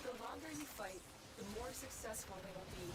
The longer you fight, the more successful they will be.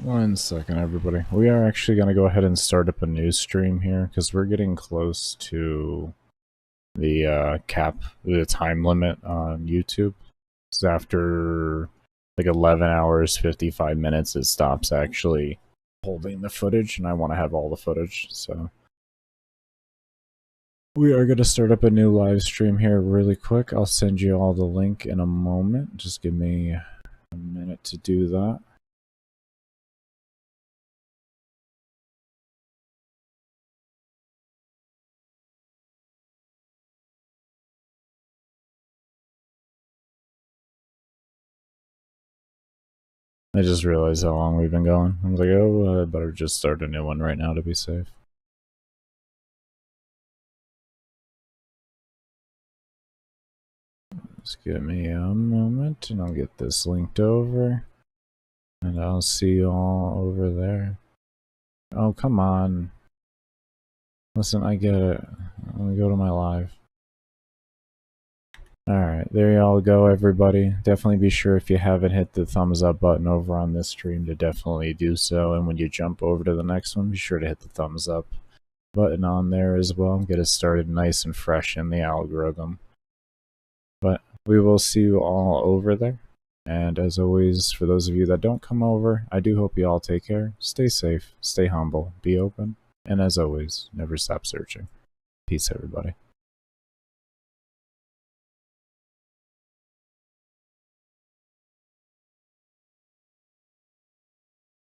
One second, everybody. We are actually going to go ahead and start up a new stream here because we're getting close to the the time limit on YouTube. It's after like 11 hours, 55 minutes, it stops actually holding the footage, and I want to have all the footage, so we are going to start up a new live stream here really quick. I'll send you all the link in a moment. Just give me a minute to do that. I just realized how long we've been going. I was like, oh, I better just start a new one right now to be safe. Just give me a moment and I'll get this linked over. And I'll see you all over there. Oh, come on. Listen, I get it. Let me go to my live. Alright, there y'all go, everybody. Definitely be sure, if you haven't hit the thumbs up button over on this stream, to definitely do so. And when you jump over to the next one, be sure to hit the thumbs up button on there as well. Get us started nice and fresh in the algorithm. But we will see you all over there. And as always, for those of you that don't come over, I do hope you all take care. Stay safe, stay humble, be open, and as always, never stop searching. Peace, everybody.